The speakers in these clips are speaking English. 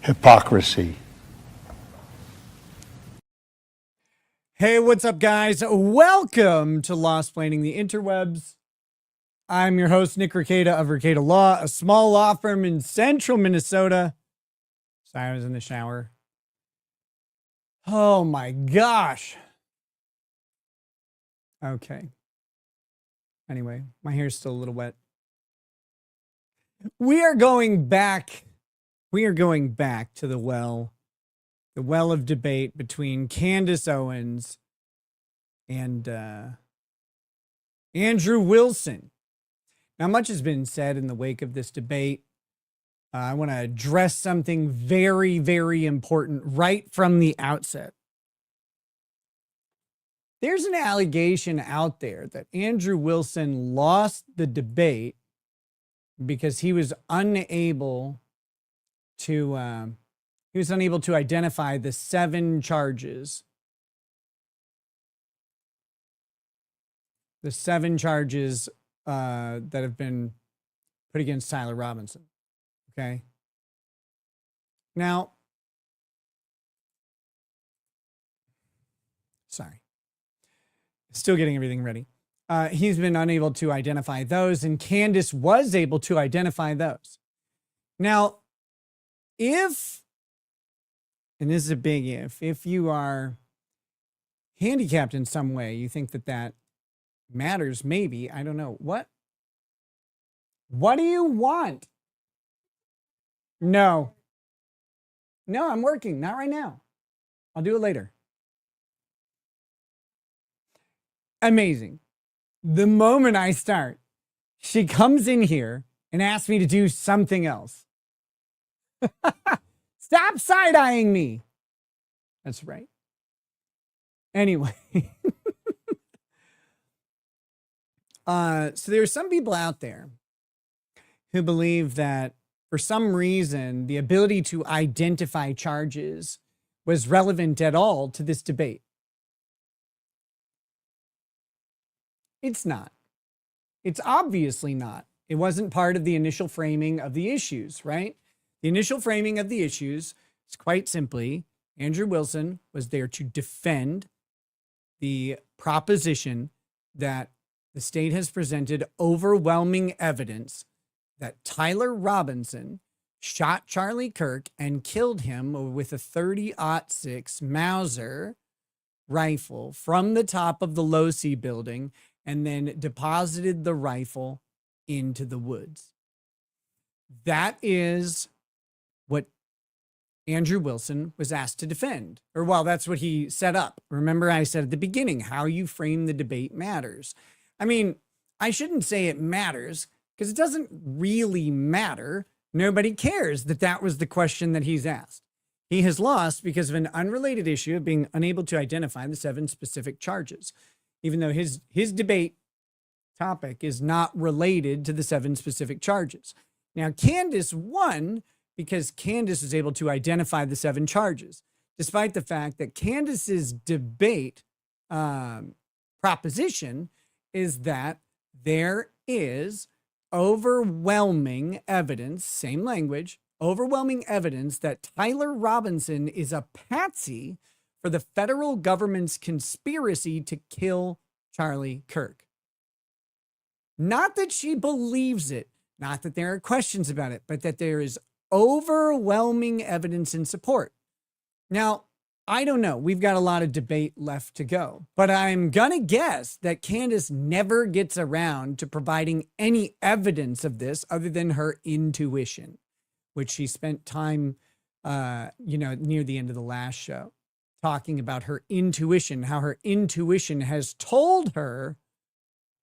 Hypocrisy. Hey, what's up, guys? Welcome to Lost-Planning the Interwebs. I'm your host, Nick Rekieta of Rekieta Law, a small law firm in central Minnesota. Sorry, I was in the shower. Oh my gosh. Okay. Anyway, my hair's still a little wet. We are going back to the well of debate between Candace Owens and Andrew Wilson. Now, much has been said in the wake of this debate. I want to address something very, very important right from the outset. There's an allegation out there that Andrew Wilson lost the debate because he was unable to identify the 7 charges. The 7 charges that have been put against Tyler Robinson. Okay. Now, sorry. Still getting everything ready. He's been unable to identify those, and Candace was able to identify those. Now, and this is a big if you are handicapped in some way, you think that matters, maybe, I don't know. What do you want? No, I'm working, not right now. I'll do it later. Amazing. The moment I start, she comes in here and asks me to do something else. Stop side-eyeing me. That's right. Anyway. So there are some people out there who believe that for some reason, the ability to identify charges was relevant at all to this debate. It's not. It's obviously not. It wasn't part of the initial framing of the issues, right? The initial framing of the issues is quite simply, Andrew Wilson was there to defend the proposition that the state has presented overwhelming evidence that Tyler Robinson shot Charlie Kirk and killed him with a .30-06 Mauser rifle from the top of the Low-C building and then deposited the rifle into the woods. That is what Andrew Wilson was asked to defend. Or, well, that's what he set up. Remember, I said at the beginning, how you frame the debate matters. I mean, I shouldn't say it matters because it doesn't really matter. Nobody cares that was the question that he's asked. He has lost because of an unrelated issue of being unable to identify the 7 specific charges, even though his debate topic is not related to the 7 specific charges. Now, Candace won because Candace was able to identify the 7 charges, despite the fact that Candace's debate proposition is that there is overwhelming evidence, same language, overwhelming evidence that Tyler Robinson is a patsy for the federal government's conspiracy to kill Charlie Kirk. Not that she believes it, not that there are questions about it, but that there is overwhelming evidence in support. Now, I don't know. We've got a lot of debate left to go, but I'm going to guess that Candace never gets around to providing any evidence of this other than her intuition, which she spent time, near the end of the last show, talking about her intuition, how her intuition has told her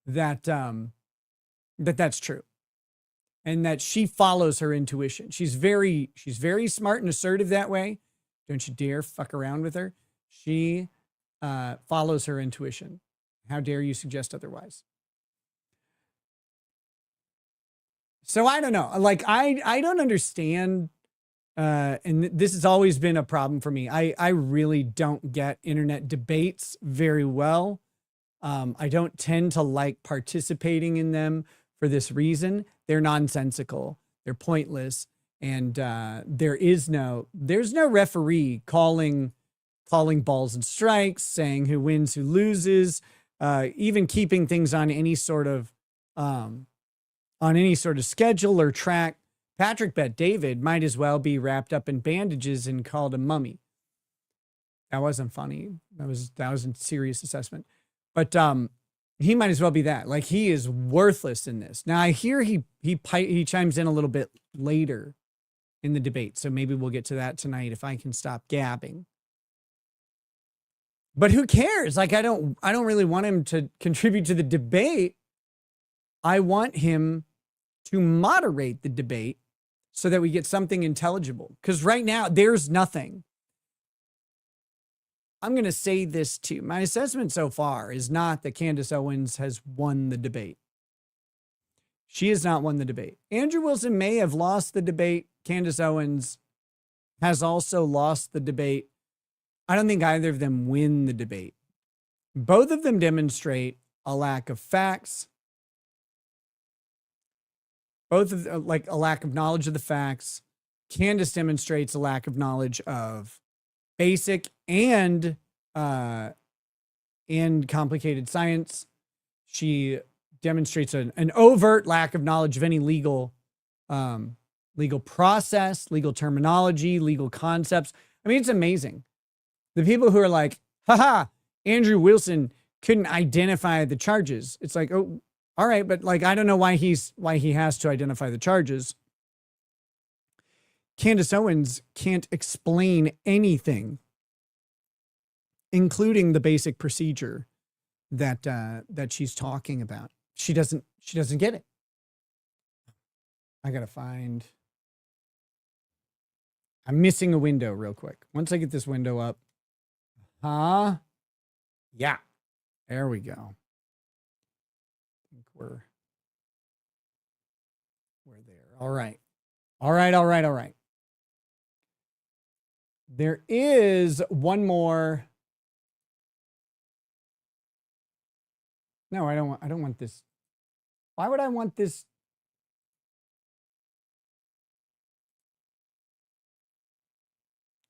that, that's true. And that she follows her intuition. She's very smart and assertive that way. Don't you dare fuck around with her. She follows her intuition. How dare you suggest otherwise? So I don't know. Like, I don't understand. And this has always been a problem for me. I really don't get internet debates very well. I don't tend to like participating in them for this reason. They're nonsensical. They're pointless. And there's no referee calling balls and strikes, saying who wins, who loses, even keeping things on any sort of schedule or track. Patrick Bet David might as well be wrapped up in bandages and called a mummy. That wasn't funny. That was a serious assessment. But he might as well be that. Like, he is worthless in this. Now I hear he chimes in a little bit later in the debate, so maybe we'll get to that tonight if I can stop gabbing. But who cares? Like, I don't really want him to contribute to the debate. I want him to moderate the debate so that we get something intelligible. Because right now, there's nothing. I'm going to say this too. My assessment so far is not that Candace Owens has won the debate. She has not won the debate. Andrew Wilson may have lost the debate. Candace Owens has also lost the debate. I don't think either of them win the debate. Both of them demonstrate a lack of facts. Both of a lack of knowledge of the facts. Candace demonstrates a lack of knowledge of basic and complicated science. She demonstrates an overt lack of knowledge of any legal process, legal terminology, legal concepts. I mean, it's amazing. The people who are like, haha, Andrew Wilson couldn't identify the charges. It's like, oh, all right, but like, I don't know why he has to identify the charges. Candace Owens can't explain anything, including the basic procedure that she's talking about. She doesn't get it. I gotta find. I'm missing a window real quick. Once I get this window up. Yeah. There we go. I think we're there. All right. There is one more. No, I don't want this. Why would I want this?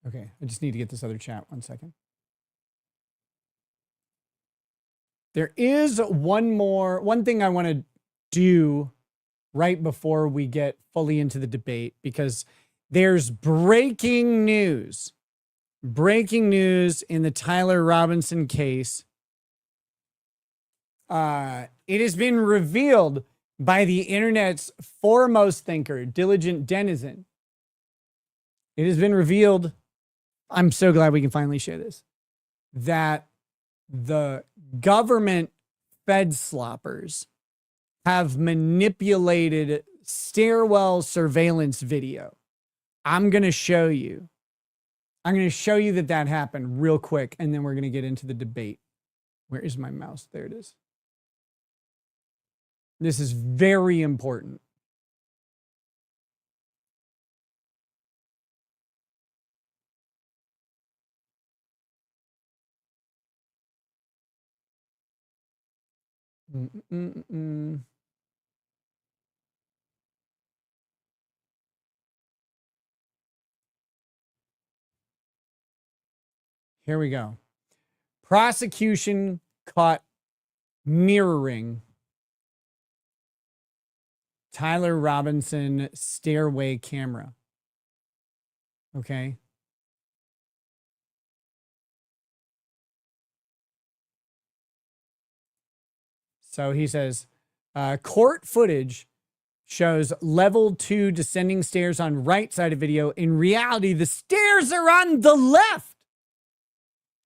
Okay, I just need to get this other chat. 1 second. There is one thing I want to do right before we get fully into the debate, because there's breaking news. Breaking news in the Tyler Robinson case. It has been revealed by the internet's foremost thinker, diligent denizen. It has been revealed, I'm so glad we can finally share this, that the government fed sloppers have manipulated stairwell surveillance video. I'm going to show you that happened real quick, and then we're going to get into the debate. Where is my mouse? There it is. This is very important. Here we go. Prosecution caught mirroring Tyler Robinson stairway camera. Okay. So he says, court footage shows level 2 descending stairs on right side of video. In reality, the stairs are on the left.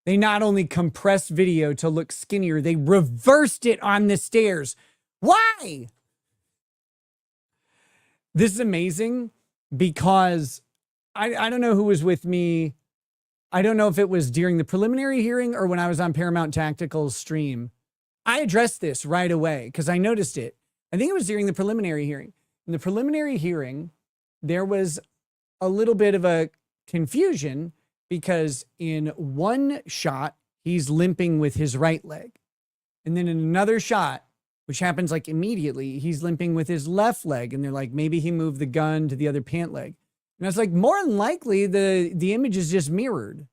They not only compressed video to look skinnier, they reversed it on the stairs. Why? This is amazing because I don't know who was with me. I don't know if it was during the preliminary hearing or when I was on Paramount Tactical's stream. I addressed this right away because I noticed it. I think it was during the preliminary hearing. In the preliminary hearing, there was a little bit of a confusion because in one shot, he's limping with his right leg. And then in another shot, which happens like immediately, he's limping with his left leg. And they're like, maybe he moved the gun to the other pant leg. And I was like, more than likely, the image is just mirrored.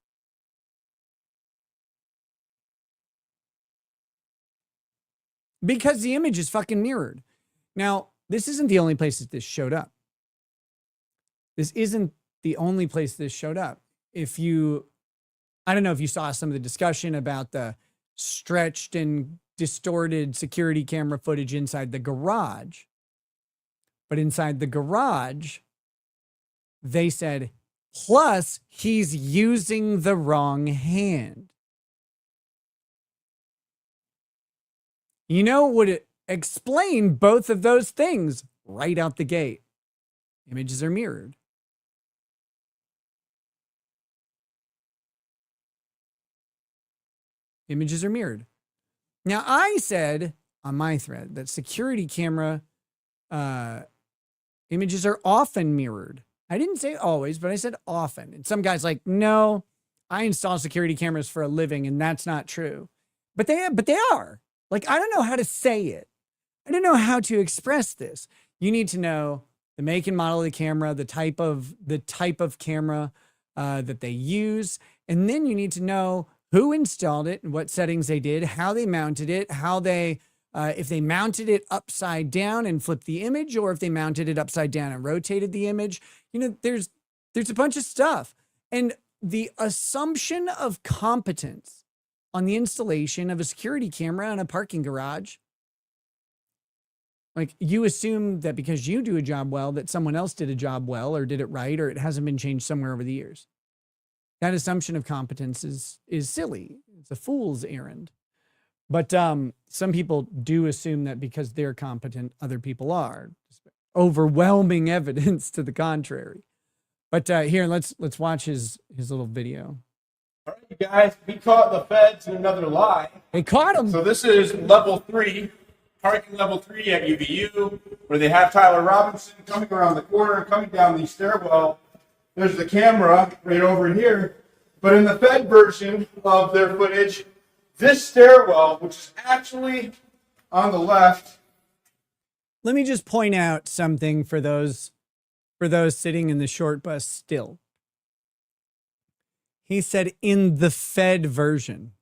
Because the image is fucking mirrored. Now, this isn't the only place that this showed up. This isn't the only place this showed up. I don't know if you saw some of the discussion about the stretched and distorted security camera footage inside the garage. But inside the garage, they said, plus he's using the wrong hand. You know, would explain both of those things right out the gate. Images are mirrored. Images are mirrored. Now, I said on my thread that security camera images are often mirrored. I didn't say always, but I said often. And some guy's like, no, I install security cameras for a living, and that's not true. But they are. Like, I don't know how to say it. I don't know how to express this. You need to know the make and model of the camera, the type of camera that they use. And then you need to know who installed it and what settings they did, how they mounted it, if they mounted it upside down and flipped the image, or if they mounted it upside down and rotated the image. You know, there's a bunch of stuff. And the assumption of competence on the installation of a security camera in a parking garage, like, you assume that because you do a job well, that someone else did a job well or did it right, or it hasn't been changed somewhere over the years. That assumption of competence is silly. It's a fool's errand. But some people do assume that because they're competent, other people are. Overwhelming evidence to the contrary. But here, let's watch his little video. All right, you guys, we caught the feds in another lie. They caught him. So this is level 3, parking level 3 at UVU, where they have Tyler Robinson coming around the corner, coming down the stairwell. There's the camera right over here. But in the Fed version of their footage, this stairwell, which is actually on the left. Let me just point out something for those sitting in the short bus still. He said in the Fed version.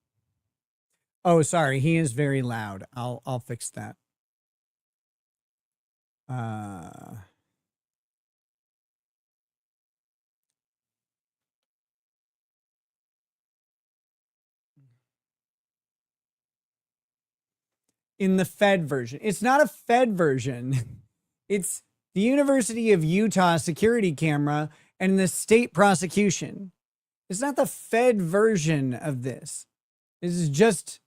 Oh, sorry. He is very loud. I'll fix that. In the Fed version. It's not a Fed version. It's the University of Utah security camera and the state prosecution. It's not the Fed version of this. This is just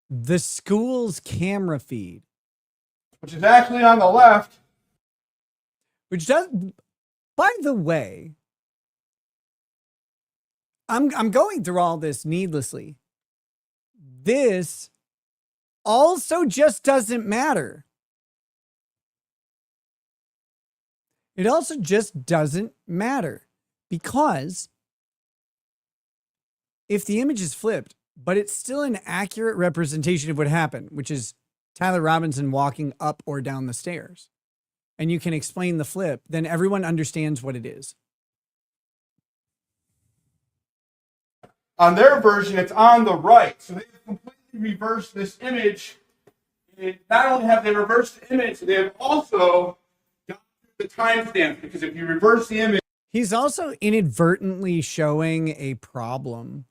the school's camera feed. Which is actually on the left. Which does, by the way, I'm going through all this needlessly. This also just doesn't matter. It also just doesn't matter because if the image is flipped, but it's still an accurate representation of what happened, which is Tyler Robinson walking up or down the stairs, and you can explain the flip, then everyone understands what it is. On their version, it's on the right. So they've completely reversed this image. Not only have they reversed the image, they have also got the timestamp, because if you reverse the image. He's also inadvertently showing a problem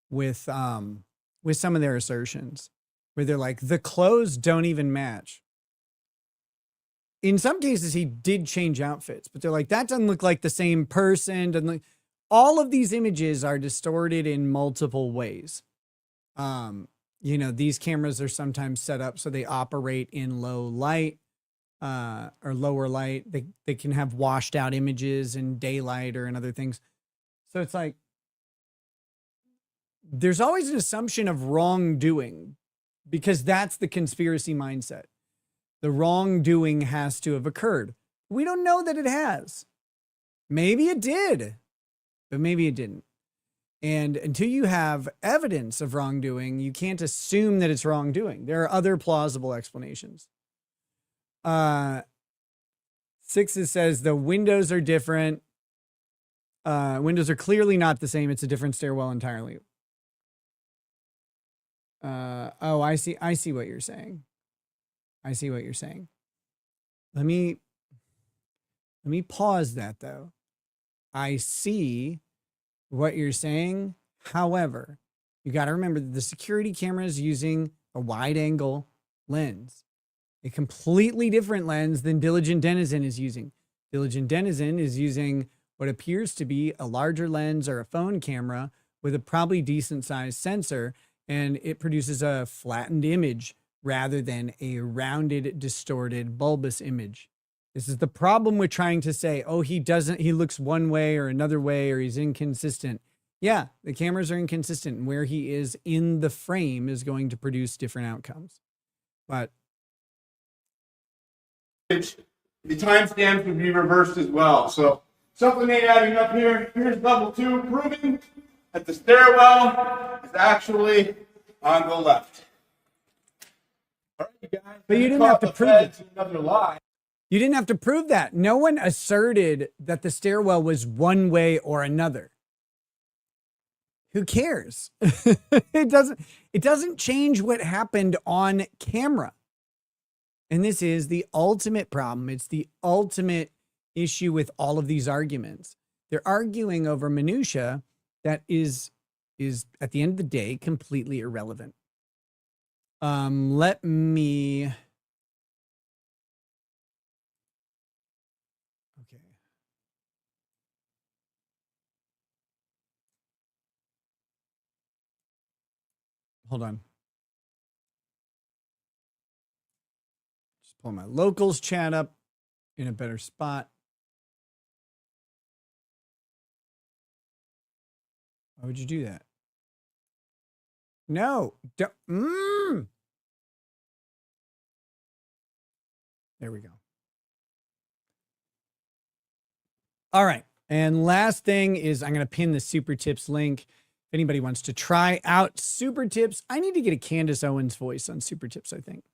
with some of their assertions, where they're like, the clothes don't even match. In some cases, he did change outfits, but they're like, that doesn't look like the same person. Doesn't look. All of these images are distorted in multiple ways. You know, these cameras are sometimes set up so they operate in low light or lower light. They can have washed out images in daylight or in other things. So it's like, there's always an assumption of wrongdoing because that's the conspiracy mindset. The wrongdoing has to have occurred. We don't know that it has. Maybe it did, but maybe it didn't. And until you have evidence of wrongdoing, you can't assume that it's wrongdoing. There are other plausible explanations. Sixes says the windows are different. Windows are clearly not the same. It's a different stairwell entirely. Oh, I see what you're saying. I see what you're saying. Let me pause that though. I see what you're saying. However, you got to remember that the security camera is using a wide angle lens, a completely different lens than Diligent Denizen is using. Diligent Denizen is using what appears to be a larger lens or a phone camera with a probably decent sized sensor, and it produces a flattened image rather than a rounded, distorted, bulbous image. This is the problem with trying to say, oh, he looks one way or another way, or he's inconsistent. Yeah, the cameras are inconsistent, and where he is in the frame is going to produce different outcomes. But the timestamps would be reversed as well. So something ain't adding up here. Here's level 2 proving that the stairwell is actually on the left. All right, you guys. But you didn't have to prove it. Another lie. You didn't have to prove that. No one asserted that the stairwell was one way or another. Who cares? It doesn't change what happened on camera. And this is the ultimate problem. It's the ultimate issue with all of these arguments. They're arguing over minutia that is at the end of the day completely irrelevant. Let me. Okay. Hold on. Just pull my locals chat up in a better spot. Why would you do that? No. Don't. There we go. All right. And last thing is I'm going to pin the Super Tips link. If anybody wants to try out Super Tips, I need to get a Candace Owens voice on Super Tips, I think.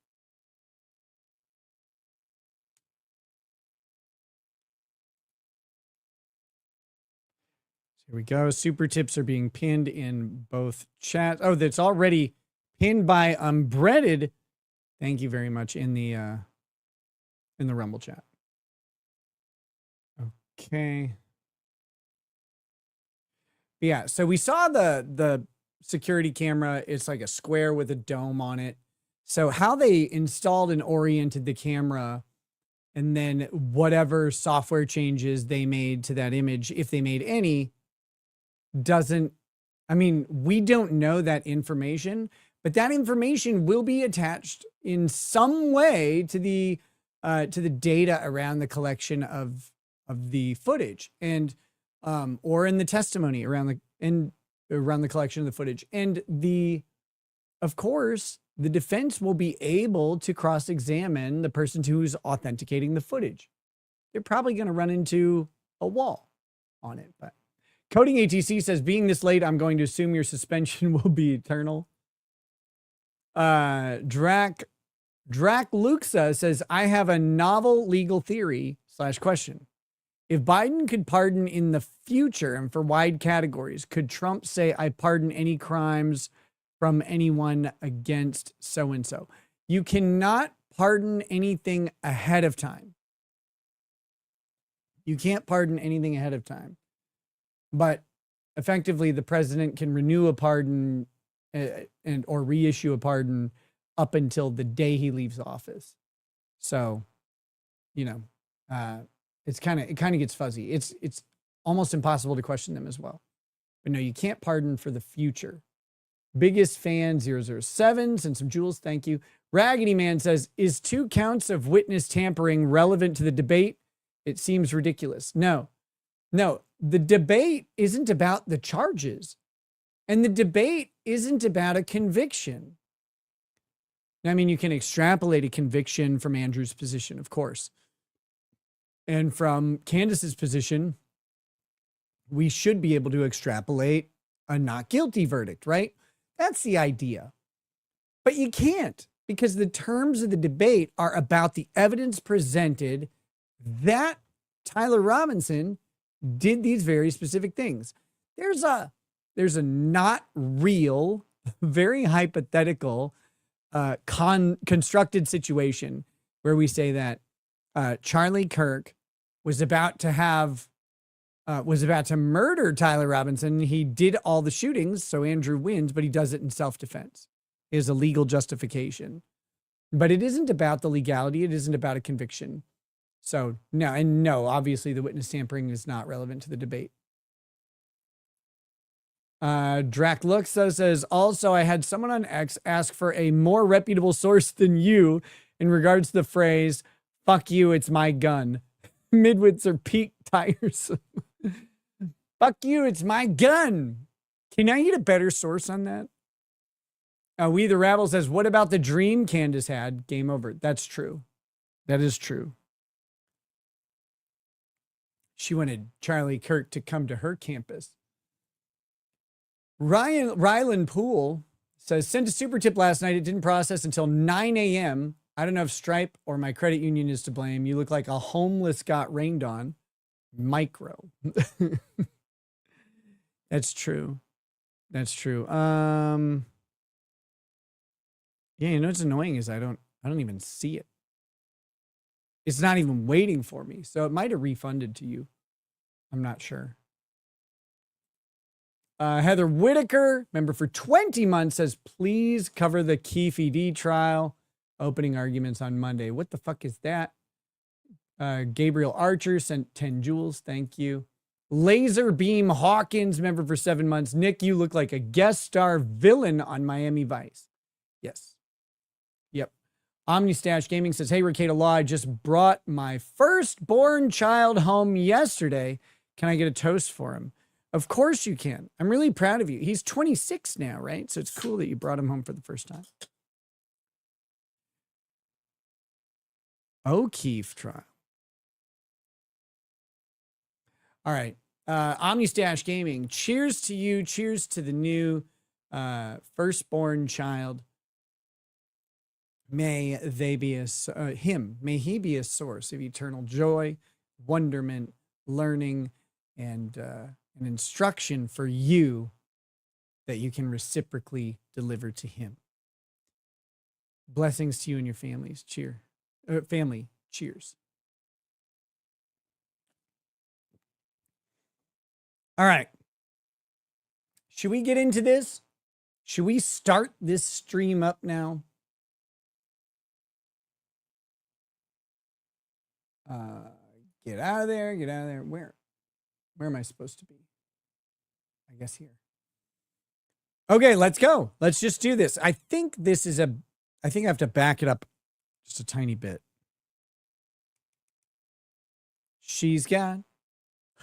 Here we go. Super Tips are being pinned in both chats. Oh, that's already pinned by Unbreaded. Thank you very much in the Rumble chat. Okay. Yeah, so we saw the security camera. It's like a square with a dome on it. So how they installed and oriented the camera, and then whatever software changes they made to that image, if they made any, we don't know that information, but that information will be attached in some way to the data around the collection of the footage, and or in the testimony around the collection of the footage. And of course, the defense will be able to cross-examine the person who's authenticating the footage. They're probably going to run into a wall on it. But Coding ATC says, being this late, I'm going to assume your suspension will be eternal. Drac Luxa says, I have a novel legal theory / question. If Biden could pardon in the future and for wide categories, could Trump say, I pardon any crimes from anyone against so-and-so? You cannot pardon anything ahead of time. You can't pardon anything ahead of time. But effectively, the president can renew a pardon or reissue a pardon up until the day he leaves office. So, it kind of gets fuzzy. It's almost impossible to question them as well. But no, you can't pardon for the future. Biggest fan 007 sends some jewels. Thank you. Raggedy Man says, is 2 counts of witness tampering relevant to the debate? It seems ridiculous. No, the debate isn't about the charges, and the debate isn't about a conviction. I mean, you can extrapolate a conviction from Andrew's position, of course. And from Candace's position, we should be able to extrapolate a not guilty verdict, right? That's the idea. But you can't, because the terms of the debate are about the evidence presented that Tyler Robinson did these very specific things. There's a not real, very hypothetical, constructed situation where we say that Charlie Kirk was about to murder Tyler Robinson. He did all the shootings, so Andrew wins, but he does it in self-defense. It is a legal justification. But it isn't about the legality. It isn't about a conviction. So no, obviously the witness tampering is not relevant to the debate. Drac Looks says, also, I had someone on X ask for a more reputable source than you in regards to the phrase, fuck you, it's my gun. Midwits are peak tires. Fuck you, it's my gun. Can I get a better source on that? We the Rabble says, what about the dream Candace had? Game over. That's true. That is true. She wanted Charlie Kirk to come to her campus. Rylan Poole says, sent a super tip last night. It didn't process until 9 a.m. I don't know if Stripe or my credit union is to blame. You look like a homeless got rained on. Micro. That's true. That's true. Yeah, you know what's annoying is I don't even see it. It's not even waiting for me. So it might have refunded to you. I'm not sure. Heather Whitaker, member for 20 months, says, please cover the Keefe ED trial. Opening arguments on Monday. What the fuck is that? Gabriel Archer sent 10 jewels. Thank you. Laser Beam Hawkins, member for 7 months. Nick, you look like a guest star villain on Miami Vice. Yes. Yep. Omnistash Gaming says, hey, Ricada Law, I just brought my firstborn child home yesterday. Can I get a toast for him? Of course you can. I'm really proud of you. He's 26 now, right? So it's cool that you brought him home for the first time. O'Keefe trial. All right. Omnistash Gaming. Cheers to you. Cheers to the new firstborn child. May they be may he be a source of eternal joy, wonderment, learning, and an instruction for you that you can reciprocally deliver to him. Blessings to you and your families. Family. Cheers. All right. Should we get into this? Should we start this stream up now? Get out of there. Get out of there. Where am I supposed to be? I guess here. Okay, let's go. Let's just do this. I think I have to back it up just a tiny bit. She's got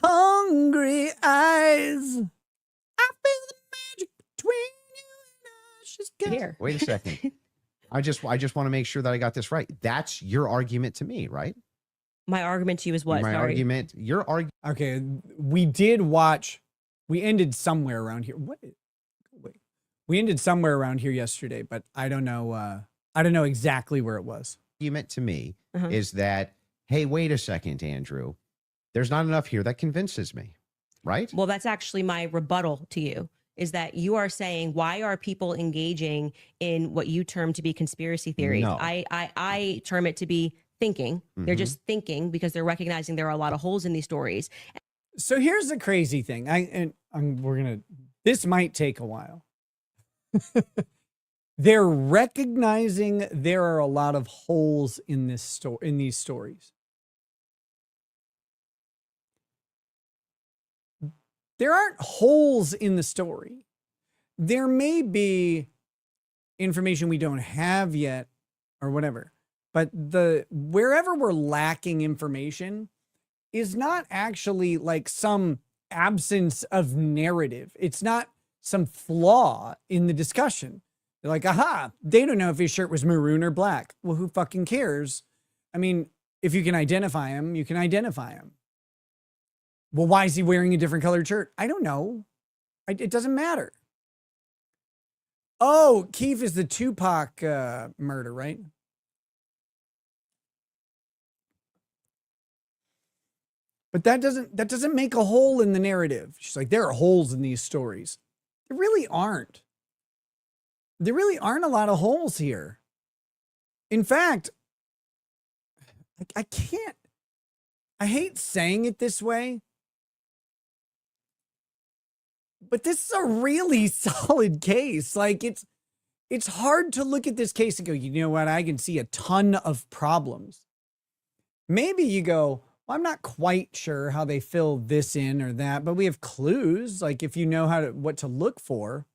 hungry eyes. I feel the magic between you and I. She's got Here. Wait a second. I just want to make sure that I got this right. That's your argument to me, right? My argument to you is what? My Sorry. argument, your argument. Okay, we ended somewhere around here. Wait. We ended somewhere around here yesterday, but I don't know exactly where it was. Argument to me is that, hey, wait a second, Andrew. There's not enough here that convinces me, right? Well, that's actually my rebuttal to you, is that you are saying, why are people engaging in what you term to be conspiracy theories? No. I term it to be thinking. They're just thinking because they're recognizing there are a lot of holes in these stories. So here's the crazy thing. This might take a while. They're recognizing there are a lot of holes in these stories. There aren't holes in the story. There may be information we don't have yet or whatever, but wherever we're lacking information is not actually like some absence of narrative. It's not some flaw in the discussion. They're like, aha, they don't know if his shirt was maroon or black. Well, who fucking cares? I mean, if you can identify him, you can identify him. Well, why is he wearing a different colored shirt? I don't know. It doesn't matter. Oh, Keith is the Tupac murder, right? But that doesn't make a hole in the narrative. She's like, there are holes in these stories. There really aren't. There really aren't a lot of holes here. In fact, I can't. I hate saying it this way, but this is a really solid case. Like it's hard to look at this case and go, you know what? I can see a ton of problems. Maybe you go, well, I'm not quite sure how they fill this in or that, but we have clues. Like if you know what to look for.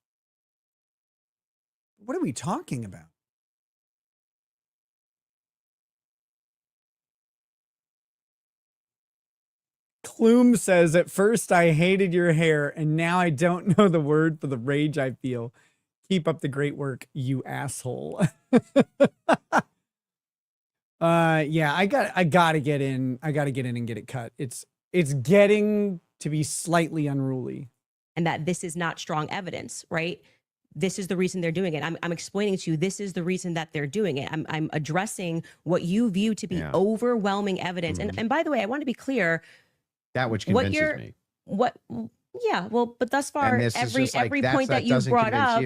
What are we talking about? Clume says, at first I hated your hair, and now I don't know the word for the rage I feel. Keep up the great work, you asshole. Yeah, I gotta get in. I gotta get in and get it cut. It's getting to be slightly unruly. And that this is not strong evidence, right? This is the reason they're doing it. I'm explaining to you, this is the reason that they're doing it. I'm addressing what you view to be overwhelming evidence. And by the way, I want to be clear. That which convinces me. Yeah, well, but thus far, every point that you've brought up,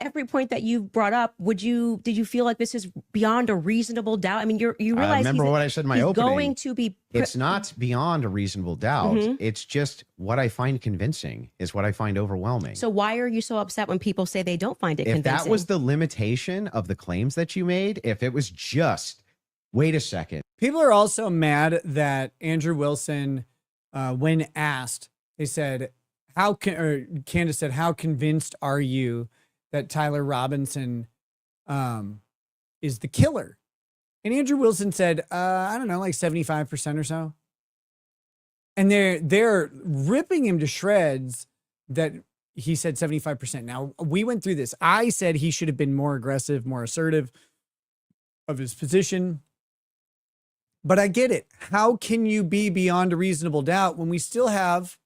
every point that you've brought up, did you feel like this is beyond a reasonable doubt? I mean, you realize remember what I said in my opening. Going to be it's not beyond a reasonable doubt. It's just what I find convincing is what I find overwhelming. So why are you so upset when people say they don't find it convincing? If that was the limitation of the claims that you made, if it was just, wait a second. People are also mad that Andrew Wilson, when asked, they said, Candace said, how convinced are you that Tyler Robinson is the killer? And Andrew Wilson said, I don't know, like 75% or so. And they're ripping him to shreds that he said 75%. Now, we went through this. I said he should have been more aggressive, more assertive of his position. But I get it. How can you be beyond a reasonable doubt when we still have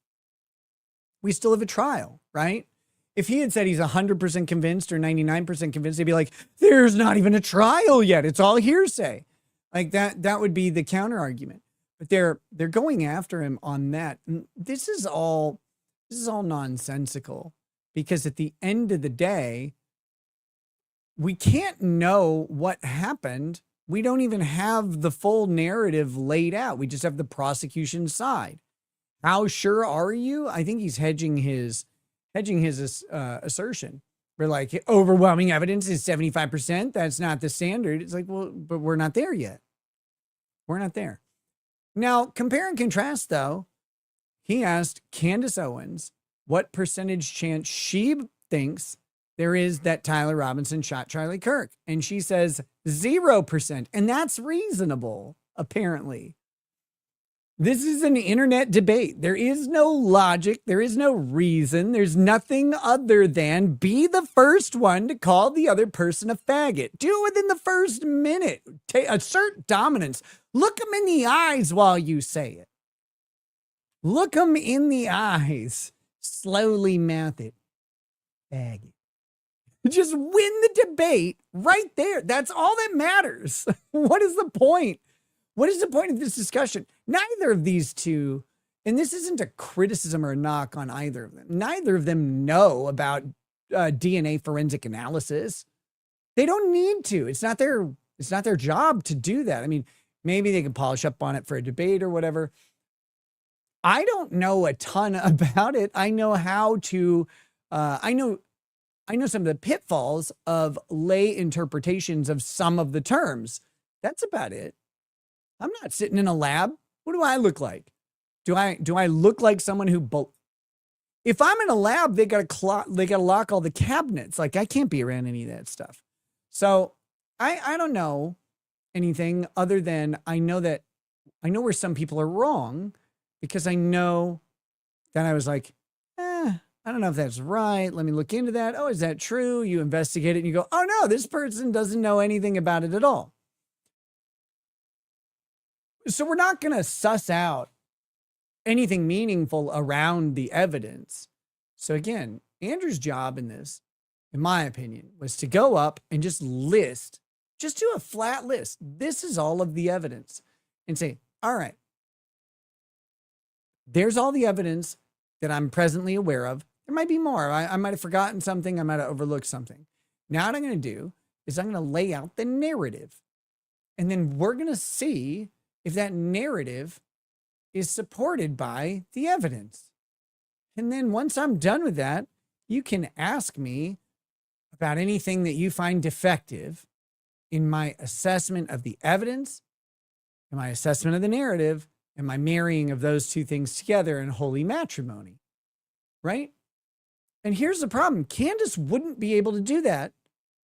a trial, right? If he had said he's 100% convinced or 99% convinced, they'd be like, there's not even a trial yet. It's all hearsay. Like that would be the counter argument. But they're going after him on that. And this is all nonsensical, because at the end of the day, we can't know what happened. We don't even have the full narrative laid out. We just have the prosecution side. How sure are you? I think he's hedging his assertion. We're like, overwhelming evidence is 75%. That's not the standard. It's like, well, but we're not there yet. We're not there. Now, compare and contrast, though. He asked Candace Owens what percentage chance she thinks there is that Tyler Robinson shot Charlie Kirk. And she says 0%. And that's reasonable, apparently. This is an internet debate. There is no logic. There is no reason. There's nothing other than be the first one to call the other person a faggot. Do it within the first minute. Assert dominance. Look them in the eyes while you say it. Look them in the eyes. Slowly mouth it. Faggot. Just win the debate right there. That's all that matters. What is the point? What is the point of this discussion? Neither of these two, and this isn't a criticism or a knock on either of them, neither of them know about DNA forensic analysis. They don't need to. It's not their job to do that. I mean, maybe they can polish up on it for a debate or whatever. I don't know a ton about it. I know how to, I know some of the pitfalls of lay interpretations of some of the terms. That's about it. I'm not sitting in a lab. What do I look like? Do I look like someone who if I'm in a lab, they got to lock all the cabinets. Like, I can't be around any of that stuff. So I don't know anything other than I know where some people are wrong, because I know that I was like, I don't know if that's right. Let me look into that. Oh, is that true? You investigate it and you go, oh no, this person doesn't know anything about it at all. So we're not going to suss out anything meaningful around the evidence. So again, Andrew's job in this, in my opinion, was to go up and just do a flat list. This is all of the evidence and say, all right, there's all the evidence that I'm presently aware of. There might be more. I might have forgotten something. I might have overlooked something. Now what I'm going to do is I'm going to lay out the narrative. And then we're going to see if that narrative is supported by the evidence. And then once I'm done with that, you can ask me about anything that you find defective in my assessment of the evidence, in my assessment of the narrative, and my marrying of those two things together in holy matrimony, right? And here's the problem. Candace wouldn't be able to do that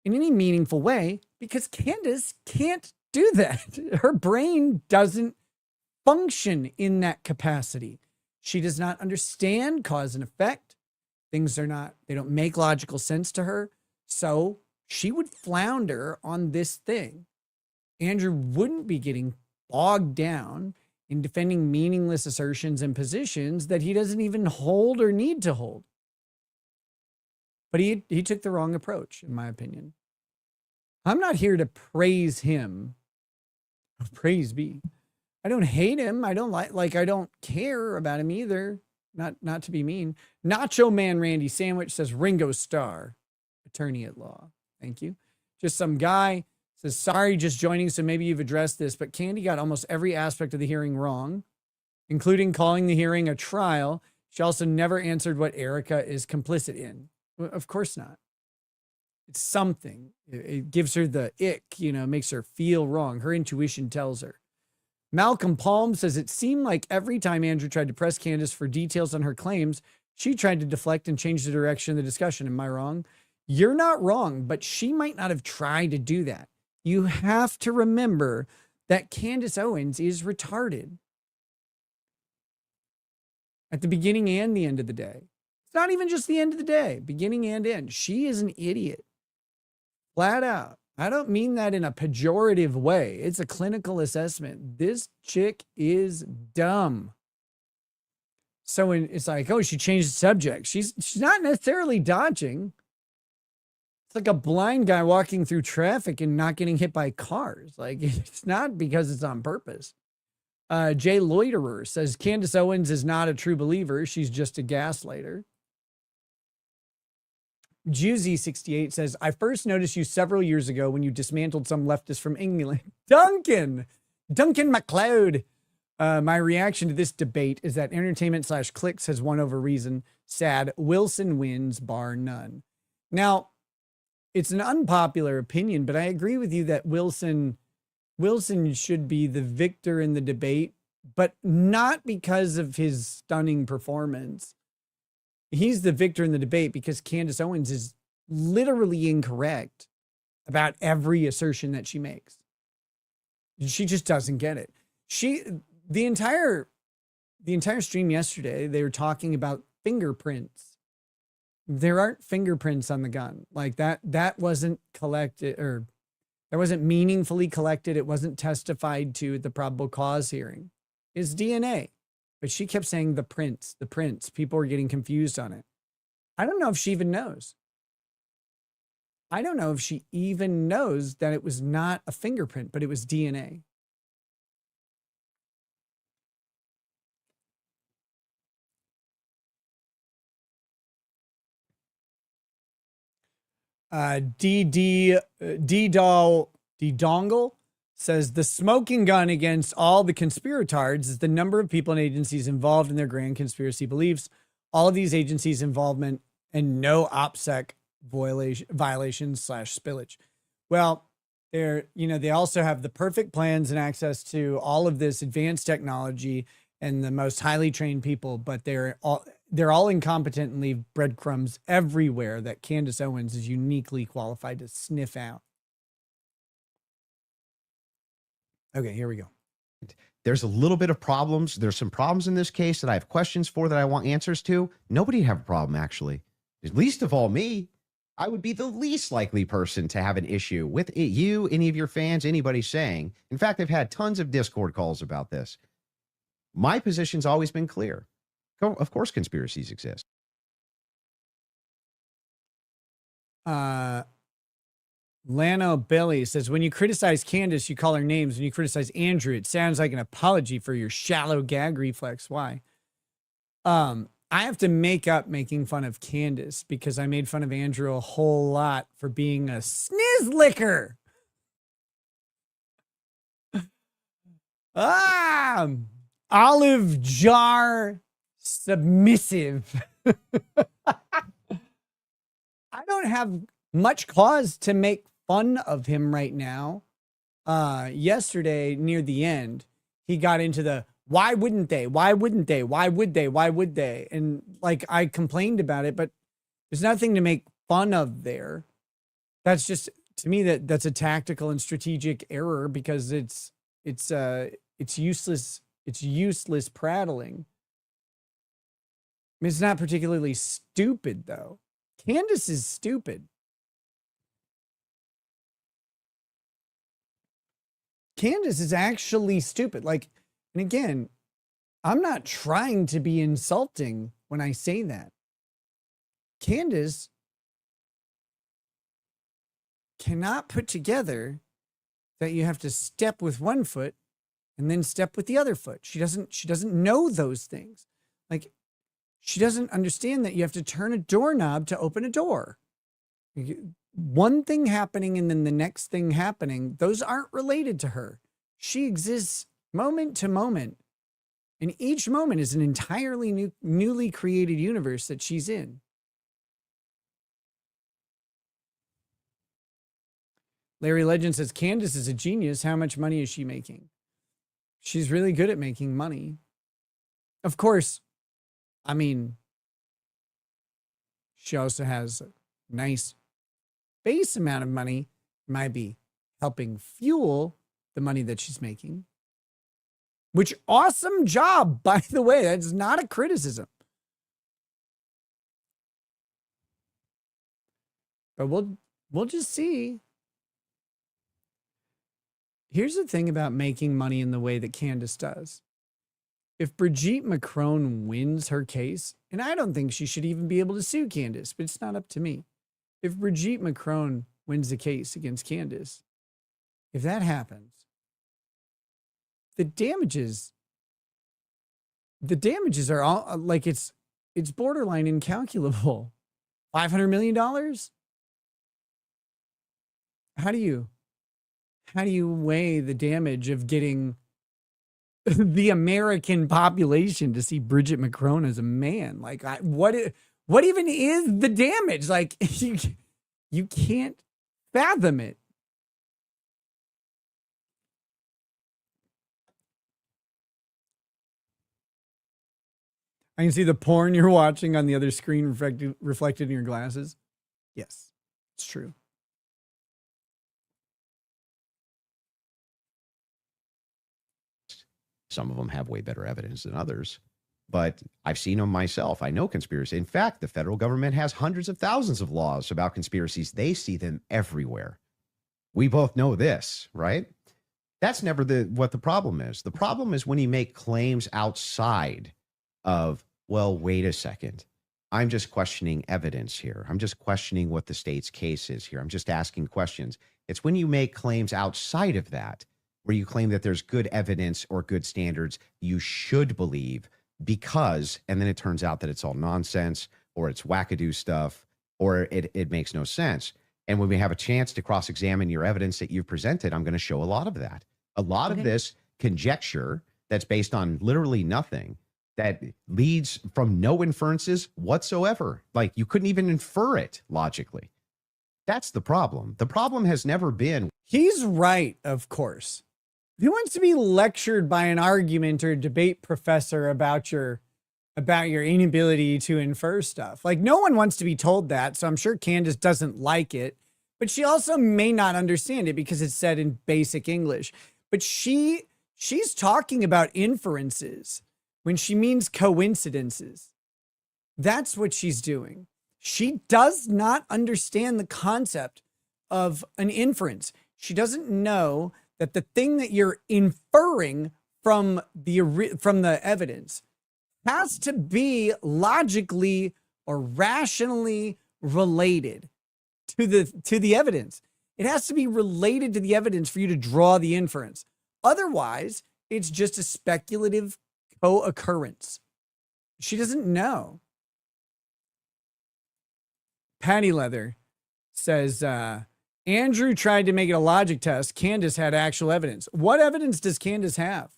in any meaningful way because Candace can't do that. Her brain doesn't function in that capacity. She does not understand cause and effect. They don't make logical sense to her. So she would flounder on this thing. Andrew wouldn't be getting bogged down in defending meaningless assertions and positions that he doesn't even hold or need to hold. But he took the wrong approach, in my opinion. I'm not here to praise him. Praise be. I don't hate him. I don't I don't care about him either. Not to be mean. Nacho Man Randy Sandwich says Ringo Starr, attorney at law. Thank you. Just some guy says, sorry, just joining, so maybe you've addressed this, but Candy got almost every aspect of the hearing wrong, including calling the hearing a trial. She also never answered what Erica is complicit in. Well, of course not. It's something. It gives her the ick, makes her feel wrong. Her intuition tells her. Malcolm Palm says it seemed like every time Andrew tried to press Candace for details on her claims, she tried to deflect and change the direction of the discussion. Am I wrong? You're not wrong, but she might not have tried to do that. You have to remember that Candace Owens is retarded at the beginning and the end of the day. It's not even just the end of the day, beginning and end. She is an idiot. Flat out. I don't mean that in a pejorative way. It's a clinical assessment. This chick is dumb. So it's like, oh, she changed the subject. She's not necessarily dodging. It's like a blind guy walking through traffic and not getting hit by cars. Like, it's not because it's on purpose. Jay Loiterer says Candace Owens is not a true believer. She's just a gaslighter. Juicy68 says, I first noticed you several years ago when you dismantled some leftist from England. Duncan MacLeod. My reaction to this debate is that entertainment/clicks has won over reason. Sad. Wilson wins, bar none. Now, it's an unpopular opinion, but I agree with you that Wilson should be the victor in the debate, but not because of his stunning performance. He's the victor in the debate because Candace Owens is literally incorrect about every assertion that she makes. She just doesn't get it. The entire stream yesterday, they were talking about fingerprints. There aren't fingerprints on the gun. Like that wasn't collected, or that wasn't meaningfully collected. It wasn't testified to at the probable cause hearing. It's DNA. But she kept saying the prints. People were getting confused on it. I don't know if she even knows. I don't know if she even knows that it was not a fingerprint, but it was DNA. D-Dongle says the smoking gun against all the conspiratards is the number of people and agencies involved in their grand conspiracy beliefs. All of these agencies' involvement and no OPSEC violations/spillage. Well, they also have the perfect plans and access to all of this advanced technology and the most highly trained people, but they're all incompetent and leave breadcrumbs everywhere that Candace Owens is uniquely qualified to sniff out. Okay, here we go. There's a little bit of problems. There's some problems in this case that I have questions for that I want answers to. Nobody have a problem, actually. Least of all me. I would be the least likely person to have an issue with it, you, any of your fans, anybody saying. In fact, I've had tons of Discord calls about this. My position's always been clear. Of course conspiracies exist. Lano Billy says, when you criticize Candace, you call her names. When you criticize Andrew, it sounds like an apology for your shallow gag reflex. Why? I have to make up making fun of Candace because I made fun of Andrew a whole lot for being a snizzlicker. Olive jar submissive. I don't have much cause to make fun of him right now. Yesterday, near the end, he got into the why wouldn't they? Why wouldn't they? Why would they? Why would they? And like I complained about it, but there's nothing to make fun of there. That's just, to me, that's a tactical and strategic error because it's useless. It's useless prattling. I mean, it's not particularly stupid though. Candace is stupid. Candace is actually stupid. Like, and again, I'm not trying to be insulting when I say that. Candace cannot put together that you have to step with one foot and then step with the other foot. She doesn't know those things. Like, she doesn't understand that you have to turn a doorknob to open a door. One thing happening and then the next thing happening, those aren't related to her. She exists moment to moment. And each moment is an entirely newly created universe that she's in. Larry Legend says, Candace is a genius. How much money is she making? She's really good at making money. Of course, I mean, she also has a nice base amount of money. Might be helping fuel the money that she's making. Which awesome job, by the way. That's not a criticism. But we'll just see. Here's the thing about making money in the way that Candace does. If Brigitte Macron wins her case, and I don't think she should even be able to sue Candace, but it's not up to me. If Brigitte Macron wins the case against Candace, if that happens, the damages are all like it's borderline incalculable. $500 million? How do you weigh the damage of getting the American population to see Brigitte Macron as a man? Like, what even is the damage? Like, you can't fathom it. I can see the porn you're watching on the other screen reflected in your glasses. Yes, it's true. Some of them have way better evidence than others, but I've seen them myself. I know conspiracy. In fact, the federal government has hundreds of thousands of laws about conspiracies. They see them everywhere. We both know this, right? That's never what the problem is. The problem is when you make claims outside of, well, wait a second. I'm just questioning evidence here. I'm just questioning what the state's case is here. I'm just asking questions. It's when you make claims outside of that, where you claim that there's good evidence or good standards you should believe because, and then it turns out that it's all nonsense or it's wackadoo stuff or it makes no sense. And when we have a chance to cross-examine your evidence that you've presented, I'm going to show a lot of that. A lot of this conjecture that's based on literally nothing, that leads from no inferences whatsoever. Like you couldn't even infer it logically. That's the problem. The problem has never been. He's right, of course. Who wants to be lectured by an argument or debate professor about your inability to infer stuff? Like, no one wants to be told that, so I'm sure Candace doesn't like it, but she also may not understand it because it's said in basic English. But she's talking about inferences when she means coincidences. That's what she's doing. She does not understand the concept of an inference. She doesn't know that the thing that you're inferring from the evidence has to be logically or rationally related to the evidence. It has to be related to the evidence for you to draw the inference. Otherwise, it's just a speculative co-occurrence. She doesn't know. Patty Leather says, Andrew tried to make it a logic test. Candace had actual evidence. What evidence does Candace have?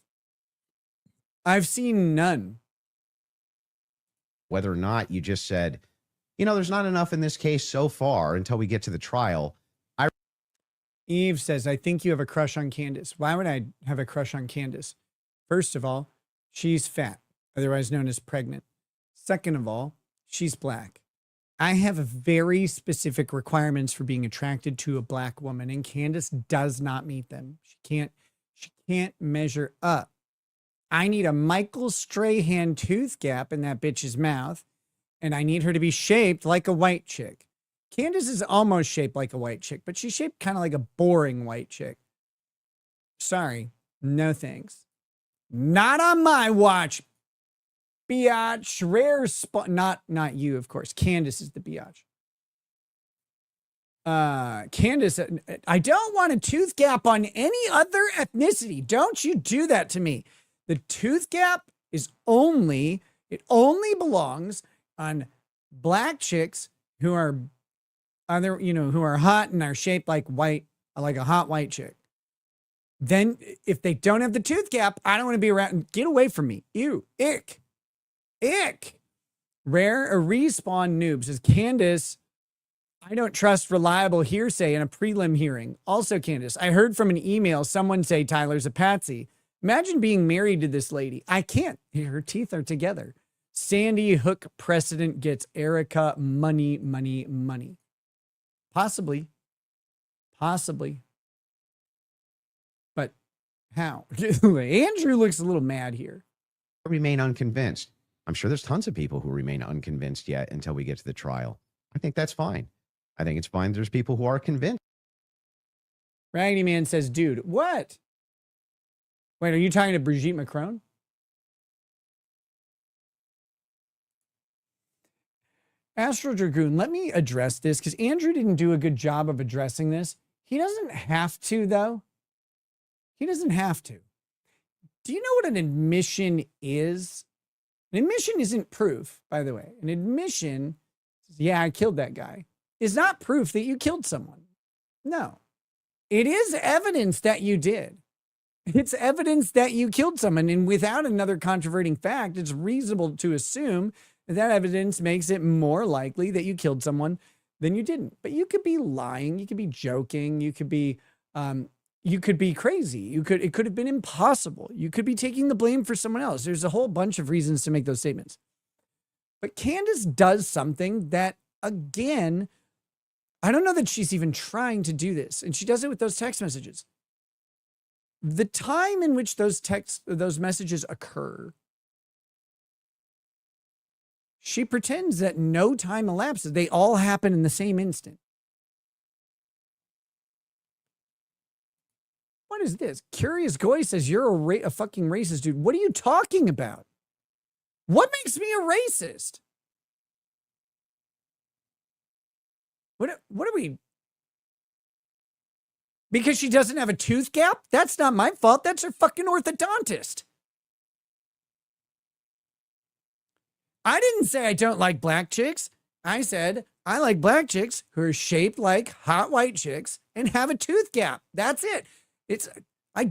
I've seen none. Whether or not you just said, you know, there's not enough in this case so far until we get to the trial. Eve says, I think you have a crush on Candace. Why would I have a crush on Candace? First of all, she's fat, otherwise known as pregnant. Second of all, she's black. I have very specific requirements for being attracted to a black woman, and Candace does not meet them. She can't measure up. I need a Michael Strahan tooth gap in that bitch's mouth, and I need her to be shaped like a white chick. Candace is almost shaped like a white chick, but she's shaped kind of like a boring white chick. Sorry, no thanks. Not on my watch, biatch. Rare spot. Not you, of course. Candace is the biatch. Candace, I don't want a tooth gap on any other ethnicity. Don't you do that to me. The tooth gap is only belongs on black chicks who are who are hot and are shaped like a hot white chick. Then if they don't have the tooth gap, I don't want to be around. Get away from me. Ew. Ick. Rare a respawn noob says, Candace, I don't trust reliable hearsay in a prelim hearing. Also, Candace, I heard from an email someone say Tyler's a patsy. Imagine being married to this lady. I can't. Her teeth are together. Sandy Hook precedent gets Erica money. Possibly. But how? Andrew looks a little mad here. Remain unconvinced. I'm sure there's tons of people who remain unconvinced yet until we get to the trial. I think that's fine. I think it's fine. There's people who are convinced. Raggedy Man says, dude, what? Wait, are you talking to Brigitte Macron? Astro Dragoon, let me address this because Andrew didn't do a good job of addressing this. He doesn't have to, though. He doesn't have to. Do you know what an admission is? An admission isn't proof, by the way. An admission, yeah, I killed that guy, is not proof that you killed someone. No. It is evidence that you did. It's evidence that you killed someone. And without another controverting fact, it's reasonable to assume that evidence makes it more likely that you killed someone than you didn't. But you could be lying. You could be joking. You could be crazy. It could have been impossible. You could be taking the blame for someone else. There's a whole bunch of reasons to make those statements. But Candace does something that, again, I don't know that she's even trying to do this. And she does it with those text messages. The time in which those messages occur, she pretends that no time elapses. They all happen in the same instant. What is this? Curious Goy says, you're a fucking racist, dude. What are you talking about? What makes me a racist? What are we? Because she doesn't have a tooth gap? That's not my fault. That's her fucking orthodontist. I didn't say I don't like black chicks. I said I like black chicks who are shaped like hot white chicks and have a tooth gap. That's it. I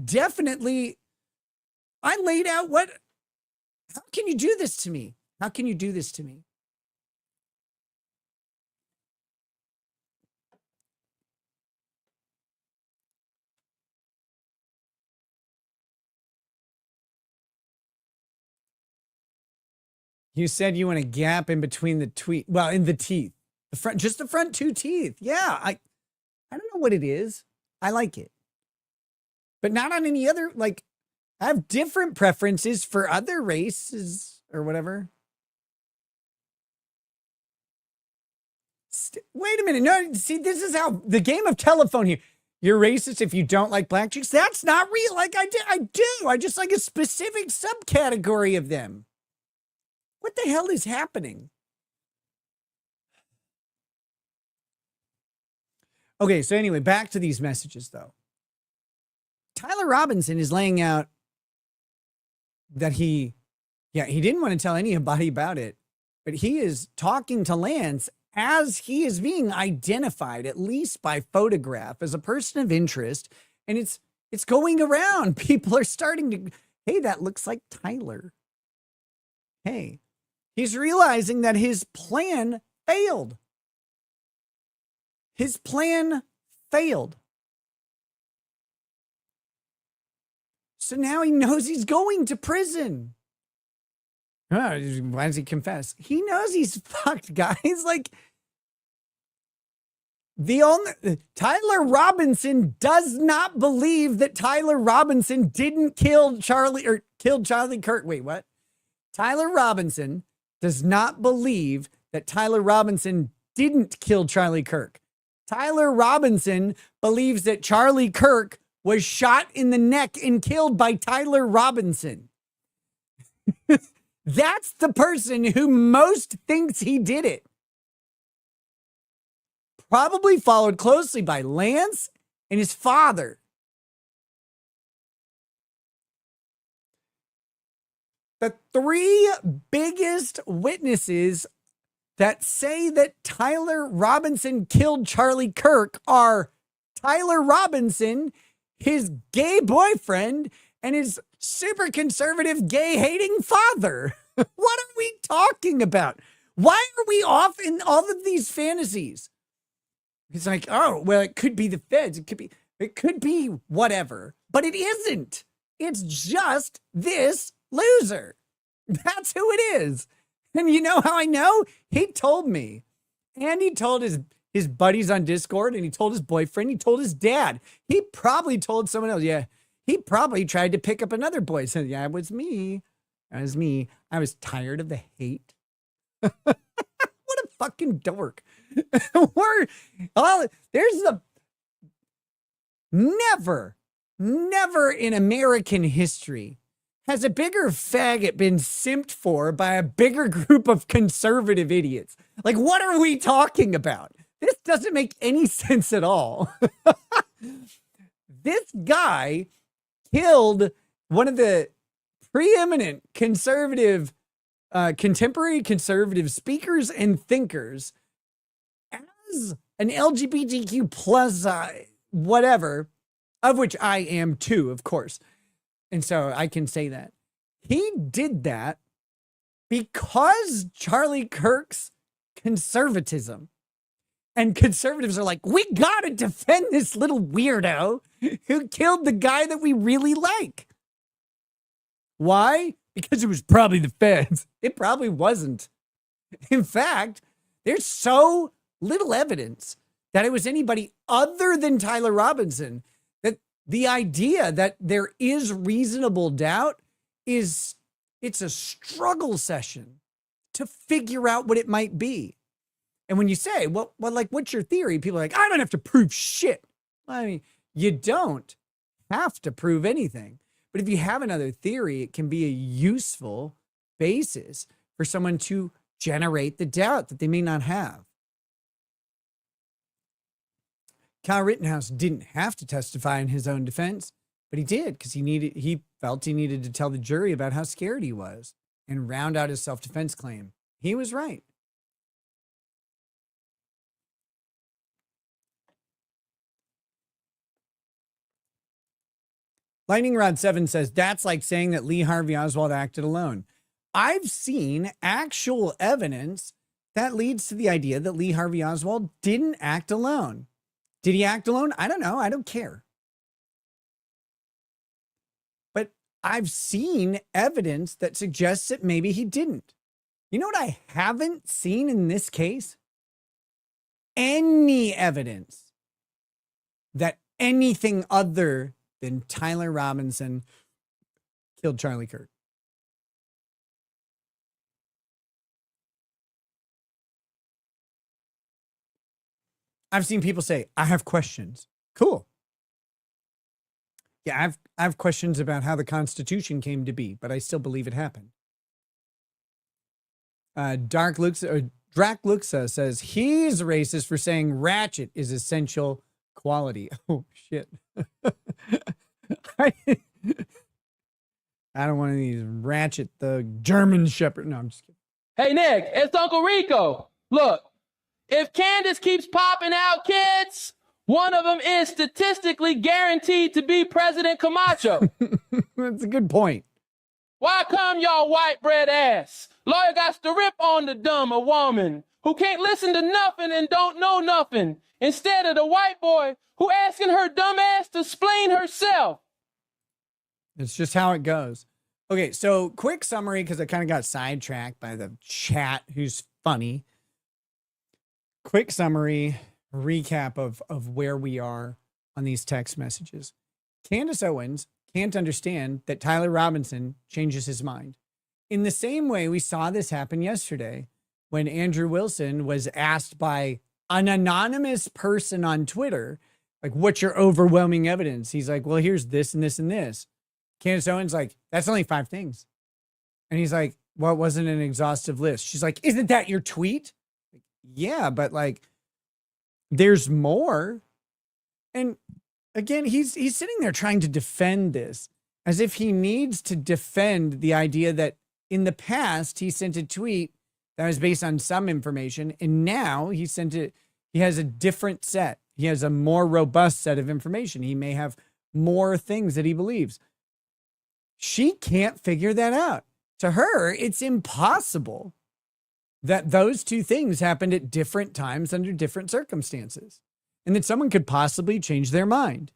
laid out how can you do this to me? How can you do this to me? You said you want a gap in between in the teeth. Just the front two teeth. Yeah, I don't know what it is. I like it. But not on any other, I have different preferences for other races or whatever. Wait a minute. No, see, this is how the game of telephone here. You're racist if you don't like black chicks. That's not real. I do. I just like a specific subcategory of them. What the hell is happening? Okay, so anyway, back to these messages though. Tyler Robinson is laying out that he didn't want to tell anybody about it, but he is talking to Lance as he is being identified, at least by photograph, as a person of interest. And it's going around. People are starting to, hey, that looks like Tyler. Hey, he's realizing that his plan failed. His plan failed. So now he knows he's going to prison. Why does he confess? He knows he's fucked, guys. Like, Tyler Robinson does not believe that Tyler Robinson didn't kill Charlie Kirk. Wait, what? Tyler Robinson does not believe that Tyler Robinson didn't kill Charlie Kirk. Tyler Robinson believes that Charlie Kirk was shot in the neck and killed by Tyler Robinson. That's the person who most thinks he did it. Probably followed closely by Lance and his father. The three biggest witnesses that say that Tyler Robinson killed Charlie Kirk are Tyler Robinson, his gay boyfriend, and his super conservative, gay-hating father. What are we talking about? Why are we off in all of these fantasies? It's like, oh, well, it could be the feds. It could be whatever, but it isn't. It's just this loser. That's who it is. And you know how I know? He told me. And he told his buddies on Discord, and he told his boyfriend, he told his dad. He probably told someone else. Yeah, he probably tried to pick up another boy. Said, yeah, it was me. It was me. I was tired of the hate. What a fucking dork. There's never in American history has a bigger faggot been simped for by a bigger group of conservative idiots. Like, what are we talking about? This doesn't make any sense at all. This guy killed one of the preeminent conservative, contemporary conservative speakers and thinkers as an LGBTQ plus whatever, of which I am too, of course. And so I can say that. He did that because Charlie Kirk's conservatism. And conservatives are like, we gotta defend this little weirdo who killed the guy that we really like. Why? Because it was probably the feds. It probably wasn't. In fact, there's so little evidence that it was anybody other than Tyler Robinson that the idea that there is reasonable doubt it's a struggle session to figure out what it might be. And when you say, well, like, what's your theory? People are like, I don't have to prove shit. I mean, you don't have to prove anything. But if you have another theory, it can be a useful basis for someone to generate the doubt that they may not have. Kyle Rittenhouse didn't have to testify in his own defense, but he did because he felt he needed to tell the jury about how scared he was and round out his self-defense claim. He was right. Lightning Rod 7 says, that's like saying that Lee Harvey Oswald acted alone. I've seen actual evidence that leads to the idea that Lee Harvey Oswald didn't act alone. Did he act alone? I don't know. I don't care. But I've seen evidence that suggests that maybe he didn't. You know what I haven't seen in this case? Any evidence that anything other than Tyler Robinson killed Charlie Kirk. I've seen people say, I have questions. Cool. Yeah, I have questions about how the Constitution came to be, but I still believe it happened. Drac Luxa says he's racist for saying Ratchet is essential quality. Oh, shit. I don't want any of these ratchet, the German Shepherd. No, I'm just kidding. Hey, Nick, it's Uncle Rico. Look, if Candace keeps popping out kids, one of them is statistically guaranteed to be President Camacho. That's a good point. Why come y'all white bread ass? Lawyer got to rip on the dumb a woman who can't listen to nothing and don't know nothing, instead of the white boy who asking her dumb ass to explain herself. It's just how it goes. Okay, so quick summary, because I kind of got sidetracked by the chat, who's funny. Quick summary, recap of where we are on these text messages. Candace Owens can't understand that Tyler Robinson changes his mind. In the same way we saw this happen yesterday when Andrew Wilson was asked by an anonymous person on Twitter, like, what's your overwhelming evidence? He's like, well, here's this and this and this. Candace Owens like, that's only 5 things. And he's like, well, it wasn't an exhaustive list. She's like, isn't that your tweet? Yeah, but like, there's more. And again, he's sitting there trying to defend this as if he needs to defend the idea that in the past he sent a tweet that was based on some information, and now he has a different set. He has a more robust set of information. He may have more things that he believes. She can't figure that out. To her, it's impossible that those two things happened at different times under different circumstances, and that someone could possibly change their mind.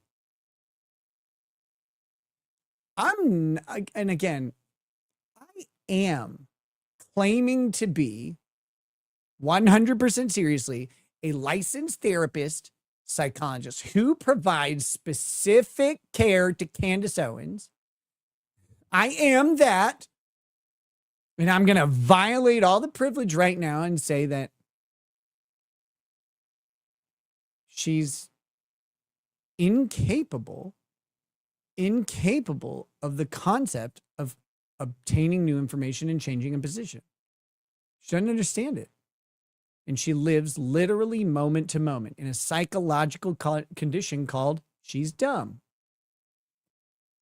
And again, I am claiming to be 100% seriously a licensed therapist, psychologist who provides specific care to Candace Owens. I am that. And I'm going to violate all the privilege right now and say that she's incapable of the concept of obtaining new information and changing a position. She doesn't understand it. And she lives literally moment to moment in a psychological condition called she's dumb.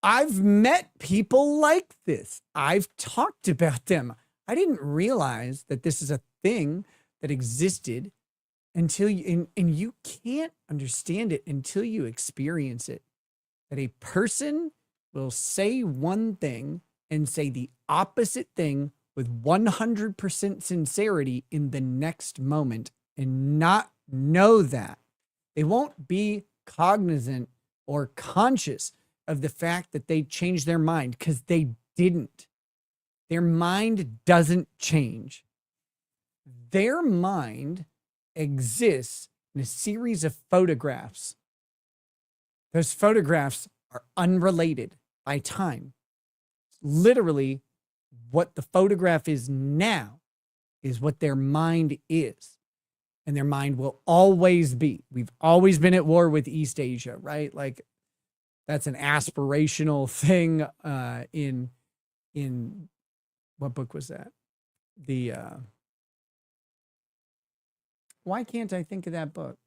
I've met people like this. I've talked about them. I didn't realize that this is a thing that existed until you, and you can't understand it until you experience it. That a person will say one thing and say the opposite thing with 100% sincerity in the next moment and not know that. They won't be cognizant or conscious of the fact that they changed their mind, because they didn't. Their mind doesn't change. Their mind exists in a series of photographs. Those photographs are unrelated by time. Literally, what the photograph is now is what their mind is. And their mind will always be. We've always been at war with East Asia, right? Like, that's an aspirational thing in what book was that? Why can't I think of that book?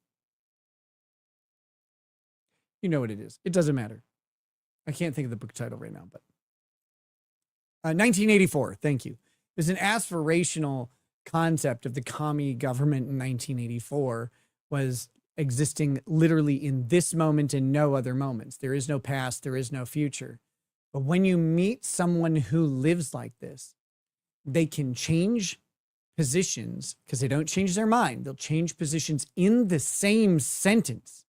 You know what it is. It doesn't matter. I can't think of the book title right now, but 1984. Thank you. There's an aspirational concept of the commie government in 1984 was existing literally in this moment and no other moments. There is no past, there is no future. But when you meet someone who lives like this, they can change positions because they don't change their mind. They'll change positions in the same sentence.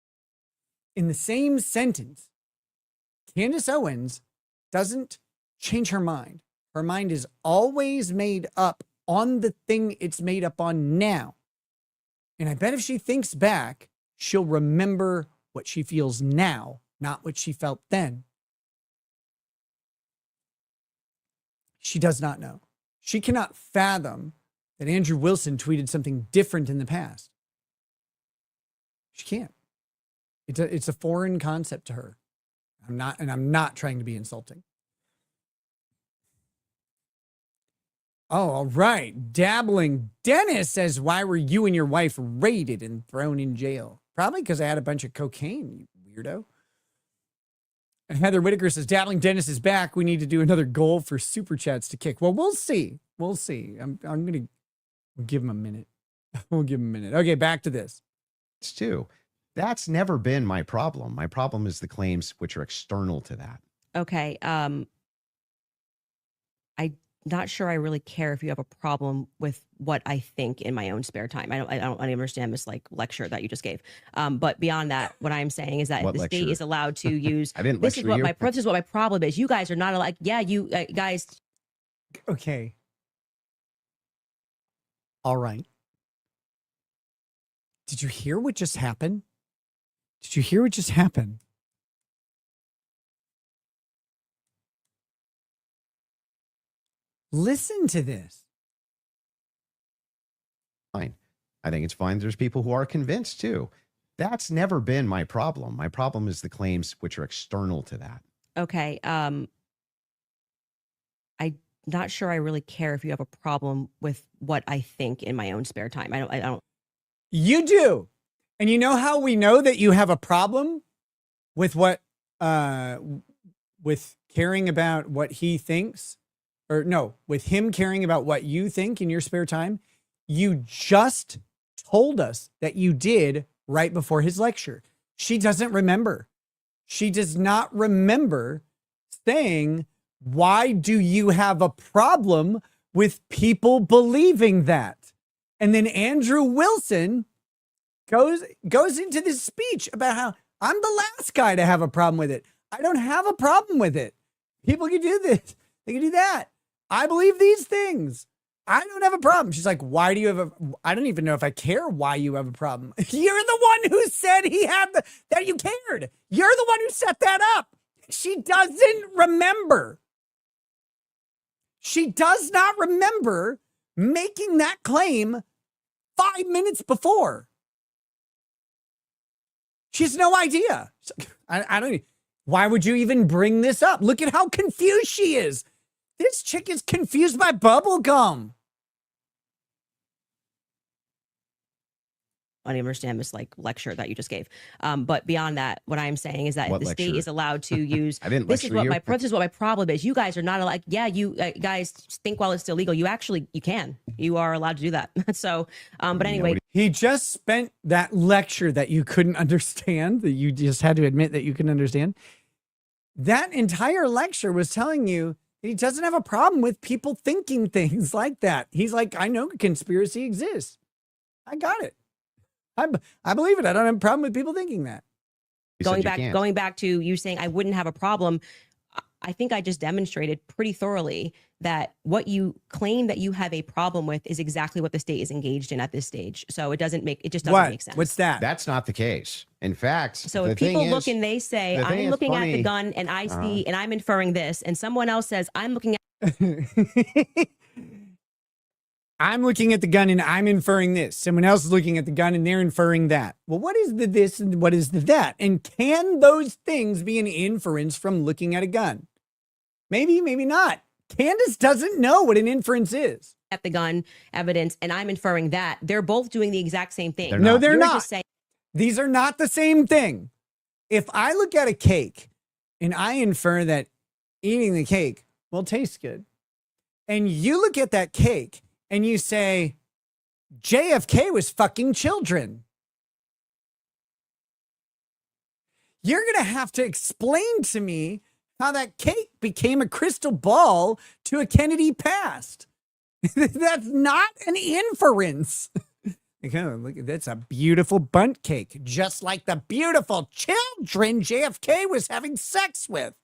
In the same sentence, Candace Owens doesn't change her mind. Her mind is always made up on the thing it's made up on now. And I bet if she thinks back, she'll remember what she feels now, not what she felt then. She does not know. She cannot fathom that Andrew Wilson tweeted something different in the past. She can't. It's a foreign concept to her. I'm not trying to be insulting. Oh, all right. Dabbling Dennis says, why were you and your wife raided and thrown in jail? Probably because I had a bunch of cocaine, you weirdo. And Heather Whitaker says, Dabbling Dennis is back. We need to do another goal for super chats to kick. Well, we'll see. We'll see. I'm going to give him a minute. We'll give him a minute. Okay, back to this. It's too. That's never been my problem. My problem is the claims which are external to that. Okay. I'm not sure I really care if you have a problem with what I think in my own spare time. I don't understand this like lecture that you just gave. But beyond that, what I'm saying is that What the state lecture? is allowed to use. I didn't This is lecture what you. this is what my problem is. You guys are not allowed. Yeah, you guys. Okay. All right. Did you hear what just happened? Did you hear what just happened? Listen to this. Fine. I think it's fine. There's people who are convinced too. That's never been my problem. My problem is the claims which are external to that. Okay. I'm not sure I really care if you have a problem with what I think in my own spare time. I don't. You do. And you know how we know that you have a problem with what, with caring about what he thinks? Or no, with him caring about what you think in your spare time? You just told us that you did right before his lecture. She doesn't remember. She does not remember saying, why do you have a problem with people believing that? And then Andrew Wilson goes into this speech about how I'm the last guy to have a problem with it. I don't have a problem with it. People can do this. They can do that. I believe these things. I don't have a problem. She's like, why do you have I don't even know if I care why you have a problem. You're the one who said that you cared. You're the one who set that up. She doesn't remember. She does not remember making that claim 5 minutes before. She has no idea. I don't. Why would you even bring this up? Look at how confused she is. This chick is confused by bubble gum. I don't understand this like lecture that you just gave. But beyond that, what I'm saying is that What the state lecture? is allowed to use. I didn't This is lecture what you. this is what my problem is. You guys are not allowed. Yeah, you guys think while it's still legal. You can. You are allowed to do that. So, but anyway, He just spent that lecture that you couldn't understand, that you just had to admit that you couldn't understand. That entire lecture was telling you that he doesn't have a problem with people thinking things like that. He's like, I know conspiracy exists. I got it. I believe it. I don't have a problem with people thinking that. You said you can't. going back to you saying I wouldn't have a problem. I think I just demonstrated pretty thoroughly that what you claim that you have a problem with is exactly what the state is engaged in at this stage. So it just doesn't make sense. What's that? That's not the case. In fact, So the if people thing look is, and they say, the thing I'm is looking at the funny. gun and I see, and I'm inferring this, and someone else says, I'm looking at I'm looking at the gun and I'm inferring this. Someone else is looking at the gun and they're inferring that. Well, what is the this and what is the that? And can those things be an inference from looking at a gun? Maybe, maybe not. Candace doesn't know what an inference is. at the gun evidence, and I'm inferring that. They're both doing the exact same thing. They're No, not. they're You're not. just saying, These are not the same thing. If I look at a cake and I infer that eating the cake will taste good, and you look at that cake and you say, JFK was fucking children, you're going to have to explain to me how that cake became a crystal ball to a Kennedy past. That's not an inference. Look, that's a beautiful bundt cake, just like the beautiful children JFK was having sex with.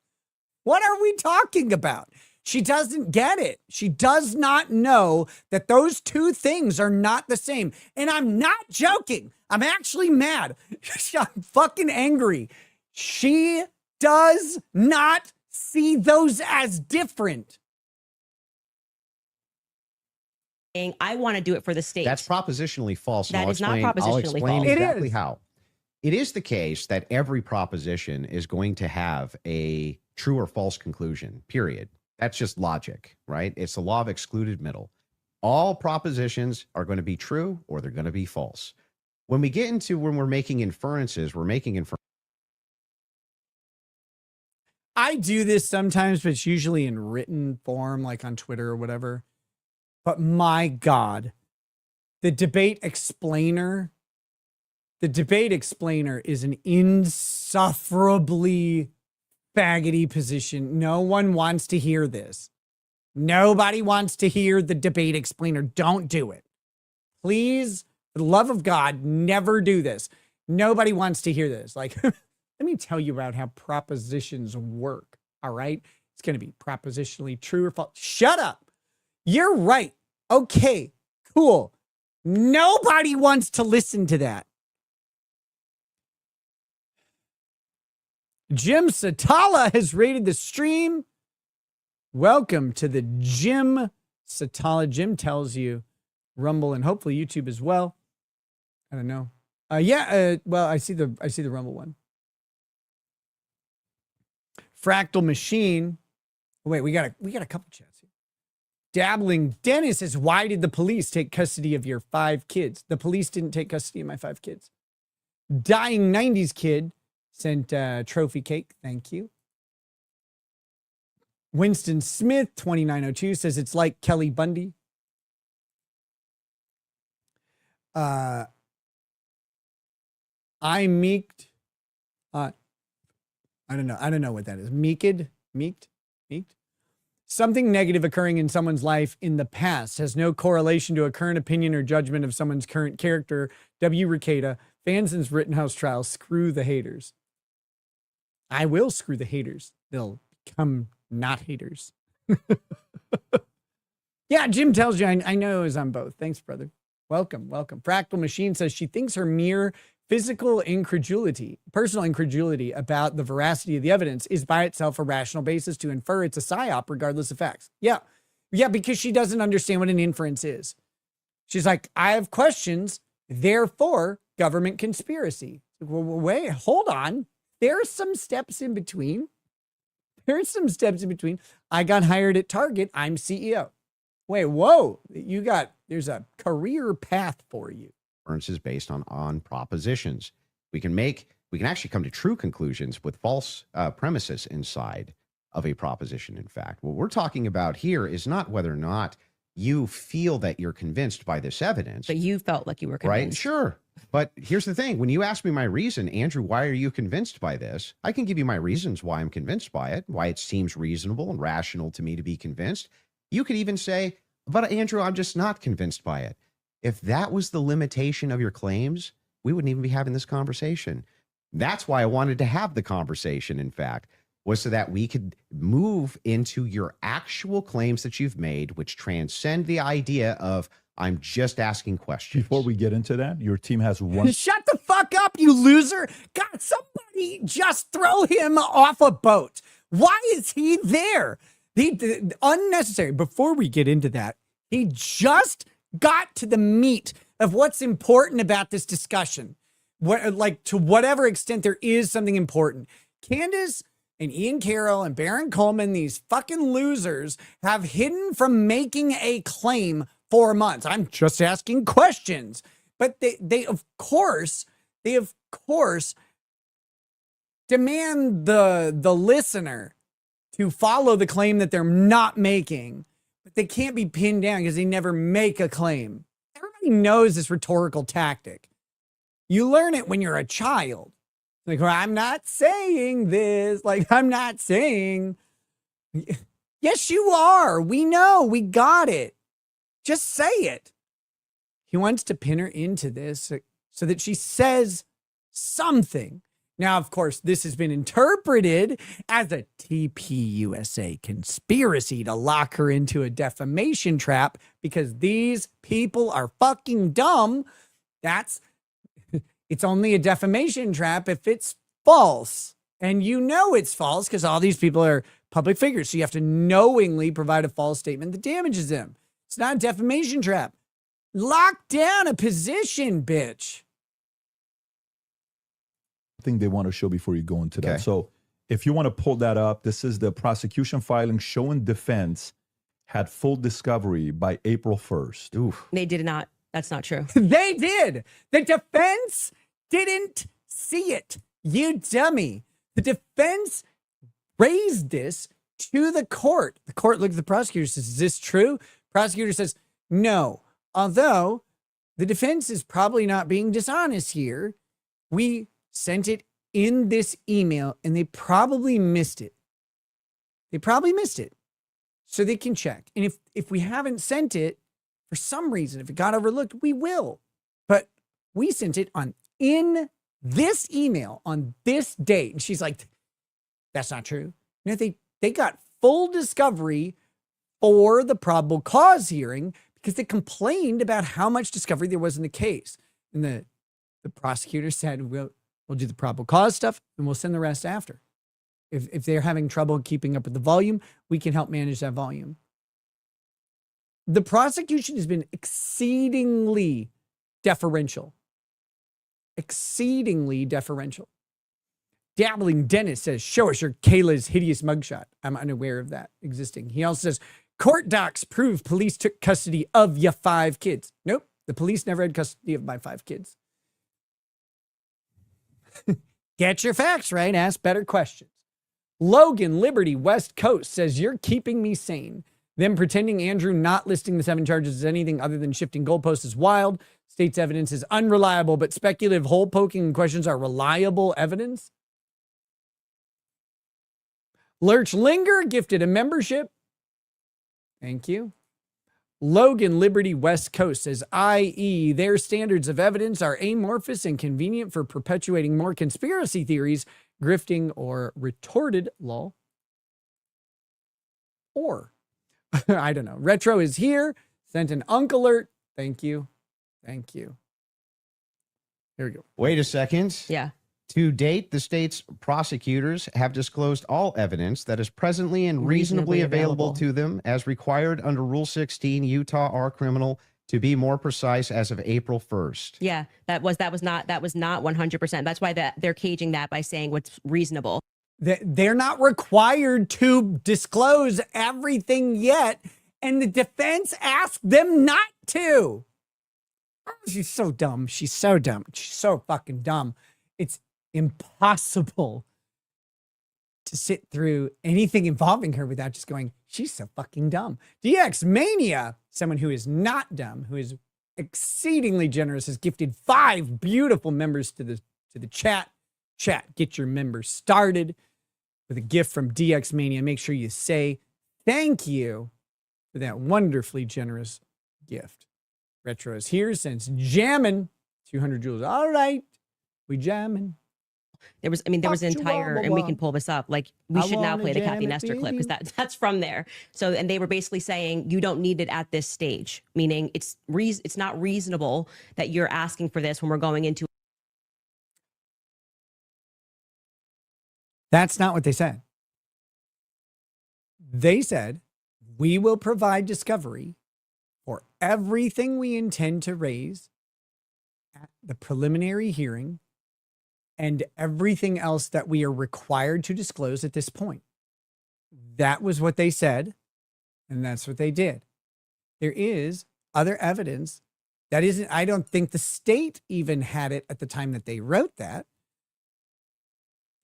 What are we talking about? She doesn't get it. She does not know that those two things are not the same. And I'm not joking. I'm actually mad. I'm fucking angry. She does not see those as different. I want to do it for the state. That's propositionally false. and That I'll is not explain- I'll propositionally explain false. It exactly is. how. It is the case that every proposition is going to have a true or false conclusion, period. That's just logic, right? It's the law of excluded middle. All propositions are going to be true or they're going to be false. when we get into when we're making inferences, I do this sometimes, but it's usually in written form, like on Twitter or whatever. But my God, the debate explainer is an insufferably faggoty position. No one wants to hear this. Nobody wants to hear the debate explainer. Don't do it. Please, for the love of God, never do this. Nobody wants to hear this. Like, let me tell you about how propositions work. All right. It's going to be propositionally true or false. Shut up. You're right. Okay, cool. Nobody wants to listen to that. Jim Satala has rated the stream. Welcome to the Jim Satala. Jim tells you Rumble and hopefully YouTube as well. I don't know. Well, I see the Rumble one. Fractal Machine. Wait, we got a couple chats here. Dabbling Dennis says, why did the police take custody of your 5 kids? The police didn't take custody of my 5 kids. Dying 90s Kid sent trophy cake. Thank you. Winston Smith, 2902, says it's like Kelly Bundy. I meeked. I don't know what that is. Meeked. Something negative occurring in someone's life in the past has no correlation to a current opinion or judgment of someone's current character. W. Ricada, Fanson's Rittenhouse trial. Screw the haters. I will screw the haters. They'll become not haters. Yeah, Jim tells you I know is on both. Thanks, brother. Welcome. Fractal Machine says she thinks her mere personal incredulity about the veracity of the evidence is by itself a rational basis to infer it's a psyop regardless of facts. Yeah, because she doesn't understand what an inference is. She's like, I have questions, therefore government conspiracy. Well, wait, hold on. There are some steps in between. I got hired at Target. I'm CEO. Wait, whoa. There's a career path for you. Inferences based on propositions. We can actually come to true conclusions with false premises inside of a proposition. In fact, what we're talking about here is not whether or not you feel that you're convinced by this evidence. But you felt like you were convinced. Right? Sure. But here's the thing. When you ask me my reason, Andrew, why are you convinced by this? I can give you my reasons why I'm convinced by it, why it seems reasonable and rational to me to be convinced. You could even say, but Andrew, I'm just not convinced by it. If that was the limitation of your claims, we wouldn't even be having this conversation. That's why I wanted to have the conversation, in fact, was so that we could move into your actual claims that you've made, which transcend the idea of I'm just asking questions. Before we get into that, your team has one. Shut the fuck up, you loser. God, somebody just throw him off a boat. Why is he there? Unnecessary. Before we get into that, he just got to the meat of what's important about this discussion. To whatever extent there is something important. Candace and Ian Carroll and Baron Coleman, these fucking losers, have hidden from making a claim for months. I'm just asking questions. But they of course demand the listener to follow the claim that they're not making. But they can't be pinned down because they never make a claim. Everybody knows this rhetorical tactic. You learn it when you're a child. Like, well, I'm not saying this. Like, I'm not saying. Yes, you are. We know. We got it. Just say it. He wants to pin her into this so that she says something. Now, of course, this has been interpreted as a TPUSA conspiracy to lock her into a defamation trap because these people are fucking dumb. It's only a defamation trap if it's false. And you know it's false because all these people are public figures. So you have to knowingly provide a false statement that damages them. It's not a defamation trap. Lock down a position, bitch. Thing they want to show before you go into that. Okay. So if you want to pull that up, this is the prosecution filing showing defense had full discovery by April 1st. Oof. They did not That's not true. They did. The defense didn't see it. You dummy. The defense raised this to the court. The court looked at the prosecutor and says, is this true? Prosecutor says, no. Although the defense is probably not being dishonest here. We sent it in this email and they probably missed it. They probably missed it. So they can check. And if we haven't sent it for some reason, if it got overlooked, we will. But we sent it in this email on this date. And she's like, that's not true. You know, they got full discovery for the probable cause hearing because they complained about how much discovery there was in the case. And the prosecutor said, we'll do the probable cause stuff and we'll send the rest after. If they're having trouble keeping up with the volume, we can help manage that volume. The prosecution has been exceedingly deferential. Exceedingly deferential. Dabbling Dennis says, show us your Kayla's hideous mugshot. I'm unaware of that existing. He also says, court docs prove police took custody of your 5 kids. Nope, the police never had custody of my 5 kids. Get your facts right. Ask better questions. Logan Liberty West Coast says, you're keeping me sane. Them pretending Andrew not listing the 7 charges as anything other than shifting goalposts is wild. State's evidence is unreliable, but speculative hole poking questions are reliable evidence. Lurch Linger gifted a membership. Thank you. Logan Liberty West Coast says, i.e. their standards of evidence are amorphous and convenient for perpetuating more conspiracy theories, grifting, or retorted law. Or, I don't know. Retro is here. Sent an unk alert. Thank you. Thank you. Here we go. Wait a second. Yeah. To date, the state's prosecutors have disclosed all evidence that is presently and reasonably available to them as required under Rule 16, Utah R criminal, to be more precise, as of April 1st. Yeah, that was not 100%. That's why they're caging that by saying what's reasonable. They're not required to disclose everything yet, and the defense asked them not to. Oh, she's so dumb. She's so dumb. She's so fucking dumb. It's impossible to sit through anything involving her without just going, she's so fucking dumb. DX Mania, someone who is not dumb, who is exceedingly generous, has gifted 5 beautiful members to the chat. Chat, get your members started with a gift from DX Mania. Make sure you say thank you for that wonderfully generous gift. Retro is here since jamming 200 joules. All right, we jamming. There was an entire, and we can pull this up. Like, we should now play the Kathy Nestor clip because that's from there. So, and they were basically saying you don't need it at this stage, meaning it's not reasonable that you're asking for this when we're going into. That's not what they said. They said, we will provide discovery for everything we intend to raise at the preliminary hearing and everything else that we are required to disclose at this point. That was what they said, and that's what they did. There is other evidence that isn't, I don't think the state even had it at the time that they wrote that.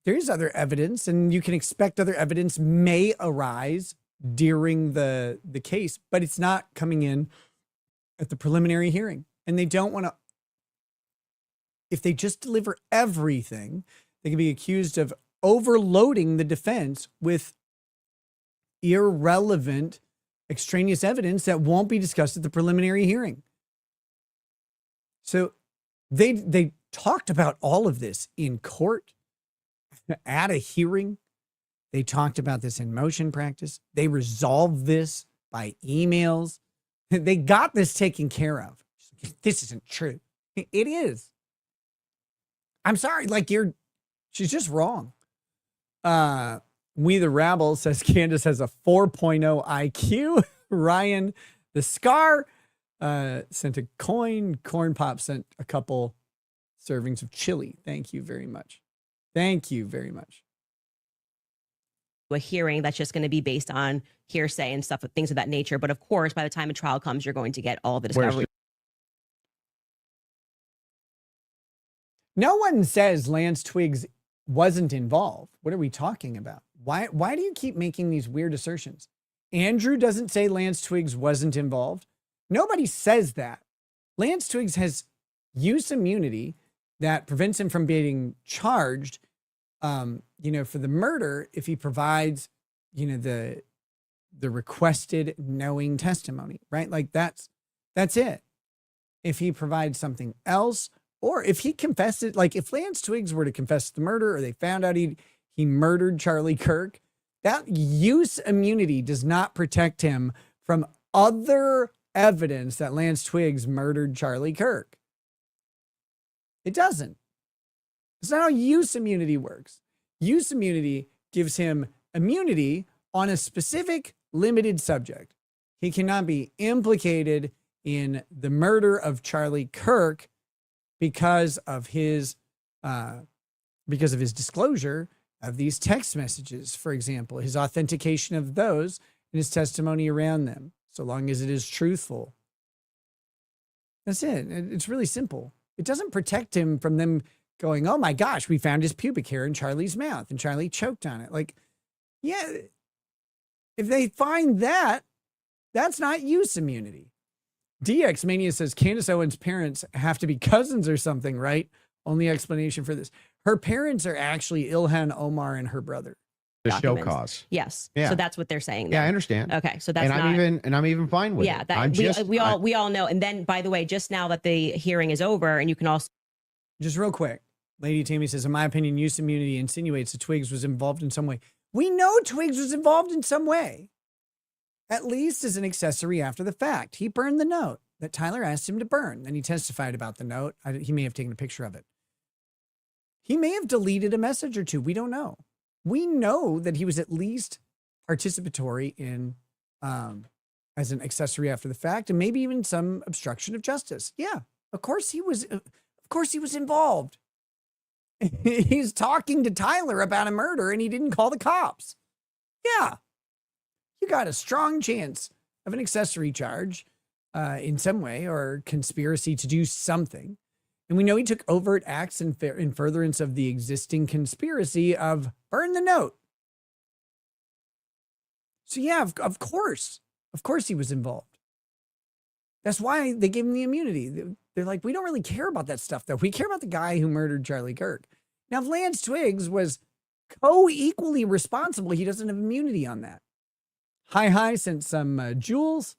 There is other evidence, and you can expect other evidence may arise during the case, but it's not coming in at the preliminary hearing. And they don't want to, if they just deliver everything, they can be accused of overloading the defense with irrelevant extraneous evidence that won't be discussed at the preliminary hearing. So they talked about all of this in court, at a hearing. They talked about this in motion practice. They resolved this by emails. They got this taken care of. This isn't true. It is. I'm sorry, she's just wrong. We the Rabble says Candace has a 4.0 IQ. Ryan the Scar sent a coin. Corn Pop sent a couple servings of chili. Thank you very much. Thank you very much. A hearing that's just going to be based on hearsay and stuff, things of that nature. But of course, by the time a trial comes, you're going to get all the discovery. No one says Lance Twiggs wasn't involved. What are we talking about? Why do you keep making these weird assertions? Andrew doesn't say Lance Twiggs wasn't involved. Nobody says that. Lance Twiggs has use immunity that prevents him from being charged, for the murder if he provides, the requested knowing testimony, right? Like that's it. If he provides something else, or if he confessed it, like if Lance Twiggs were to confess the murder, or they found out he murdered Charlie Kirk, that use immunity does not protect him from other evidence that Lance Twiggs murdered Charlie Kirk. It doesn't. It's not how use immunity works. Use immunity gives him immunity on a specific limited subject. He cannot be implicated in the murder of Charlie Kirk because of his disclosure of these text messages, for example, his authentication of those and his testimony around them, so long as it is truthful. That's it. It's really simple. It doesn't protect him from them going, oh my gosh, we found his pubic hair in Charlie's mouth and Charlie choked on it. Like, yeah, if they find that, that's not use immunity. DX Mania says Candace Owens' parents have to be cousins or something, right? Only explanation for this. Her parents are actually Ilhan Omar and her brother. The show Documents. cause. Yes. Yeah. So that's what they're saying. Yeah, there. I understand. Okay. So that's I'm even fine with yeah, it. that we all know. And then, by the way, just now that the hearing is over, and you can also just real quick, Lady Tammy says, in my opinion, use immunity insinuates that Twiggs was involved in some way. We know Twiggs was involved in some way, at least as an accessory after the fact. He burned the note that Tyler asked him to burn. Then he testified about the note. He may have taken a picture of it. He may have deleted a message or two. We don't know. We know that he was at least participatory in, as an accessory after the fact, and maybe even some obstruction of justice. Yeah, of course he was. Of course he was involved. He's talking to Tyler about a murder, and he didn't call the cops. Yeah, you got a strong chance of an accessory charge in some way, or conspiracy to do something. And we know he took overt acts in furtherance of the existing conspiracy of burn the note. So yeah, of course he was involved. That's why they gave him the immunity. They're like, we don't really care about that stuff, though. We care about the guy who murdered Charlie Kirk. Now, if Lance Twiggs was co-equally responsible, he doesn't have immunity on that. Hi sent some jewels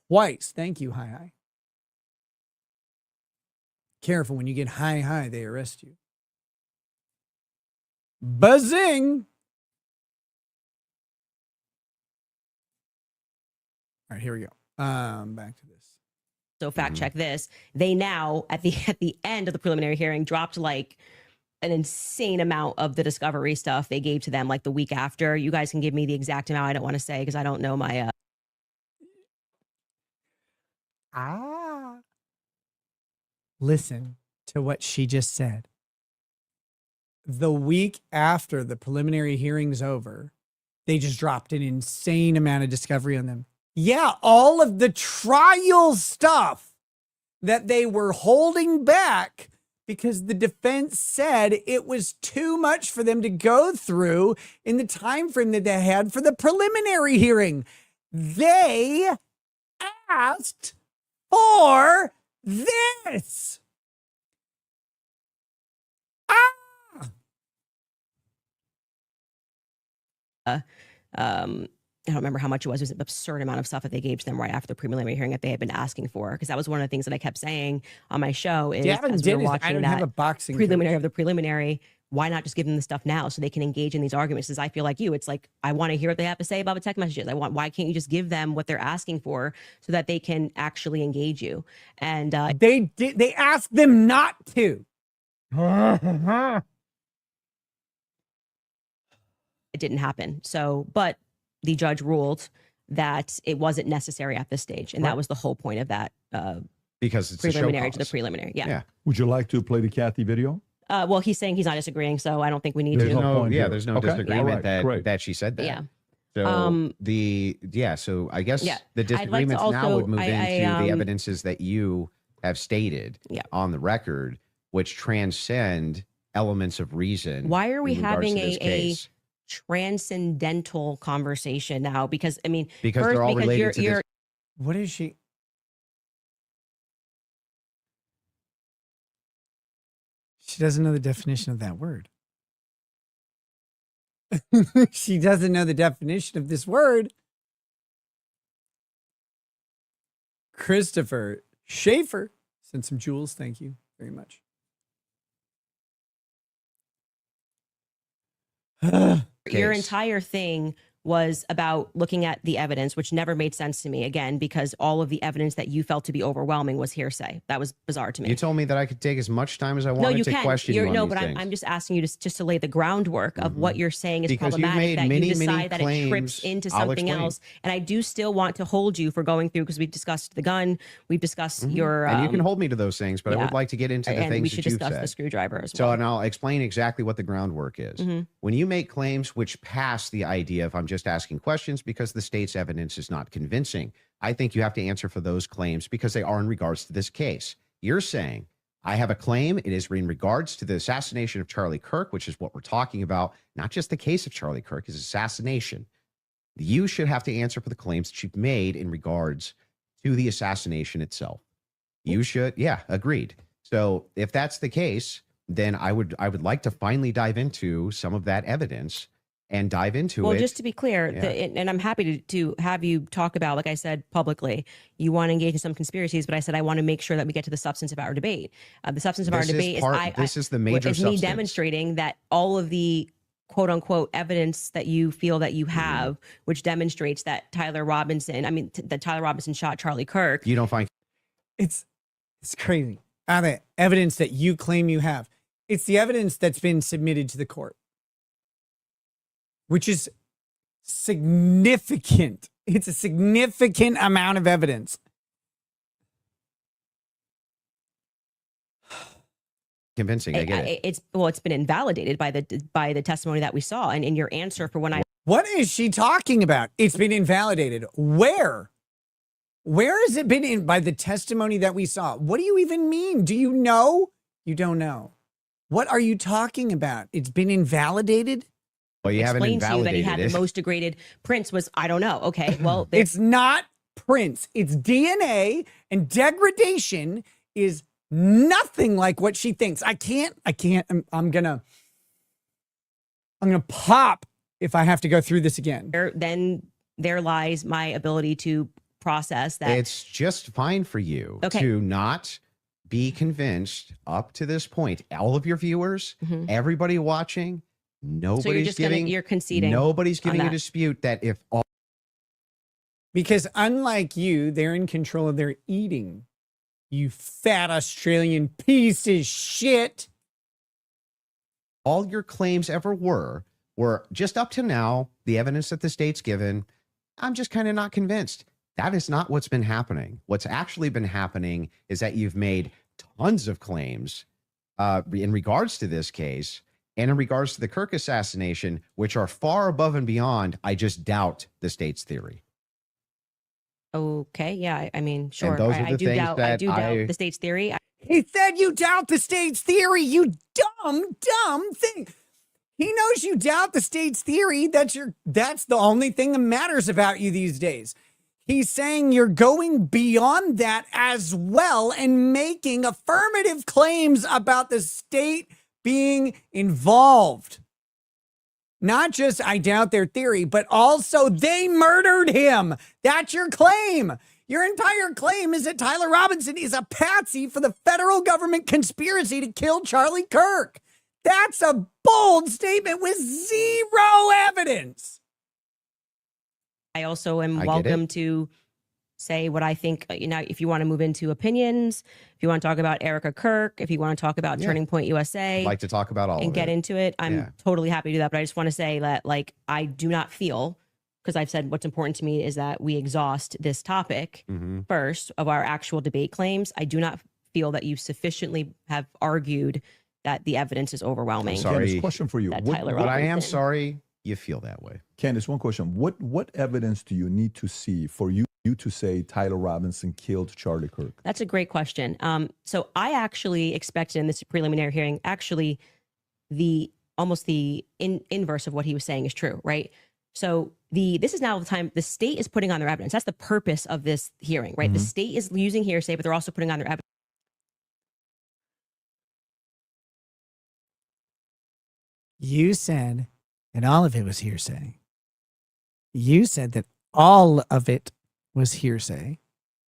twice. Thank you, Hi. Careful, when you get Hi, they arrest you. Buzzing. All right, here we go. Back to this. So fact check this. They now at the end of the preliminary hearing dropped like an insane amount of the discovery stuff they gave to them like the week after. You guys can give me the exact amount. I don't want to say because I don't know my Listen to what she just said. The week after the preliminary hearing's over, they just dropped an insane amount of discovery on them. Yeah, all of the trial stuff that they were holding back because the defense said it was too much for them to go through in the time frame that they had for the preliminary hearing. They asked for this. I don't remember how much it was. It was an absurd amount of stuff that they gave to them right after the preliminary hearing that they had been asking for. Because that was one of the things that I kept saying on my show is as we were watching I don't have a boxing preliminary of the preliminary, why not just give them the stuff now so they can engage in these arguments? Because I feel like you, it's like, I want to hear what they have to say about the text messages. Why can't you just give them what they're asking for so that they can actually engage you? And they asked them not to. It didn't happen. So, but the judge ruled that it wasn't necessary at this stage. And that was the whole point of that because it's preliminary a show to the preliminary. Yeah. Would you like to play the Kathy video? Well, he's saying he's not disagreeing, so I don't think we need There's to. no point here. There's no Okay. disagreement All right. that she said that. Yeah. So so I guess the disagreements now would move into the evidences that you have stated on the record. which transcend elements of reason. Why are we in regards having to this a case. transcendental conversation now? Because I mean, Because first, they're all because related to this. What is she? She doesn't know the definition of that word. She doesn't know the definition of this word. Christopher Schaefer sent some jewels. Thank you very much. your Case. entire thing was about looking at the evidence, which never made sense to me, again, because all of the evidence that you felt to be overwhelming was hearsay. That was bizarre to me. You told me that I could take as much time as I No, wanted you to can. question you on No, these but things. I'm just asking you just to lay the groundwork of what you're saying is Because you've problematic, made that many, you many decide that it trips claims. into I'll something explain. else. And I do still want to hold you for going through, because we've discussed the gun, we've discussed your... and you can hold me to those things, but I yeah. would like to get into the and things we that should you've discuss said. the screwdriver as So, well. and I'll explain exactly what the groundwork is. When you make claims which pass the idea of I'm just asking questions because the state's evidence is not convincing, I think you have to answer for those claims because they are in regards to this case. You're saying, I have a claim. It is in regards to the assassination of Charlie Kirk, which is what we're talking about, not just the case of Charlie Kirk, his assassination. You should have to answer for the claims that you've made in regards to the assassination itself. You should, yeah, agreed. So if that's the case, then I would like to finally dive into some of that evidence and dive into it. Well, just to be clear, Yeah. and I'm happy to have you talk about, like I said publicly, you want to engage in some conspiracies, but I said I want to make sure that we get to the substance of our debate. The substance of our This is debate part- this is the major is me substance. demonstrating that all of the quote unquote evidence that you feel that you have, which demonstrates that Tyler Robinson shot Charlie Kirk. You don't find It's crazy. The evidence that you claim you have. It's the evidence that's been submitted to the court, which is significant. It's a significant amount of evidence. convincing. I get it. It's been invalidated by the testimony that we saw, and in your answer for when I What is she talking about? It's been invalidated. Where? Where has it been in by the testimony that we saw? What do you even mean? Do you know? You don't know. What are you talking about? It's been invalidated? Well, you haven't explained to you that he invalidated had it. the most degraded prints was, I don't know. Okay, well, It's not prints. It's DNA, and degradation is nothing like what she thinks. I can't. I'm gonna pop if I have to go through this again. then there lies my ability to process that. It's just fine for you Okay. to not be convinced up to this point. All of your viewers, everybody watching, so you're nobody's just giving, you're conceding. nobody's giving a that. dispute that if all Because unlike you, they're in control of their eating. You fat Australian piece of shit. all your claims ever were just up to now, the evidence that the state's given, I'm just kind of not convinced. That is not what's been happening. What's actually been happening is that you've made tons of claims in regards to this case and in regards to the Kirk assassination, which are far above and beyond, I just doubt, the state's theory. Okay, yeah, I mean, sure. those are I the do things doubt. I that do doubt I- the state's theory. He said you doubt the state's theory, you dumb thing. He knows you doubt the state's theory. That's the only thing that matters about you these days. He's saying you're going beyond that as well and making affirmative claims about the state being involved. Not just I doubt their theory, but also they murdered him. That's your claim. Your entire claim is that Tyler Robinson is a patsy for the federal government conspiracy to kill Charlie Kirk. That's a bold statement with zero evidence. I also am I get welcome it. to say what I think. If you want to move into opinions, if you want to talk about Erica Kirk, if you want to talk about Yeah. Turning Point USA, I'd like to talk about all and of get it. into it, I'm Yeah. totally happy to do that. But I just want to say that, like, I do not feel, because I've said what's important to me is that we exhaust this topic Mhm. first of our actual debate claims. I do not feel that you sufficiently have argued that the evidence is overwhelming. I'm sorry. Candace, question for you. That What- Tyler But I am Robinson. sorry you feel that way. Candace, one question. What evidence do you need to see for you to say Tyler Robinson killed Charlie Kirk? That's a great question. So I actually expected in this preliminary hearing, actually the inverse of what he was saying is true, right? So this is now the time the state is putting on their evidence. That's the purpose of this hearing, right? The state is using hearsay, but they're also putting on their evidence. You said that all of it was hearsay. You said that all of it was hearsay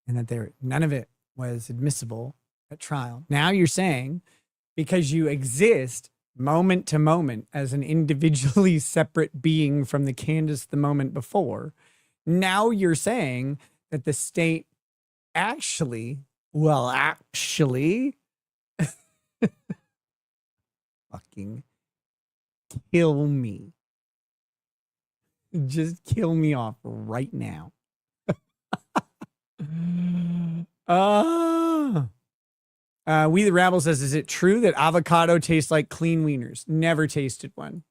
and that none of it was admissible at trial. Now you're saying because you exist moment to moment as an individually separate being from the Candace the moment before, now you're saying that the state actually fucking kill me. Just kill me off right now. We the Rabble says, is it true that avocado tastes like clean wieners? Never tasted one.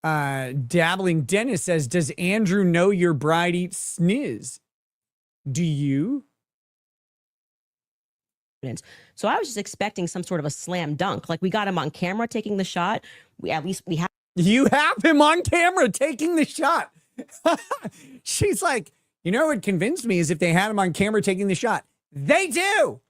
Dabbling Dennis says, does Andrew know your bride eats sniz? Do you? So I was just expecting some sort of a slam dunk. Like we got him on camera taking the shot. We have. You have him on camera taking the shot. She's like, you know what convinced me is if they had him on camera taking the shot. They do.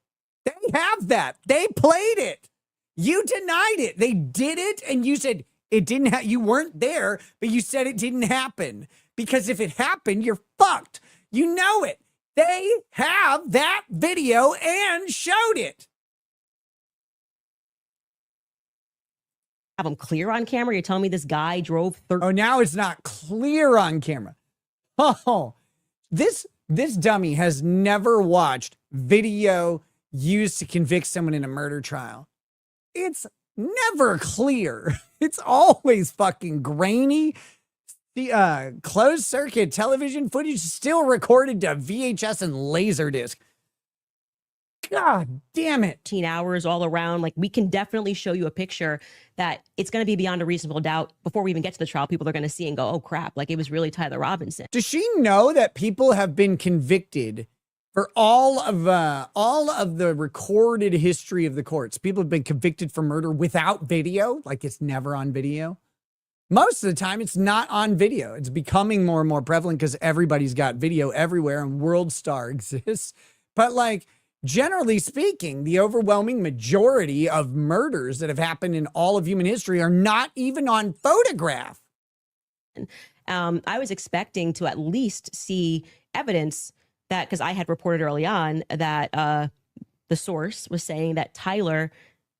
They have that. They played it. You denied it. They did it. And you said it didn't you weren't there, but you said it didn't happen. Because if it happened, you're fucked. You know it. They have that video and showed it. Have them clear on camera. You're telling me this guy drove 30. Oh, now it's not clear on camera. Oh, this dummy has never watched video used to convict someone in a murder trial. It's never clear. It's always fucking grainy. The closed circuit television footage is still recorded to VHS and Laserdisc. God damn it. 18 hours all around. Like we can definitely show you a picture that it's going to be beyond a reasonable doubt before we even get to the trial. People are going to see and go, oh crap, like it was really Tyler Robinson. Does she know that people have been convicted for all of the recorded history of the courts? People have been convicted for murder without video, like it's never on video. Most of the time, it's not on video. It's becoming more and more prevalent because everybody's got video everywhere and World Star exists. But like, generally speaking, the overwhelming majority of murders that have happened in all of human history are not even on photograph. I was expecting to at least see evidence that, because I had reported early on that the source was saying that Tyler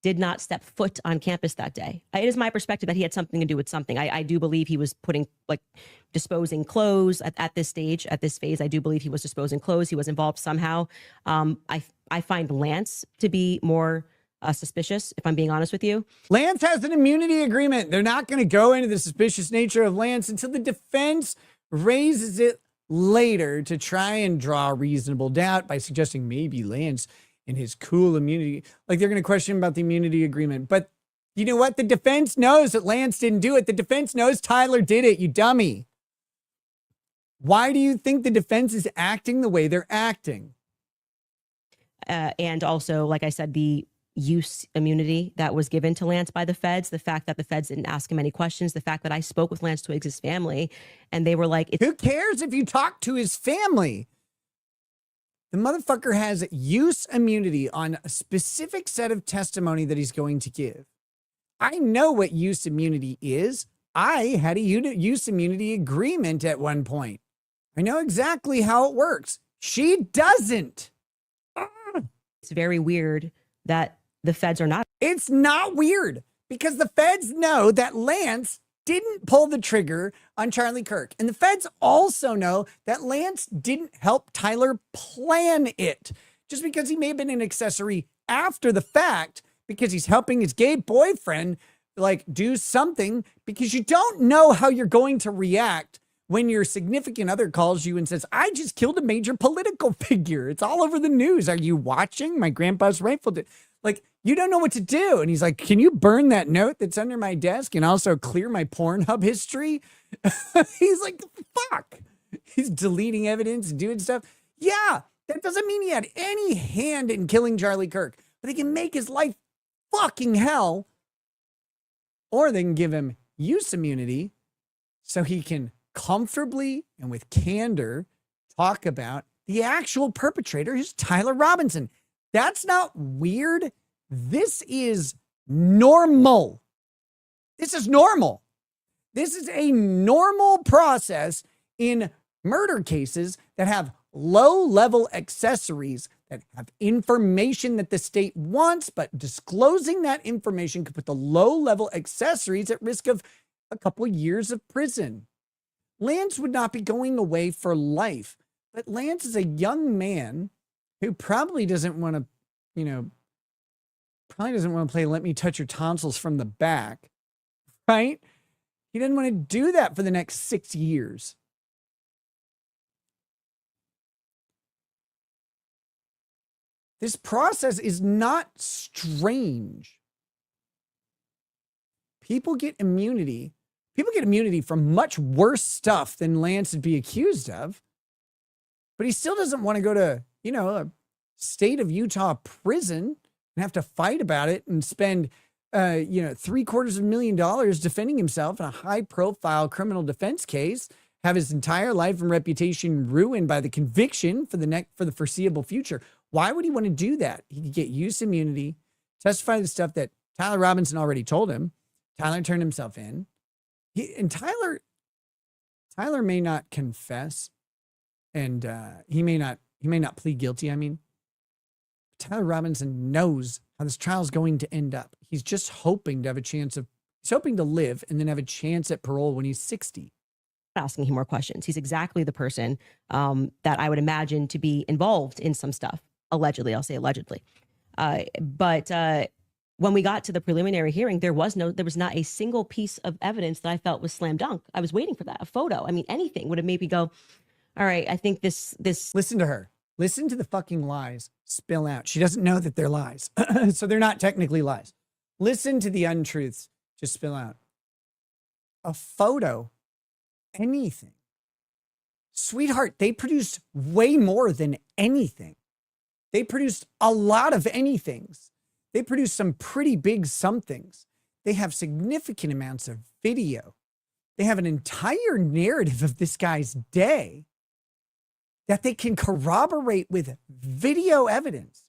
did not step foot on campus that day. It is my perspective that he had something to do with something. I do believe he was disposing clothes at this stage, at this phase. I do believe he was disposing clothes. He was involved somehow. I find Lance to be more suspicious, if I'm being honest with you. Lance has an immunity agreement. They're not going to go into the suspicious nature of Lance until the defense raises it later to try and draw reasonable doubt by suggesting maybe Lance and his cool immunity, like they're going to question him about the immunity agreement. But you know what? The defense knows that Lance didn't do it. The defense knows Tyler did it, you dummy. Why do you think the defense is acting the way they're acting? And also, like I said, the use immunity that was given to Lance by the feds, the fact that the feds didn't ask him any questions, the fact that I spoke with Lance Twiggs' family, and they were like, who cares if you talk to his family? The motherfucker has use immunity on a specific set of testimony that he's going to give. I know what use immunity is. I had a use immunity agreement at one point. I know exactly how it works. She doesn't. It's very weird that the feds are not. It's not weird because the feds know that Lance didn't pull the trigger on Charlie Kirk. And the feds also know that Lance didn't help Tyler plan it. Just because he may have been an accessory after the fact, because he's helping his gay boyfriend like do something, because you don't know how you're going to react when your significant other calls you and says, I just killed a major political figure. It's all over the news. Are you watching? My grandpa's rifle did. Like, you don't know what to do. And he's like, can you burn that note that's under my desk and also clear my Pornhub history? He's like, fuck. He's deleting evidence and doing stuff. Yeah, that doesn't mean he had any hand in killing Charlie Kirk, but they can make his life fucking hell, or they can give him use immunity so he can comfortably and with candor talk about the actual perpetrator, who's Tyler Robinson. That's not weird. This is normal. This is normal. This is a normal process in murder cases that have low-level accessories that have information that the state wants, but disclosing that information could put the low-level accessories at risk of a couple years of prison. Lance would not be going away for life, but Lance is a young man who probably doesn't want to, play Let Me Touch Your Tonsils from the Back, right? He didn't want to do that for the next 6 years. This process is not strange. People get immunity. People get immunity from much worse stuff than Lance would be accused of. But he still doesn't want to go to, a state of Utah prison and have to fight about it and spend, $750,000 defending himself in a high-profile criminal defense case, have his entire life and reputation ruined by the conviction for the foreseeable future. Why would he want to do that? He could get use immunity, testify to the stuff that Tyler Robinson already told him. Tyler turned himself in. Tyler may not confess, and he may not plead guilty. I mean, Tyler Robinson knows how this trial is going to end up. He's just hoping to have he's hoping to live and then have a chance at parole when he's 60. Asking him more questions. He's exactly the person that I would imagine to be involved in some stuff. Allegedly, I'll say allegedly. But when we got to the preliminary hearing, there was not a single piece of evidence that I felt was slam dunk. I was waiting for that. A photo. I mean, anything would have made me go, all right, I think this. Listen to her. Listen to the fucking lies spill out. She doesn't know that they're lies. So they're not technically lies. Listen to the untruths just spill out. A photo. Anything. Sweetheart, they produced way more than anything. They produced a lot of anythings. They produced some pretty big somethings. They have significant amounts of video. They have an entire narrative of this guy's day that they can corroborate with video evidence,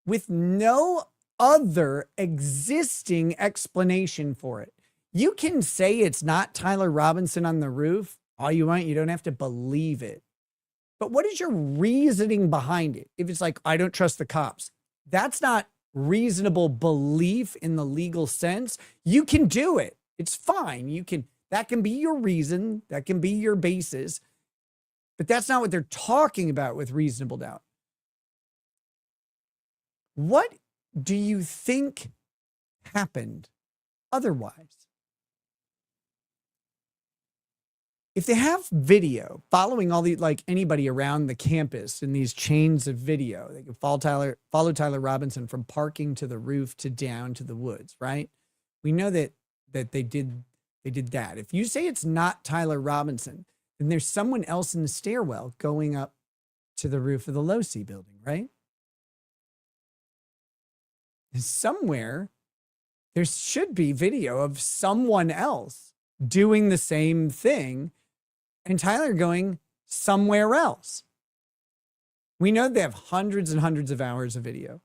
with no other existing explanation for it. You can say it's not Tyler Robinson on the roof all you want. You don't have to believe it. But what is your reasoning behind it? If it's like, I don't trust the cops, that's not reasonable belief in the legal sense. You can do it. It's fine. That can be your reason. That can be your basis. But that's not what they're talking about with reasonable doubt. What do you think happened otherwise? If they have video following all the, like anybody around the campus in these chains of video, they can follow Tyler Robinson from parking to the roof to down to the woods, right? We know that they did that. If you say it's not Tyler Robinson, then there's someone else in the stairwell going up to the roof of the Low-C building, right? And somewhere there should be video of someone else doing the same thing and Tyler going somewhere else. We know they have hundreds and hundreds of hours of video.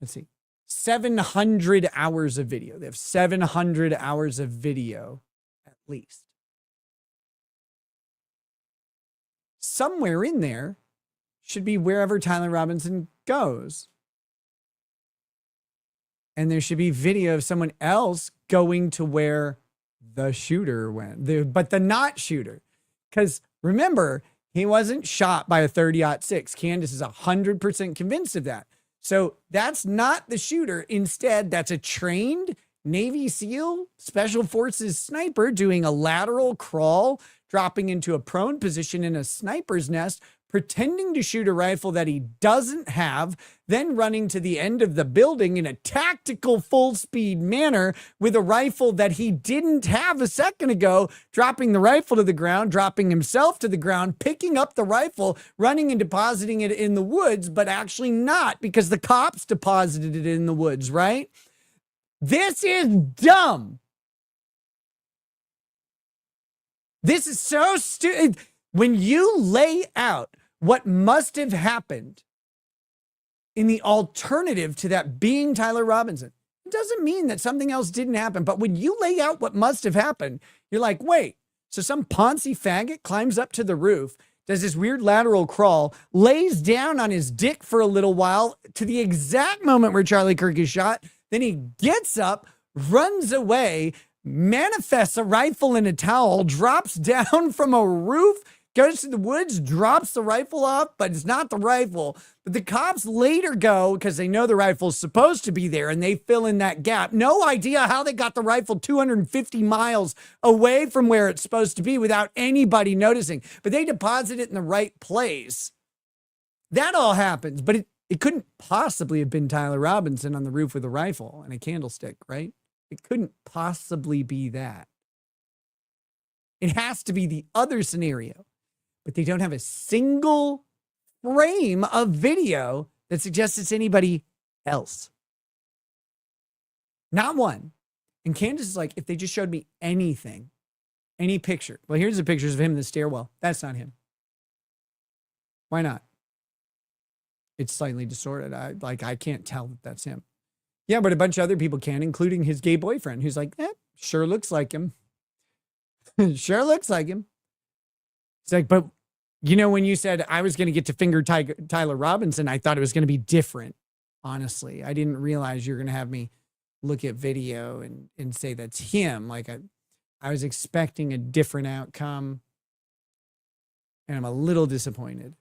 Let's see. 700 hours of video. They have 700 hours of video at least. Somewhere in there should be wherever Tyler Robinson goes. And there should be video of someone else going to where the shooter went, but the not shooter. Because remember, he wasn't shot by a 30-06. Candace is 100% convinced of that. So that's not the shooter. Instead, that's a trained Navy SEAL Special Forces sniper doing a lateral crawl, dropping into a prone position in a sniper's nest, pretending to shoot a rifle that he doesn't have, then running to the end of the building in a tactical full speed manner with a rifle that he didn't have a second ago, dropping the rifle to the ground, dropping himself to the ground, picking up the rifle, running and depositing it in the woods, but actually not, because the cops deposited it in the woods, right? This is dumb. This is so stupid. When you lay out what must have happened in the alternative to that being Tyler Robinson, it doesn't mean that something else didn't happen. But when you lay out what must have happened, you're like, wait, so some Ponzi faggot climbs up to the roof, does this weird lateral crawl, lays down on his dick for a little while to the exact moment where Charlie Kirk is shot. Then he gets up, runs away, manifests a rifle in a towel, drops down from a roof, goes to the woods, drops the rifle off, but it's not the rifle. But the cops later go, because they know the rifle's supposed to be there, and they fill in that gap. No idea how they got the rifle 250 miles away from where it's supposed to be without anybody noticing. But they deposit it in the right place. That all happens, but it couldn't possibly have been Tyler Robinson on the roof with a rifle and a candlestick, right? It couldn't possibly be that. It has to be the other scenario. But they don't have a single frame of video that suggests it's anybody else. Not one. And Candace is like, if they just showed me anything, any picture. Well, here's the pictures of him in the stairwell. That's not him. Why not? It's slightly distorted. I can't tell that that's him. Yeah, but a bunch of other people can, including his gay boyfriend, who's like, sure looks like him. Sure looks like him. It's like, but you know, when you said I was going to get to finger Tyler Robinson, I thought it was going to be different. Honestly, I didn't realize you're going to have me look at video and say that's him. Like I was expecting a different outcome, and I'm a little disappointed.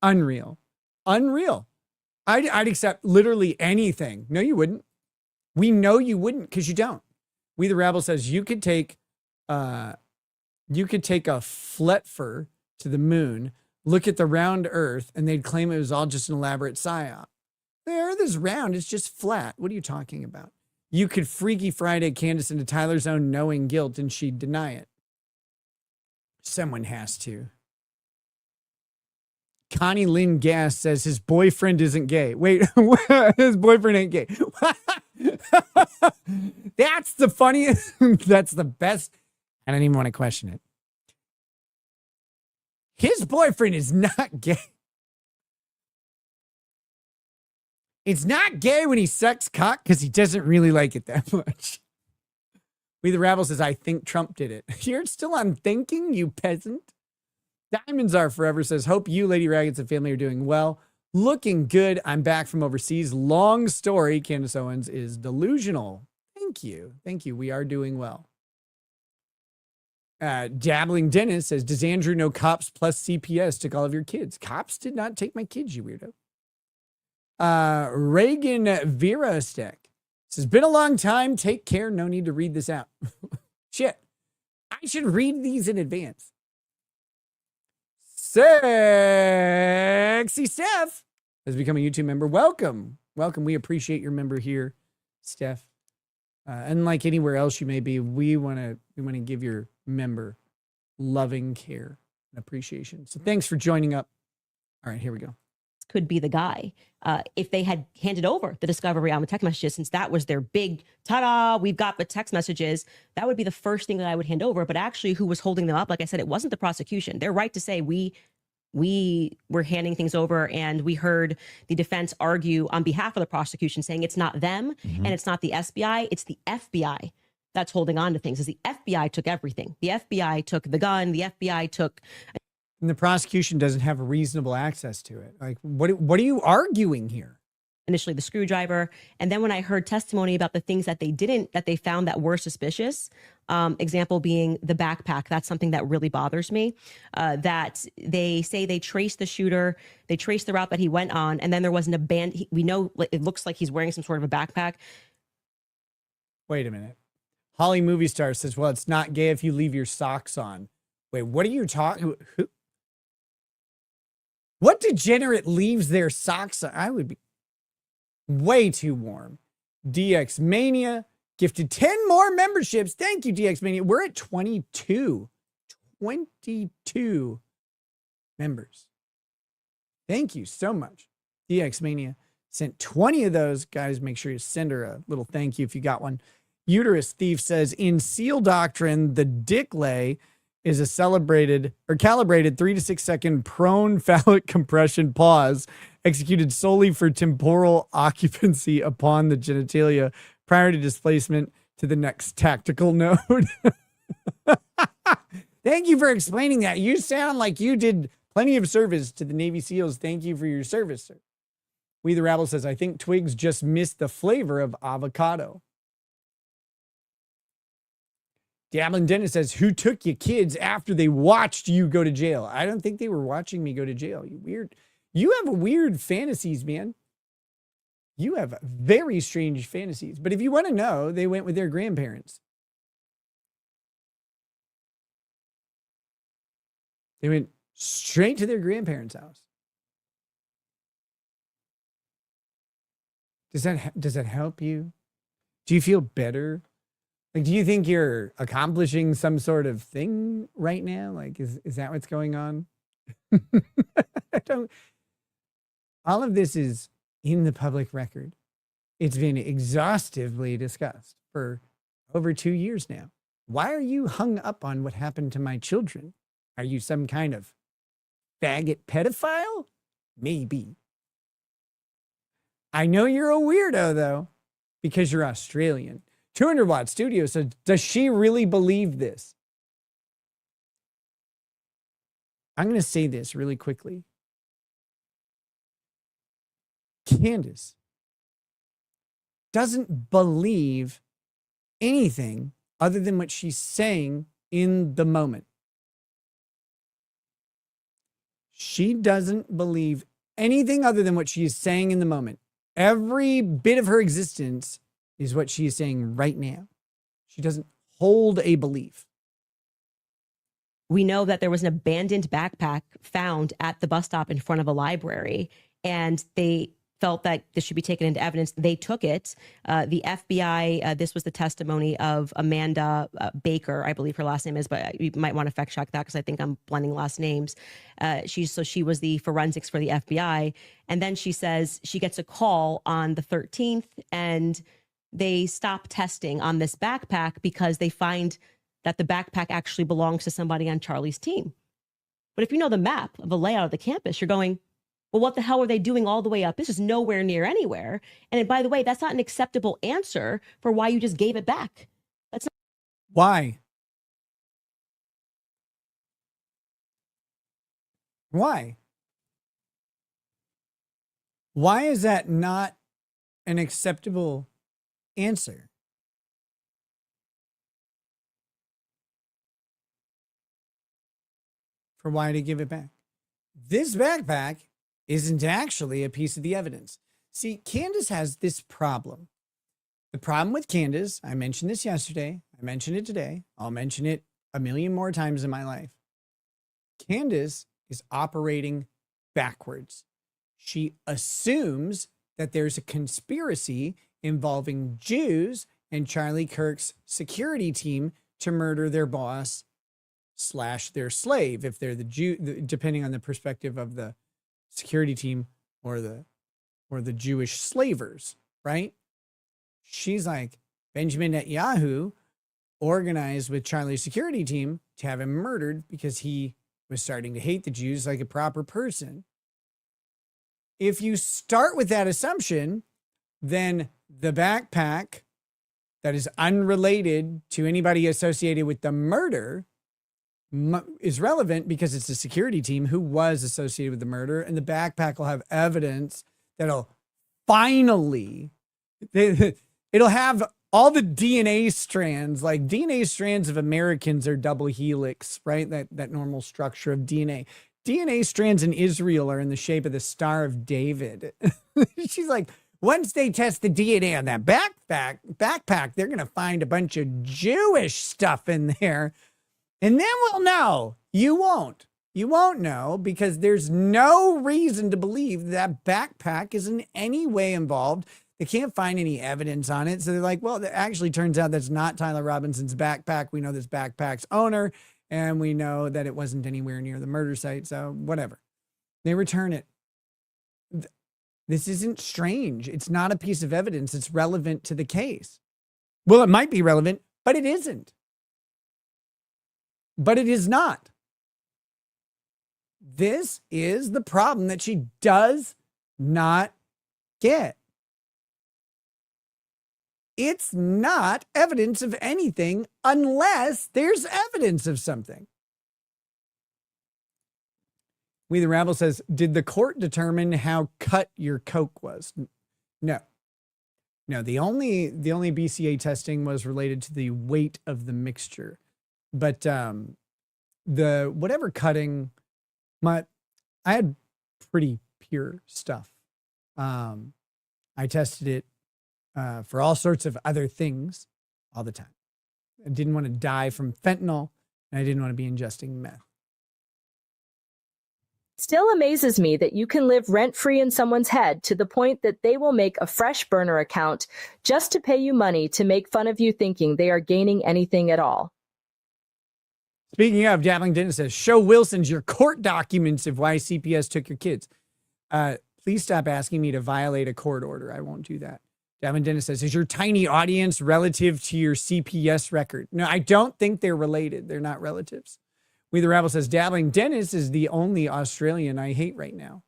Unreal. I'd accept literally anything. No, you wouldn't. We know you wouldn't, because you don't. We the Rabble says you could take a fletfer to the moon, look at the round Earth, and they'd claim it was all just an elaborate psyop. The Earth is round; it's just flat. What are you talking about? You could Freaky Friday Candace into Tyler's own knowing guilt, and she'd deny it. Someone has to. Connie Lynn Gass says his boyfriend isn't gay. Wait, his boyfriend ain't gay. That's the funniest. That's the best. I don't even want to question it. His boyfriend is not gay. It's not gay when he sucks cock because he doesn't really like it that much. We the Rabble says, I think Trump did it. You're still on thinking, you peasant. Diamonds Are Forever says, hope you, Lady Raggets, and family are doing well. Looking good. I'm back from overseas. Long story. Candace Owens is delusional. Thank you. Thank you. We are doing well. Dabbling Dennis says, does Andrew know cops plus CPS took all of your kids? Cops did not take my kids, you weirdo. Reagan Virostek says, been a long time. Take care. No need to read this out. Shit. I should read these in advance. Sexy Steph has become a YouTube member. Welcome. We appreciate your member here, Steph. Unlike anywhere else you may be, we want to give your member loving care and appreciation. So thanks for joining up. All right, here we go. Could be the guy. If they had handed over the discovery on the text messages, since that was their big ta-da, we've got the text messages, that would be the first thing that I would hand over. But actually, who was holding them up? Like I said, it wasn't the prosecution. They're right to say we were handing things over, and we heard the defense argue on behalf of the prosecution, saying it's not them and it's not the SBI, it's the FBI that's holding on to things. As the FBI took everything. The FBI took the gun. The FBI took. And the prosecution doesn't have reasonable access to it. Like, what are you arguing here? Initially the screwdriver. And then when I heard testimony about the things that they found that were suspicious, example being the backpack, that's something that really bothers me, that they say they traced the shooter, they traced the route that he went on, and then there was an we know it looks like he's wearing some sort of a backpack. Wait a minute. Holly Movie Star says, well, it's not gay if you leave your socks on. Wait, what are you talking? What degenerate leaves their socks on? I would be way too warm. DX Mania gifted 10 more memberships. Thank you, DX Mania. We're at 22. 22 members. Thank you so much. DX Mania sent 20 of those. Guys, make sure you send her a little thank you if you got one. Uterus Thief says, in SEAL doctrine, the dick lay is a calibrated 3 to 6 second prone phallic compression pause executed solely for temporal occupancy upon the genitalia prior to displacement to the next tactical node. Thank you for explaining that. You sound like you did plenty of service to the Navy SEALs. Thank you for your service, sir. We the Rabble says, I think Twigs just missed the flavor of avocado. Dablin Dennis says, who took your kids after they watched you go to jail? I don't think they were watching me go to jail. You have weird fantasies, man. You have very strange fantasies. But if you want to know, they went with their grandparents. They went straight to their grandparents' house. Does that help you? Do you feel better? Like, do you think you're accomplishing some sort of thing right now? Like, is that what's going on? All of this is in the public record. It's been exhaustively discussed for over 2 years now. Why are you hung up on what happened to my children? Are you some kind of faggot pedophile? Maybe. I know you're a weirdo, though, because you're Australian. 200 Watt Studio says, does she really believe this? I'm going to say this really quickly. Candace doesn't believe anything other than what she's saying in the moment. She doesn't believe anything other than what she is saying in the moment. Every bit of her existence is what she is saying right now. She doesn't hold a belief. We know that there was an abandoned backpack found at the bus stop in front of a library, and they felt that this should be taken into evidence. They took it. The FBI, this was the testimony of Amanda Baker, I believe her last name is, but you might want to fact check that because I think I'm blending last names. She was the forensics for the FBI. And then she says she gets a call on the 13th and they stop testing on this backpack because they find that the backpack actually belongs to somebody on Charlie's team. But if you know the map of the layout of the campus, you're going, well, what the hell are they doing all the way up? This is nowhere near anywhere. And by the way, that's not an acceptable answer for why you just gave it back. That's not. Why? Why? Why is that not an acceptable answer? For why to give it back? This backpack isn't actually a piece of the evidence. See, Candace has this problem. The problem with Candace, I mentioned this yesterday, I mentioned it today, I'll mention it a million more times in my life. Candace is operating backwards. She assumes that there's a conspiracy involving Jews and Charlie Kirk's security team to murder their boss / their slave, if they're the Jew, depending on the perspective of the security team or the Jewish slavers, right? She's like, Benjamin Netanyahu organized with Charlie's security team to have him murdered because he was starting to hate the Jews like a proper person. If you start with that assumption, then the backpack that is unrelated to anybody associated with the murder is relevant because it's the security team who was associated with the murder, and the backpack will have evidence that'll finally, it'll have all the DNA strands, like DNA strands of Americans are double helix, right? That normal structure of DNA. DNA strands in Israel are in the shape of the Star of David. She's like, once they test the DNA on that backpack, they're going to find a bunch of Jewish stuff in there. And then we'll know. You won't. You won't know because there's no reason to believe that backpack is in any way involved. They can't find any evidence on it. So they're like, well, it actually turns out that's not Tyler Robinson's backpack. We know this backpack's owner, and we know that it wasn't anywhere near the murder site. So whatever. They return it. This isn't strange. It's not a piece of evidence. It's relevant to the case. Well, it might be relevant, but it isn't. But it is not. This is the problem that she does not get. It's not evidence of anything unless there's evidence of something. We the Rabble says, did the court determine how cut your Coke was? No. No, the only BCA testing was related to the weight of the mixture. But the whatever cutting, I had pretty pure stuff. I tested it for all sorts of other things all the time. I didn't want to die from fentanyl, and I didn't want to be ingesting meth. Still amazes me that you can live rent-free in someone's head to the point that they will make a fresh burner account just to pay you money to make fun of you thinking they are gaining anything at all. Speaking of, Dabbling Dennis says, show Wilson's your court documents of why CPS took your kids. Please stop asking me to violate a court order. I won't do that. Dabbling Dennis says, is your tiny audience relative to your CPS record? No, I don't think they're related. They're not relatives. We the Rabble says, Dabbling Dennis is the only Australian I hate right now.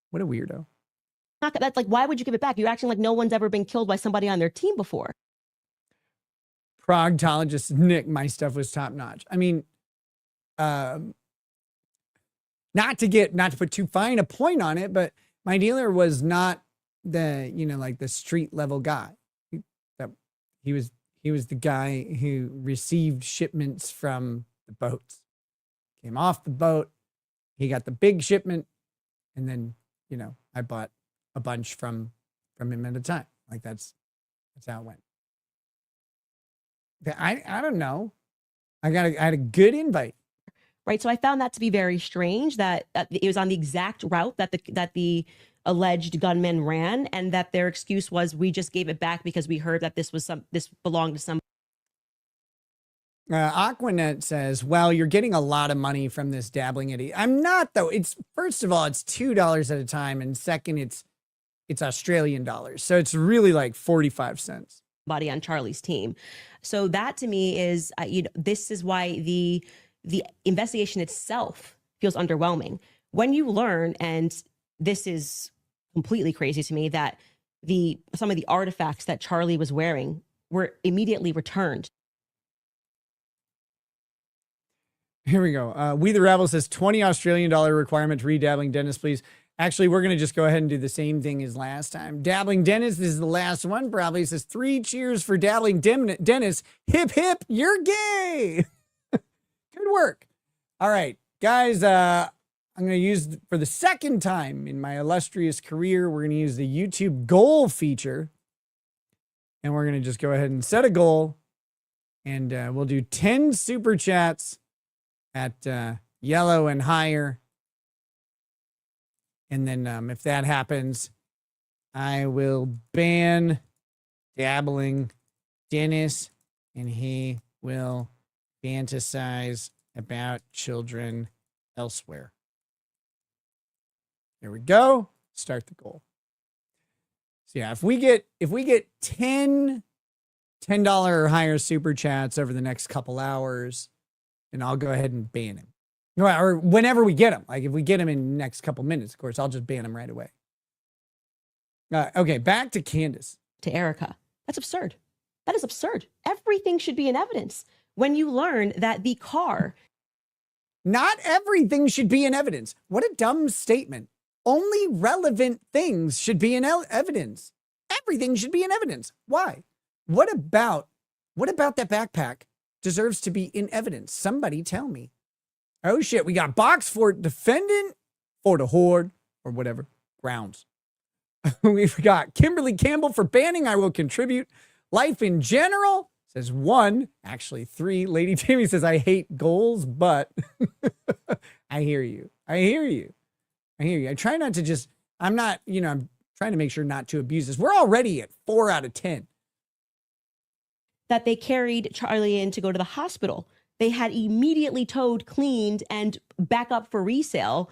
What a weirdo. That's like, why would you give it back? You're acting like no one's ever been killed by somebody on their team before. Proctologist Nick, my stuff was top notch. I mean, not to put too fine a point on it, but my dealer was not the, like the street level guy. He was the guy who received shipments from the boats. Came off the boat, he got the big shipment, and then, I bought a bunch from him at a time. Like that's how it went. I don't know. I had a good invite. Right. So I found that to be very strange that it was on the exact route that the alleged gunman ran, and that their excuse was, we just gave it back because we heard that this belonged to some. Aquanet says, well, you're getting a lot of money from this dabbling idiot. I'm not, though. It's, first of all, it's $2 at a time. And second, it's Australian dollars. So it's really like 45 cents. Body on Charlie's team. So that to me is, this is why the investigation itself feels underwhelming. When you learn, and this is completely crazy to me, that some of the artifacts that Charlie was wearing were immediately returned. Here we go. We the Rabble says $20 Australian requirement to read Dabbling Dennis, please. Actually, we're going to just go ahead and do the same thing as last time. Dabbling Dennis, this is the last one. Probably says 3 cheers for Dabbling Dennis. Hip, hip, you're gay. Good work. All right, guys, I'm going to use, for the second time in my illustrious career, we're going to use the YouTube goal feature. And we're going to just go ahead and set a goal. And we'll do 10 super chats at yellow and higher. And then if that happens, I will ban Dabbling Dennis, and he will fantasize about children elsewhere. There we go. Start the goal. So yeah, if we get 10 $10 or higher super chats over the next couple hours, then I'll go ahead and ban him. Or whenever we get them. Like if we get them in the next couple minutes, of course, I'll just ban them right away. Okay, back to Candace. To Erica. That's absurd. That is absurd. Everything should be in evidence. When you learn that the car... Not everything should be in evidence. What a dumb statement. Only relevant things should be in evidence. Everything should be in evidence. Why? What about that backpack deserves to be in evidence? Somebody tell me. Oh shit, we got box for defendant for the horde or whatever grounds. We've got Kimberly Campbell for banning I will contribute. Life in general says 1, actually 3. Lady Tammy says I hate goals, but I hear you. I hear you. I hear you. I try not to just, I'm not, I'm trying to make sure not to abuse this. We're already at 4 out of 10. That they carried Charlie in to go to the hospital. They had immediately towed, cleaned, and back up for resale.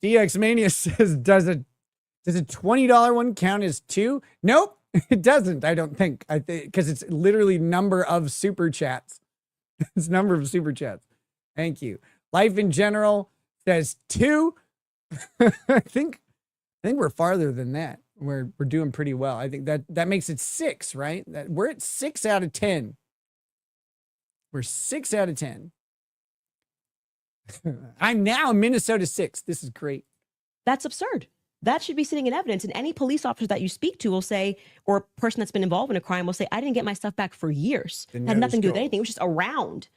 DX Mania says, does a $20 one count as 2? Nope, it doesn't. I don't think. I think because it's literally number of super chats. It's number of super chats. Thank you. Life in general says 2. I think we're farther than that. We're doing pretty well. I think that makes it 6, right? We're at 6 out of 10. We're 6 out of 10. I'm now Minnesota 6. This is great. That's absurd. That should be sitting in evidence. And any police officer that you speak to will say, or a person that's been involved in a crime will say, I didn't get my stuff back for years. It had nothing to do with anything. It was just around.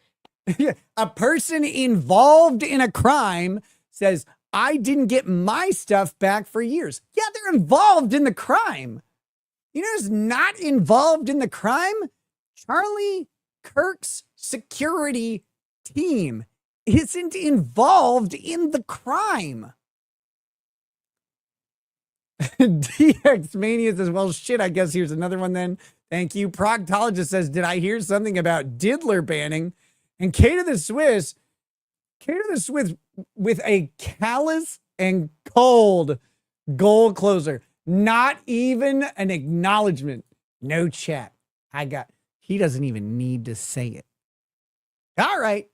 A person involved in a crime says, I didn't get my stuff back for years. Yeah, they're involved in the crime. You know who's not involved in the crime? Charlie Kirk's security team isn't involved in the crime. DX Mania says, well, shit, I guess here's another one then. Thank you. Proctologist says, did I hear something about diddler banning? And Kate of the Swiss with a callous and cold goal closer. Not even an acknowledgement. No chat. He doesn't even need to say it. All right.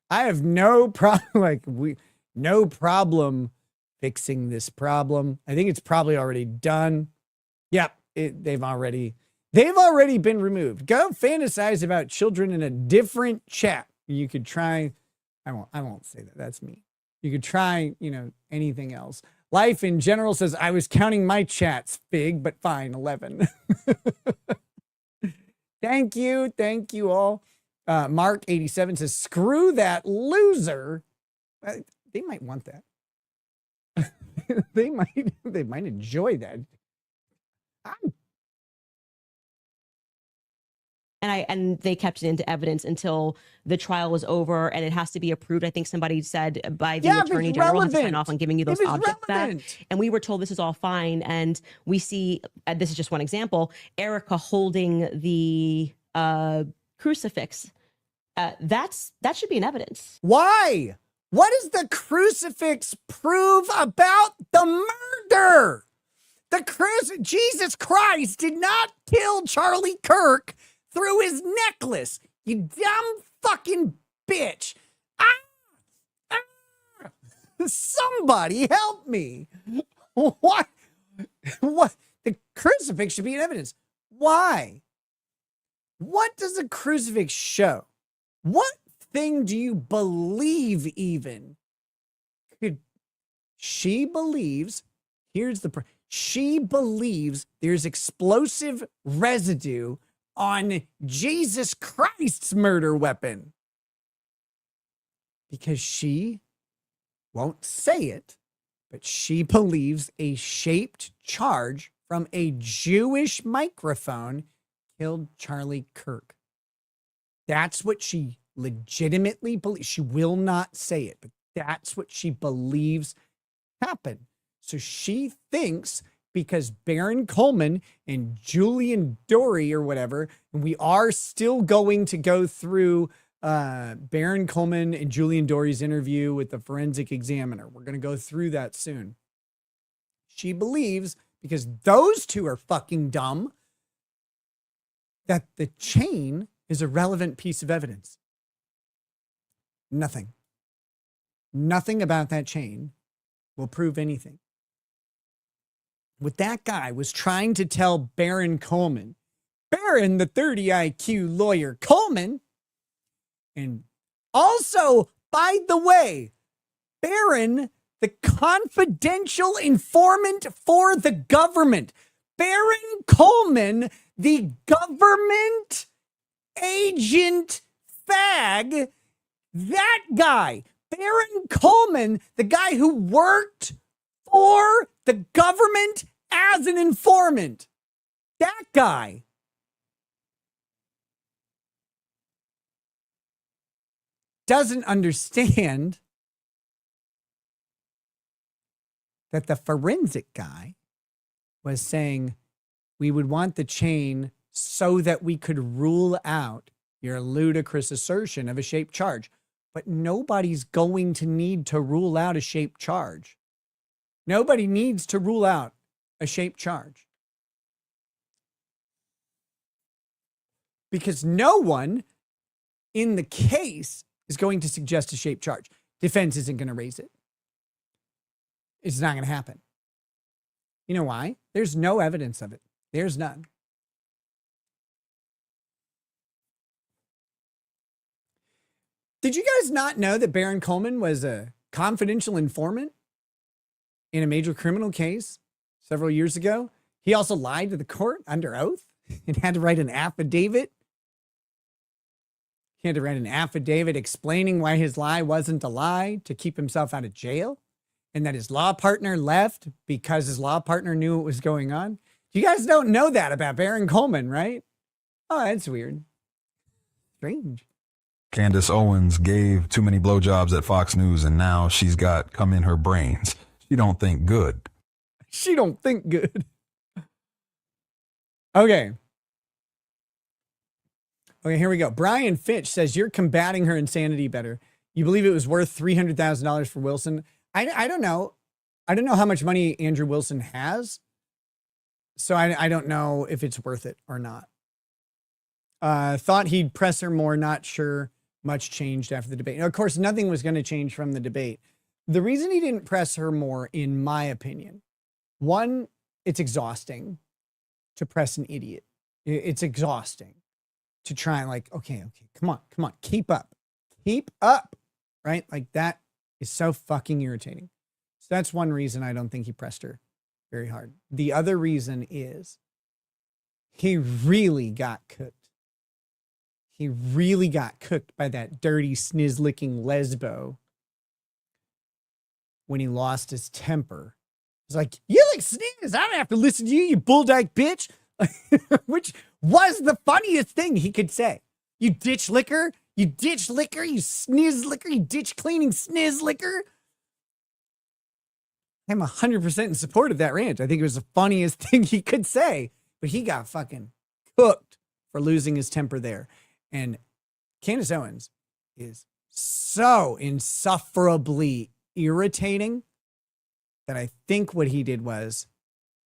I have no problem, no problem fixing this problem. I think it's probably already done. Yep, they've already been removed. Go fantasize about children in a different chat. You could try, I won't say that. That's me. You could try, anything else. Life in general says, I was counting my chats, Fig, but fine, 11. Thank you all. Mark 87 says, screw that loser. They might want that. they might enjoy that. And they kept it into evidence until the trial was over, and it has to be approved. I think somebody said by the attorney general has to sign off on giving you those objects back. And we were told this is all fine. And we see, this is just one example, Erica holding the crucifix. That should be in evidence. Why? What does the crucifix prove about the murder? Jesus Christ did not kill Charlie Kirk through his necklace. You dumb fucking bitch. Somebody help me. What? The crucifix should be in evidence. Why? What does a crucifix show? What thing do you believe even? She believes, she believes there's explosive residue on Jesus Christ's murder weapon. Because she won't say it, but she believes a shaped charge from a Jewish microphone killed Charlie Kirk. That's what she legitimately believes. She will not say it, but that's what she believes happened. So she thinks because Baron Coleman and Julian Dory or whatever, and we are still going to go through Baron Coleman and Julian Dory's interview with the forensic examiner. We're going to go through that soon. She believes, because those two are fucking dumb, that the chain is a relevant piece of evidence. Nothing about that chain will prove anything. What that guy was trying to tell Baron Coleman, Baron, the 30 IQ lawyer Coleman, and also, by the way, Baron, the confidential informant for the government, Baron Coleman, the government agent fag, that guy, Baron Coleman, the guy who worked for the government as an informant. That guy. Doesn't understand that the forensic guy was saying we would want the chain so that we could rule out your ludicrous assertion of a shaped charge. But nobody's going to need to rule out a shaped charge. Nobody needs to rule out a shaped charge. Because no one in the case is going to suggest a shaped charge. Defense isn't going to raise it. It's not going to happen. You know why? There's no evidence of it. There's none. Did you guys not know that Baron Coleman was a confidential informant in a major criminal case several years ago? He also lied to the court under oath and had to write an affidavit. He had to write an affidavit explaining why his lie wasn't a lie to keep himself out of jail, and that his law partner left because his law partner knew what was going on. You guys don't know that about Baron Coleman, right? Oh, that's weird. Strange. Candace Owens gave too many blowjobs at Fox News, and now she's got cum in her brains. She don't think good. She don't think good. Okay. Okay, here we go. Brian Fitch says, you're combating her insanity better. You believe it was worth $300,000 for Wilson? I don't know. I don't know how much money Andrew Wilson has. So I don't know if it's worth it or not. Thought he'd press her more, not sure much changed after the debate. Now, of course, nothing was going to change from the debate. The reason he didn't press her more, in my opinion, one, it's exhausting to press an idiot. It's exhausting to try and like, okay, come on, keep up, right? Like that is so fucking irritating. So that's one reason I don't think he pressed her very hard. The other reason is he really got cooked. He really got cooked by that dirty, sniz-licking lesbo when he lost his temper. He's like, you like sniz, I don't have to listen to you, you bulldyke bitch. Which was the funniest thing he could say. You ditch liquor, you sniz liquor, you ditch cleaning sniz liquor. I'm 100% in support of that rant. I think it was the funniest thing he could say, but he got fucking cooked for losing his temper there. And Candace Owens is so insufferably irritating that I think what he did was,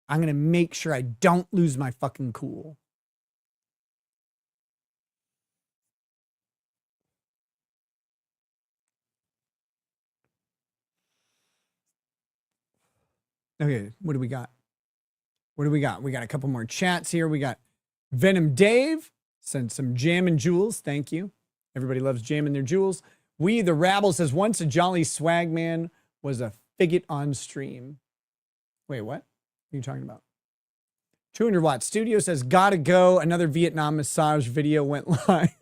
I'm going to make sure I don't lose my fucking cool. Okay, what do we got? We got a couple more chats here. We got Venom Dave sent some jam and jewels. Thank you. Everybody loves jamming their jewels. We the Rabble says, once a jolly swag man was a figget on stream. Wait, what? What are you talking about? 200 Watt Studio says, gotta go. Another Vietnam massage video went live.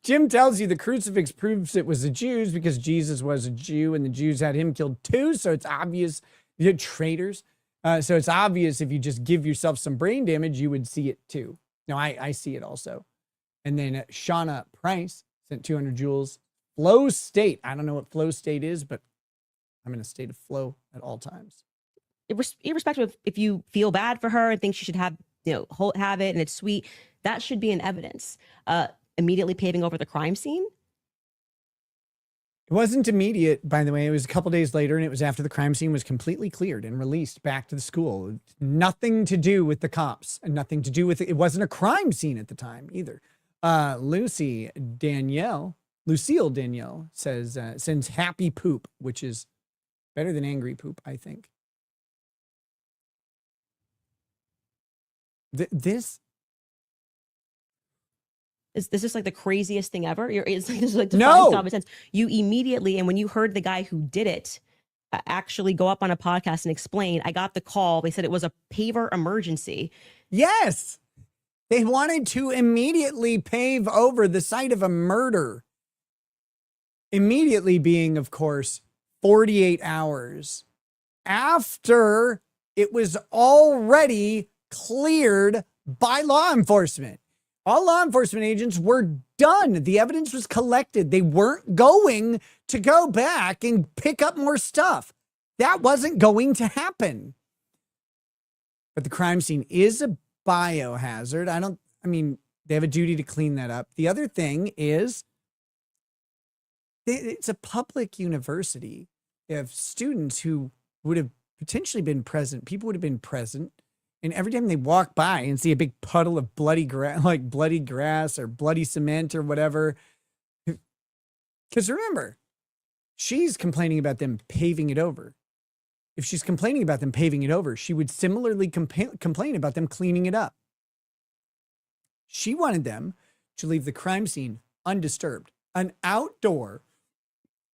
Jim tells you the crucifix proves it was the Jews because Jesus was a Jew and the Jews had him killed too. So it's obvious. You're traitors. So it's obvious if you just give yourself some brain damage, you would see it too. No, I see it also. And then Shauna Price sent 200 joules. Flow state. I don't know what flow state is, but I'm in a state of flow at all times. Irrespective of if you feel bad for her and think she should have, have it and it's sweet, that should be in evidence. Immediately paving over the crime scene. It wasn't immediate, by the way. It was a couple days later, and it was after the crime scene was completely cleared and released back to the school. Nothing to do with the cops and nothing to do with it. It wasn't a crime scene at the time either. Lucille Danielle says, sends happy poop, which is better than angry poop, I think. This is like the craziest thing ever. This is like defying common sense. You immediately, and when you heard the guy who did it actually go up on a podcast and explain, I got the call. They said it was a paver emergency. Yes. They wanted to immediately pave over the site of a murder. Immediately being, of course, 48 hours after it was already cleared by law enforcement. All law enforcement agents were done. The evidence was collected. They weren't going to go back and pick up more stuff. That wasn't going to happen. But the crime scene is a biohazard. They have a duty to clean that up. The other thing is, it's a public university. They have students who would have potentially been present. People would have been present. And every time they walk by and see a big puddle of bloody grass or bloody cement or whatever. Because remember, she's complaining about them paving it over. If she's complaining about them paving it over, she would similarly complain about them cleaning it up. She wanted them to leave the crime scene undisturbed. An outdoor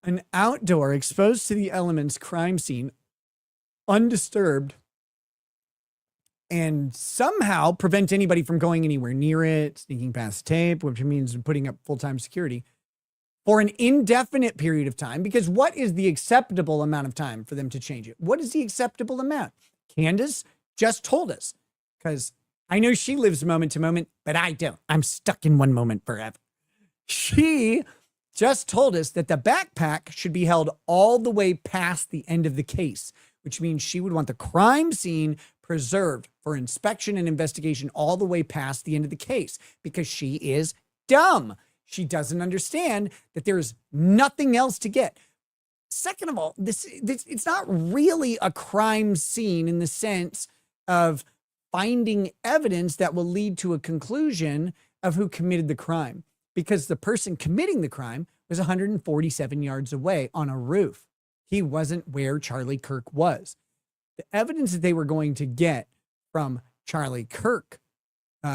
exposed to the elements crime scene, undisturbed, and somehow prevent anybody from going anywhere near it, sneaking past tape, which means putting up full-time security for an indefinite period of time. Because what is the acceptable amount of time for them to change it? What is the acceptable amount? Candace just told us, because I know she lives moment to moment, but I don't. I'm stuck in one moment forever. She just told us that the backpack should be held all the way past the end of the case, which means she would want the crime scene preserved for inspection and investigation all the way past the end of the case, because she is dumb. She doesn't understand that there's nothing else to get. Second of all, this it's not really a crime scene in the sense of finding evidence that will lead to a conclusion of who committed the crime, because the person committing the crime was 147 yards away on a roof. He wasn't where Charlie Kirk was. The evidence that they were going to get from Charlie Kirk,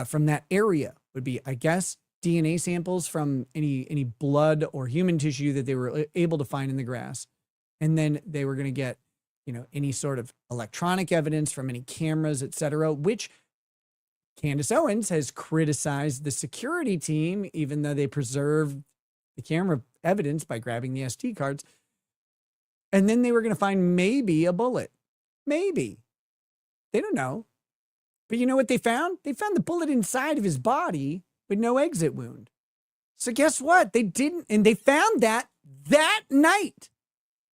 from that area, would be, I guess, DNA samples from any blood or human tissue that they were able to find in the grass. And then they were going to get, any sort of electronic evidence from any cameras, etc., which Candace Owens has criticized the security team, even though they preserved the camera evidence by grabbing the SD cards. And then they were going to find maybe a bullet. Maybe. They don't know. But you know what they found? They found the bullet inside of his body with no exit wound. So guess what? They didn't, and they found that night.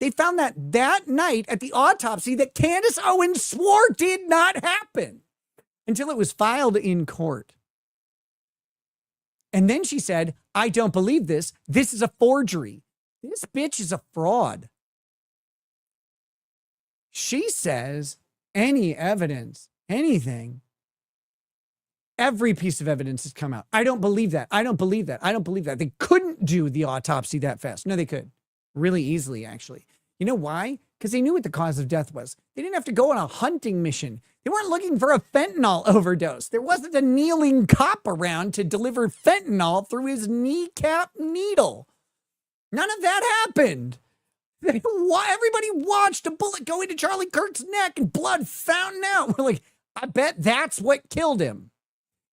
They found that night at the autopsy that Candace Owens swore did not happen until it was filed in court. And then she said, I don't believe this. This is a forgery. This bitch is a fraud. She says any evidence, anything, every piece of evidence has come out. I don't believe that. I don't believe that. I don't believe that. They couldn't do the autopsy that fast. No, they could. Really easily, actually. You know why? Because they knew what the cause of death was. They didn't have to go on a hunting mission. They weren't looking for a fentanyl overdose. There wasn't a kneeling cop around to deliver fentanyl through his kneecap needle. None of that happened. Everybody watched a bullet go into Charlie Kirk's neck and blood fountain out. We're like, I bet that's what killed him.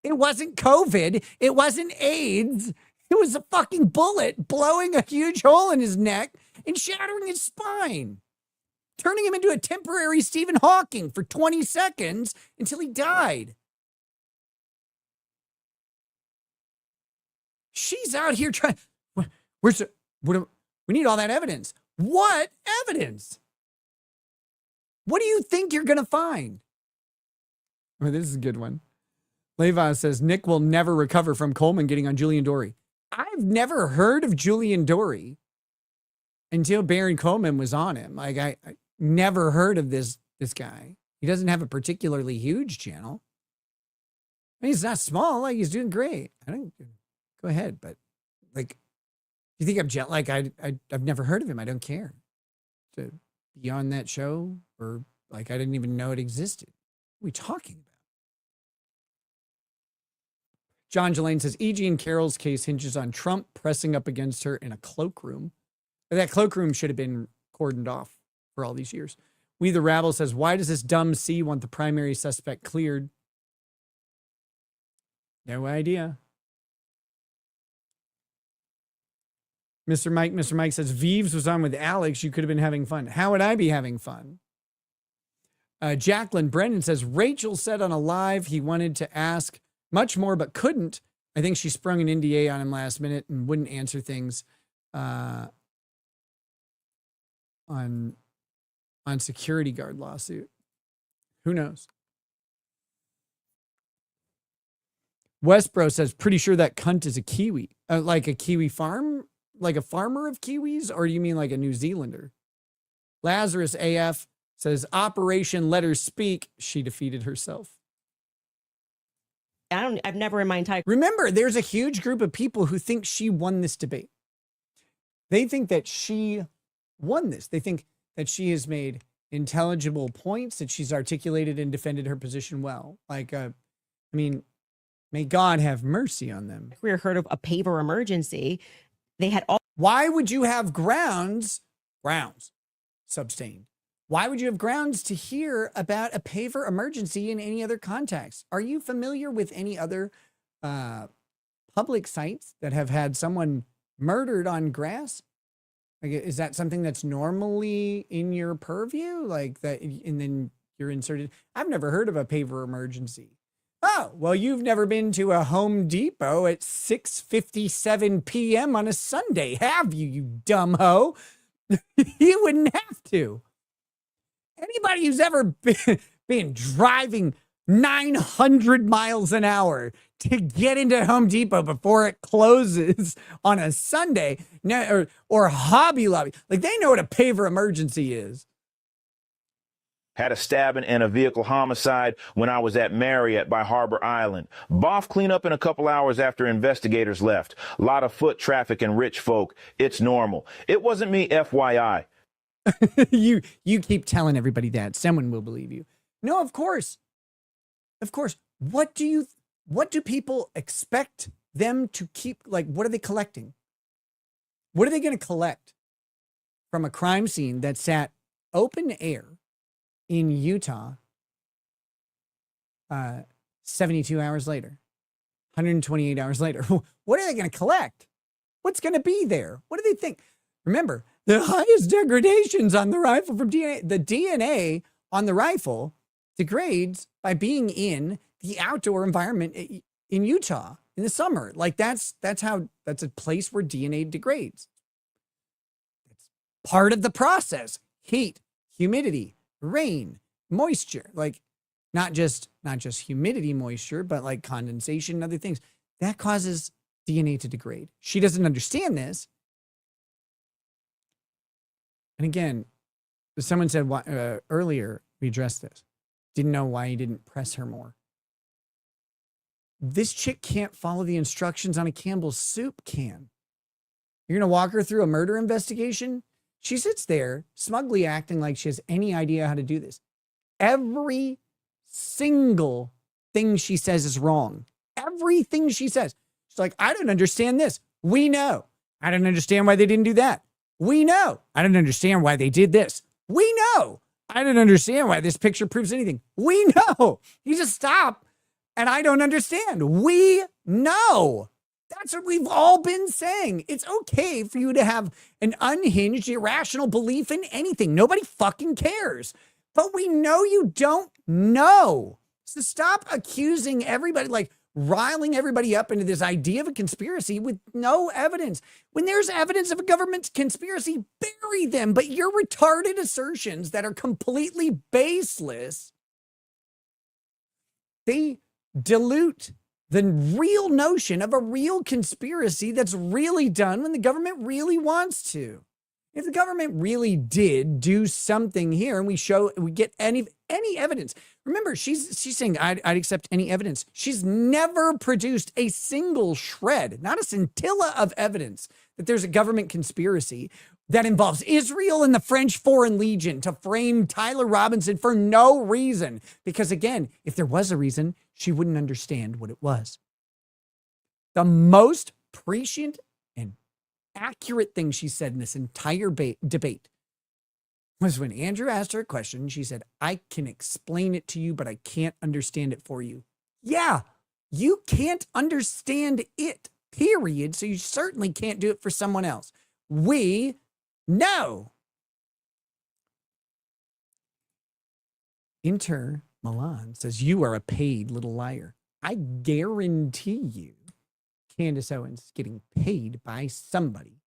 It wasn't COVID. It wasn't AIDS. It was a fucking bullet blowing a huge hole in his neck and shattering his spine, turning him into a temporary Stephen Hawking for 20 seconds until he died. She's out here trying. We need all that evidence. What evidence? What do you think you're going to find? Oh, this is a good one. Levi says, Nick will never recover from Coleman getting on Julian Dory. I've never heard of Julian Dory until Baron Coleman was on him. Like, I never heard of this guy. He doesn't have a particularly huge channel. I mean, he's not small. Like, he's doing great. Go ahead. But, like, you think I'm like, I've never heard of him. I don't care. To be on that show, or, like, I didn't even know it existed. What are we talking about? John Jelaine says, E.G. and Carol's case hinges on Trump pressing up against her in a cloakroom. That cloakroom should have been cordoned off for all these years. We the Rabble says, why does this dumb C want the primary suspect cleared? No idea. Mr. Mike says, Vives was on with Alex. You could have been having fun. How would I be having fun? Jacqueline Brennan says, Rachel said on a live he wanted to ask much more but couldn't. I think she sprung an NDA on him last minute and wouldn't answer things on security guard lawsuit. Who knows? Westbro says, pretty sure that cunt is a Kiwi. Like a Kiwi farm? Like a farmer of Kiwis? Or do you mean like a New Zealander? Lazarus AF says, Operation Let Her Speak. She defeated herself. I've never in my entire. Remember, there's a huge group of people who think she won this debate. They think that she won this. They think that she has made intelligible points, that she's articulated and defended her position well. Like, I mean, may God have mercy on them. We heard of a paver emergency. They had all. Why would you have grounds, substained? Why would you have grounds to hear about a paver emergency in any other context? Are you familiar with any other public sites that have had someone murdered on grass? Like, is that something that's normally in your purview? Like that, and then you're inserted. I've never heard of a paver emergency. Oh, well, you've never been to a Home Depot at 6:57 p.m. on a Sunday, have you, you dumb hoe? You wouldn't have to. Anybody who's ever been driving 900 miles an hour to get into Home Depot before it closes on a Sunday, or Hobby Lobby, like they know what a paver emergency is. Had a stabbing and a vehicle homicide when I was at Marriott by Harbor Island. Boff cleanup in a couple hours after investigators left. A lot of foot traffic and rich folk. It's normal. It wasn't me, FYI. You keep telling everybody that. Someone will believe you. No, of course. Of course. What do people expect them to keep? Like, what are they collecting? What are they going to collect from a crime scene that's at open air in Utah 72 hours later, 128 hours later? What are they going to collect? What's going to be there? What do they think? Remember, the highest degradations on the rifle from DNA, the DNA on the rifle degrades by being in the outdoor environment in Utah in the summer. Like that's a place where DNA degrades. It's part of the process. Heat, humidity, rain, moisture, like not just humidity, moisture, but like condensation and other things that causes DNA to degrade. She doesn't understand this. And again, someone said earlier, we addressed this. Didn't know why he didn't press her more. This chick can't follow the instructions on a Campbell's soup can. You're going to walk her through a murder investigation? She sits there smugly acting like she has any idea how to do this. Every single thing she says is wrong. Everything she says. She's like, I don't understand this. We know. I don't understand why they didn't do that. We know. I don't understand why they did this. We know. I don't understand why this picture proves anything. We know. You just stop. And I don't understand. We know. That's what we've all been saying. It's okay for you to have an unhinged, irrational belief in anything. Nobody fucking cares. But we know you don't know. So stop accusing everybody, like riling everybody up into this idea of a conspiracy with no evidence. When there's evidence of a government conspiracy, bury them. But your retarded assertions that are completely baseless, they dilute the real notion of a real conspiracy that's really done when the government really wants to. If the government really did do something here and we get any evidence. Remember, she's saying I'd accept any evidence. She's never produced a single shred, not a scintilla of evidence that there's a government conspiracy that involves Israel and the French Foreign Legion to frame Tyler Robinson for no reason. Because again, if there was a reason, she wouldn't understand what it was. The most prescient and accurate thing she said in this entire debate was when Andrew asked her a question. She said, I can explain it to you, but I can't understand it for you. Yeah, you can't understand it, period. So you certainly can't do it for someone else. we know. Inter Milan says, you are a paid little liar. I guarantee you Candace Owens is getting paid by somebody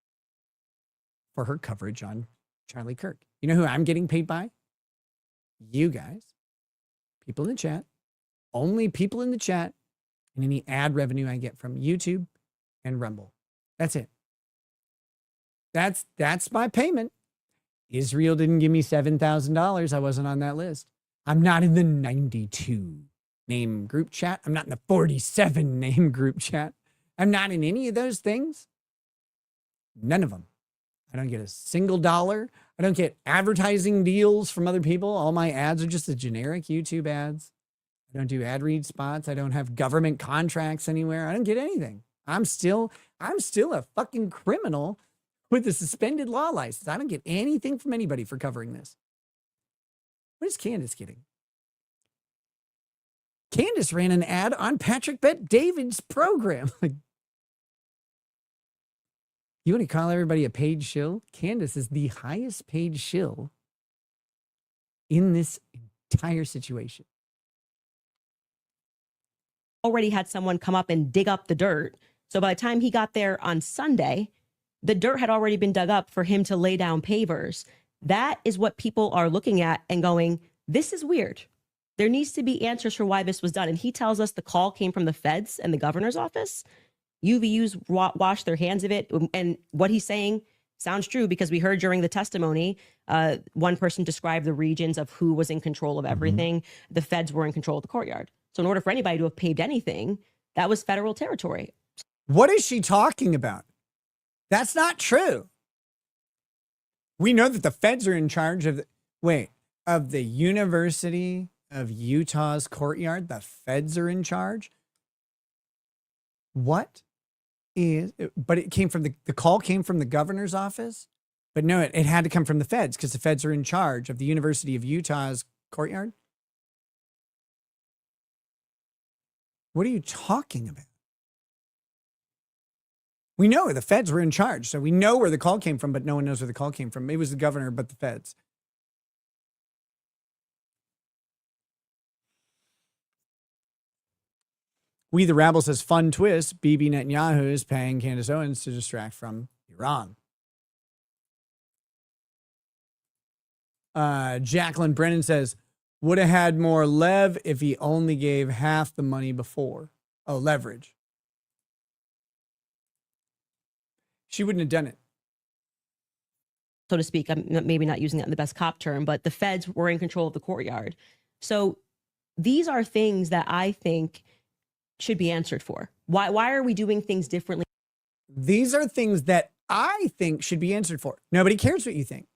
for her coverage on Charlie Kirk. You know who I'm getting paid by? You guys, people in the chat, only people in the chat, and any ad revenue I get from YouTube and Rumble. That's it. That's my payment. Israel didn't give me $7,000. I wasn't on that list. I'm not in the 92 name group chat. I'm not in the 47 name group chat. I'm not in any of those things. None of them. I don't get a single dollar. I don't get advertising deals from other people. All my ads are just the generic YouTube ads. I don't do ad read spots. I don't have government contracts anywhere. I don't get anything. I'm still a fucking criminal with a suspended law license. I don't get anything from anybody for covering this. What is Candace getting? Candace ran an ad on Patrick Bet David's program. You want to call everybody a paid shill? Candace is the highest paid shill in this entire situation. Already had someone come up and dig up the dirt. So by the time he got there on Sunday, the dirt had already been dug up for him to lay down pavers. That is what people are looking at and going, this is weird. There needs to be answers for why this was done. And he tells us the call came from the feds and the governor's office. UVUs washed their hands of it. And what he's saying sounds true because we heard during the testimony, one person described the regions of who was in control of everything. The feds were in control of the courtyard. So in order for anybody to have paved anything, that was federal territory. What is she talking about? That's not true. We know that the feds are in charge of of the University of Utah's courtyard. The feds are in charge. But it came from the call came from the governor's office. But no, it had to come from the feds because the feds are in charge of the University of Utah's courtyard. What are you talking about? We know the feds were in charge, so we know where the call came from, but no one knows where the call came from. It was the governor, but the feds. We the Rabble says, fun twist, Bibi Netanyahu is paying Candace Owens to distract from Iran. Jacqueline Brennan says, would have had more lev if he only gave half the money before. Oh, leverage. She wouldn't have done it. So to speak, I'm maybe not using that in the best cop term, but the feds were in control of the courtyard. So these are things that I think should be answered for. Why are we doing things differently? These are things that I think should be answered for. Nobody cares what you think.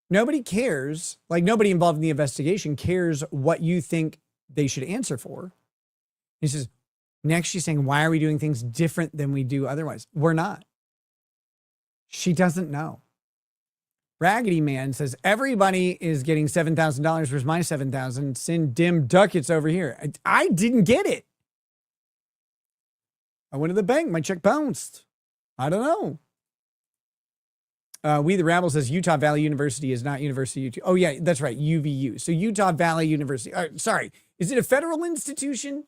Nobody cares, like nobody involved in the investigation cares what you think they should answer for. He says, next she's saying, why are we doing things different than we do otherwise? We're not. She doesn't know. Raggedy Man says, everybody is getting $7,000. Where's my 7,000? Send dim ducats over here. I didn't get it. I went to the bank. My check bounced. I don't know. We the Rabble says Utah Valley University is not University of Utah. Oh, yeah, that's right. UVU. So Utah Valley University. Sorry. Is it a federal institution?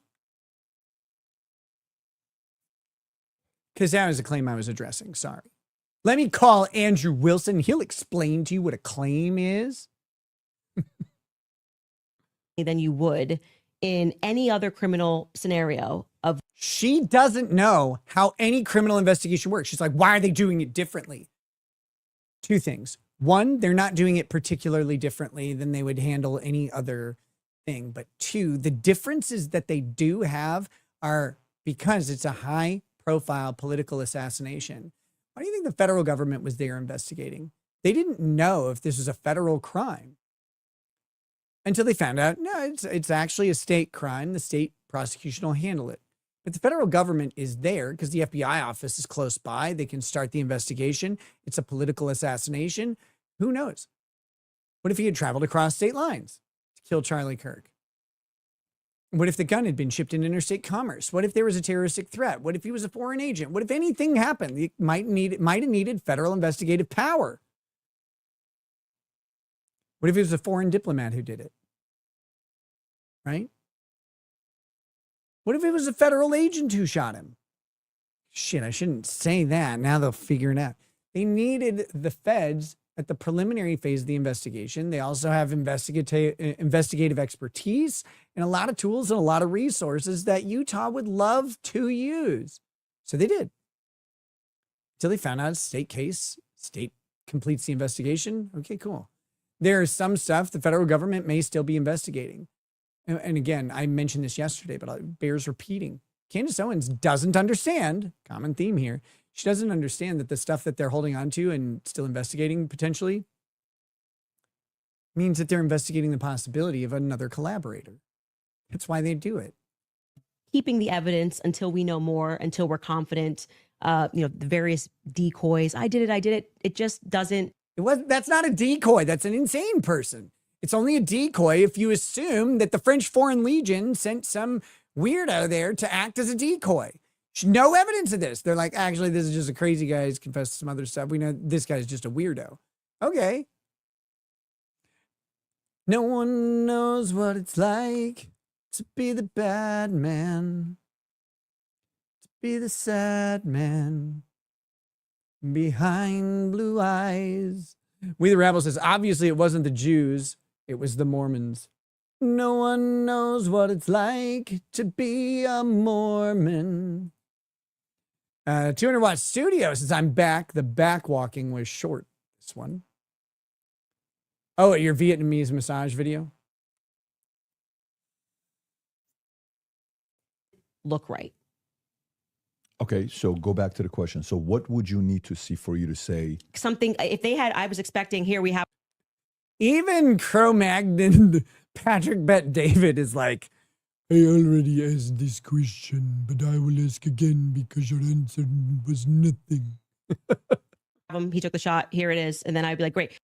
Because that was a claim I was addressing. Sorry. Let me call Andrew Wilson. He'll explain to you what a claim is. Than you would in any other criminal scenario of. She doesn't know how any criminal investigation works. She's like, why are they doing it differently? Two things. One, they're not doing it particularly differently than they would handle any other thing. But two, the differences that they do have are because it's a high profile political assassination. Why do you think the federal government was there investigating? They didn't know if this was a federal crime until they found out, no, it's actually a state crime. The state prosecution will handle it. But the federal government is there because the FBI office is close by. They can start the investigation. It's a political assassination. Who knows? What if he had traveled across state lines to kill Charlie Kirk? What if the gun had been shipped in interstate commerce? What if there was a terroristic threat? What if he was a foreign agent? What if anything happened? It might have needed federal investigative power. What if it was a foreign diplomat who did it? Right? What if it was a federal agent who shot him? Shit, I shouldn't say that. Now they'll figure it out. They needed the feds at the preliminary phase of the investigation. They also have investigative expertise and a lot of tools and a lot of resources that Utah would love to use. So they did. Until they found out a state case, state completes the investigation. Okay, cool. There is some stuff the federal government may still be investigating. And again, I mentioned this yesterday, but it bears repeating. Candace Owens doesn't understand, common theme here, she doesn't understand that the stuff that they're holding on to and still investigating potentially means that they're investigating the possibility of another collaborator. That's why they do it. Keeping the evidence until we know more, until we're confident, the various decoys. I did it. It just doesn't. That's not a decoy. That's an insane person. It's only a decoy if you assume that the French Foreign Legion sent some weirdo there to act as a decoy. No evidence of this. They're like, actually, this is just a crazy guy who's confessed to some other stuff. We know this guy's just a weirdo. Okay. No one knows what it's like to be the bad man, to be the sad man behind blue eyes. We the Rebel says, obviously it wasn't the Jews, it was the Mormons. No one knows what it's like to be a Mormon. 200 Watt Studio says, I'm back. The back walking was short. This one. Oh, your Vietnamese massage video? Look right. Okay, so go back to the question. So what would you need to see for you to say? Something, if they had, I was expecting, here we have. Even Cro-Magnon Patrick Bet David is like, I already asked this question, but I will ask again because your answer was nothing. He took the shot. Here it is. And then I'd be like, great.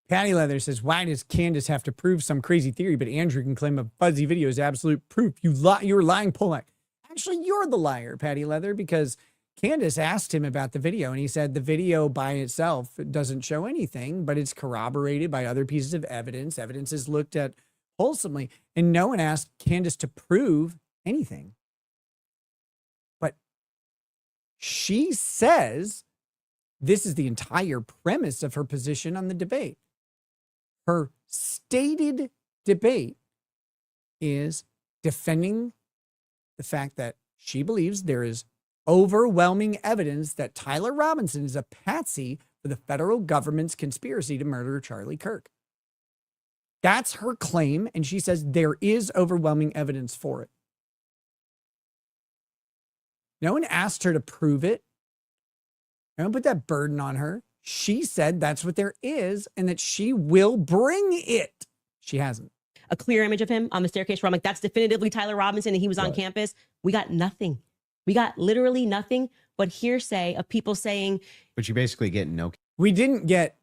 Patty Leather says, why does Candace have to prove some crazy theory, but Andrew can claim a fuzzy video is absolute proof? You're lying, Polak. Actually, you're the liar, Patty Leather, because Candace asked him about the video, and he said the video by itself doesn't show anything, but it's corroborated by other pieces of evidence. Evidence is looked at wholesomely, and no one asked Candace to prove anything. But she says this is the entire premise of her position on the debate. Her stated debate is defending the fact that she believes there is overwhelming evidence that Tyler Robinson is a patsy for the federal government's conspiracy to murder Charlie Kirk. That's her claim, and she says there is overwhelming evidence for it. No one asked her to prove it. No one put that burden on her. She said that's what there is and that she will bring it. She hasn't. A clear image of him on the staircase where I'm like, that's definitively Tyler Robinson and he was on campus. We got nothing. We got literally nothing but hearsay of people saying. But you basically get no. We didn't get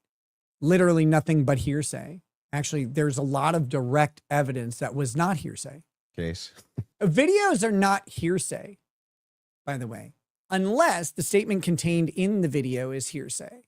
literally nothing but hearsay. Actually, there's a lot of direct evidence that was not hearsay. Case. Videos are not hearsay, by the way, unless the statement contained in the video is hearsay,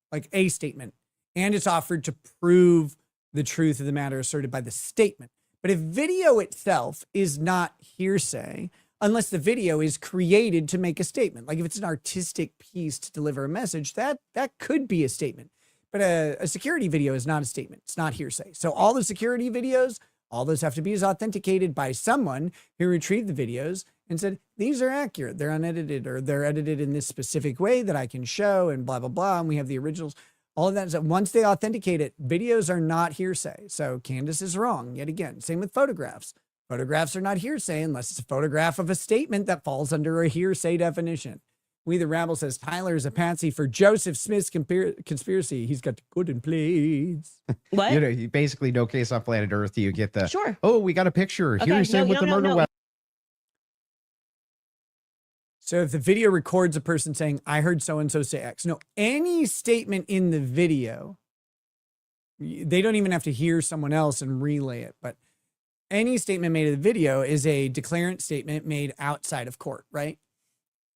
like a statement, and it's offered to prove the truth of the matter asserted by the statement. But if video itself is not hearsay, unless the video is created to make a statement, like if it's an artistic piece to deliver a message, that could be a statement. But a security video is not a statement. It's not hearsay. So all the security videos, all those have to be authenticated by someone who retrieved the videos and said, these are accurate. They're unedited, or they're edited in this specific way that I can show, and blah, blah, blah. And we have the originals. All of that. So once they authenticate it, videos are not hearsay. So Candace is wrong yet again. Same with photographs. Photographs are not hearsay unless it's a photograph of a statement that falls under a hearsay definition. We the Rabble says Tyler is a patsy for Joseph Smith's conspiracy. He's got the golden plates. What? You basically no case on planet Earth. You get the, sure. Oh, we got a picture. Okay, Here's him with the murder weapon. So if the video records a person saying, I heard so-and-so say X. No, any statement in the video They don't even have to hear someone else and relay it. But any statement made in the video is a declarant statement made outside of court, right?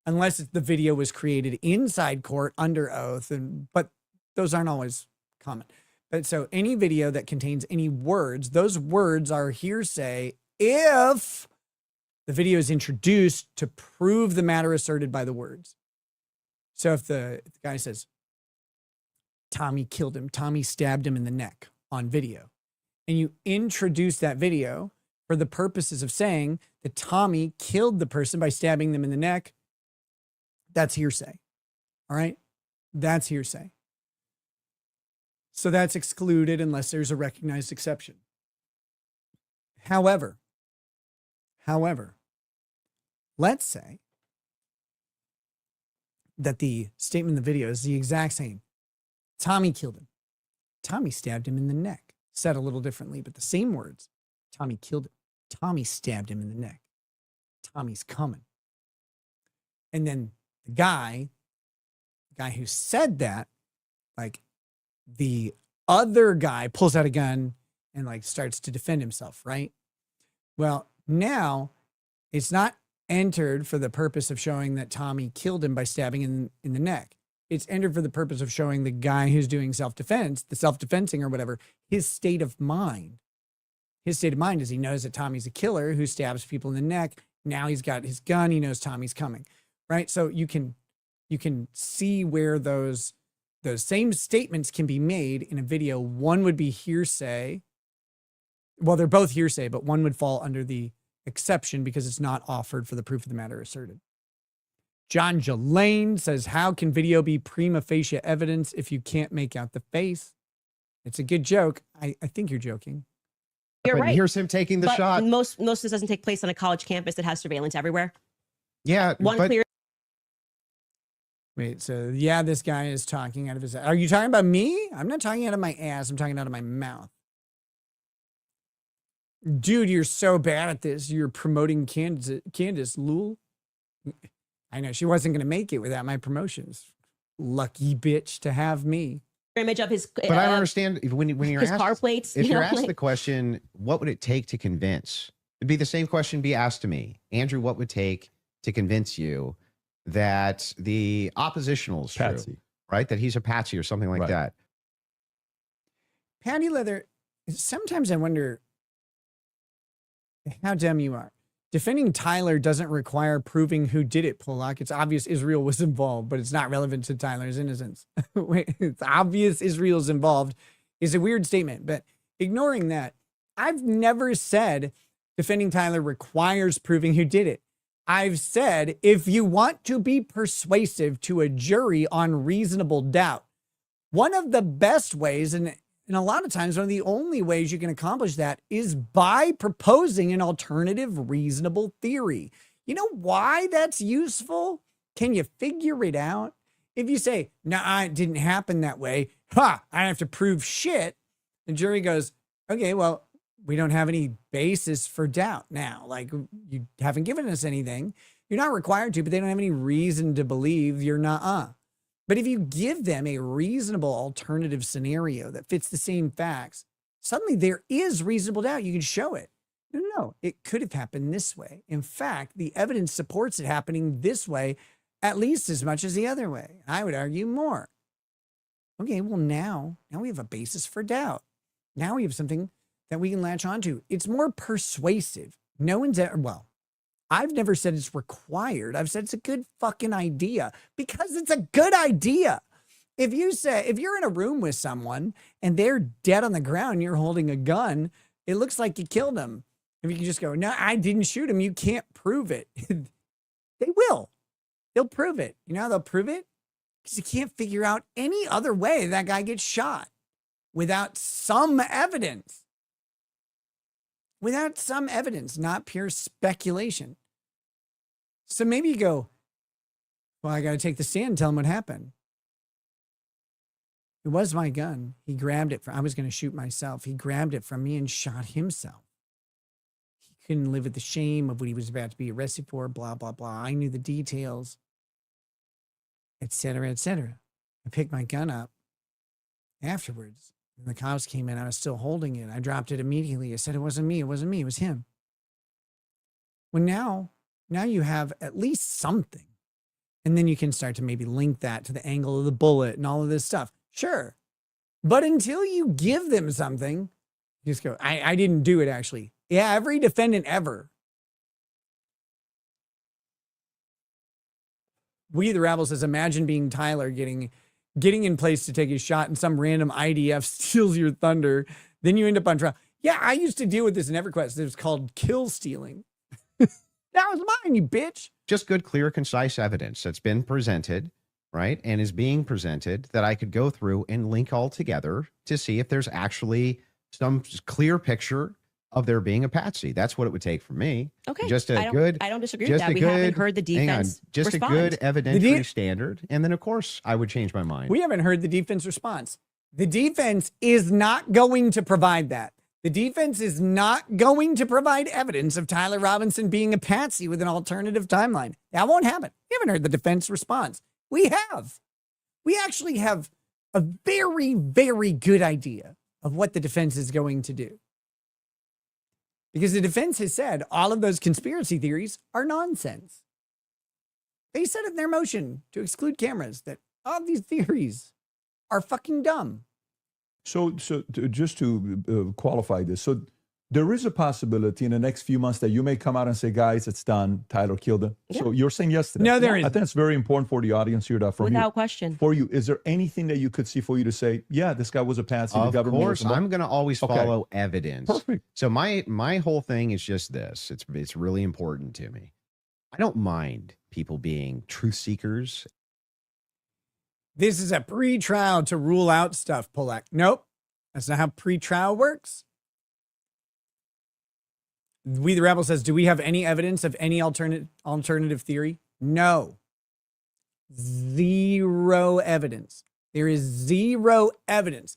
Unless the video was created inside court under oath, but those aren't always common. But so any video that contains any words, those words are hearsay if the video is introduced to prove the matter asserted by the words. So if the guy says, Tommy killed him, Tommy stabbed him in the neck on video, and you introduce that video for the purposes of saying that Tommy killed the person by stabbing them in the neck, that's hearsay. All right? That's hearsay. So that's excluded unless there's a recognized exception. However, let's say that the statement in the video is the exact same. Tommy killed him. Tommy stabbed him in the neck. Said a little differently, but the same words. Tommy killed him. Tommy stabbed him in the neck. Tommy's coming. And then the guy who said that, like, the other guy pulls out a gun and like starts to defend himself, right? Well, now it's not entered for the purpose of showing that Tommy killed him by stabbing in the neck. It's entered for the purpose of showing the guy who's doing self-defense, the self-defensing or whatever, his state of mind. His state of mind is he knows that Tommy's a killer who stabs people in the neck. Now he's got his gun. He knows Tommy's coming, right? So you can see where those same statements can be made in a video. One would be hearsay. Well, they're both hearsay, but one would fall under the exception because it's not offered for the proof of the matter asserted. John Jelaine says, how can video be prima facie evidence if you can't make out the face? It's a good joke. I think you're joking. You're right. Here's him taking the but shot. Most of this doesn't take place on a college campus that has surveillance everywhere. Yeah. One clear. Wait, so yeah, this guy is talking out of his ass. Are you talking about me? I'm not talking out of my ass. I'm talking out of my mouth. Dude, you're so bad at this. You're promoting Candace Lul. I know she wasn't going to make it without my promotions. Lucky bitch to have me. Image of his. But I don't understand when you're his asked, car plates. If you're asked the question, what would it take to convince? It'd be the same question be asked to me, Andrew. What would it take to convince you that the oppositional is Patsy. true, right? That he's a patsy or something like Right. that. Patty Leather, sometimes I wonder how dumb you are. Defending Tyler doesn't require proving who did it, Polak. It's obvious Israel was involved, but it's not relevant to Tyler's innocence. It's obvious Israel's involved is a weird statement, but ignoring that, I've never said defending Tyler requires proving who did it. I've said, if you want to be persuasive to a jury on reasonable doubt, one of the best ways, and a lot of times one of the only ways you can accomplish that, is by proposing an alternative reasonable theory. You know why that's useful? Can you figure it out? If you say, no, it didn't happen that way, I don't have to prove shit, the jury goes, okay, well, we don't have any basis for doubt now. Like, you haven't given us anything. You're not required to, but they don't have any reason to believe you're not. But if you give them a reasonable alternative scenario that fits the same facts, suddenly there is reasonable doubt. You can show it. No, it could have happened this way. In fact, the evidence supports it happening this way at least as much as the other way. I would argue more. Okay, well, now we have a basis for doubt. Now we have something that we can latch onto. It's more persuasive. No one's ever, well, I've never said it's required. I've said it's a good fucking idea because it's a good idea. If you're in a room with someone and they're dead on the ground, you're holding a gun, it looks like you killed them. If you can just go, no, I didn't shoot him, you can't prove it. They will. They'll prove it. You know how they'll prove it? Because you can't figure out any other way that guy gets shot without some evidence. Without some evidence, not pure speculation. So maybe you go, well, I got to take the stand and tell him what happened. It was my gun. He grabbed it. I was going to shoot myself. He grabbed it from me and shot himself. He couldn't live with the shame of what he was about to be arrested for, blah, blah, blah. I knew the details, et cetera, et cetera. I picked my gun up afterwards And the cops came in. I was still holding it. I dropped it immediately. I said, it wasn't me. It wasn't me. It was him. Well, now you have at least something. And then you can start to maybe link that to the angle of the bullet and all of this stuff. Sure. But until you give them something, you just go, I didn't do it, actually. Yeah, every defendant ever. We the Rebel says, imagine being Tyler getting in place to take his shot and some random IDF steals your thunder. Then you end up on trial. Yeah, I used to deal with this in EverQuest. It was called kill stealing. That was mine, you bitch. Just good, clear, concise evidence that's been presented, right? And is being presented that I could go through and link all together to see if there's actually some clear picture of there being a patsy. That's what it would take for me. Okay. Just I don't disagree with that. We haven't heard the defense just respond. a good evidentiary standard. And then, of course, I would change my mind. We haven't heard the defense response. The defense is not going to provide that. The defense is not going to provide evidence of Tyler Robinson being a patsy with an alternative timeline. That won't happen. We haven't heard the defense response. We have. We actually have a very, very good idea of what the defense is going to do. Because the defense has said all of those conspiracy theories are nonsense. They said in their motion to exclude cameras that all of these theories are fucking dumb. So just to qualify this, so there is a possibility in the next few months that you may come out and say, guys, it's done. Tyler killed him. Yeah. So you're saying yes to that? No, there is. I think it's very important for the audience here. Without question. For you, is there anything that you could see for you to say, yeah, this guy was a patsy? Of course, I'm going to always follow evidence. Perfect. So my whole thing is just this. It's really important to me. I don't mind people being truth seekers. This is a pre-trial to rule out stuff, Polak. Nope. That's not how pre-trial works. We the Rebel says, do we have any evidence of any alternative theory? No. Zero evidence. There is zero evidence.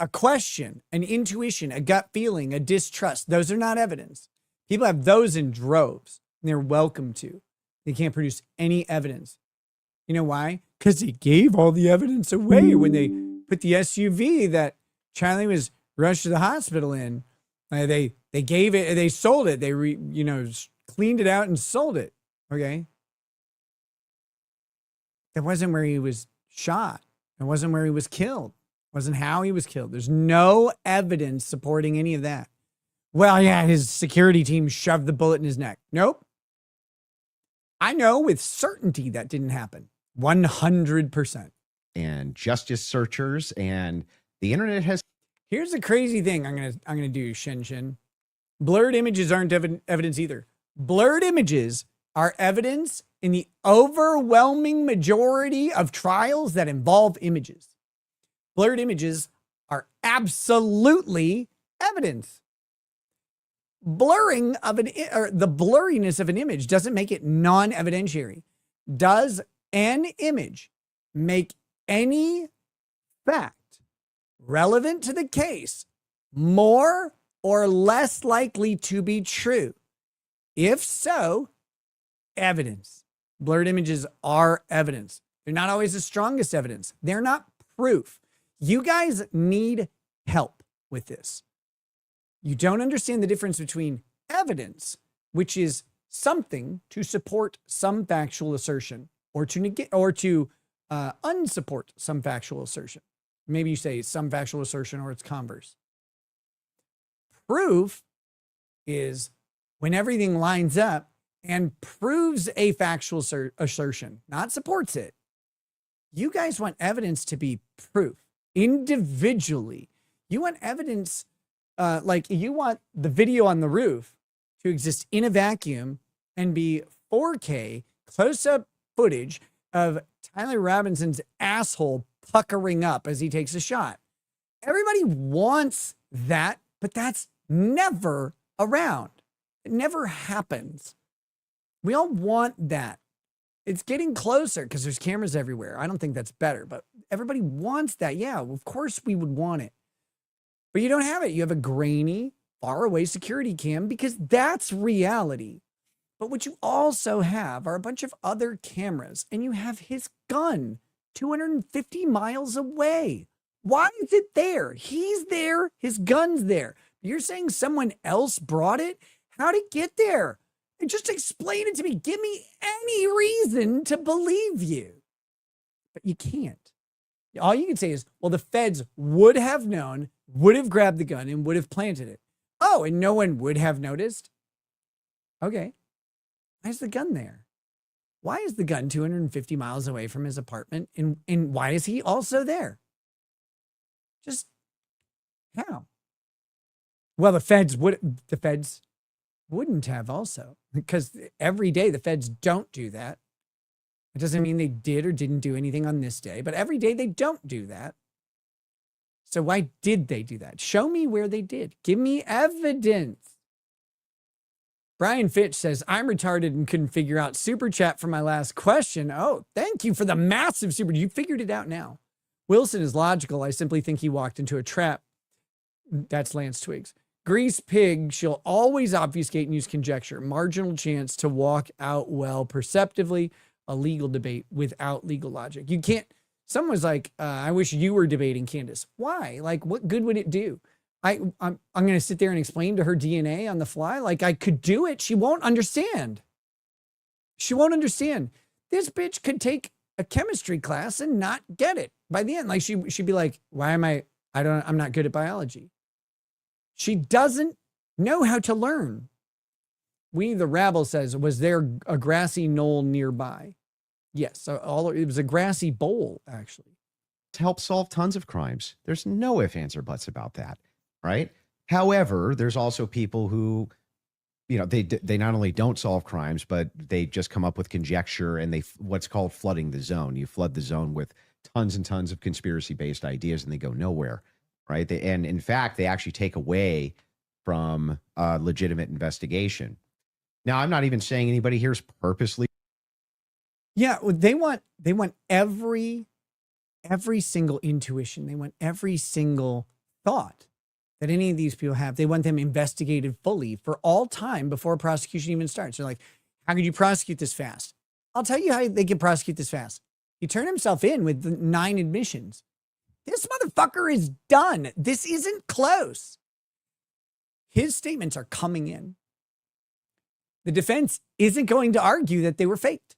A question, an intuition, a gut feeling, a distrust. Those are not evidence. People have those in droves, and they're welcome to. They can't produce any evidence. You know why? Because they gave all the evidence away when they put the SUV that Charlie was rushed to the hospital in. They gave it, they sold it. They cleaned it out and sold it. Okay. That wasn't where he was shot. It wasn't where he was killed. It wasn't how he was killed. There's no evidence supporting any of that. Well, yeah, his security team shoved the bullet in his neck. Nope. I know with certainty that didn't happen. 100%. And justice searchers and the internet has. Here's the crazy thing I'm gonna do, Shen. Blurred images aren't evidence either. Blurred images are evidence in the overwhelming majority of trials that involve images. Blurred images are absolutely evidence. Blurring of the blurriness of an image doesn't make it non-evidentiary. Does an image make any fact relevant to the case more or less likely to be true? If so, evidence. Blurred images are evidence. They're not always the strongest evidence. They're not proof. You guys need help with this. You don't understand the difference between evidence, which is something to support some factual assertion, or to negate or to unsupport some factual assertion. Maybe you say some factual assertion or its converse. Proof is when everything lines up and proves a factual assertion, not supports it. You guys want evidence to be proof individually. You want evidence, like you want the video on the roof to exist in a vacuum and be 4K close-up footage of Tyler Robinson's asshole puckering up as he takes a shot. Everybody wants that, but that's never around. It never happens. We all want that. It's getting closer because there's cameras everywhere. I don't think that's better, but everybody wants that. Yeah, of course we would want it. But you don't have it. You have a grainy, far away security cam because that's reality. But what you also have are a bunch of other cameras, and you have his gun 250 miles away. Why is it there? He's there. His gun's there. You're saying someone else brought it? How'd it get there? And just explain it to me. Give me any reason to believe you. But you can't. All you can say is, well, the feds would have known, would have grabbed the gun, and would have planted it. Oh, and no one would have noticed? Okay. Why is the gun there? Why is the gun 250 miles away from his apartment? And why is he also there? Just how? Well, the feds wouldn't have also, because every day the feds don't do that. It doesn't mean they did or didn't do anything on this day, but every day they don't do that. So why did they do that? Show me where they did. Give me evidence. Brian Fitch says, I'm retarded and couldn't figure out super chat for my last question. Oh, thank you for the massive super. You figured it out now. Wilson is logical. I simply think he walked into a trap. That's Lance Twiggs. Grease pig, she'll always obfuscate and use conjecture. Marginal chance to walk out well perceptively. A legal debate without legal logic. You can't, someone was like, I wish you were debating Candace. Why? Like, what good would it do? I'm going to sit there and explain to her DNA on the fly. Like, I could do it. She won't understand. She won't understand. This bitch could take a chemistry class and not get it by the end. Like, she'd be like, why am I'm not good at biology. She doesn't know how to learn. The rabble says, was there a grassy knoll nearby? Yes. So it was a grassy bowl, actually. To help solve tons of crimes. There's no ifs, ands, or buts about that, right? However, there's also people who, they not only don't solve crimes, but they just come up with conjecture and what's called flooding the zone. You flood the zone with tons and tons of conspiracy-based ideas and they go nowhere, right? And in fact, they actually take away from legitimate investigation. Now, I'm not even saying anybody here is purposely. Yeah, they want every single intuition. They want every single thought that any of these people have. They want them investigated fully for all time before prosecution even starts. They're like, how could you prosecute this fast? I'll tell you how they can prosecute this fast. He turned himself in with the 9 admissions. This motherfucker is done. This isn't close. His statements are coming in. The defense isn't going to argue that they were faked.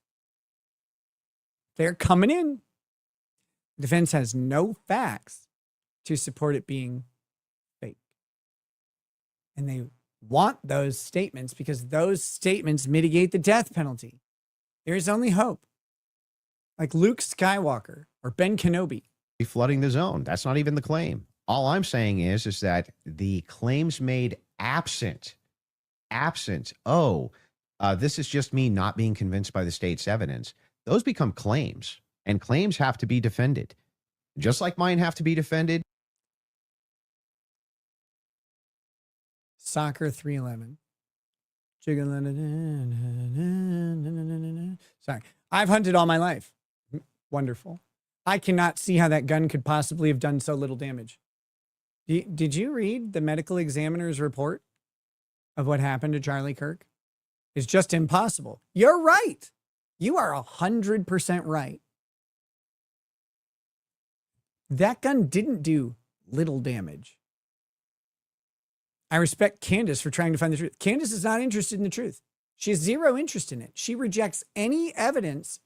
They're coming in. The defense has no facts to support it being fake. And they want those statements because those statements mitigate the death penalty. There is only hope. Like Luke Skywalker or Ben Kenobi. Flooding the zone. That's not even the claim. All I'm saying is that the claims made absent, this is just me not being convinced by the state's evidence. Those become claims, and claims have to be defended. Just like mine have to be defended. Soccer 311. Sorry. I've hunted all my life. Wonderful. I cannot see how that gun could possibly have done so little damage. Did you read the medical examiner's report of what happened to Charlie Kirk? It's just impossible. You're right. You are 100% right. That gun didn't do little damage. I respect Candace for trying to find the truth. Candace is not interested in the truth. She has zero interest in it. She rejects any evidence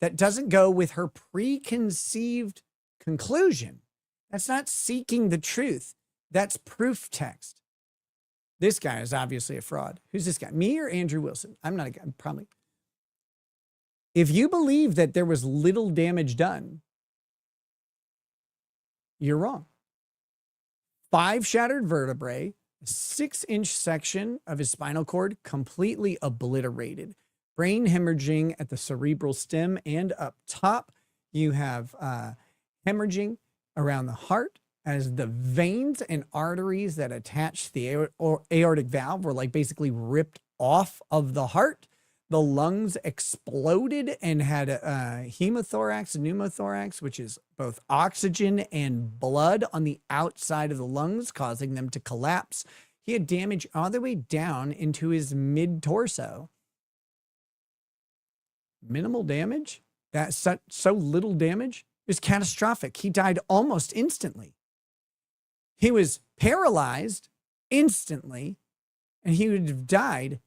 that doesn't go with her preconceived conclusion. That's not seeking the truth. That's proof text. This guy is obviously a fraud. Who's this guy? Me or Andrew Wilson? I'm not a guy, probably. If you believe that there was little damage done, you're wrong. 5 shattered vertebrae, a 6-inch section of his spinal cord completely obliterated, brain hemorrhaging at the cerebral stem and up top. You have hemorrhaging around the heart as the veins and arteries that attach the aortic valve were like basically ripped off of the heart. The lungs exploded and had hemothorax and pneumothorax, which is both oxygen and blood on the outside of the lungs, causing them to collapse. He had damage all the way down into his mid-torso. Minimal damage? That's so little damage? It was catastrophic. He died almost instantly. He was paralyzed instantly, and he would have died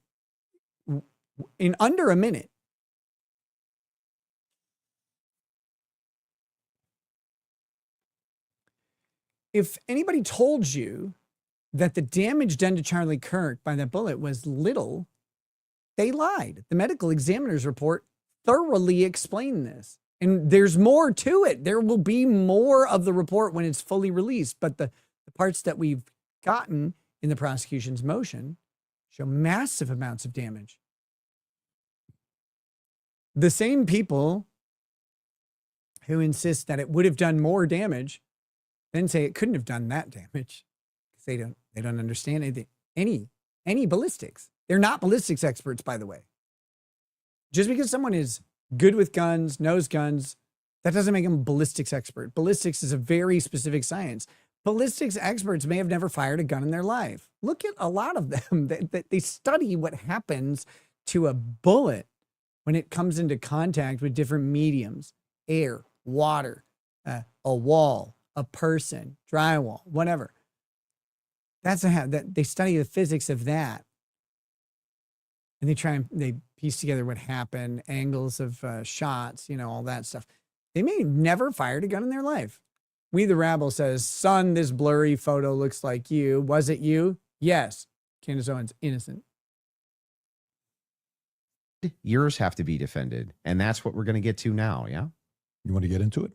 in under a minute. If anybody told you that the damage done to Charlie Kirk by that bullet was little, they lied. The medical examiner's report thoroughly explained this. And there's more to it. There will be more of the report when it's fully released. But the parts that we've gotten in the prosecution's motion show massive amounts of damage. The same people who insist that it would have done more damage then say it couldn't have done that damage because they don't understand any ballistics. They're not ballistics experts, by the way. Just because someone is good with guns, knows guns, that doesn't make them a ballistics expert. Ballistics is a very specific science. Ballistics experts may have never fired a gun in their life. Look at a lot of them. They study what happens to a bullet when it comes into contact with different mediums, air, water, a wall, a person, drywall, whatever. They study the physics of that. And they piece together what happened, angles of shots, all that stuff. They may have never fired a gun in their life. We the Rabble says, son, this blurry photo looks like you. Was it you? Yes. Candace Owens, innocent. Yours have to be defended. And that's what we're going to get to now, yeah? You want to get into it?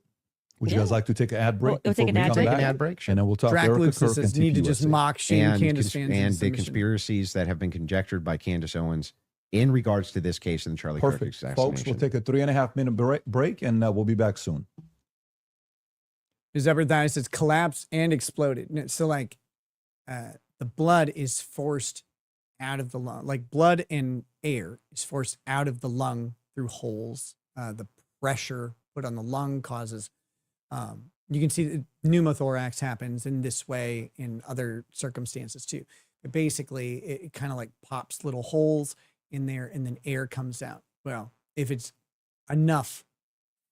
Would you guys like to take an ad break? We'll take an ad Take break. an ad break. And then we'll talk to Drac Erica Luke Kirk says and need to just TPUSA. mock shame Candace fans. And the submission. conspiracies that have been conjectured by Candace Owens in regards to this case and the Charlie Kirk Perfect. assassination. Folks, we'll take a 3.5 minute break and we'll be back soon. His upper thigh says collapsed and exploded. So like the blood is forced out of the lung, like blood and air is forced out of the lung through holes. The pressure put on the lung causes, you can see that pneumothorax happens in this way in other circumstances too. But basically it kind of like pops little holes in there and then air comes out. Well, if it's enough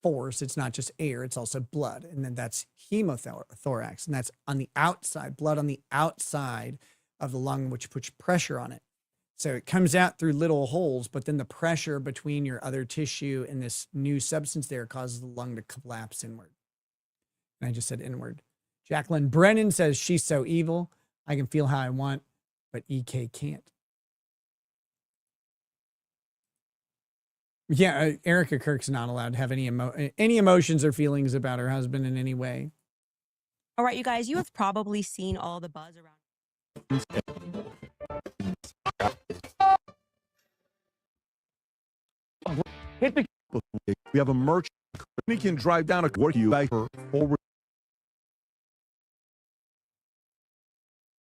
force, it's not just air, it's also blood. And then that's hemothorax. And that's on the outside, blood on the outside of the lung, which puts pressure on it. So it comes out through little holes, but then the pressure between your other tissue and this new substance there causes the lung to collapse inward. And I just said inward. Jacqueline Brennan says, she's so evil. I can feel how I want, but EK can't. Yeah, Erica Kirk's not allowed to have any emotions or feelings about her husband in any way. All right, you guys, you have probably seen all the buzz around. Hit the. We have a merchant. We can drive down a work you back forward.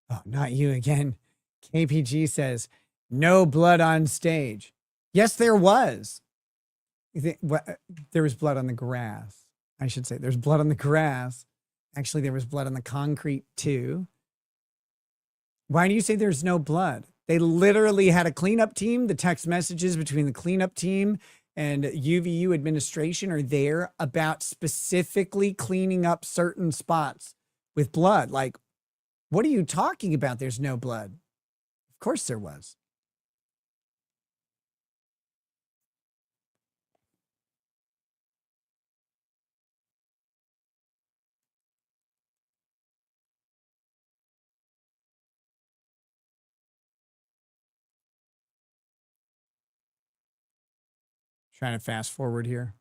Oh, not you again. KPG says, no blood on stage. Yes, there was. There was blood on the grass. I should say there's blood on the grass. Actually, there was blood on the concrete too. Why do you say there's no blood? They literally had a cleanup team. The text messages between the cleanup team and UVU administration are there about specifically cleaning up certain spots with blood. Like, what are you talking about? There's no blood. Of course there was. Trying to fast forward here.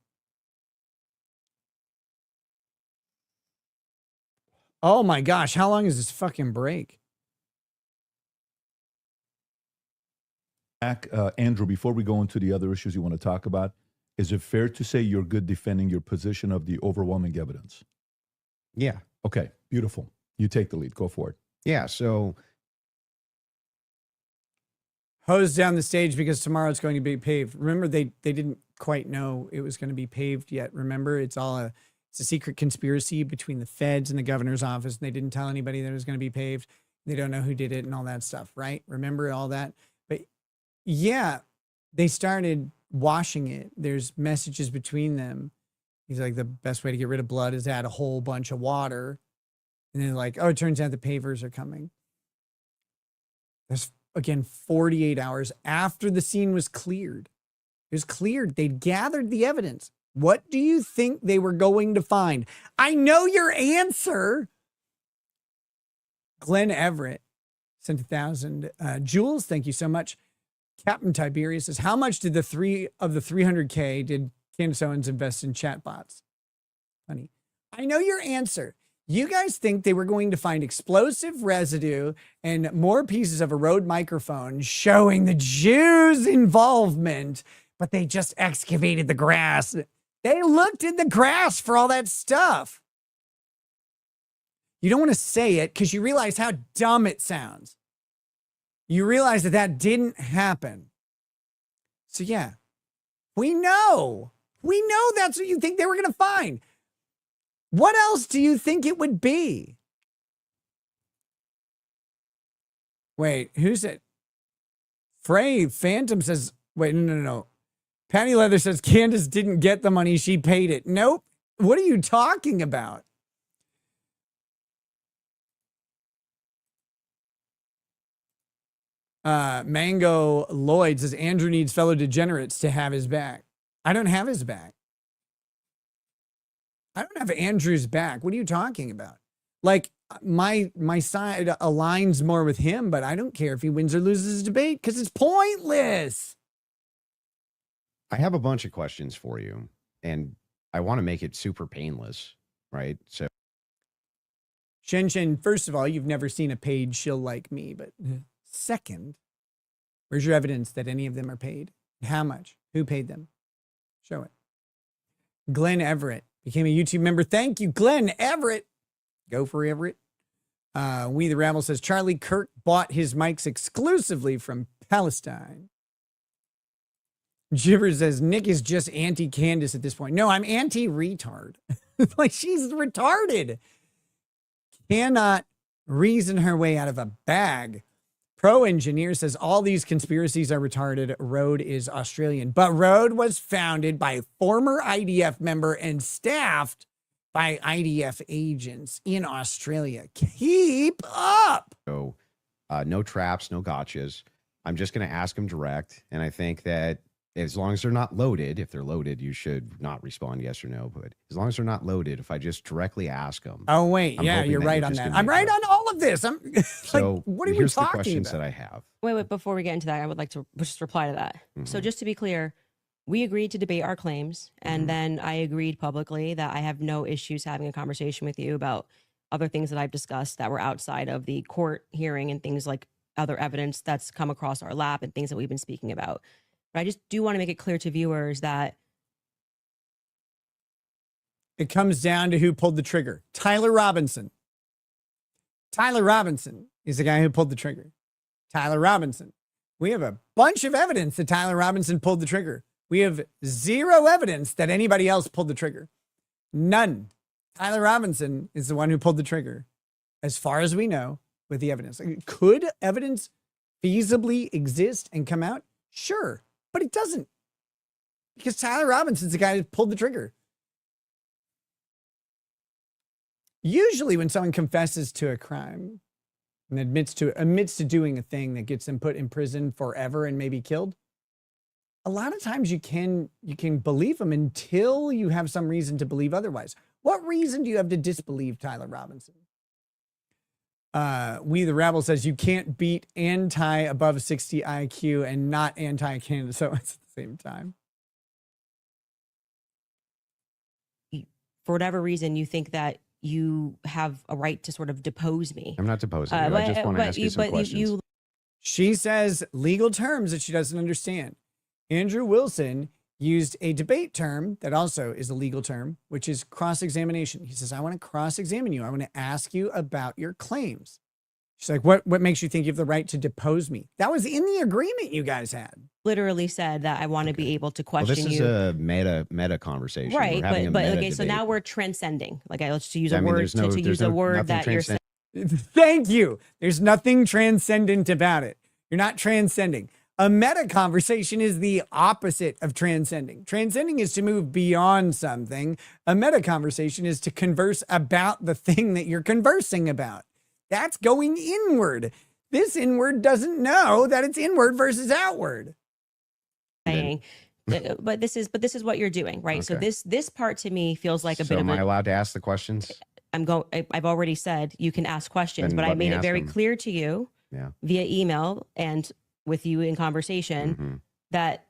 Oh my gosh, how long is this fucking break? Andrew, before we go into the other issues you want to talk about, is it fair to say you're good defending your position of the overwhelming evidence? Yeah. Okay, beautiful. You take the lead. Go for it. Yeah, so Hose down the stage because tomorrow it's going to be paved. Remember, they didn't quite know it was going to be paved yet. Remember, it's a secret conspiracy between the feds and the governor's office. And they didn't tell anybody that it was going to be paved. They don't know who did it and all that stuff, right? Remember all that? But yeah, they started washing it. There's messages between them. He's like, the best way to get rid of blood is add a whole bunch of water. And then like, oh, it turns out the pavers are coming. There's, again, 48 hours after the scene was cleared. It was cleared. They'd gathered the evidence. What do you think they were going to find? I know your answer. Glenn Everett sent 1,000. Jules, thank you so much. Captain Tiberius says, how much did the 300K did Candace Owens invest in chatbots? Funny. I know your answer. You guys think they were going to find explosive residue and more pieces of a Rode microphone showing the Jews' involvement, but they just excavated the grass. They looked in the grass for all that stuff. You don't want to say it because you realize how dumb it sounds. You realize that that didn't happen. So yeah, we know. We know that's what you think they were going to find. What else do you think it would be? Wait, who's it? Frey Phantom says, wait, no. Patty Leather says Candace didn't get the money. She paid it. Nope. What are you talking about? Mango Lloyd says Andrew needs fellow degenerates to have his back. I don't have his back. I don't have Andrew's back. What are you talking about? Like my side aligns more with him, but I don't care if he wins or loses his debate because it's pointless. I have a bunch of questions for you, and I want to make it super painless, right? So, Shen, first of all, you've never seen a paid shill like me, but second, where's your evidence that any of them are paid? How much? Who paid them? Show it. Glenn Everett became a YouTube member. Thank you, Glenn Everett. Go for Everett. We the Rabble says Charlie Kirk bought his mics exclusively from Palestine. Gibber says Nick is just anti-Candace at this point. No, I'm anti-retard. Like, she's retarded. Cannot reason her way out of a bag. Pro Engineer says all these conspiracies are retarded. Rode is Australian. But Rode was founded by a former IDF member and staffed by IDF agents in Australia. Keep up. So no traps, no gotchas. I'm just going to ask them direct. And I think that as long as they're not loaded, if they're loaded, you should not respond yes or no. But as long as they're not loaded, if I just directly ask them. Oh, wait. Yeah, you're right on that. I'm right on all of this. I'm so like, what are we here's talking the questions about? that I have. Wait, before we get into that, I would like to just reply to that. So just to be clear, we agreed to debate our claims, and then I agreed publicly that I have no issues having a conversation with you about other things that I've discussed that were outside of the court hearing and things like other evidence that's come across our lap and things that we've been speaking about. But I just do want to make it clear to viewers that it comes down to who pulled the trigger. Tyler Robinson. Tyler Robinson is the guy who pulled the trigger. Tyler Robinson. We have a bunch of evidence that Tyler Robinson pulled the trigger. We have zero evidence that anybody else pulled the trigger. None. Tyler Robinson is the one who pulled the trigger, as far as we know, with the evidence. Could evidence feasibly exist and come out? Sure, but it doesn't. Because Tyler Robinson's the guy who pulled the trigger. Usually when someone confesses to a crime and admits to doing a thing that gets them put in prison forever and maybe killed, a lot of times you can believe them until you have some reason to believe otherwise. What reason do you have to disbelieve Tyler Robinson? We the Rabble says you can't beat anti above 60 IQ and not anti-Canada. So it's at the same time. for whatever reason you think that you have a right to sort of depose me. I'm not deposing you. I just want to ask you some questions. She says legal terms that she doesn't understand. Andrew Wilson used a debate term that also is a legal term, which is cross-examination. He says, I want to cross-examine you. I want to ask you about your claims. She's like, what makes you think you have the right to depose me? That was in the agreement you guys had. Literally said that I want to be able to question you. This is a meta conversation. Right, but okay, so now we're transcending. Like, let's use a word to use a word that you're saying. Thank you. There's nothing transcendent about it. You're not transcending. A meta conversation is the opposite of transcending. Transcending is to move beyond something. A meta conversation is to converse about the thing that you're conversing about. That's going inward. This inward doesn't know that it's inward versus outward. Saying, but this is what you're doing, right? So Okay. this part to me feels like a So bit am of I a. allowed to ask the questions? I've already said you can ask questions, Then but I let me made it ask very them. clear to you Yeah. via email and with you in conversation Mhm. that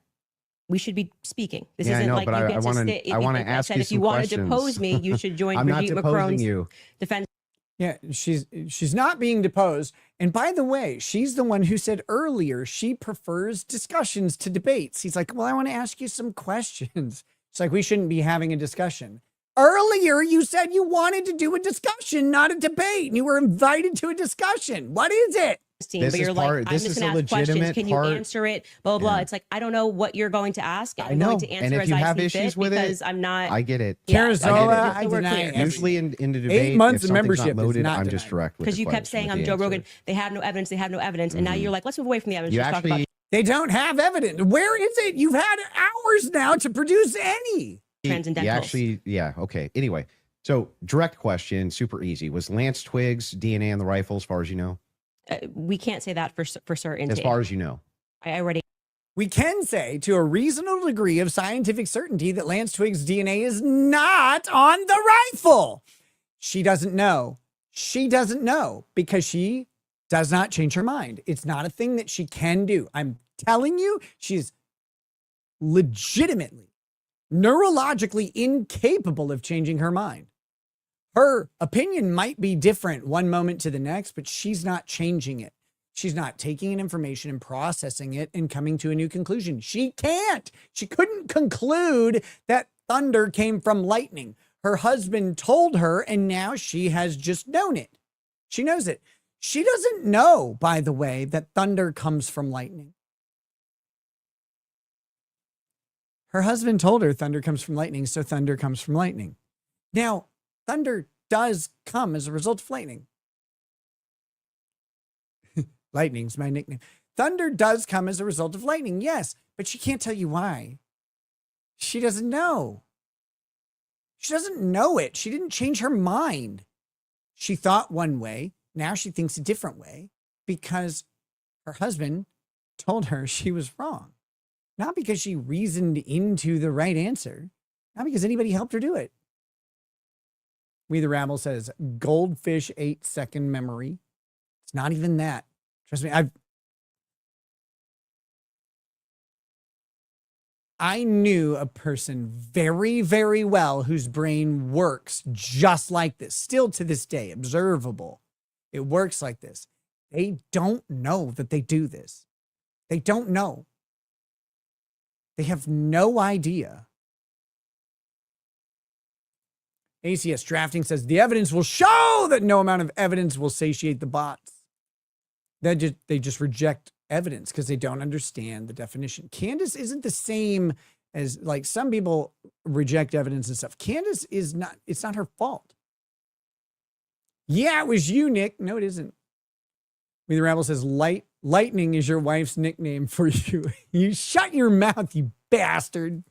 we should be speaking. This Yeah, I isn't know, like but you I get to wanna- stay. I wanna ask said you if you some want to questions. depose me, you should join I'm not Brigitte deposing Macron's you. defense. Yeah, she's not being deposed. And by the way, she's the one who said earlier she prefers discussions to debates. He's like, well, I want to ask you some questions. It's like, we shouldn't be having a discussion. Earlier, you said you wanted to do a discussion, not a debate, and you were invited to a discussion. What is it? Team, This but is you're part- like, I'm this just is going a to ask questions. legitimate Can you part- answer it? Blah, blah, blah. Yeah. It's like, I don't know what you're going to ask. I I'm know. going to And answer if as you I have see issues fit with it, because I'm not. I get it. Yeah, Carazola, I I so we're deny clear. everything. Usually in the debate, 8 months if of something's membership not is loaded, not I'm just denied. direct with Because the you kept question, saying with I'm the Joe answer. Rogan. They have no evidence. They have no evidence. And now you're like, let's move away from the evidence. You Just talk about actually, They don't have evidence. Where is it? You've had hours now to produce any. transcendentals. you actually, yeah, okay. Anyway, so direct question, super easy. Was Lance Twiggs DNA on the rifle, as far as you know? We can't say that for certainty. As far as you know. I already. We can say to a reasonable degree of scientific certainty that Lance Twiggs' DNA is not on the rifle. She doesn't know. She doesn't know because she does not change her mind. It's not a thing that she can do. I'm telling you, she's legitimately, neurologically incapable of changing her mind. Her opinion might be different one moment to the next, but she's not changing it. She's not taking in information and processing it and coming to a new conclusion. She can't. She couldn't conclude that thunder came from lightning. Her husband told her, and now she has just known it. She knows it. She doesn't know, by the way, that thunder comes from lightning. Her husband told her thunder comes from lightning, so thunder comes from lightning. Now, thunder does come as a result of lightning. Lightning's my nickname. Thunder does come as a result of lightning, yes, but she can't tell you why. She doesn't know. She doesn't know it. She didn't change her mind. She thought one way. Now she thinks a different way because her husband told her she was wrong. Not because she reasoned into the right answer. Not because anybody helped her do it. We the Rabble says, goldfish 8-second memory. It's not even that. Trust me, I knew a person very, very well whose brain works just like this, still to this day, observable. It works like this. They don't know that they do this. They don't know. They have no idea. ACS Drafting says, the evidence will show that no amount of evidence will satiate the bots. They just reject evidence because they don't understand the definition. Candace isn't the same as, like, some people reject evidence and stuff. Candace is not, it's not her fault. Yeah, it was you, Nick. No, it isn't. We the Rabble says, lightning is your wife's nickname for you. You shut your mouth, you bastard.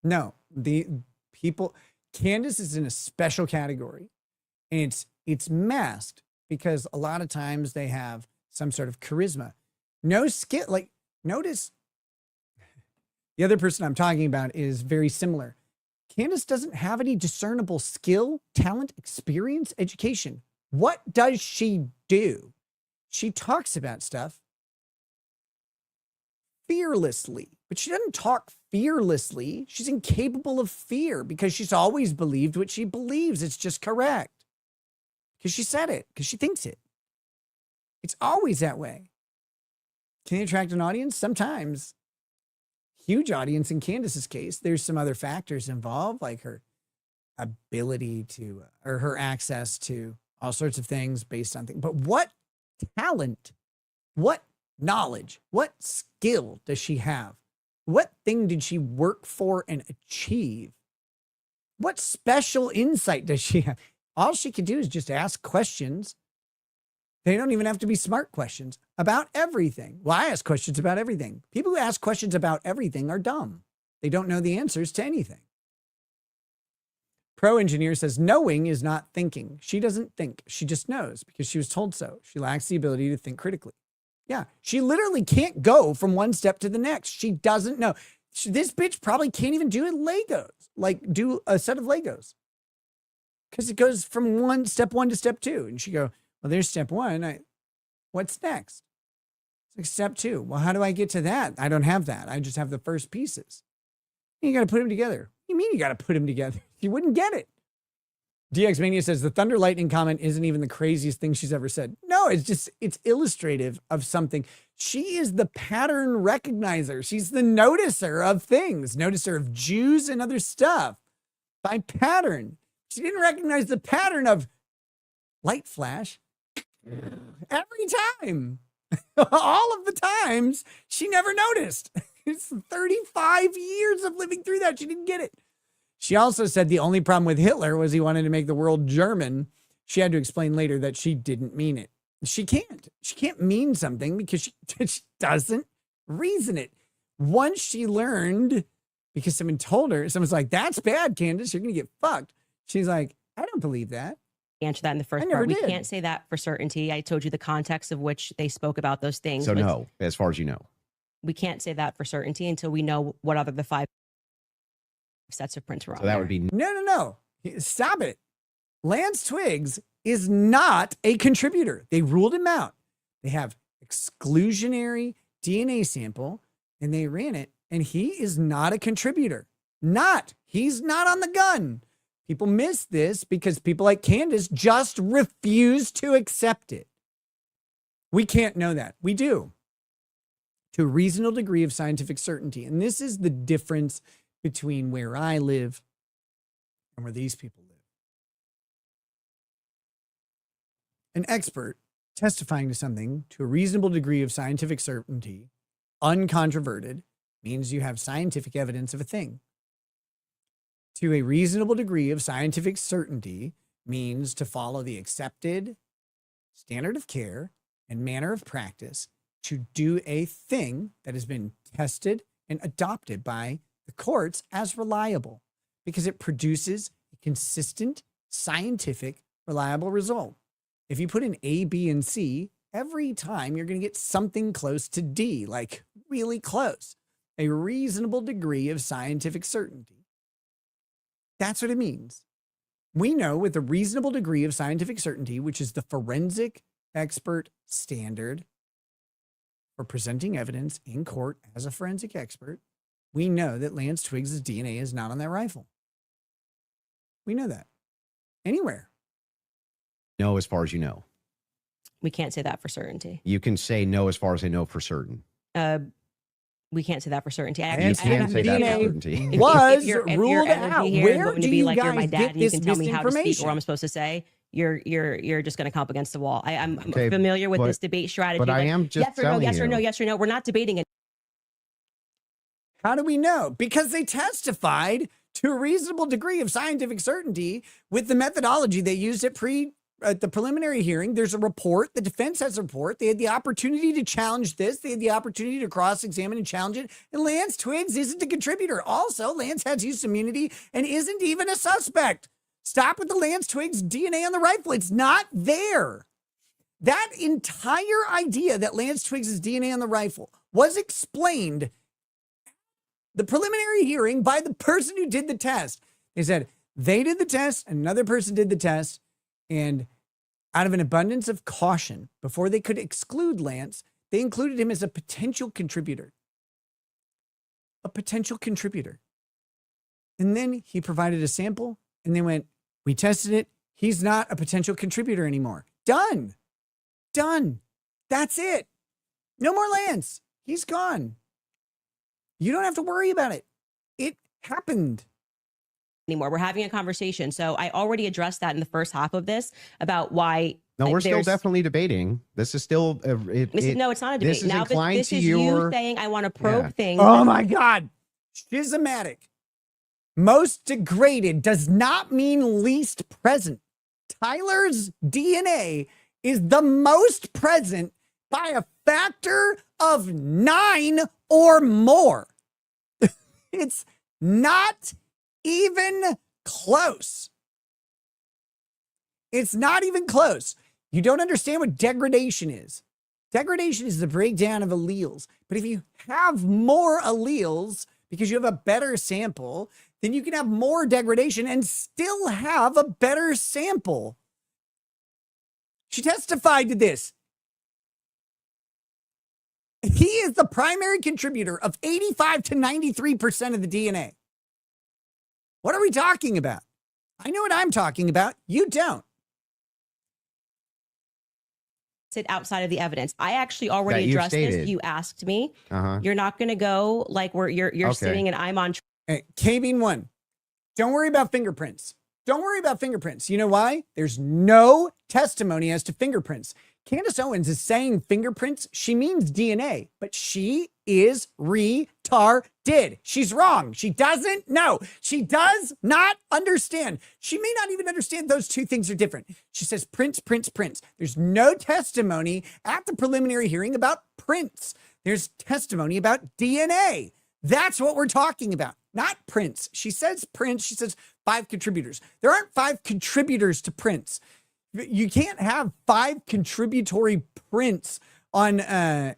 No, the people, Candace is in a special category, and it's masked because a lot of times they have some sort of charisma. No skill, like, notice the other person I'm talking about is very similar. Candace doesn't have any discernible skill, talent, experience, education. What does she do? She talks about stuff fearlessly, but she doesn't talk fearlessly. She's incapable of fear because she's always believed what she believes. It's just correct. Because she said it, because she thinks it. It's always that way. Can you attract an audience? Sometimes. Huge audience in Candace's case. There's some other factors involved, like her ability to, or her access to all sorts of things based on things. But what talent, what knowledge, what skill does she have? What thing did she work for and achieve? What special insight does she have? All she can do is just ask questions They don't even have to be smart questions about everything. Well, I ask questions about everything. People who ask questions about everything are dumb. They don't know the answers to anything. Pro Engineer says, knowing is not thinking. She doesn't think. She just knows because she was told so. She lacks the ability to think critically. Yeah, she literally can't go from one step to the next. She doesn't know. This bitch probably can't even do Legos, like do a set of Legos. Because it goes from step one to step two. And she go, well, there's step one. What's next? It's like step two. Well, how do I get to that? I don't have that. I just have the first pieces. You got to put them together. What do you mean you got to put them together? You wouldn't get it. DX Mania says the thunder lightning comment isn't even the craziest thing she's ever said. No, it's illustrative of something. She is the pattern recognizer. She's the noticer of things, noticer of Jews and other stuff by pattern. She didn't recognize the pattern of light flash every time. All of the times she never noticed. It's 35 years of living through that. She didn't get it. She also said the only problem with Hitler was he wanted to make the world German. She had to explain later that she didn't mean it. She can't. She can't mean something because she doesn't reason it. Once she learned, because someone told her, someone's like, that's bad, Candace. You're going to get fucked. She's like, I don't believe that. Answer that in the first part. We can't say that for certainty. I told you the context of which they spoke about those things. So no, as far as you know. We can't say that for certainty until we know what other the 5 sets of prints were on. So that would be no. Stop it. Lance Twiggs is not a contributor. They ruled him out. They have exclusionary DNA sample and they ran it, and he is not a contributor. He's not on the gun. People miss this because people like Candace just refuse to accept it. We can't know that. We do. To a reasonable degree of scientific certainty. And this is the difference between where I live and where these people live. An expert testifying to something to a reasonable degree of scientific certainty, uncontroverted, means you have scientific evidence of a thing. To a reasonable degree of scientific certainty means to follow the accepted standard of care and manner of practice to do a thing that has been tested and adopted by the courts as reliable because it produces a consistent, scientific, reliable result. If you put in A, B, and C, every time you're going to get something close to D, like really close, a reasonable degree of scientific certainty. That's what it means. We know with a reasonable degree of scientific certainty, which is the forensic expert standard for presenting evidence in court as a forensic expert, we know that Lance Twiggs' DNA is not on that rifle. We know that. Anywhere. No, as far as you know. We can't say that for certainty. You can say no as far as I know for certain. We can't say that for certainty. You can't say that for certainty. Was if ruled out. Where do you guys my dad get this you can tell me how to speak or misinformation? what I'm supposed to say? You're just going to come up against the wall. I'm Okay, familiar with but- this debate strategy. but I am just yes or no, telling yes or no, you. yes or no. We're not debating it. How do we know? Because they testified to a reasonable degree of scientific certainty with the methodology they used at the preliminary hearing. There's a report. The defense has a report. They had the opportunity to challenge this. They had the opportunity to cross-examine and challenge it. And Lance Twiggs isn't a contributor. Also, Lance has use immunity and isn't even a suspect. Stop with the Lance Twiggs DNA on the rifle. It's not there. That entire idea that Lance Twiggs' DNA on the rifle was explained the preliminary hearing by the person who did the test. They said they did the test, another person did the test, and out of an abundance of caution, before they could exclude Lance, they included him as a potential contributor. A potential contributor. And then he provided a sample, and they went, we tested it. He's not a potential contributor anymore. Done. That's it. No more Lance. He's gone. You don't have to worry about it. It happened. Anymore. We're having a conversation. So I already addressed that in the first half of this about why. No, we're still definitely debating. This is still. No, it's not a debate. This is Now inclined this to is your. you saying I want to probe things. Oh my God. Schismatic. Most degraded does not mean least present. Tyler's DNA is the most present by a factor of 9 or more. It's not even close. It's not even close. You don't understand what degradation is. Degradation is the breakdown of alleles. But if you have more alleles because you have a better sample, then you can have more degradation and still have a better sample. She testified to this. He is the primary contributor of 85 to 93% of the DNA. What are we talking about? I know what I'm talking about. You don't. Sit outside of the evidence. I actually already addressed this. You asked me. You're not going to go like where you're Okay. sitting and I'm on. K-Bean1, don't worry about fingerprints. Don't worry about fingerprints. You know why? There's no testimony as to fingerprints. Candace Owens is saying fingerprints. She means DNA, but she is retarded. She's wrong. She doesn't know. She does not understand. She may not even understand those two things are different. She says prints. There's no testimony at the preliminary hearing about prints. There's testimony about DNA. That's what we're talking about, not prints. She says prints. She says 5 contributors. There aren't 5 contributors to prints. You can't have 5 contributory prints on a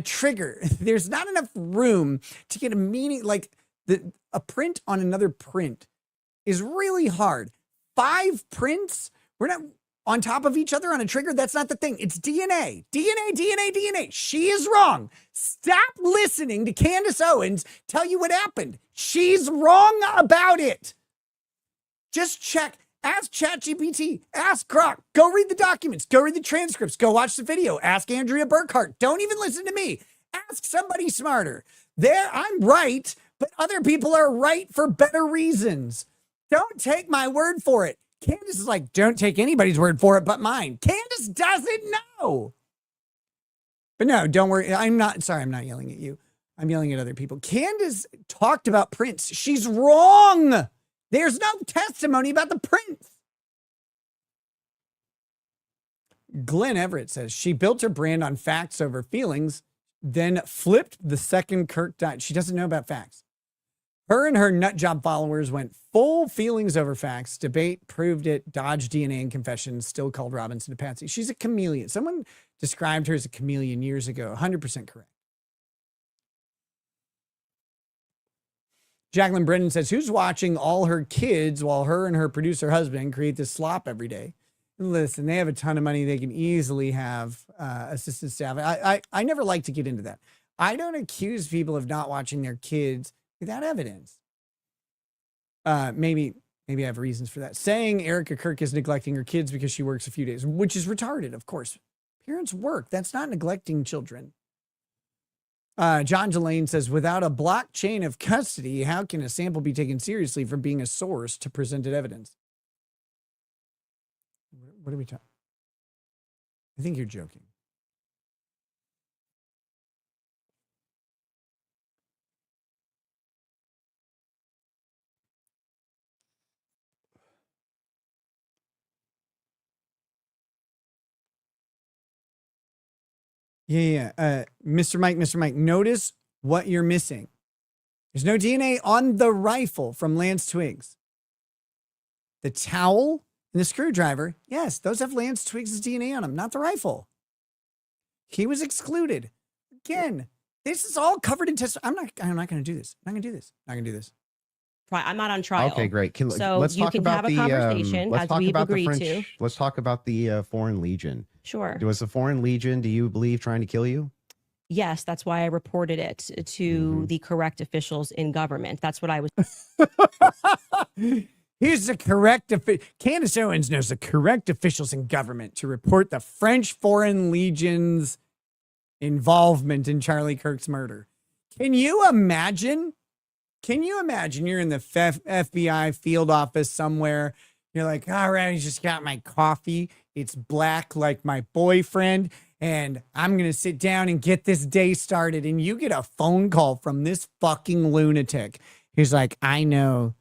trigger. There's not enough room to get a meaning. Like a print on another print is really hard. 5 prints, we're not on top of each other on a trigger. That's not the thing. It's DNA. DNA. She is wrong. Stop listening to Candace Owens tell you what happened. She's wrong about it. Just check. Ask ChatGPT, ask Grok, go read the documents, go read the transcripts, go watch the video, ask Andrea Burkhart. Don't even listen to me. Ask somebody smarter. I'm right, but other people are right for better reasons. Don't take my word for it. Candace is like, don't take anybody's word for it but mine. Candace doesn't know. But no, don't worry. I'm not yelling at you. I'm yelling at other people. Candace talked about prints. She's wrong. There's no testimony about the prints. Glenn Everett says she built her brand on facts over feelings, then flipped the second Kirk died. She doesn't know about facts. Her and her nutjob followers went full feelings over facts. Debate proved it. Dodge DNA and confession. Still called Robinson a patsy. She's a chameleon. Someone described her as a chameleon years ago. 100% correct. Jacqueline Brennan says, who's watching all her kids while her and her producer husband create this slop every day? Listen, they have a ton of money. They can easily have assistant staff. I never like to get into that. I don't accuse people of not watching their kids without evidence. Maybe I have reasons for that. Saying Erica Kirk is neglecting her kids because she works a few days, which is retarded, of course. Parents work. That's not neglecting children. John Delane says, without a blockchain of custody, how can a sample be taken seriously from being a source to presented evidence? What are we talking? I think you're joking. Yeah. Mr. Mike, notice what you're missing. There's no DNA on the rifle from Lance Twiggs. The towel and the screwdriver, yes, those have Lance Twiggs' DNA on them, not the rifle. He was excluded. Again, this is all covered in test. I'm not going to do this. I'm not going to do this. I'm not on trial. Okay, great. So let's you talk can about have a conversation as we've agreed to. Let's talk about the Foreign Legion. Sure. Was the Foreign Legion, do you believe, trying to kill you? Yes, that's why I reported it to the correct officials in government. That's what I was. Here's the correct. Candace Owens knows the correct officials in government to report the French Foreign Legion's involvement in Charlie Kirk's murder. Can you imagine? You're in the FBI field office somewhere. You're like, all right, I just got my coffee. It's black like my boyfriend. And I'm going to sit down and get this day started. And you get a phone call from this fucking lunatic. He's like, I know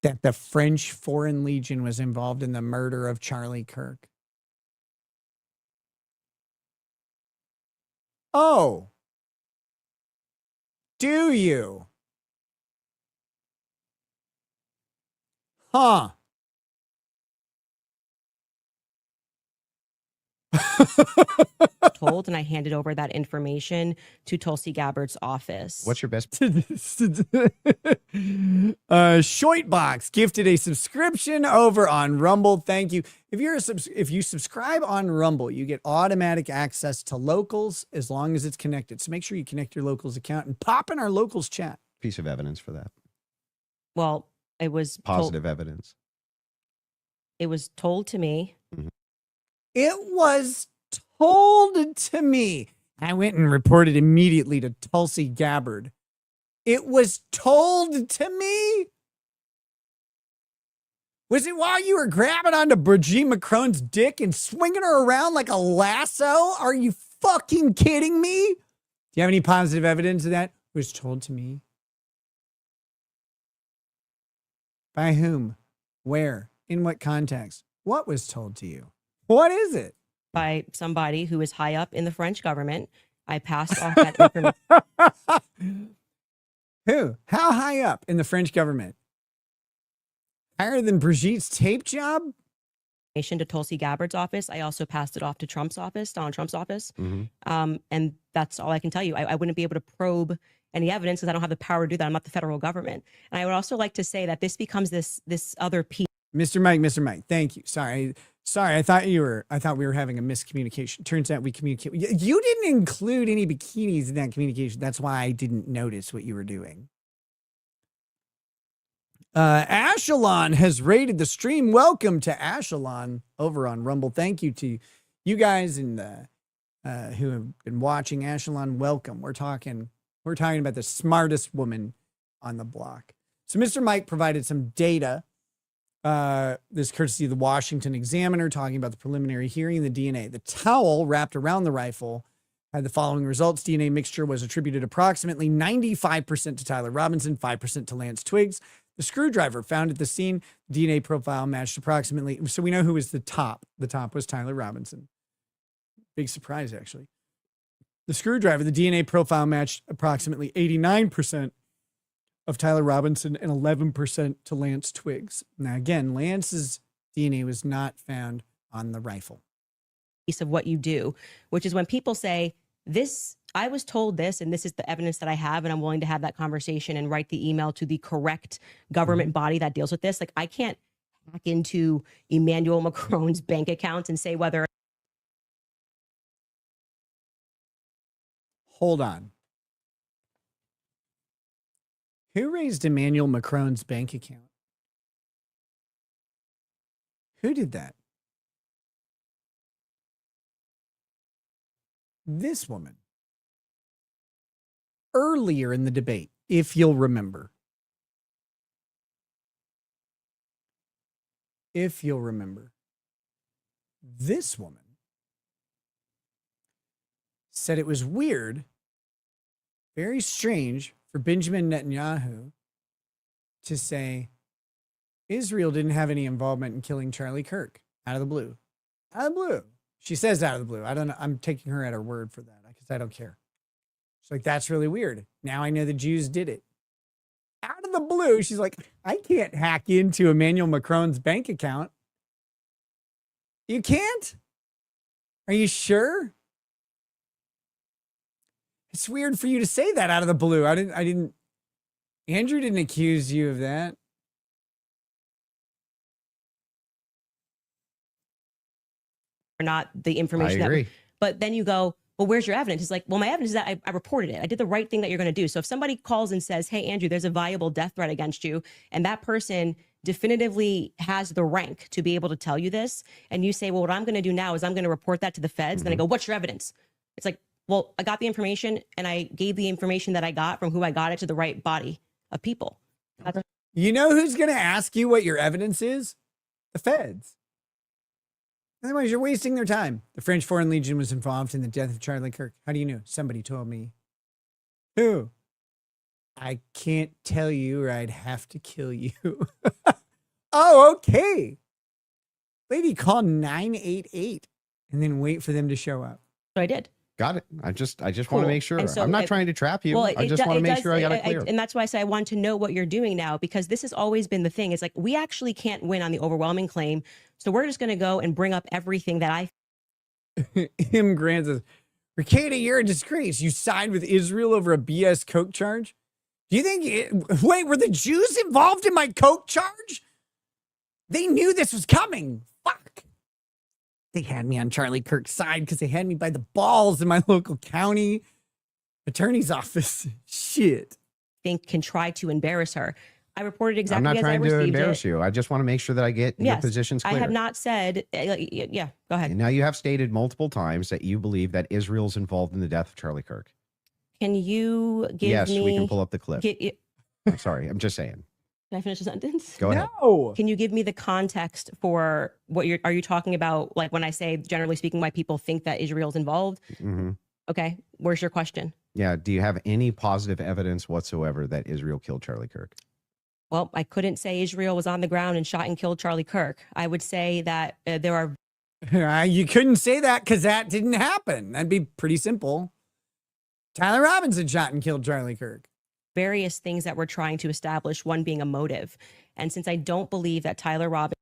that the French Foreign Legion was involved in the murder of Charlie Kirk. Oh. Do you? Huh. Told, and I handed over that information to Tulsi Gabbard's office. What's your best? Shoitbox gifted a subscription over on Rumble. Thank you. If you subscribe on Rumble, you get automatic access to Locals as long as it's connected. So make sure you connect your Locals account and pop in our Locals chat. Piece of evidence for that. Well, it was Positive evidence. It was told to me. Mm-hmm. It was told to me. I went and reported immediately to Tulsi Gabbard. It was told to me. Was it while you were grabbing onto Brigitte Macron's dick and swinging her around like a lasso? Are you fucking kidding me? Do you have any positive evidence of that? It was told to me. By whom? Where? In what context? What was told to you? What is it? By somebody who is high up in the French government. I passed off that information. Who? How high up in the French government? Higher than Brigitte's tape job? To Tulsi Gabbard's office. I also passed it off to Trump's office, Donald Trump's office. Mm-hmm. And that's all I can tell you. I wouldn't be able to probe any evidence because I don't have the power to do that. I'm not the federal government. And I would also like to say that this becomes this other piece. Mr. Mike, thank you. Sorry. I thought we were having a miscommunication. Turns out we communicate. You didn't include any bikinis in that communication. That's why I didn't notice what you were doing. Ashelon has raided the stream. Welcome to Ashelon over on Rumble. Thank you to you guys and who have been watching. Ashelon, welcome. We're talking about the smartest woman on the block. So Mr. Mike provided some data. This courtesy of the Washington Examiner, talking about the preliminary hearing, the DNA. The towel wrapped around the rifle had the following results. DNA mixture was attributed approximately 95% to Tyler Robinson, 5% to Lance Twiggs. The screwdriver found at the scene, DNA profile matched approximately. So we know who was the top. The top was Tyler Robinson. Big surprise, actually. The screwdriver, the DNA profile matched approximately 89% of Tyler Robinson and 11% to Lance Twiggs. Now, again, Lance's DNA was not found on the rifle. Piece of what you do, which is when people say, I was told this, and this is the evidence that I have, and I'm willing to have that conversation and write the email to the correct government body that deals with this. Like, I can't hack into Emmanuel Macron's bank account and say whether. Hold on. Who raised Emmanuel Macron's bank account? Who did that? This woman. Earlier in the debate, if you'll remember. If you'll remember. This woman said it was weird, very strange, for Benjamin Netanyahu to say Israel didn't have any involvement in killing Charlie Kirk out of the blue. Out of the blue. She says out of the blue. I don't know. I'm taking her at her word for that because I don't care. She's like, that's really weird. Now I know the Jews did it. Out of the blue, she's like, I can't hack into Emmanuel Macron's bank account. You can't? Are you sure? It's weird for you to say that out of the blue. Andrew didn't accuse you of that. Or not the information. I agree. But then you go, well, where's your evidence? It's like, well, my evidence is that I reported it. I did the right thing that you're going to do. So if somebody calls and says, hey, Andrew, there's a viable death threat against you, and that person definitively has the rank to be able to tell you this, and you say, well, what I'm going to do now is I'm going to report that to the feds. Then I go, what's your evidence? It's like, well, I got the information, and I gave the information that I got from who I got it to the right body of people. You know who's going to ask you what your evidence is? The feds. Otherwise, you're wasting their time. The French Foreign Legion was involved in the death of Charlie Kirk. How do you know? Somebody told me. Who? I can't tell you or I'd have to kill you. Oh, okay. Lady, call 988 and then wait for them to show up. So I did. Got it. I just want Cool. to make sure. And so I'm not it- trying to trap you. Well, I just want to make sure I got it clear. and that's why I say I want to know what you're doing now, because this has always been the thing. It's like, we actually can't win on the overwhelming claim. So we're just going to go and bring up everything that I Him Grant says, Ricada, you're a disgrace. You signed with Israel over a BS coke charge? Do you think, wait, were the Jews involved in my coke charge? They knew this was coming. Fuck. They had me on Charlie Kirk's side because they had me by the balls in my local county attorney's office. Shit. think can try to embarrass her. I reported I'm exactly not as I trying to received embarrass it. you. I just want to make sure that I get your Yes, positions I clear. have not said, yeah, go ahead. And now you have stated multiple times that you believe that Israel's involved in the death of Charlie Kirk. Can you give Yes, me... we can pull up the clip. Can I'm sorry. I'm just saying. I finish the sentence? Go ahead. No. Can you give me the context for what are you talking about? Like when I say, generally speaking, why people think that Israel's involved? Hmm. Okay. Where's your question? Yeah. Do you have any positive evidence whatsoever that Israel killed Charlie Kirk? Well, I couldn't say Israel was on the ground and shot and killed Charlie Kirk. I would say that there are... You couldn't say that because that didn't happen. That'd be pretty simple. Tyler Robinson shot and killed Charlie Kirk. various things that we're trying to establish, one being a motive. And since I don't believe that Tyler Robinson...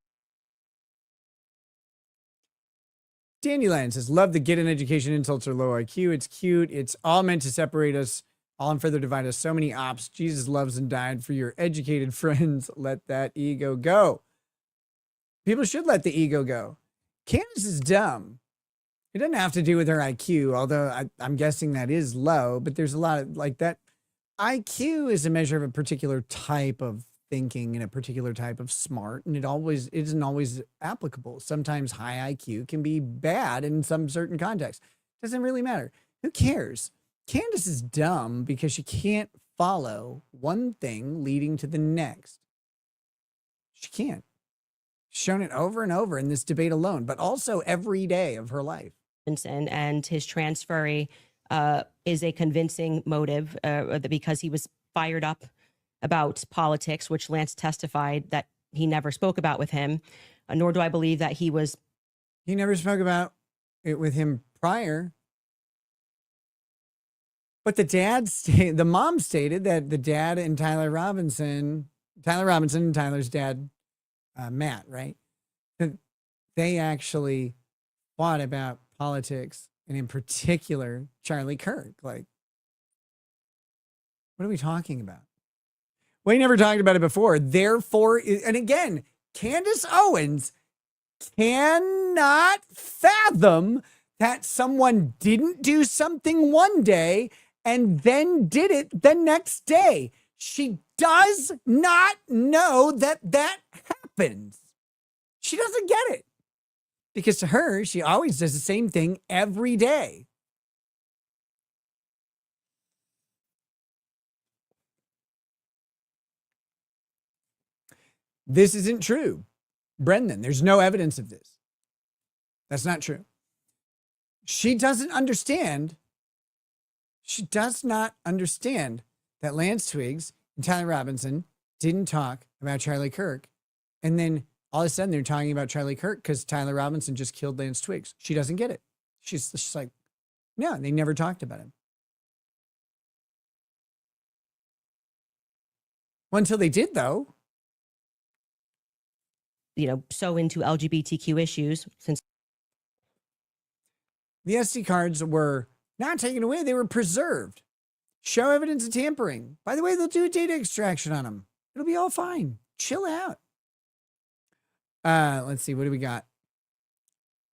Dandelion says, love the get an education insults or low IQ. It's cute. It's all meant to separate us, all and further divide us. So many ops. Jesus loves and died for your educated friends. Let that ego go. People should let the ego go. Candace is dumb. It doesn't have to do with her IQ, although I'm guessing that is low, but there's a lot of like that. IQ is a measure of a particular type of thinking and a particular type of smart, and it isn't always applicable. Sometimes high IQ can be bad in some certain contexts. Doesn't really matter. Who cares? Candace is dumb because she can't follow one thing leading to the next. She can't. She's shown it over and over in this debate alone, but also every day of her life. And his transferee is a convincing motive because he was fired up about politics, which Lance testified that he never spoke about with him, nor do I believe that he never spoke about it with him prior. But the mom stated that the dad and Tyler Robinson and Tyler's dad, Matt, right? They actually fought about politics, and in particular, Charlie Kirk. Like, what are we talking about? We never talked about it before. Therefore, and again, Candace Owens cannot fathom that someone didn't do something one day and then did it the next day. She does not know that happens. She doesn't get it. Because to her, she always does the same thing every day. This isn't true. Brendan, there's no evidence of this. That's not true. She doesn't understand. She does not understand that Lance Twiggs and Tyler Robinson didn't talk about Charlie Kirk. And then all of a sudden they're talking about Charlie Kirk because Tyler Robinson just killed Lance Twiggs. She doesn't get it. She's like, no, they never talked about him. Well, until they did, though. So into LGBTQ issues, since the SD cards were not taken away, they were preserved. Show evidence of tampering. By the way, they'll do a data extraction on them. It'll be all fine. Chill out. Let's see. What do we got?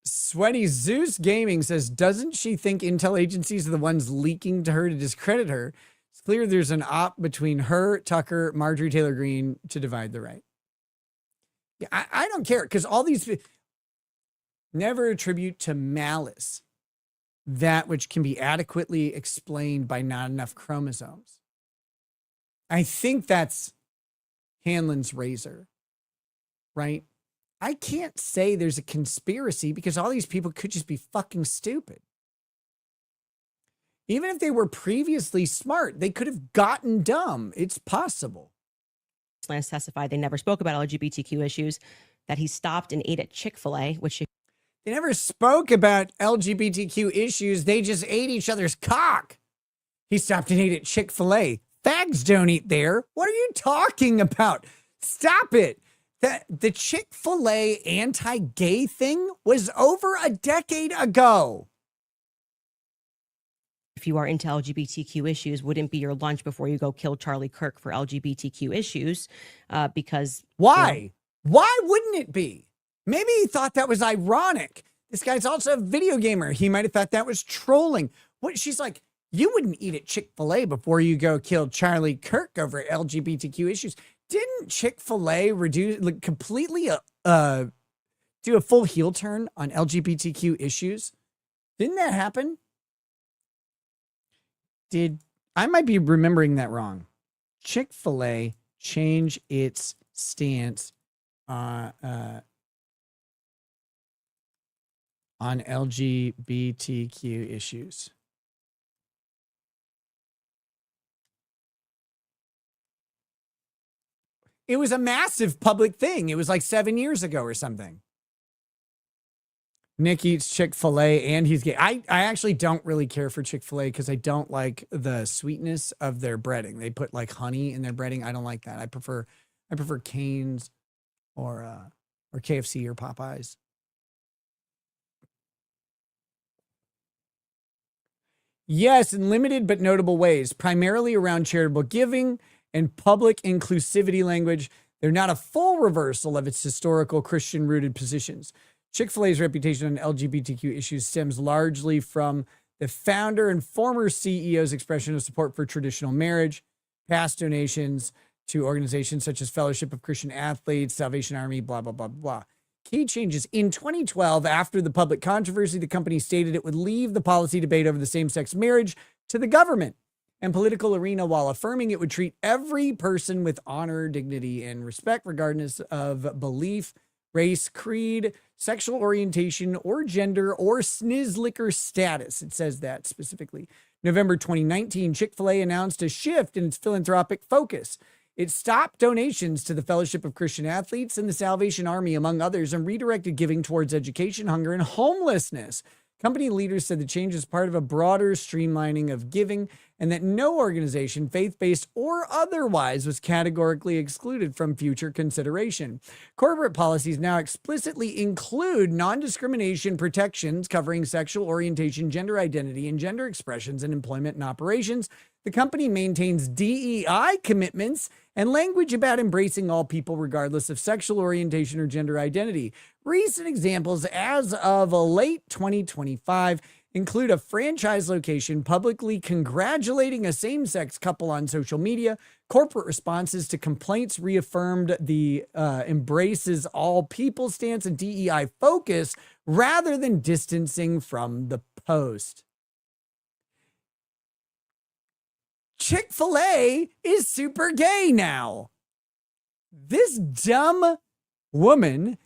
Sweaty Zeus Gaming says, doesn't she think intel agencies are the ones leaking to her to discredit her? It's clear there's an op between her, Tucker, Marjorie Taylor Greene to divide the right. Yeah, I don't care because all these never attribute to malice that which can be adequately explained by not enough chromosomes. I think that's Hanlon's razor, right? I can't say there's a conspiracy because all these people could just be fucking stupid. Even if they were previously smart, they could have gotten dumb. It's possible. Lance testified they never spoke about LGBTQ issues, that he stopped and ate at Chick-fil-A, which They never spoke about LGBTQ issues. They just ate each other's cock. He stopped and ate at Chick-fil-A. Fags don't eat there. What are you talking about? Stop it. The Chick-fil-A anti-gay thing was over a decade ago. If you are into LGBTQ issues, wouldn't be your lunch before you go kill Charlie Kirk for LGBTQ issues, because why? Why wouldn't it be? Maybe he thought that was ironic. This guy's also a video gamer. He might have thought that was trolling. What? She's like, you wouldn't eat at Chick-fil-A before you go kill Charlie Kirk over LGBTQ issues. Didn't Chick-fil-A completely do a full heel turn on LGBTQ issues? Didn't that happen? I might be remembering that wrong. Chick-fil-A change its stance on LGBTQ issues. It was a massive public thing. It was like 7 years ago or something. Nick eats Chick-fil-A and he's gay. I actually don't really care for Chick-fil-A because I don't like the sweetness of their breading. They put like honey in their breading. I don't like that. I prefer Cane's or KFC or Popeyes. Yes, in limited but notable ways, primarily around charitable giving and public inclusivity language. They're not a full reversal of its historical Christian-rooted positions. Chick-fil-A's reputation on LGBTQ issues stems largely from the founder and former CEO's expression of support for traditional marriage, past donations to organizations such as Fellowship of Christian Athletes, Salvation Army, blah, blah, blah, blah. Key changes. In 2012, after the public controversy, the company stated it would leave the policy debate over the same-sex marriage to the government and political arena while affirming it would treat every person with honor, dignity, and respect regardless of belief, race, creed, sexual orientation, or gender, or snizzlicker status. It says that specifically. November 2019, Chick-fil-A announced a shift in its philanthropic focus. It stopped donations to the Fellowship of Christian Athletes and the Salvation Army, among others, and redirected giving towards education, hunger, and homelessness. Company leaders said the change is part of a broader streamlining of giving and that no organization, faith-based or otherwise, was categorically excluded from future consideration. Corporate policies now explicitly include non-discrimination protections covering sexual orientation, gender identity, and gender expressions in employment and operations. The company maintains DEI commitments and language about embracing all people regardless of sexual orientation or gender identity. Recent examples as of late 2025 include a franchise location publicly congratulating a same-sex couple on social media. Corporate responses to complaints reaffirmed the embraces all people stance and DEI focus rather than distancing from the post. Chick-fil-A is super gay now. This dumb woman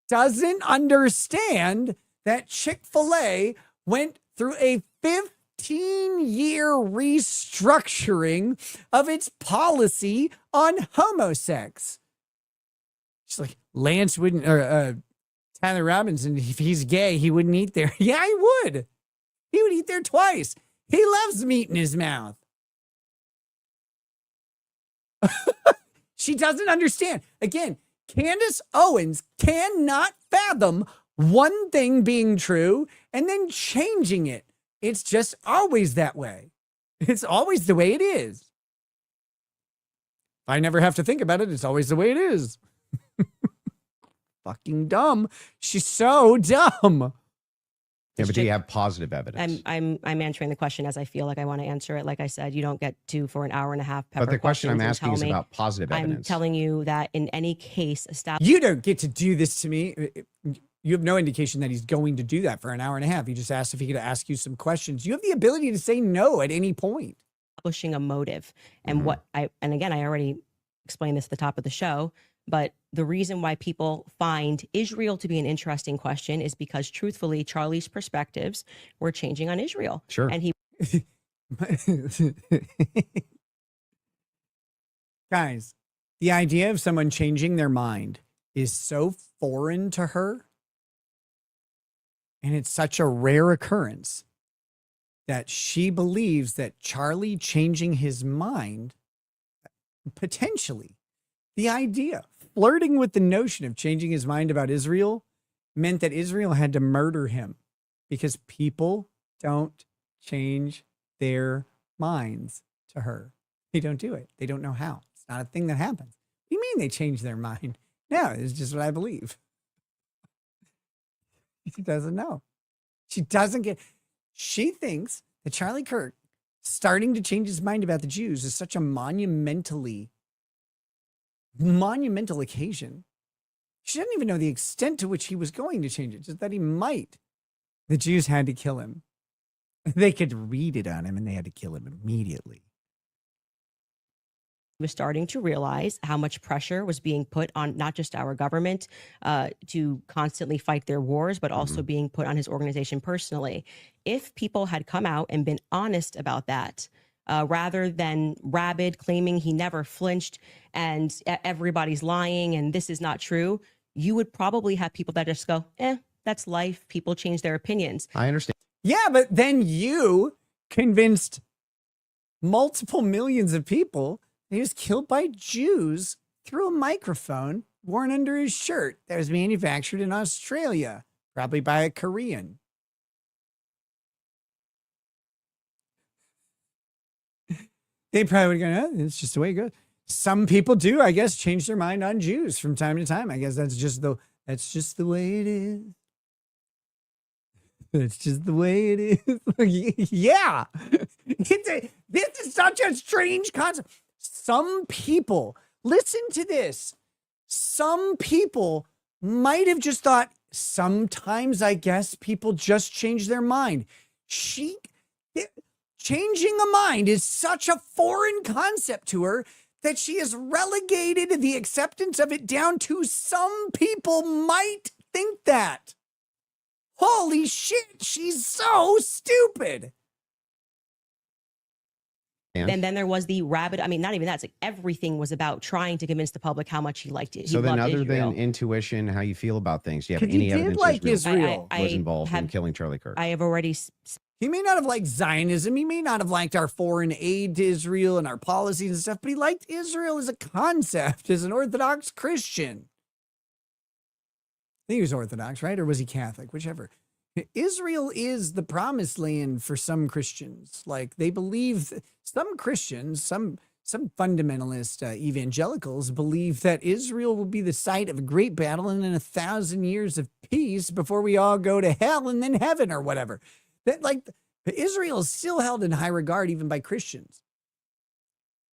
doesn't understand that Chick-fil-A went through a 15-year restructuring of its policy on homosex. She's like, Lance wouldn't, or Tyler Robinson, if he's gay, he wouldn't eat there. Yeah, he would. He would eat there twice. He loves meat in his mouth. She doesn't understand. Again, Candace Owens cannot fathom one thing being true and then changing it. It's just always that way. It's always the way it is. I never have to think about it. It's always the way it is. Fucking dumb. She's so dumb. Yeah, but do you have positive evidence? I'm answering the question as I feel like I want to answer it. Like I said, you don't get to for an hour and a half. But the question I'm asking is about positive evidence. I'm telling you that in any case, you don't get to do this to me. You have no indication that he's going to do that for an hour and a half. He just asked if he could ask you some questions. You have the ability to say no at any point. Establishing a motive, and and again, I already explained this at the top of the show. But the reason why people find Israel to be an interesting question is because, truthfully, Charlie's perspectives were changing on Israel. Sure. And he... Guys, the idea of someone changing their mind is so foreign to her And it's such a rare occurrence that she believes that Charlie changing his mind, potentially, the idea, flirting with the notion of changing his mind about Israel, meant that Israel had to murder him because people don't change their minds to her. They don't do it. They don't know how. It's not a thing that happens. What do you mean they change their mind? No, it's just what I believe. She doesn't know. She doesn't get. She thinks that Charlie Kirk starting to change his mind about the Jews is such a monumental occasion. She doesn't even know the extent to which he was going to change it, just that he might. The Jews had to kill him. They could read it on him and they had to kill him immediately. Was starting to realize how much pressure was being put on not just our government to constantly fight their wars, but also being put on his organization personally. If people had come out and been honest about that, rather than rabid claiming he never flinched and everybody's lying and this is not true, you would probably have people that just go, that's life. People change their opinions. I understand. Yeah, but then you convinced multiple millions of people he was killed by Jews through a microphone worn under his shirt that was manufactured in Australia, probably by a Korean. They probably would have gone, it's just the way it goes. Some people do, I guess, change their mind on Jews from time to time. I guess that's just the way it is. That's just the way it is. Yeah. This is such a strange concept. Some people, listen to this. Some people might have just thought, sometimes I guess people just change their mind. Changing a mind is such a foreign concept to her that she has relegated the acceptance of it down to some people might think that. Holy shit, she's so stupid. And then there was the rabid, I mean, not even that, it's like everything was about trying to convince the public how much he liked it. So then other Israel. than intuition, how you feel about things, do you have He any did evidence like Israel Israel. was involved in killing Charlie Kirk? I have already He may not have liked Zionism. He may not have liked our foreign aid to Israel and our policies and stuff, but he liked Israel as a concept, as an Orthodox Christian. I think he was Orthodox, right? Or was he Catholic? Whichever. Israel is the promised land for some Christians. Like they believe, some Christians, some fundamentalist evangelicals believe that Israel will be the site of a great battle and then 1,000 years of peace before we all go to hell and then heaven or whatever. That like Israel is still held in high regard even by Christians.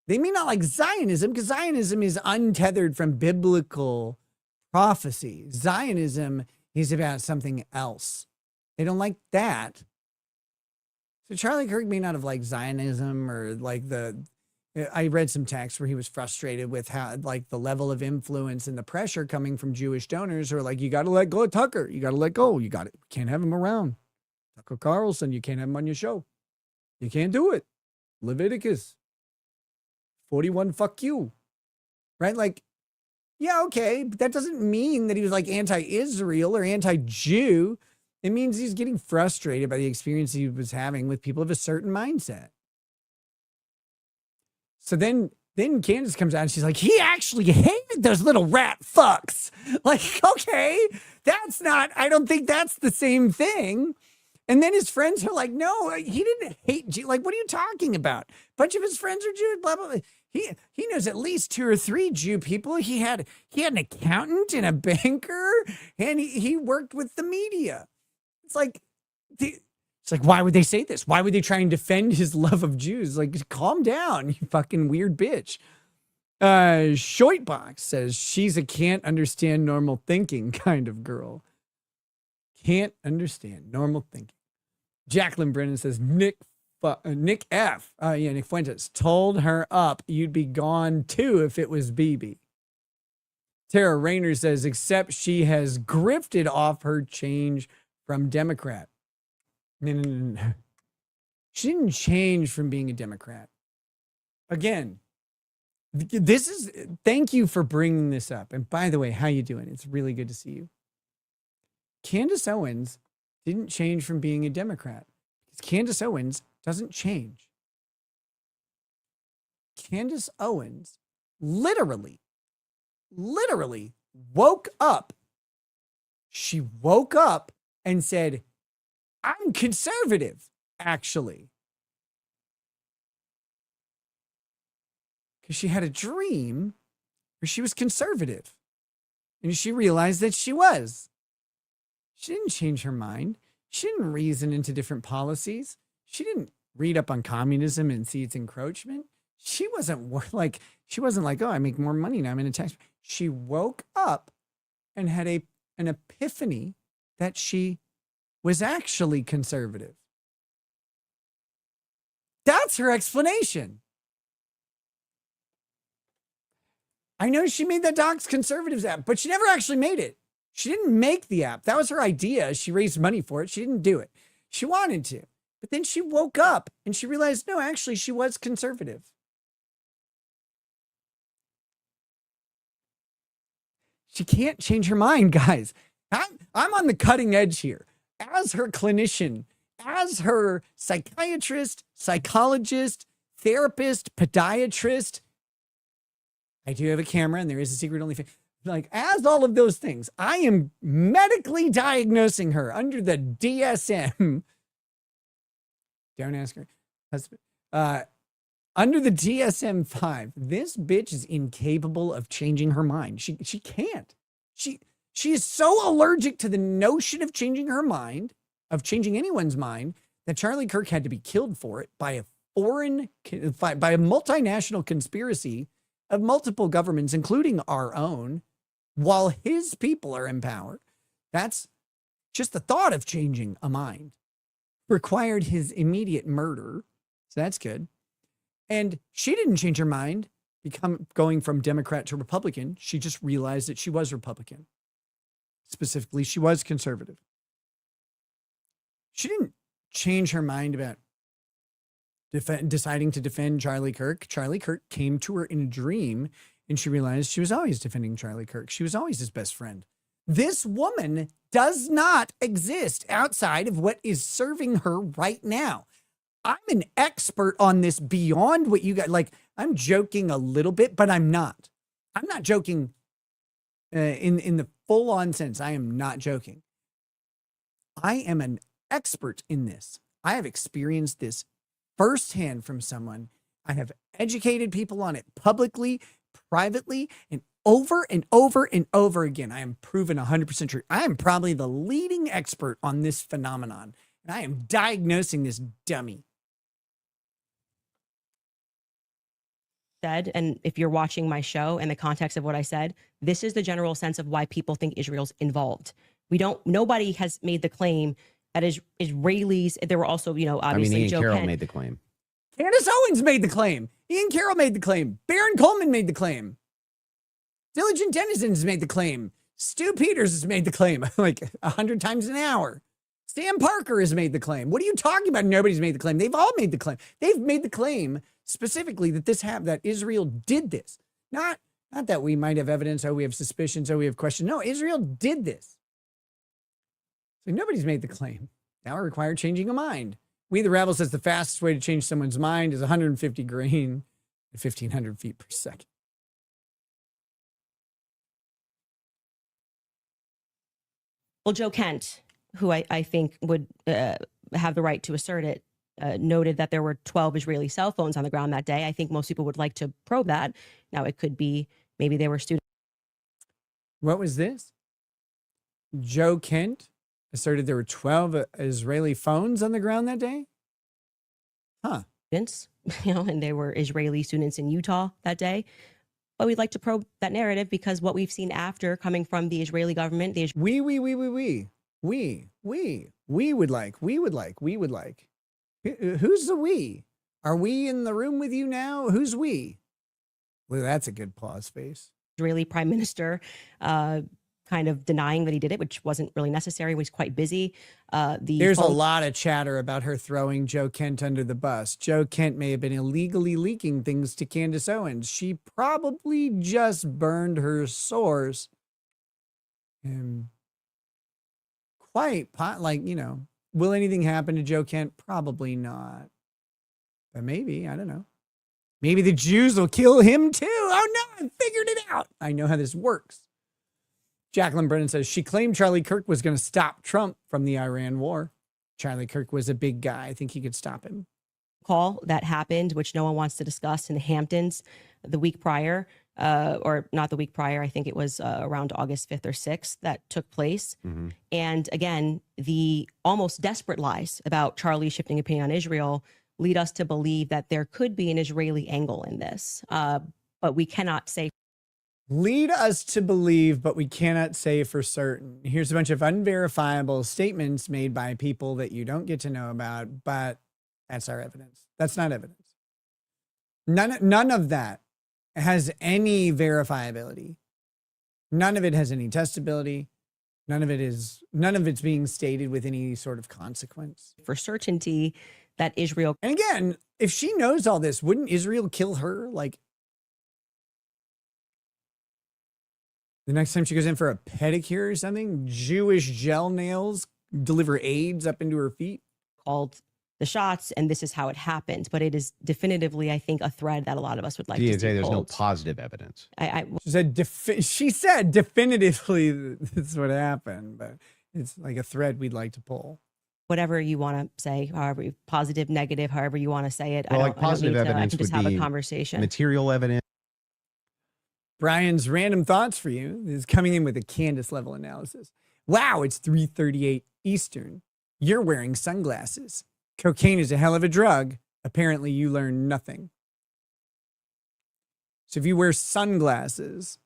They may not like Zionism because Zionism is untethered from biblical prophecy. Zionism is about something else. They don't like that. So Charlie Kirk may not have liked Zionism or like I read some texts where he was frustrated with how like the level of influence and the pressure coming from Jewish donors who are like, you got to let go of Tucker. You got to let go. You can't have him around. Tucker Carlson, you can't have him on your show. You can't do it. Leviticus 41, fuck you. Right? Like, yeah, okay. But that doesn't mean that he was like anti-Israel or anti-Jew. It means he's getting frustrated by the experience he was having with people of a certain mindset. So then Candace comes out and she's like, he actually hated those little rat fucks. Like, okay, I don't think that's the same thing. And then his friends are like, no, he didn't hate Jew. Like, what are you talking about? A bunch of his friends are Jewish, blah, blah, blah. He knows at least 2 or 3 Jew people. He had an accountant and a banker, and he worked with the media. It's like, why would they say this? Why would they try and defend his love of Jews? Like, calm down, you fucking weird bitch. Shoitbox says she's a can't understand normal thinking kind of girl. Can't understand normal thinking. Jacqueline Brennan says Nick Fuentes told her up. You'd be gone too if it was BB. Tara Rayner says, except she has grifted off her change from Democrat. No. She didn't change from being a Democrat. Again, thank you for bringing this up. And by the way, how you doing? It's really good to see you. Candace Owens didn't change from being a Democrat. Because Candace Owens doesn't change. Candace Owens literally woke up. She woke up and said, I'm conservative, actually. Because she had a dream where she was conservative. And she realized that she was. She didn't change her mind. She didn't reason into different policies. She didn't read up on communism and see its encroachment. She wasn't like, oh, I make more money now, I'm in a tax. She woke up and had an epiphany that she was actually conservative. That's her explanation. I know she made the Docs Conservatives app, but she never actually made it. She didn't make the app. That was her idea. She raised money for it. She didn't do it. She wanted to. But then she woke up and she realized, no, actually, she was conservative. She can't change her mind, guys. I'm on the cutting edge here. As her clinician, as her psychiatrist, psychologist, therapist, podiatrist, I do have a camera and there is a secret OnlyFans. Like, as all of those things, I am medically diagnosing her under the DSM. Don't ask her husband. Under the DSM-5, this bitch is incapable of changing her mind. She can't. She is so allergic to the notion of changing her mind, of changing anyone's mind, that Charlie Kirk had to be killed for it by a multinational conspiracy of multiple governments, including our own, while his people are in power. That's just the thought of changing a mind required his immediate murder. So that's good. And she didn't change her mind, going from Democrat to Republican. She just realized that she was Republican. Specifically, she was conservative. She didn't change her mind about deciding to defend Charlie Kirk. Charlie Kirk came to her in a dream, and she realized she was always defending Charlie Kirk. She was always his best friend. This woman does not exist outside of what is serving her right now. I'm an expert on this beyond what you got. Like, I'm joking a little bit, but I'm not. I'm not joking in the full-on sense. I am not joking. I am an expert in this. I have experienced this firsthand from someone. I have educated people on it publicly, privately, and over and over and over again. I am proven 100% true. I am probably the leading expert on this phenomenon, and I am diagnosing this dummy. And if you're watching my show in the context of what I said, this is the general sense of why people think Israel's involved. Nobody has made the claim that Israelis, there were also, obviously Ian Joe Carroll Penn. made the claim. Candace Owens made the claim. Ian Carroll made the claim. Baron Coleman made the claim. Diligent Denizens made the claim. Stu Peters has made the claim like 100 times an hour. Sam Parker has made the claim. What are you talking about? Nobody's made the claim. They've all made the claim. They've made the claim specifically that that Israel did this. Not that we might have evidence, we have suspicions, we have questions. No, Israel did this. So nobody's made the claim. Now it required changing a mind. We the Rebel says the fastest way to change someone's mind is 150 grain at 1,500 feet per second. Well, Joe Kent, who I think would have the right to assert it, noted that there were 12 Israeli cell phones on the ground that day. I think most people would like to probe that. Now, it could be maybe they were students. What was this? Joe Kent asserted there were 12 Israeli phones on the ground that day? Huh. And they were Israeli students in Utah that day. But we'd like to probe that narrative because what we've seen after coming from the Israeli government, we would like. Who's the we? Are we in the room with you now? Who's we? Well, that's a good pause face. Israeli prime minister kind of denying that he did it, which wasn't really necessary. He was quite busy. There's a lot of chatter about her throwing Joe Kent under the bus. Joe Kent may have been illegally leaking things to Candace Owens. She probably just burned her source. And quite will anything happen to Joe Kent? Probably not. But maybe, I don't know. Maybe the Jews will kill him too. Oh no, I figured it out. I know how this works. Jacqueline Brennan says she claimed Charlie Kirk was going to stop Trump from the Iran war. Charlie Kirk was a big guy. I think he could stop him. Call that happened, which no one wants to discuss, in the Hamptons the week prior, or not the week prior. I think it was around August 5th or 6th that took place. Mm-hmm. And again, the almost desperate lies about Charlie shifting opinion on Israel lead us to believe that there could be an Israeli angle in this. But we cannot say. Lead us to believe, but we cannot say for certain. Here's a bunch of unverifiable statements made by people that you don't get to know about, but that's our evidence. That's not evidence. None of that has any verifiability. None of it has any testability. None of it's being stated with any sort of consequence. For certainty that Israel. And again, if she knows all this, wouldn't Israel kill her? Like, the next time she goes in for a pedicure or something, Jewish gel nails deliver AIDS up into her feet. Called the shots, and this is how it happened. But it is definitively, I think, a thread that a lot of us would like to see. There's no pulled. positive evidence. She said definitively this is what happened, but it's like a thread we'd like to pull. Whatever you want to say, however positive, negative, however you want to say it. Well, I like positive don't need evidence to, I can just would have be a conversation. Material evidence. Brian's random thoughts for you is coming in with a Candace level analysis. Wow, it's 3:38 Eastern. You're wearing sunglasses. Cocaine is a hell of a drug. Apparently you learn nothing. So if you wear sunglasses,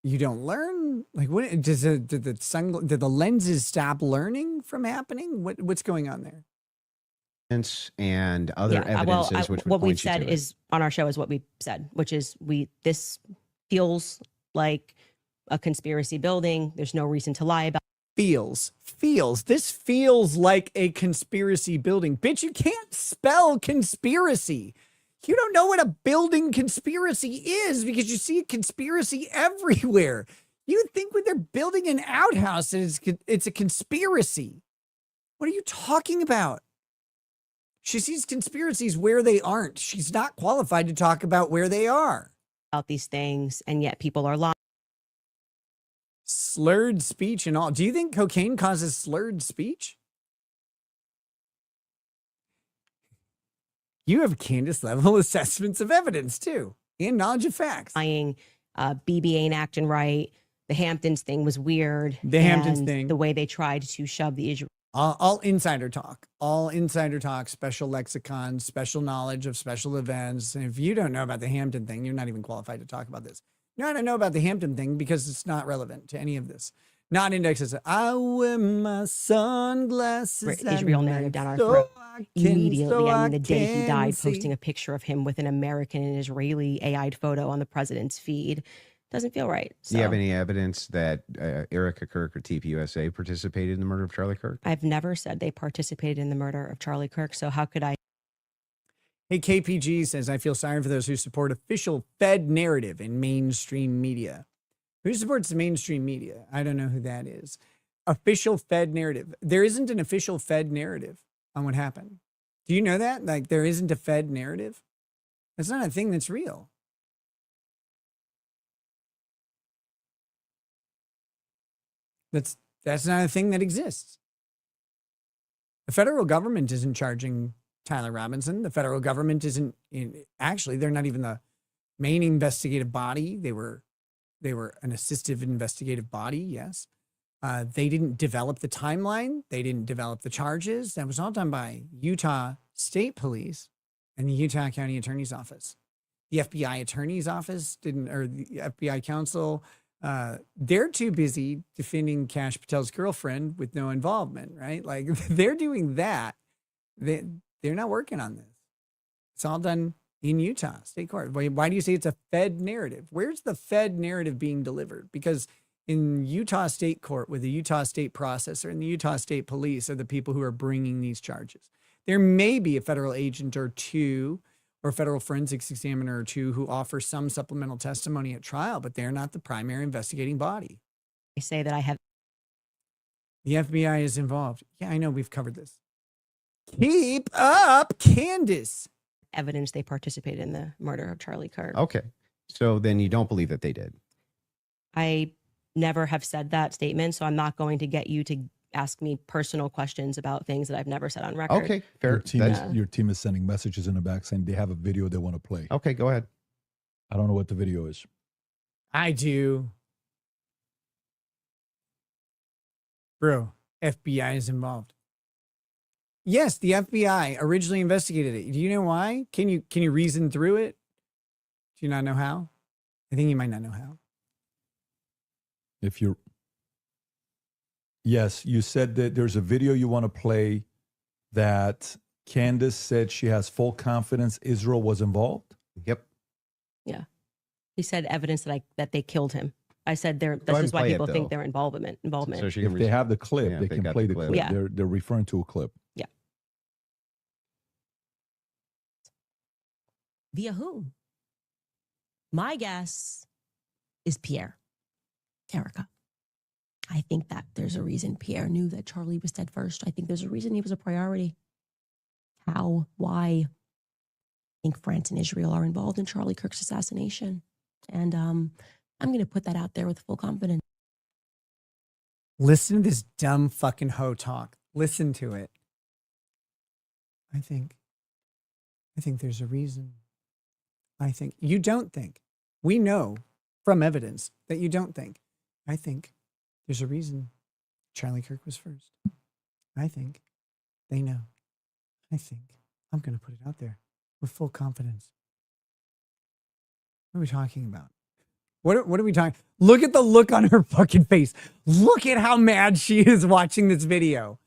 you don't learn? Like, what did the lenses stop learning from happening? What's going on there? And other evidences, which what we've we've said is on our show is what we said, which is this feels like a conspiracy building. There's no reason to lie about. Feels. This feels like a conspiracy building. Bitch, you can't spell conspiracy. You don't know what a building conspiracy is because you see conspiracy everywhere. You think when they're building an outhouse, it's a conspiracy. What are you talking about? She sees conspiracies where they aren't. She's not qualified to talk about where they are. About these things, and yet people are lying. Slurred speech and all. Do you think cocaine causes slurred speech? You have Candace level assessments of evidence too, and knowledge of facts. BB ain't acting right. The Hamptons thing was weird. The Hamptons thing. The way they tried to shove the Israel. All insider talk, special lexicon, special knowledge of special events. And if you don't know about the Hampton thing, you're not even qualified to talk about this. You don't know about the Hampton thing because it's not relevant to any of this. Not indexes. I wear my sunglasses. Israel narrative down our throat immediately. I mean, the day he died, posting a picture of him with an American and Israeli AI'd photo on the president's feed. Doesn't feel right. So. Do you have any evidence that Erica Kirk or TPUSA participated in the murder of Charlie Kirk? I've never said they participated in the murder of Charlie Kirk, so how could I? Hey, KPG says, I feel sorry for those who support official Fed narrative in mainstream media. Who supports the mainstream media? I don't know who that is. Official Fed narrative. There isn't an official Fed narrative on what happened. Do you know that? Like, there isn't a Fed narrative? That's not a thing that's real. That's not a thing that exists. The federal government isn't charging Tyler Robinson. The federal government isn't actually, they're not even the main investigative body. They were an assistive investigative body. Yes. They didn't develop the timeline. They didn't develop the charges. That was all done by Utah State Police and the Utah County Attorney's Office. The FBI Attorney's Office or the FBI Counsel, they're too busy defending Kash Patel's girlfriend with no involvement, right? Like, they're doing that. They're not working on this. It's all done in Utah State Court. Why do you say it's a Fed narrative? Where's the Fed narrative being delivered? Because in Utah State Court, with the Utah State processor and the Utah State Police are the people who are bringing these charges. There may be a federal agent or two or federal forensics examiner or two who offer some supplemental testimony at trial, but they're not the primary investigating body. say that I have The FBI is involved. Yeah, I know we've covered this. Keep up, Candace. evidence they participated in the murder of Charlie Kirk. Okay. So then you don't believe that they did. I never have said that statement, so I'm not going to get you to ask me personal questions about things that I've never said on record. Okay, fair. Your team is sending messages in the back saying they have a video they want to play. Okay, go ahead. I don't know what the video is. I do. Bro, FBI is involved. Yes, the FBI originally investigated it. Do you know why? Can you reason through it? Do you not know how? I think you might not know how. If you're, yes, you said that there's a video you want to play that Candace said she has full confidence Israel was involved. Yep. Yeah. He said evidence that they killed him. I said ahead this and is why play it, people think though. their involvement. So she If can they have the clip, Yeah, they they can got play the the clip. clip. Yeah. They're referring to a clip. Via who? My guess is Pierre Carica. I think that there's a reason Pierre knew that Charlie was dead first. I think there's a reason he was a priority. How? Why? I think France and Israel are involved in Charlie Kirk's assassination. And I'm going to put that out there with full confidence. Listen to this dumb fucking hoe talk. Listen to it. I think there's a reason. I think you don't think. We know from evidence that you don't think. I think there's a reason Charlie Kirk was first. I think they know. I think I'm going to put it out there with full confidence. What are we talking about? What are we talking? Look at the look on her fucking face. Look at how mad she is watching this video.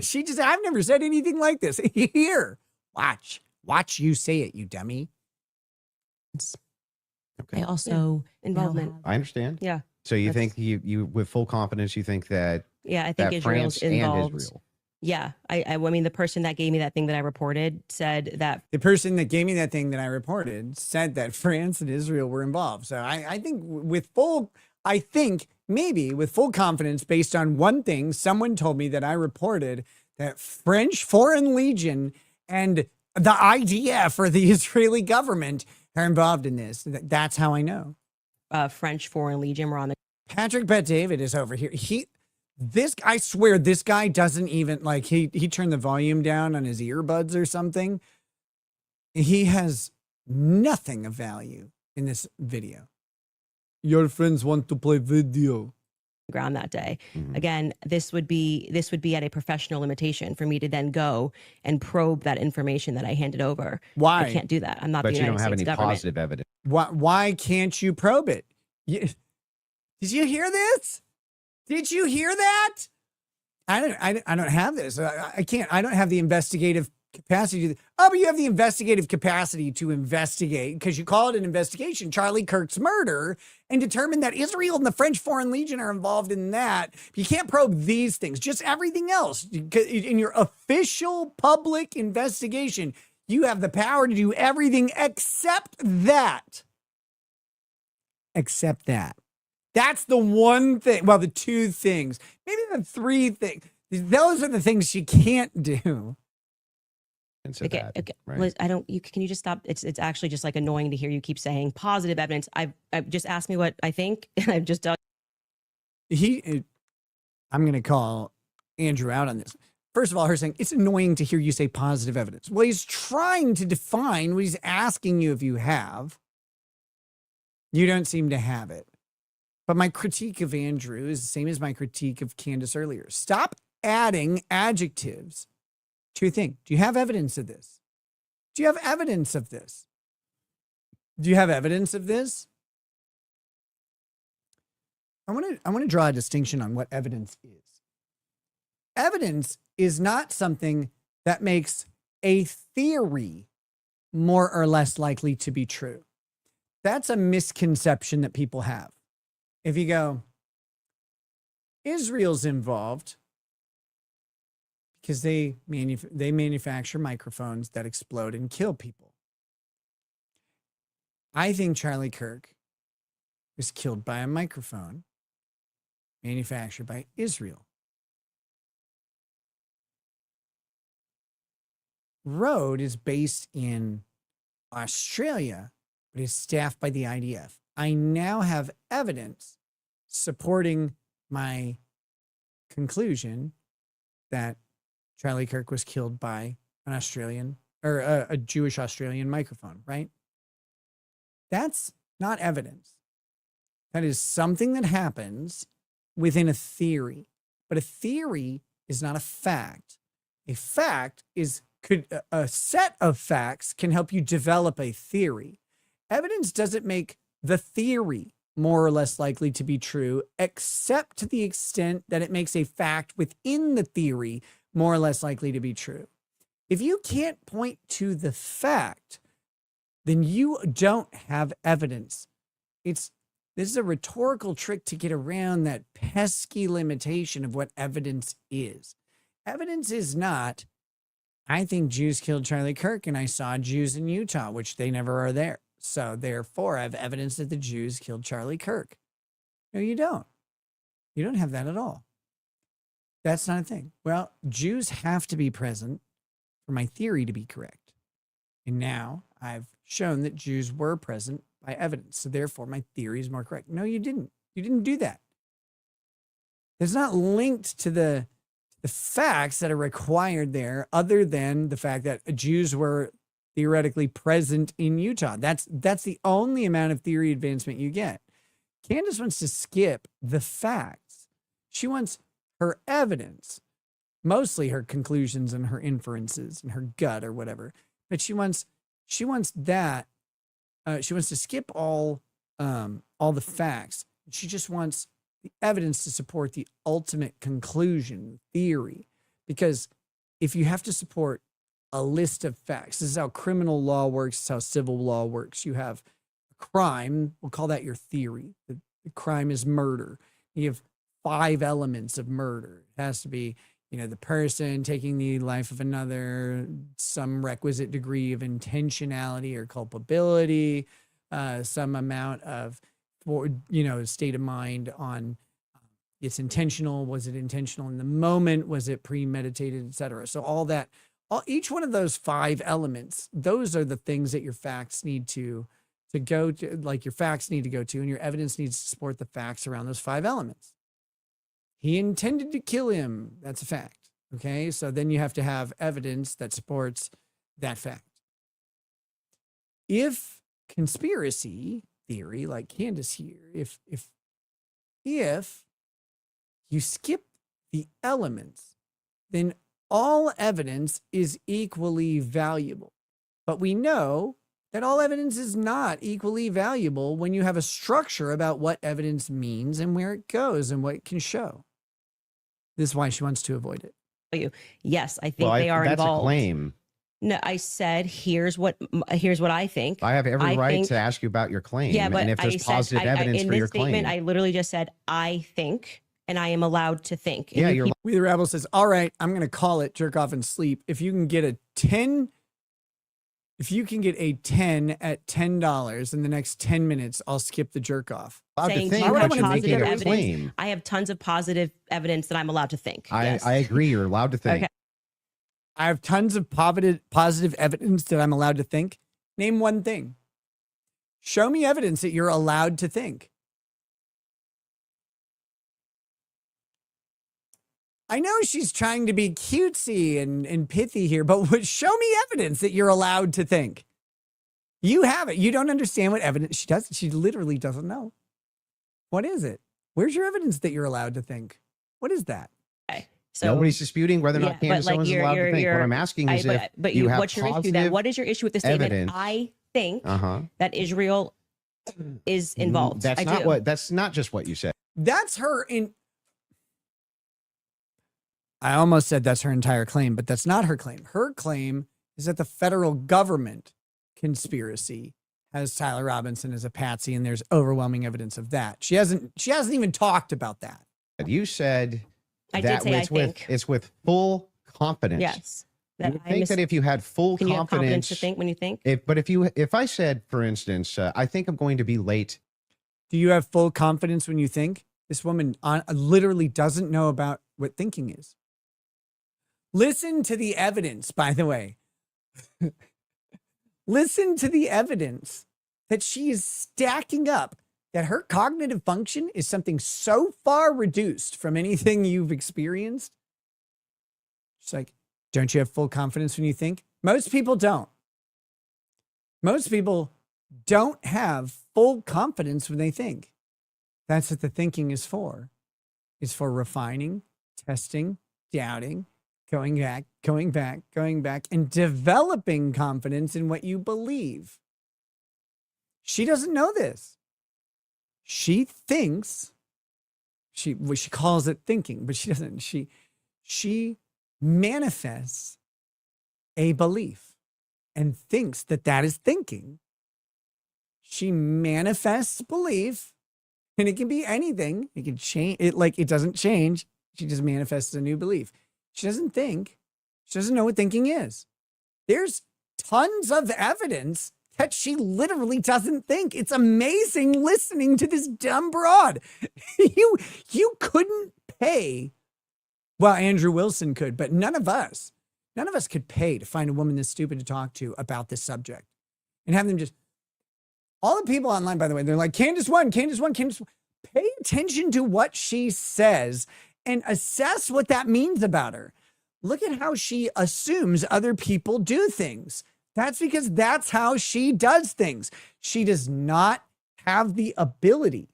She just, I've never said anything like this. Here, watch you say it, you dummy. Okay. I also involvement. I understand. Yeah. So you think you with full confidence you think that Yeah, I think that Israel's France involved. and Israel. Yeah, I mean, the person that gave me that thing that I reported said that The person that gave me that thing that I reported said that France and Israel were involved. So I think maybe with full confidence, based on one thing, someone told me that I reported that French Foreign Legion and the IDF or the Israeli government are involved in this. That's how I know. French Foreign Legion were on the Patrick Bet David is over here. I swear this guy doesn't even like he turned the volume down on his earbuds or something. He has nothing of value in this video. Your friends want to play video. ground that day. Mhm. Again, this would be at a professional limitation for me to then go and probe that information that I handed over. Why? I can't do that. I'm not But the you United don't have States any government. positive evidence. Why can't you probe it? Did you hear this? Did you hear that? I don't have this. I can't. I don't have the investigative capacity. But you have the investigative capacity to investigate because you call it an investigation, Charlie Kirk's murder, and determine that Israel and the French Foreign Legion are involved in that. You can't probe these things, just everything else. In your official public investigation, you have the power to do everything except that. Except that. That's the one thing. Well, the two things, maybe the three things. Those are the things she can't do. And so Okay, that, okay. right? Liz, I don't. Can you just stop? It's actually just like annoying to hear you keep saying positive evidence. I've just asked me what I think, and I've just done. I'm going to call Andrew out on this. First of all, her saying it's annoying to hear you say positive evidence. Well, he's trying to define what he's asking you if you have. You don't seem to have it. But my critique of Andrew is the same as my critique of Candace earlier. Stop adding adjectives to a thing. Do you have evidence of this? Do you have evidence of this? Do you have evidence of this? I want to draw a distinction on what evidence is. Evidence is not something that makes a theory more or less likely to be true. That's a misconception that people have. If you go, Israel's involved because they manufacture microphones that explode and kill people. I think Charlie Kirk was killed by a microphone manufactured by Israel. Road is based in Australia, but is staffed by the IDF. I now have evidence supporting my conclusion that Charlie Kirk was killed by an Australian or a Jewish Australian microphone, right? That's not evidence. That is something that happens within a theory, but a theory is not a fact. A fact is a set of facts can help you develop a theory. Evidence doesn't make the theory more or less likely to be true, except to the extent that it makes a fact within the theory more or less likely to be true. If you can't point to the fact, then you don't have evidence. This is a rhetorical trick to get around that pesky limitation of what evidence is. Evidence is not, I think Jews killed Charlie Kirk and I saw Jews in Utah, which they never are there. So therefore, I have evidence that the Jews killed Charlie Kirk. No, you don't. You don't have that at all. That's not a thing. Well, Jews have to be present for my theory to be correct. And now I've shown that Jews were present by evidence. So therefore, my theory is more correct. No, you didn't. You didn't do that. It's not linked to the facts that are required there, other than the fact that Jews were theoretically present in Utah. That's the only amount of theory advancement you get. Candace wants to skip the facts. She wants her evidence, mostly her conclusions and her inferences and her gut or whatever. But she wants that. She wants to skip all the facts. She just wants the evidence to support the ultimate conclusion, theory. Because if you have to support a list of facts, this is how criminal law works, this is how civil law works. You have a crime, we'll call that your theory. The crime is murder. You have 5 elements of murder. It has to be, the person taking the life of another, some requisite degree of intentionality or culpability, some amount of, state of mind on it's intentional. Was it intentional in the moment? Was it premeditated, et cetera? So all that, each one of those 5 elements, those are the things that your facts need to go to, like your facts need to go to, and your evidence needs to support the facts around those 5 elements. He intended to kill him. That's a fact. Okay. So then you have to have evidence that supports that fact. If conspiracy theory, like Candace here, if you skip the elements, then all evidence is equally valuable. But we know that all evidence is not equally valuable when you have a structure about what evidence means and where it goes and what it can show. This is why she wants to avoid it. Yes, I think they are that's involved. A claim. No, I said, here's what I think. I have every right to ask you about your claim. Yeah, but and if there's positive evidence for your claim. In this statement, I literally just said, I think, and I am allowed to think. Yeah, you're. We the Rebel says, all right, I'm going to call it jerk off and sleep. If you can get a 10 at $10 in the next 10 minutes, I'll skip the jerk off. Saying, do you have positive evidence? I have tons of positive evidence that I'm allowed to think. I agree. You're allowed to think. Okay. I have tons of positive evidence that I'm allowed to think. Name one thing. Show me evidence that you're allowed to think. I know she's trying to be cutesy and pithy here, but show me evidence that you're allowed to think. You have it. You don't understand what evidence she does. She literally doesn't know. What is it? Where's your evidence that you're allowed to think? What is that? Okay. So nobody's disputing whether or not Candace Owens is allowed to think. What I'm asking is if you have what's your issue then? What is your issue with the statement? Evidence. I think that Israel is involved. That's not just what you said. That's her I almost said that's her entire claim, but that's not her claim. Her claim is that the federal government conspiracy has Tyler Robinson as a patsy, and there's overwhelming evidence of that. She hasn't even talked about that. You said I did say I think. It's with full confidence. Yes. You would think that if you had full Can you have confidence confidence to think when you think? If I said, for instance, I think I'm going to be late. Do you have full confidence when you think? This woman literally doesn't know about what thinking is. Listen to the evidence, by the way. Listen to the evidence that she is stacking up, that her cognitive function is something so far reduced from anything you've experienced. She's like, don't you have full confidence when you think? Most people don't. Most people don't have full confidence when they think. That's what the thinking is for. It's for refining, testing, doubting, going back, and developing confidence in what you believe. She doesn't know this. She thinks, she calls it thinking, but she doesn't. She manifests a belief and thinks that is thinking. She manifests belief, and it can be anything. It can change. It doesn't change. She just manifests a new belief. She doesn't think. She doesn't know what thinking is. There's tons of evidence that she literally doesn't think. It's amazing listening to this dumb broad. You couldn't pay. Well, Andrew Wilson could, but none of us could pay to find a woman this stupid to talk to about this subject and have them just, all the people online, by the way, they're like, Candace won. Pay attention to what she says and assess what that means about her. Look at how she assumes other people do things. That's because that's how she does things. She does not have the ability.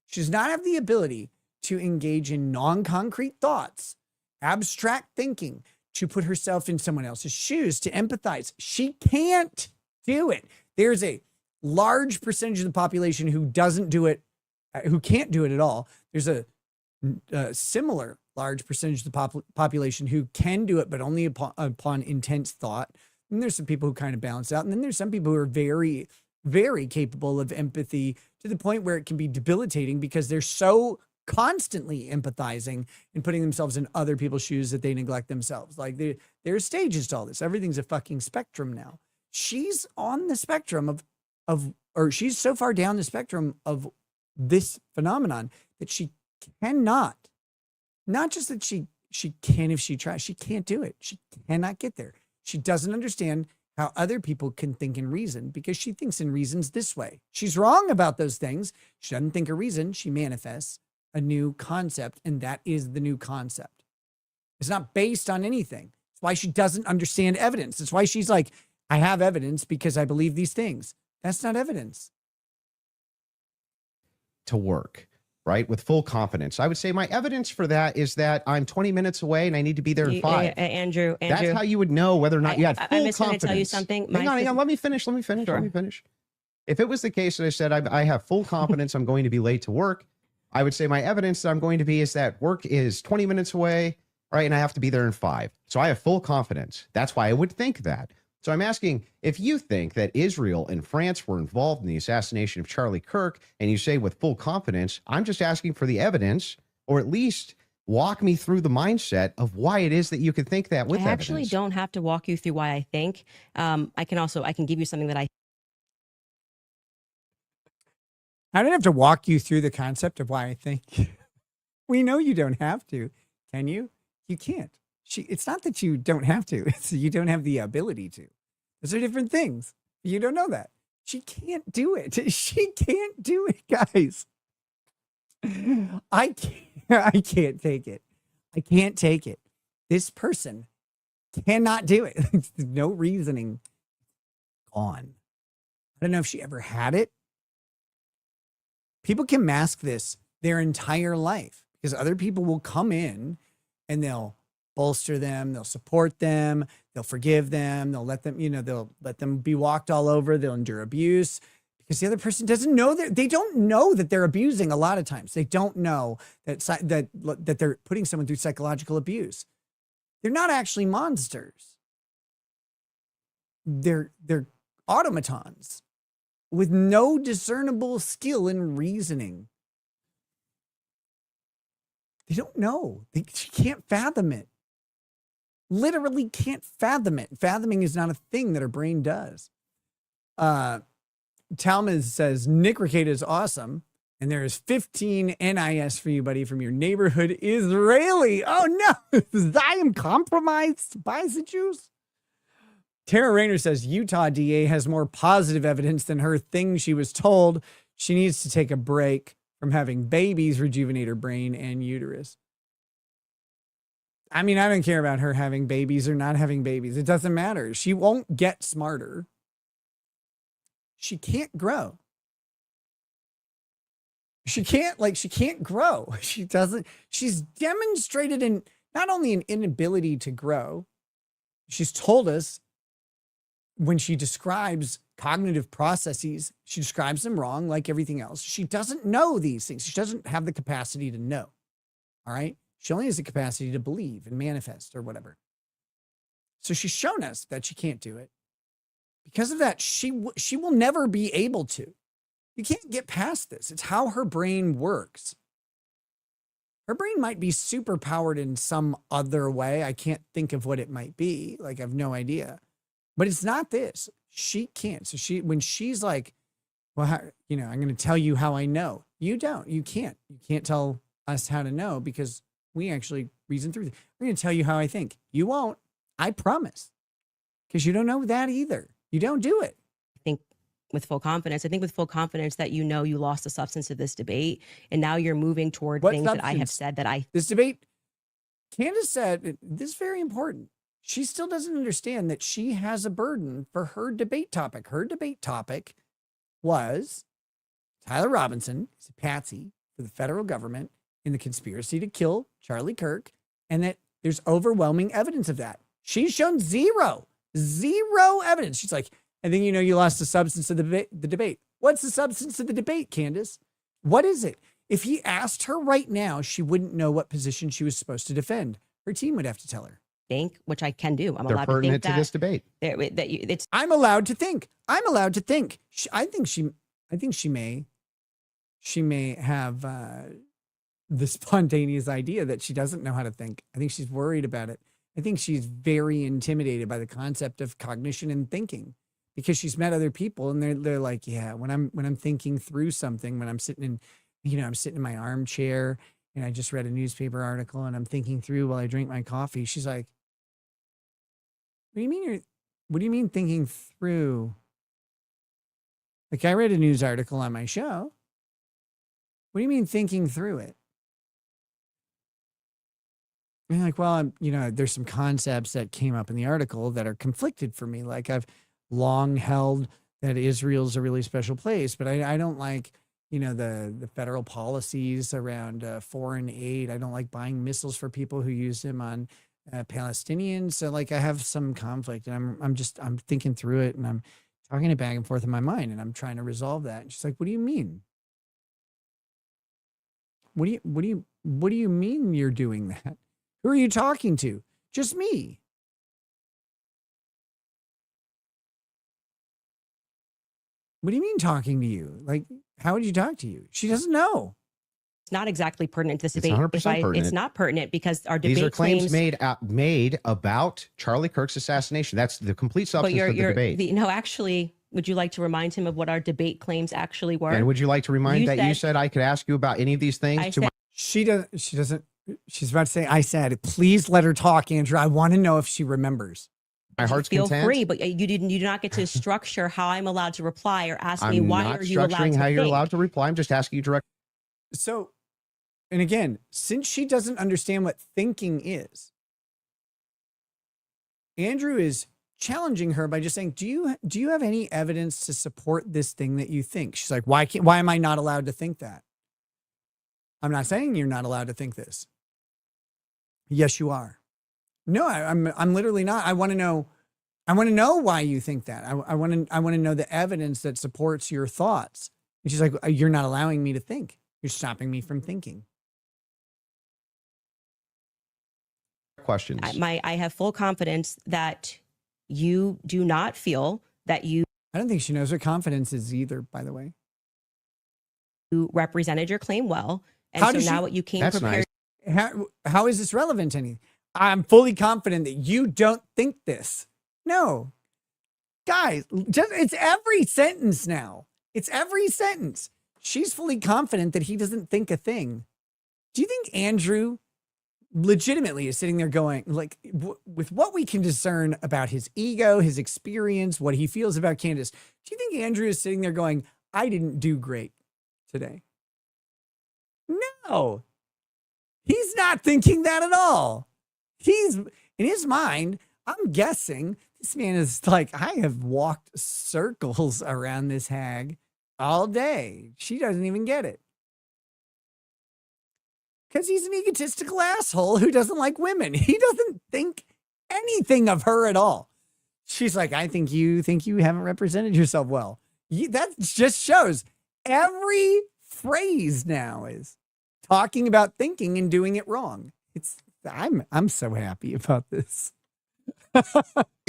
She does not have the ability to engage in non-concrete thoughts, abstract thinking, to put herself in someone else's shoes, to empathize. She can't do it. There's a large percentage of the population who doesn't do it, who can't do it at all. There's a similar large percentage of the population who can do it, but only upon intense thought. And there's some people who kind of balance out. And then there's some people who are very, very capable of empathy to the point where it can be debilitating because they're so constantly empathizing and putting themselves in other people's shoes that they neglect themselves. Like there are stages to all this. Everything's a fucking spectrum now. She's on the spectrum or she's so far down the spectrum of this phenomenon that she cannot, not just that she can if she tries, she can't do it. She cannot get there. She doesn't understand how other people can think and reason because she thinks and reasons this way. She's wrong about those things. She doesn't think or reason. She manifests a new concept, and that is the new concept. It's not based on anything. That's why she doesn't understand evidence. That's why she's like, I have evidence because I believe these things. That's not evidence. To work, right? With full confidence. I would say my evidence for that is that I'm 20 minutes away and I need to be there in 5. Andrew. That's how you would know whether or not you had full confidence. I'm just going to tell you something. Hang on, let me finish. Sure. If it was the case that I said I have full confidence I'm going to be late to work, I would say my evidence that I'm going to be is that work is 20 minutes away, right? And I have to be there in 5. So I have full confidence. That's why I would think that. So I'm asking, if you think that Israel and France were involved in the assassination of Charlie Kirk, and you say with full confidence, I'm just asking for the evidence, or at least walk me through the mindset of why it is that you could think that with evidence. I actually don't have to walk you through why I think. I can give you something that I don't have to walk you through the concept of why I think. We know you don't have to. Can you? You can't. It's not that you don't have to. It's that you don't have the ability to. Those are different things. You don't know that. She can't do it. She can't do it, guys. I can't take it. I can't take it. This person cannot do it. No reasoning. Gone. I don't know if she ever had it. People can mask this their entire life because other people will come in and they'll bolster them, they'll support them, they'll forgive them, they'll let them be walked all over, they'll endure abuse because the other person doesn't know they don't know that they're abusing a lot of times. They don't know that they're putting someone through psychological abuse. They're not actually monsters. They're automatons with no discernible skill in reasoning. They don't know. She can't fathom it. Literally can't fathom it. Fathoming is not a thing that her brain does. Talmud says, Nick Rekieta is awesome. And there is 15 NIS for you, buddy, from your neighborhood Israeli. Oh, no. I am compromised by the Jews. Tara Rayner says Utah DA has more positive evidence than her thing she was told. She needs to take a break from having babies, rejuvenate her brain and uterus. I mean, I don't care about her having babies or not having babies. It doesn't matter. She won't get smarter. She can't grow. She can't grow. She's demonstrated not only an inability to grow, she's told us when she describes cognitive processes, she describes them wrong like everything else. She doesn't know these things. She doesn't have the capacity to know. All right. She only has the capacity to believe and manifest or whatever. So she's shown us that she can't do it. Because of that, she will never be able to. You can't get past this. It's how her brain works. Her brain might be super powered in some other way. I can't think of what it might be. Like, I have no idea. But it's not this. She can't. So when she's like, well, I'm going to tell you how I know. You don't. You can't. You can't tell us how to know because we actually reason through it. We're going to tell you how I think. You won't. I promise. Because you don't know that either. You don't do it. I think with full confidence that you lost the substance of this debate. And now you're moving toward things that I have said that This debate, Candace said, this is very important. She still doesn't understand that she has a burden for her debate topic. Her debate topic was Tyler Robinson is a patsy for the federal government in the conspiracy to kill Charlie Kirk, and that there's overwhelming evidence of that. She's shown zero evidence. She's like, I think you lost the substance of the debate. What's the substance of the debate, Candace? What is it? If he asked her right now, she wouldn't know what position she was supposed to defend. Her team would have to tell her. Think, which I can do. I'm They're allowed to think pertinent to this debate. I'm allowed to think. I'm allowed to think. I think she may have the spontaneous idea that she doesn't know how to think. I think she's worried about it. I think she's very intimidated by the concept of cognition and thinking because she's met other people and they're like, yeah, when I'm thinking through something, when I'm sitting in my armchair and I just read a newspaper article and I'm thinking through while I drink my coffee. She's like, what do you mean thinking through? Like, I read a news article on my show. What do you mean thinking through it? And you're like, well, there's some concepts that came up in the article that are conflicted for me. Like, I've long held that Israel's a really special place, but I don't like, the federal policies around foreign aid. I don't like buying missiles for people who use them on Palestinians. So like I have some conflict and I'm thinking through it and I'm talking it back and forth in my mind and I'm trying to resolve that. And she's like, what do you mean? What do you mean you're doing that? Who are you talking to? Just me. What do you mean talking to you? Like, how would you talk to you? She doesn't know. It's not exactly pertinent to this debate. 100% pertinent. It's not pertinent because our debate These are claims made about Charlie Kirk's assassination. That's the complete substance of the debate. Actually, would you like to remind him of what our debate claims actually were? And would you like to remind you said I could ask you about any of these things? She doesn't. She's about to say, I said, please let her talk, Andrew. I want to know if she remembers. My heart's Feel content. free, but you do not get to structure how I'm allowed to reply or ask me why are you allowed to structuring how you're think? allowed to reply. I'm just asking you directly. So, and again, since she doesn't understand what thinking is, Andrew is challenging her by just saying, do you have any evidence to support this thing that you think? She's like, why am I not allowed to think that? I'm not saying you're not allowed to think this. Yes, you are. No, I'm literally not. I want to know why you think that. I want to know the evidence that supports your thoughts. And she's like, you're not allowing me to think. You're stopping me from thinking. Questions. I have full confidence that you do not feel that you. I don't think she knows what confidence is either, by the way. You represented your claim well. And now what you came prepared. Nice. How is this relevant to anything? I'm fully confident that you don't think this. No. Guys, it's every sentence now. It's every sentence. She's fully confident that he doesn't think a thing. Do you think Andrew legitimately is sitting there going, like, with what we can discern about his ego, his experience, what he feels about Candace, do you think Andrew is sitting there going, I didn't do great today? No, he's not thinking that at all. He's, in his mind, I'm guessing this man is like, I have walked circles around this hag all day. She doesn't even get it. Because he's an egotistical asshole who doesn't like women. He doesn't think anything of her at all. She's like, I think you haven't represented yourself well. That just shows every phrase now is talking about thinking and doing it wrong. I'm so happy about this.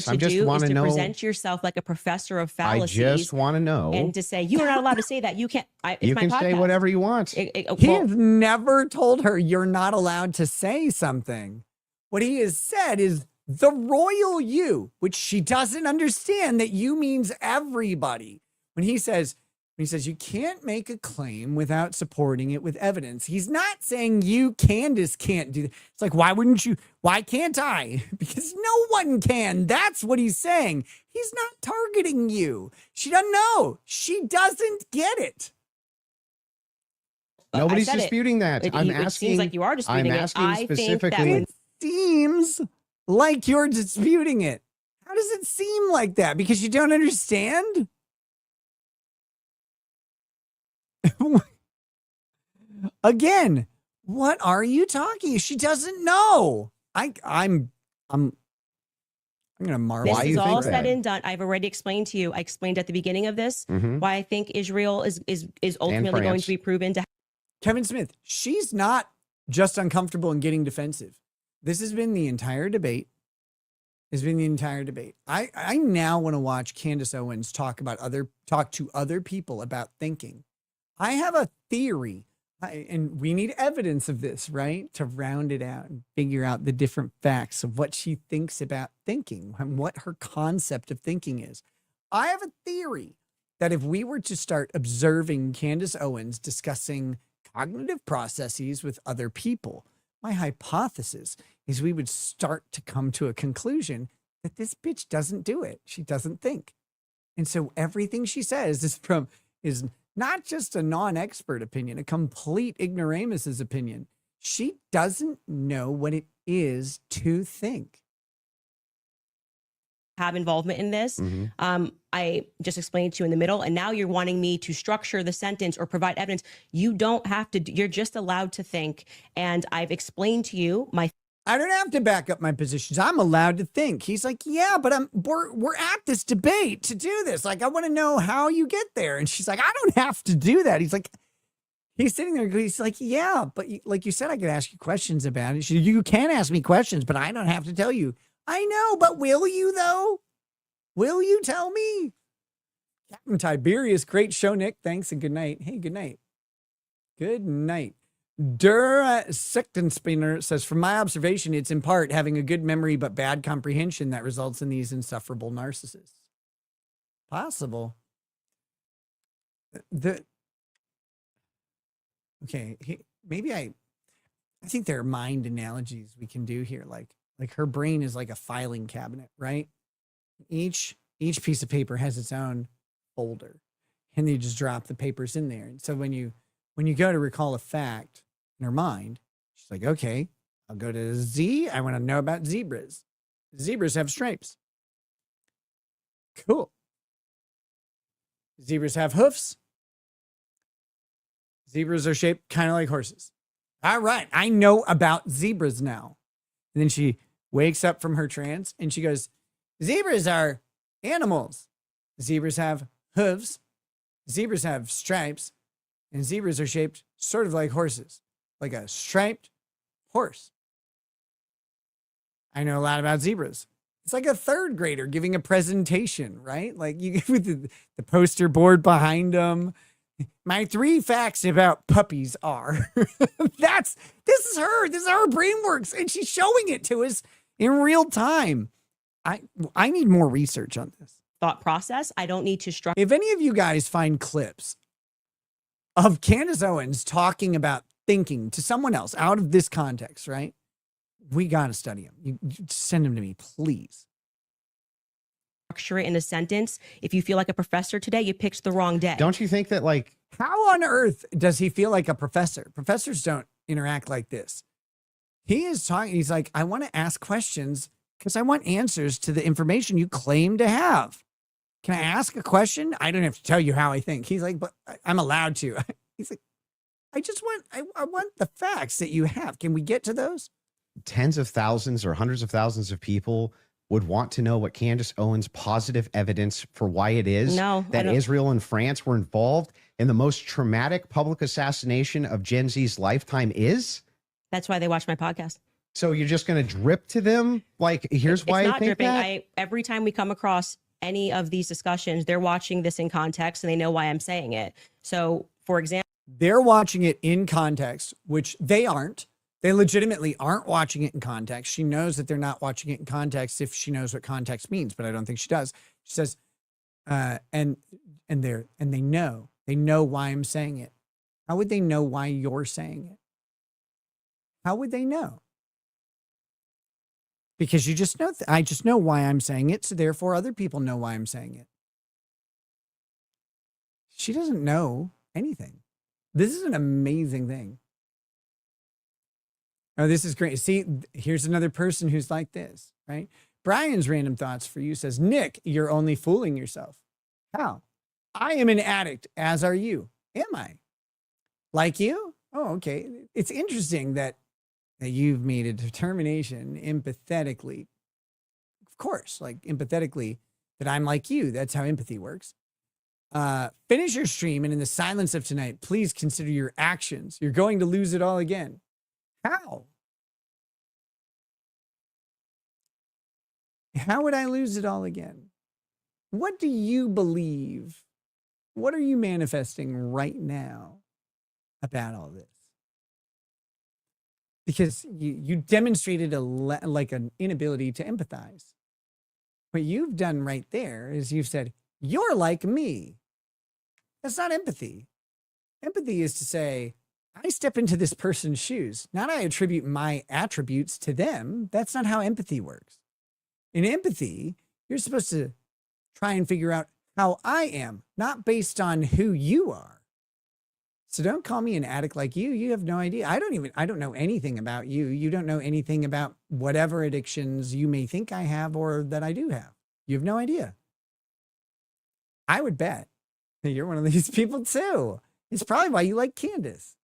I just want to know. Present yourself like a professor of fallacies. I just want to know. And to say, you are not allowed to say that. You can't. You can say whatever you want. He has never told her you're not allowed to say something. What he has said is the royal you, which she doesn't understand that you means everybody. When he says you can't make a claim without supporting it with evidence. He's not saying you, Candace, can't do that. It's like, why wouldn't you? Why can't I? Because no one can. That's what he's saying. He's not targeting you. She doesn't know. She doesn't get it. Nobody's disputing that. I'm asking. It seems like you are disputing I'm asking it. specifically. It seems like you're disputing it. How does it seem like that? Because you don't understand? Again, what are you talking? She doesn't know. I'm gonna marvel. This is all said and done. I've already explained to you. I explained at the beginning of this why I think Israel is ultimately going to be proven to. Kevin Smith, she's not just uncomfortable and getting defensive. This has been the entire debate. I now want to watch Candace Owens talk to other people about thinking. I have a theory, and we need evidence of this, right? To round it out and figure out the different facts of what she thinks about thinking and what her concept of thinking is. I have a theory that if we were to start observing Candace Owens discussing cognitive processes with other people, my hypothesis is we would start to come to a conclusion that this bitch doesn't do it. She doesn't think. And so everything she says is not just a non-expert opinion, a complete ignoramus's opinion. She doesn't know what it is to think. Have involvement in this. I just explained to you in the middle, and now you're wanting me to structure the sentence or provide evidence. You don't have to. You're just allowed to think. And I've explained to you I don't have to back up my positions. I'm allowed to think. He's like, yeah, but we're at this debate to do this. Like, I want to know how you get there. And she's like, I don't have to do that. He's sitting there. He's like, yeah, but like you said, I could ask you questions about it. You can ask me questions, but I don't have to tell you. I know, but will you though? Will you tell me? Captain Tiberius, great show, Nick. Thanks and good night. Hey, good night. Good night. Dura Sectenspinner says, from my observation, it's in part having a good memory but bad comprehension that results in these insufferable narcissists. Possible. Maybe I think there are mind analogies we can do here. Like her brain is like a filing cabinet, right? Each piece of paper has its own folder, and you just drop the papers in there. And so when you go to recall a fact in her mind, she's like, okay, I'll go to Z. I want to know about zebras. Zebras have stripes. Cool. Zebras have hoofs. Zebras are shaped kind of like horses. All right, I know about zebras now. And then she wakes up from her trance and she goes, zebras are animals. Zebras have hooves. Zebras have stripes. And zebras are shaped sort of like horses, like a striped horse. I know a lot about zebras. It's like a third grader giving a presentation, right? Like you with the poster board behind them. My 3 facts about puppies are this is her. This is how her brain works. And she's showing it to us in real time. I need more research on this. thought process. I don't need to structure. If any of you guys find clips of Candace Owens talking about thinking to someone else out of this context, right? We got to study him. You send him to me, please. Structure it in a sentence. If you feel like a professor today, you picked the wrong day. Don't you think that, like, How on earth does he feel like a professor? Professors don't interact like this. He is talking, he's like, I want to ask questions because I want answers to the information you claim to have. Can I ask a question? I don't have to tell you how I think. He's like, but I'm allowed to. He's like, I want the facts that you have. Can we get to those? tens of thousands or hundreds of thousands of people would want to know what Candace Owens' positive evidence for why it is that Israel and France were involved in the most traumatic public assassination of Gen Z's lifetime is? That's why they watch my podcast. So you're just going to drip to them? Like, here's why it's I not think dripping. that? Every time we come across any of these discussions, they're watching this in context and they know why I'm saying it. So, for example, they're watching it in context, which they aren't. They legitimately aren't watching it in context. She knows that they're not watching it in context if she knows what context means, but I don't think she does. She says, and they know why I'm saying it. How would they know why you're saying it? How would they know? Because you just know, I just know why I'm saying it. So therefore other people know why I'm saying it. She doesn't know anything. This is an amazing thing. Oh, this is great. See, here's another person who's like this, right? Brian's random thoughts for you says, Nick, you're only fooling yourself. How? I am an addict, as are you. Am I? Like you? Oh, okay. It's interesting that you've made a determination empathetically. Of course, like empathetically, that I'm like you. That's how empathy works. Finish your stream, and in the silence of tonight, please consider your actions. You're going to lose it all again. How? How would I lose it all again? What do you believe? What are you manifesting right now about all this? Because you demonstrated like an inability to empathize. What you've done right there is you've said, you're like me. That's not empathy. Empathy is to say, I step into this person's shoes, not I attribute my attributes to them. That's not how empathy works. In empathy, you're supposed to try and figure out how I am, not based on who you are. So don't call me an addict like you. You have no idea. I don't know anything about you. You don't know anything about whatever addictions you may think I have or that I do have. You have no idea. I would bet that you're one of these people too. It's probably why you like Candace.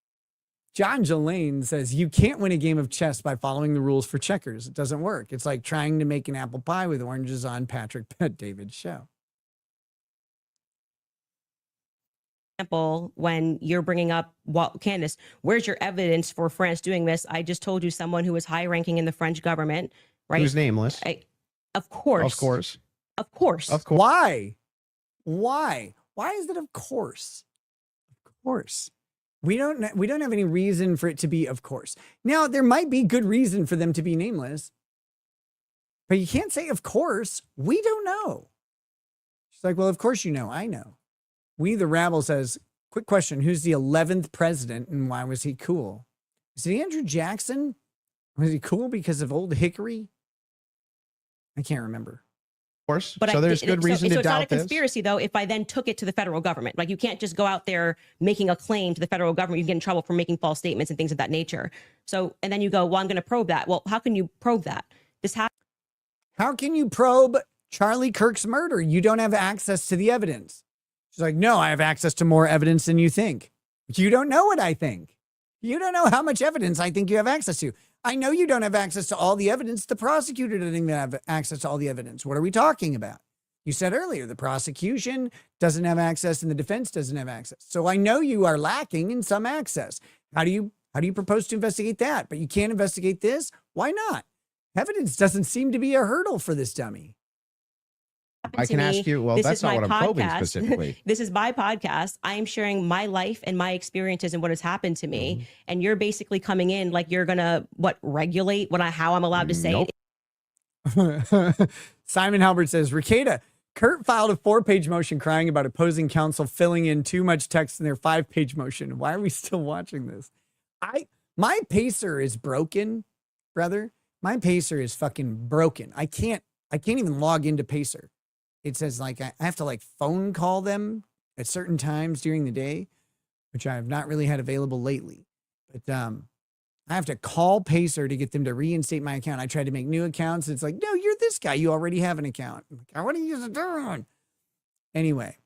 John Jolane says, you can't win a game of chess by following the rules for checkers. It doesn't work. It's like trying to make an apple pie with oranges on Patrick Bet-David's show. When you're bringing up, well, Candace, where's your evidence for France doing this? I just told you someone who was high ranking in the French government, right? Who's nameless. Of course. Of course. Of course. Of course. Why? Why is it of course? Of course. We don't have any reason for it to be of course. Now, there might be good reason for them to be nameless, but you can't say of course. We don't know. She's like, well, of course you know. I know. We the Rabble says, quick question. Who's the 11th president and why was he cool? Is it Andrew Jackson? Was he cool because of Old Hickory? I can't remember. Course. But so there's good reason to doubt this. So it's not a conspiracy, though, if I then took it to the federal government. Like, you can't just go out there making a claim to the federal government. You get in trouble for making false statements and things of that nature. So, and then you go, well, I'm going to probe that. Well, how can you probe that? How can you probe Charlie Kirk's murder? You don't have access to the evidence. She's like, no, I have access to more evidence than you think. You don't know what I think. You don't know how much evidence I think you have access to. I know you don't have access to all the evidence. The prosecutor doesn't have access to all the evidence. What are we talking about? You said earlier, the prosecution doesn't have access and the defense doesn't have access. So I know you are lacking in some access. How do you propose to investigate that? But you can't investigate this? Why not? Evidence doesn't seem to be a hurdle for this dummy. I can ask you, well, that's not what I'm probing specifically. This is my podcast. I am sharing my life and my experiences and what has happened to me. Mm-hmm. And you're basically coming in like you're going to, regulate how I'm allowed to say it. Simon Halbert says, Ricada, Kurt filed a 4-page motion crying about opposing counsel filling in too much text in their 5-page motion. Why are we still watching this? My pacer is broken, brother. My pacer is fucking broken. I can't even log into Pacer. It says like I have to like phone call them at certain times during the day, which I have not really had available lately. But I have to call Pacer to get them to reinstate my account. I tried to make new accounts. It's like, no, you're this guy. You already have an account. I'm like, I want to use a different one. Anyway,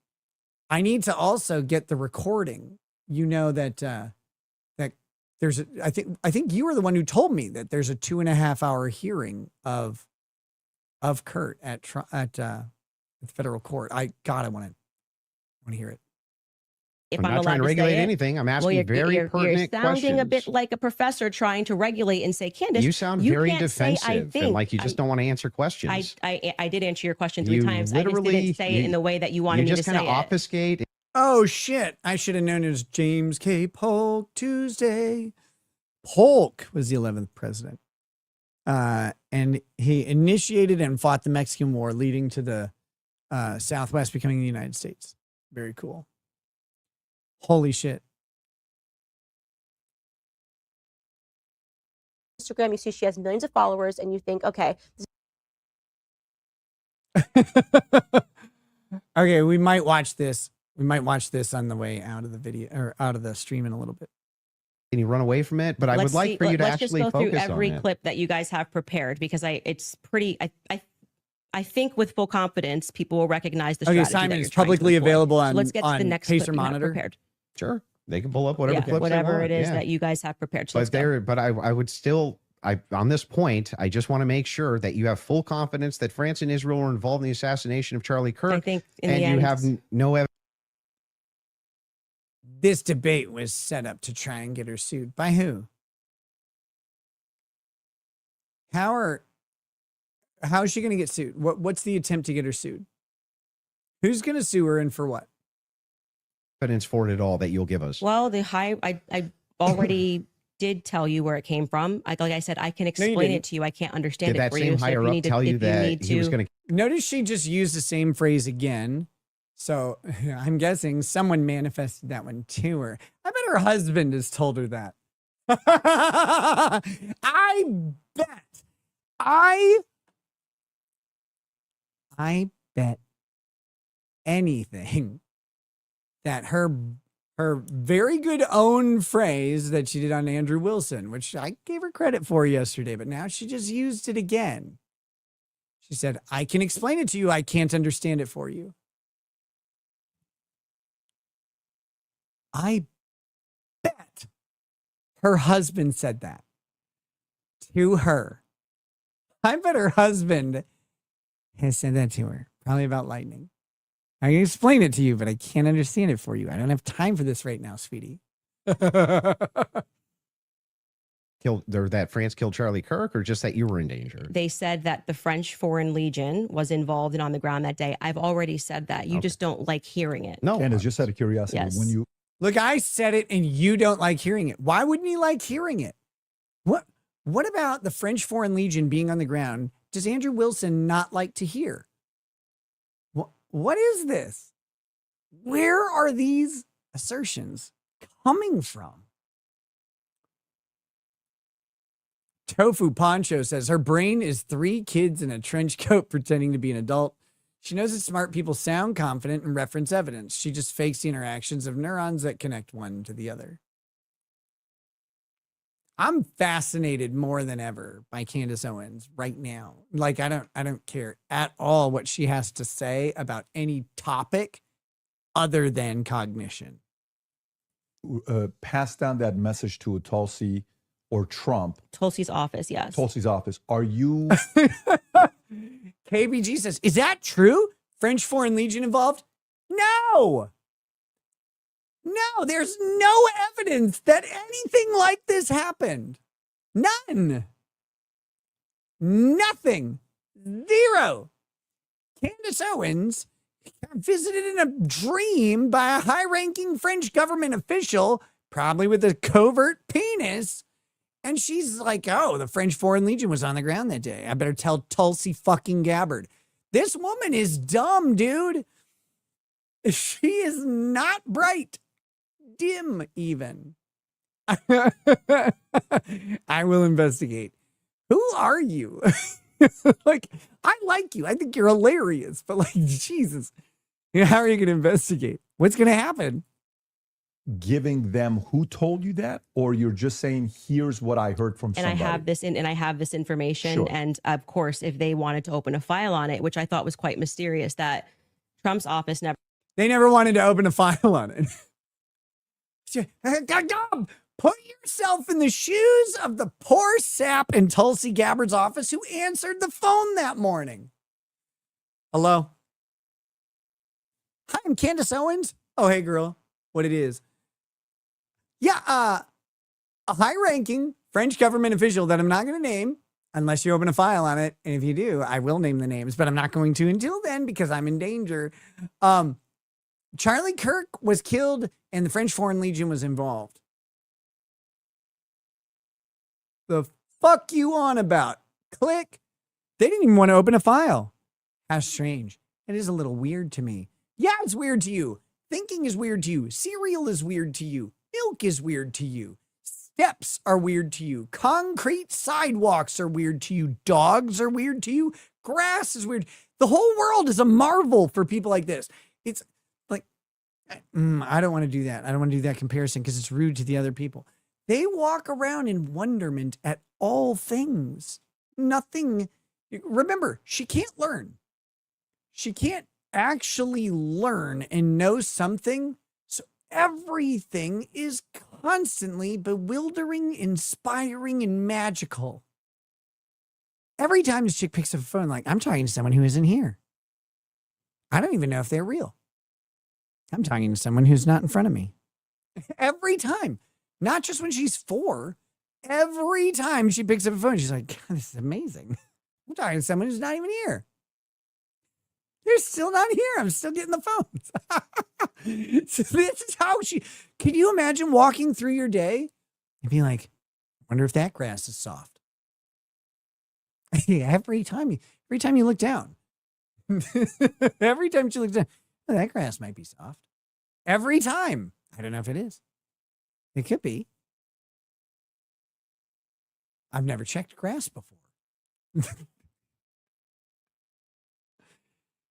I need to also get the recording. You know that that there's I think you were the one who told me that there's a 2.5-hour hearing of Kurt at the federal court. I want to hear it. If I'm I'm not trying to allowed regulate say it. anything. I'm asking Well, very you're pertinent sounding questions. a bit like a professor trying to regulate and say, Candace, You sound very can't say, defensive I and think. like you just don't want to answer questions. I did answer your question 3 You times. I just literally- didn't say it in the way that you wanted me You to just say kind of it. obfuscate. Oh shit! I should have known it was James K. Polk Tuesday. Polk was the 11th president, and he initiated and fought the Mexican War, leading to the Southwest becoming the United States. Very cool. Holy shit! Instagram, you see she has millions of followers, and you think, okay, Okay, we might watch this. We might watch this on the way out of the video or out of the stream in a little bit. Can you run away from it? But I would like for you to let's actually just go through focus every on it. clip that you guys have prepared because it's pretty. I think with full confidence, people will recognize the Okay, strategy. Simon, that it's you're trying to publicly employ. available So on- let's get to the on next Pacer clip you have Monitor. prepared. Sure, they can pull up whatever clips whatever they want. it is Yeah. that you guys have prepared. So let's go. But I would still, on this point, I just want to make sure that you have full confidence that France and Israel were involved in the assassination of Charlie Kirk. I think in and the you end, have no evidence. This debate was set up to try and get her sued. By who? How is she going to get sued? What's the attempt to get her sued? Who's going to sue her and for what? Evidence for it all that you'll give us. well, I already did tell you where it came from. Like I said, I can explain didn't. it to you. I can't understand Did it that for same you. So if higher you up need to, tell if you that need he was to- going to? Notice she just used the same phrase again. So I'm guessing someone manifested that one to her. I bet her husband has told her that. I bet. I bet anything that her very good own phrase that she did on Andrew Wilson, which I gave her credit for yesterday, but now she just used it again. She said, I can explain it to you. I can't understand it for you. I bet her husband said that to her. I bet her husband has said that to her, probably about lightning. I can explain it to you, but I can't understand it for you. I don't have time for this right now, sweetie. That France killed Charlie Kirk, or just that you were in danger? They said that the French Foreign Legion was involved and on the ground that day. I've already said that. You just don't like hearing it. No, Candace, just out of curiosity, Yes. when you Look, I said it and you don't like hearing it. Why wouldn't you like hearing it? What about the French Foreign Legion being on the ground? Does Andrew Wilson not like to hear? What is this? Where are these assertions coming from? Tofu Poncho says her brain is 3 kids in a trench coat pretending to be an adult. She knows that smart people sound confident and reference evidence. She just fakes the interactions of neurons that connect one to the other. I'm fascinated more than ever by Candace Owens right now. Like I don't care at all what she has to say about any topic other than cognition. pass down that message to Tulsi or Trump, Tulsi's office, yes. Tulsi's office, are you KBG says, is that true? French Foreign Legion involved? No. No, there's no evidence that anything like this happened. None. Nothing. Zero. Candace Owens got visited in a dream by a high-ranking French government official, probably with a covert penis. And she's like, oh, the French Foreign Legion was on the ground that day. I better tell Tulsi fucking Gabbard. This woman is dumb, dude. She is not bright. Dim, even. I will investigate. Who are you? Like, I like you. I think you're hilarious, but like, Jesus. How are you going to investigate? What's going to happen? Giving them who told you that, or you're just saying, here's what I heard from somebody. And I have this information. Sure. And of course, if they wanted to open a file on it, which I thought was quite mysterious, that Trump's office They never wanted to open a file on it. Put yourself in the shoes of the poor sap in Tulsi Gabbard's office who answered the phone that morning. Hello? Hi, I'm Candace Owens. Oh, hey, girl. What it is? Yeah, a high-ranking French government official that I'm not going to name unless you open a file on it. And if you do, I will name the names, but I'm not going to until then because I'm in danger. Charlie Kirk was killed and the French Foreign Legion was involved. The fuck you on about? Click. They didn't even want to open a file. How strange. It is a little weird to me. Yeah, it's weird to you. Thinking is weird to you. Cereal is weird to you. Milk is weird to you. Steps are weird to you. Concrete sidewalks are weird to you. Dogs are weird to you. Grass is weird. The whole world is a marvel for people like this. It's like, I don't want to do that. I don't want to do that comparison because it's rude to the other people. They walk around in wonderment at all things. Nothing. Remember, she can't learn. She can't actually learn and know something. So everything is constantly bewildering, inspiring, and magical. Every time this chick picks up a phone, like, I'm talking to someone who isn't here. I don't even know if they're real. I'm talking to someone who's not in front of me. Every time. Not just when she's 4. Every time she picks up a phone, she's like, God, this is amazing. I'm talking to someone who's not even here. They're still not here. I'm still getting the phones. So this is how can you imagine walking through your day and be like, I wonder if that grass is soft. Every time you look down, every time she looks down, oh, that grass might be soft. Every time. I don't know if it is. It could be. I've never checked grass before.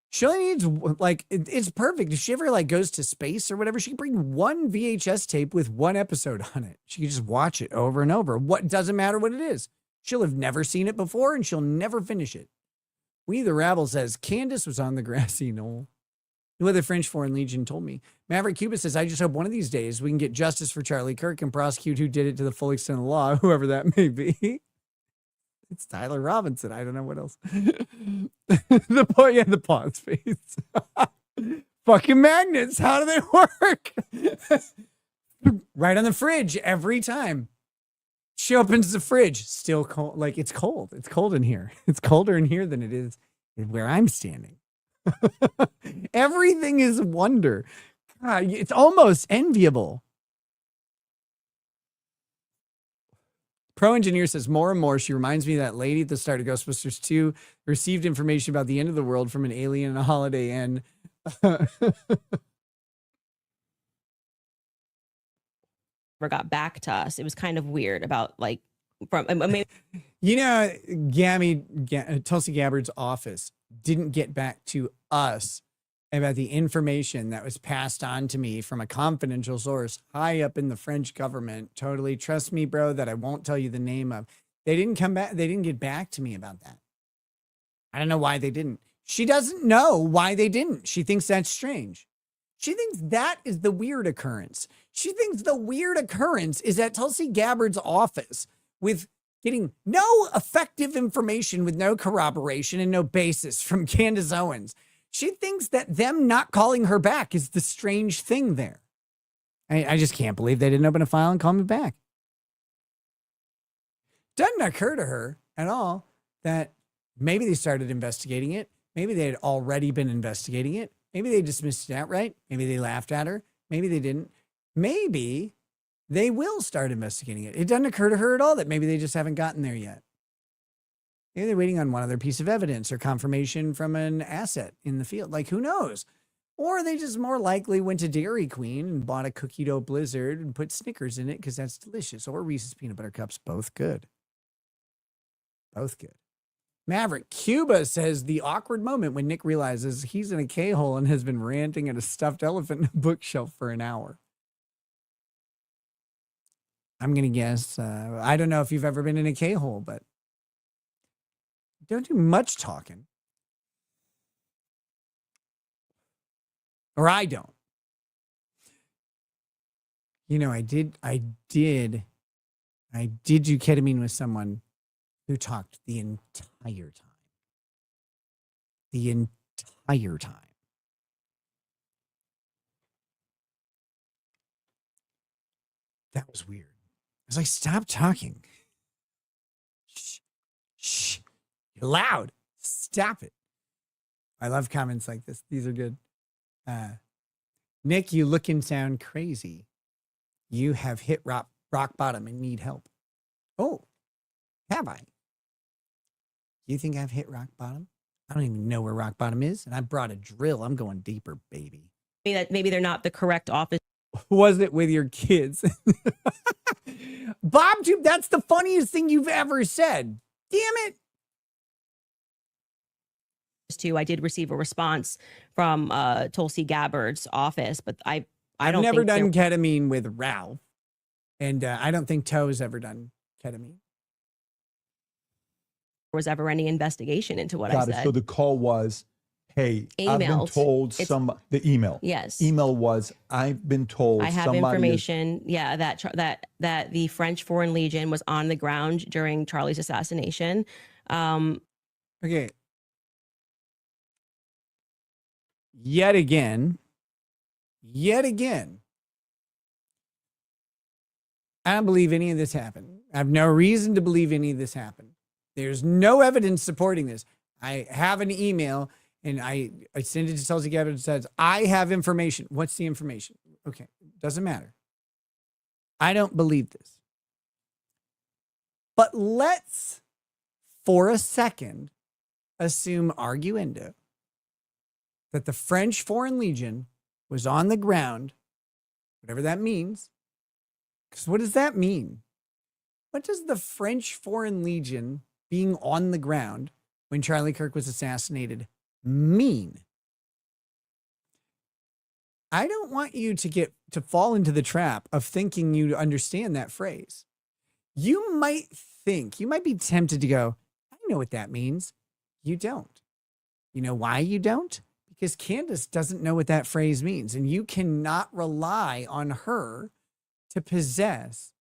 She only needs, like, it's perfect. If she ever, like, goes to space or whatever, she can bring one VHS tape with one episode on it. She can just watch it over and over. What doesn't matter what it is. She'll have never seen it before, and she'll never finish it. We the Rabble says, Candace was on the grassy knoll. What the French Foreign Legion told me. Maverick Cuba says, I just hope one of these days we can get justice for Charlie Kirk and prosecute who did it to the full extent of the law, whoever that may be. It's Tyler Robinson. I don't know what else. The pause face. Fucking magnets. How do they work? Right on the fridge every time. She opens the fridge. Still cold. Like, it's cold. It's cold in here. It's colder in here than it is where I'm standing. Everything is a wonder. God, it's almost enviable. Pro Engineer says, more and more, she reminds me of that lady at the start of Ghostbusters 2 received information about the end of the world from an alien in a Holiday Inn. got back to us. It was kind of weird about, like, from, I mean, you know, Tulsi Gabbard's office didn't get back to us about the information that was passed on to me from a confidential source high up in the French government. Totally. Trust me, bro, that I won't tell you the name of. They didn't come back. They didn't get back to me about that. I don't know why they didn't. She doesn't know why they didn't. She thinks that's strange. She thinks that is the weird occurrence. She thinks the weird occurrence is at Tulsi Gabbard's office with getting no effective information with no corroboration and no basis from Candace Owens. She thinks that them not calling her back is the strange thing there. I just can't believe they didn't open a file and call me back. Doesn't occur to her at all that maybe they started investigating it. Maybe they had already been investigating it. Maybe they dismissed it outright. Maybe they laughed at her. Maybe they didn't. Maybe they will start investigating it. It doesn't occur to her at all that maybe they just haven't gotten there yet. Maybe they're waiting on one other piece of evidence or confirmation from an asset in the field. Like, who knows? Or they just more likely went to Dairy Queen and bought a cookie dough blizzard and put Snickers in it because that's delicious. Or Reese's peanut butter cups. Both good. Both good. Maverick Cuba says the awkward moment when Nick realizes he's in a K-hole and has been ranting at a stuffed elephant in a bookshelf for an hour. I'm going to guess. I don't know if you've ever been in a K-hole, but don't do much talking. Or I don't. You know, I did do ketamine with someone who talked the entire time. The entire time. That was weird. I was like, stop talking. Shh. Shh. You're loud. Stop it. I love comments like this. These are good. Nick, you look and sound crazy. You have hit rock bottom and need help. Oh, have I? You think I've hit rock bottom? I don't even know where rock bottom is. And I brought a drill. I'm going deeper, baby. Maybe they're not the correct office. Was it with your kids? Bob Tube, that's the funniest thing you've ever said. Damn it. I did receive a response from Tulsi Gabbard's office, but I've never done ketamine with Ralph. And I don't think Toe's ever done ketamine. Was ever any investigation into what I said. So the call was, hey, I've been told the email. Yes. Email was, I've been told I have information. Yeah. That the French Foreign Legion was on the ground during Charlie's assassination. Okay. Yet again, I don't believe any of this happened. I have no reason to believe any of this happened. There's no evidence supporting this. I have an email and I send it to Tulsi Gabbard and says, I have information. What's the information? Okay. Doesn't matter. I don't believe this. But let's, for a second, assume arguendo that the French Foreign Legion was on the ground, whatever that means. Because what does that mean? What does the French Foreign Legion being on the ground when Charlie Kirk was assassinated mean? I don't want you to fall into the trap of thinking you understand that phrase. You might be tempted to go, I know what that means. You don't. You know why you don't? Because Candace doesn't know what that phrase means, and you cannot rely on her to possess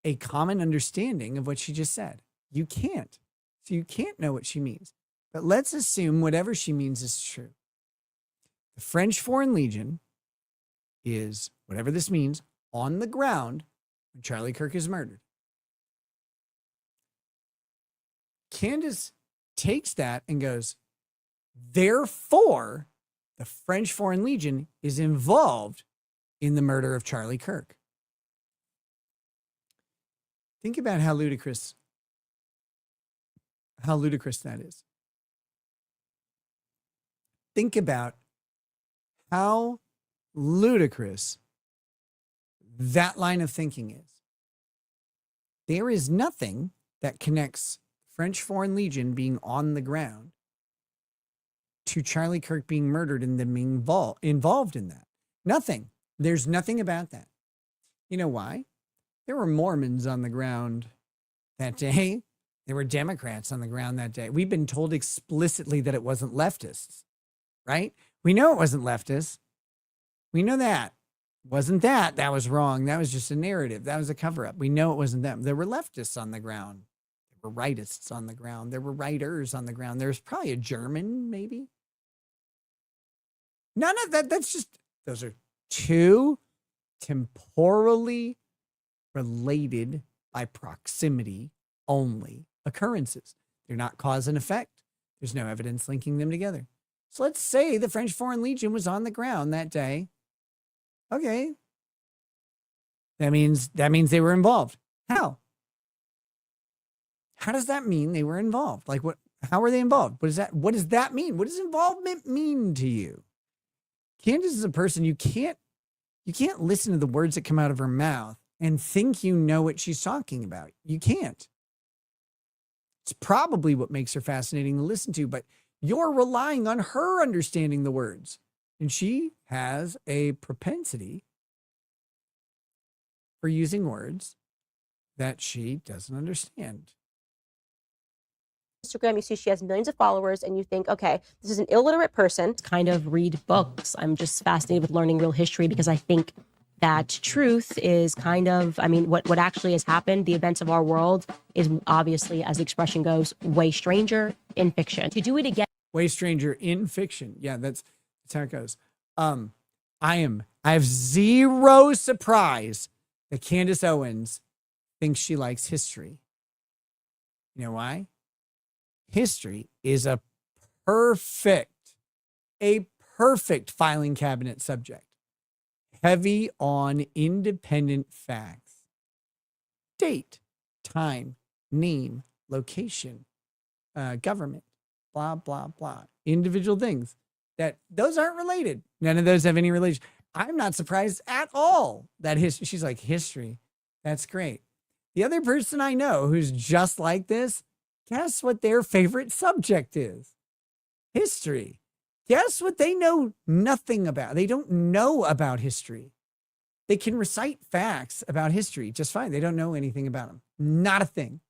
a common understanding of what she just said. You can't. So you can't know what she means. But let's assume whatever she means is true. The French Foreign Legion is, whatever this means, on the ground when Charlie Kirk is murdered. Candace takes that and goes, therefore, the French Foreign Legion is involved in the murder of Charlie Kirk. Think about how ludicrous that is. Think about how ludicrous that line of thinking is. There is nothing that connects French Foreign Legion being on the ground to Charlie Kirk being murdered and them being involved in that. Nothing. There's nothing about that. You know why? There were Mormons on the ground that day. There were Democrats on the ground that day. We've been told explicitly that it wasn't leftists, right? We know it wasn't leftists. We know that. Wasn't that. That was wrong. That was just a narrative. That was a cover-up. We know it wasn't them. There were leftists on the ground. There were rightists on the ground. There were writers on the ground. There's probably a German, maybe. None of that. That's just, those are two temporally related by proximity only occurrences. They're not cause and effect. There's no evidence linking them together. So let's say the French Foreign Legion was on the ground that day. Okay. That means they were involved. How? How does that mean they were involved? Like what? How are they involved? What does that mean? What does involvement mean to you? Candace is a person you can't listen to the words that come out of her mouth and think you know what she's talking about. You can't. It's probably what makes her fascinating to listen to, but you're relying on her understanding the words. And she has a propensity for using words that she doesn't understand. Instagram, you see she has millions of followers, and you think, okay, this is an illiterate person. Kind of read books. I'm just fascinated with learning real history because I think that truth is kind of, I mean, what actually has happened, the events of our world is obviously, as the expression goes, way stranger in fiction. To do it again. Way stranger in fiction. Yeah, that's how it goes. I have zero surprise that Candace Owens thinks she likes history. You know why? History is a perfect filing cabinet subject. Heavy on independent facts. Date, time, name, location, government, blah, blah, blah. Individual things that those aren't related. None of those have any relation. I'm not surprised at all that she's like, history. That's great. The other person I know who's just like this, guess what their favorite subject is? History. Guess what they know nothing about? They don't know about history. They can recite facts about history just fine. They don't know anything about them. Not a thing.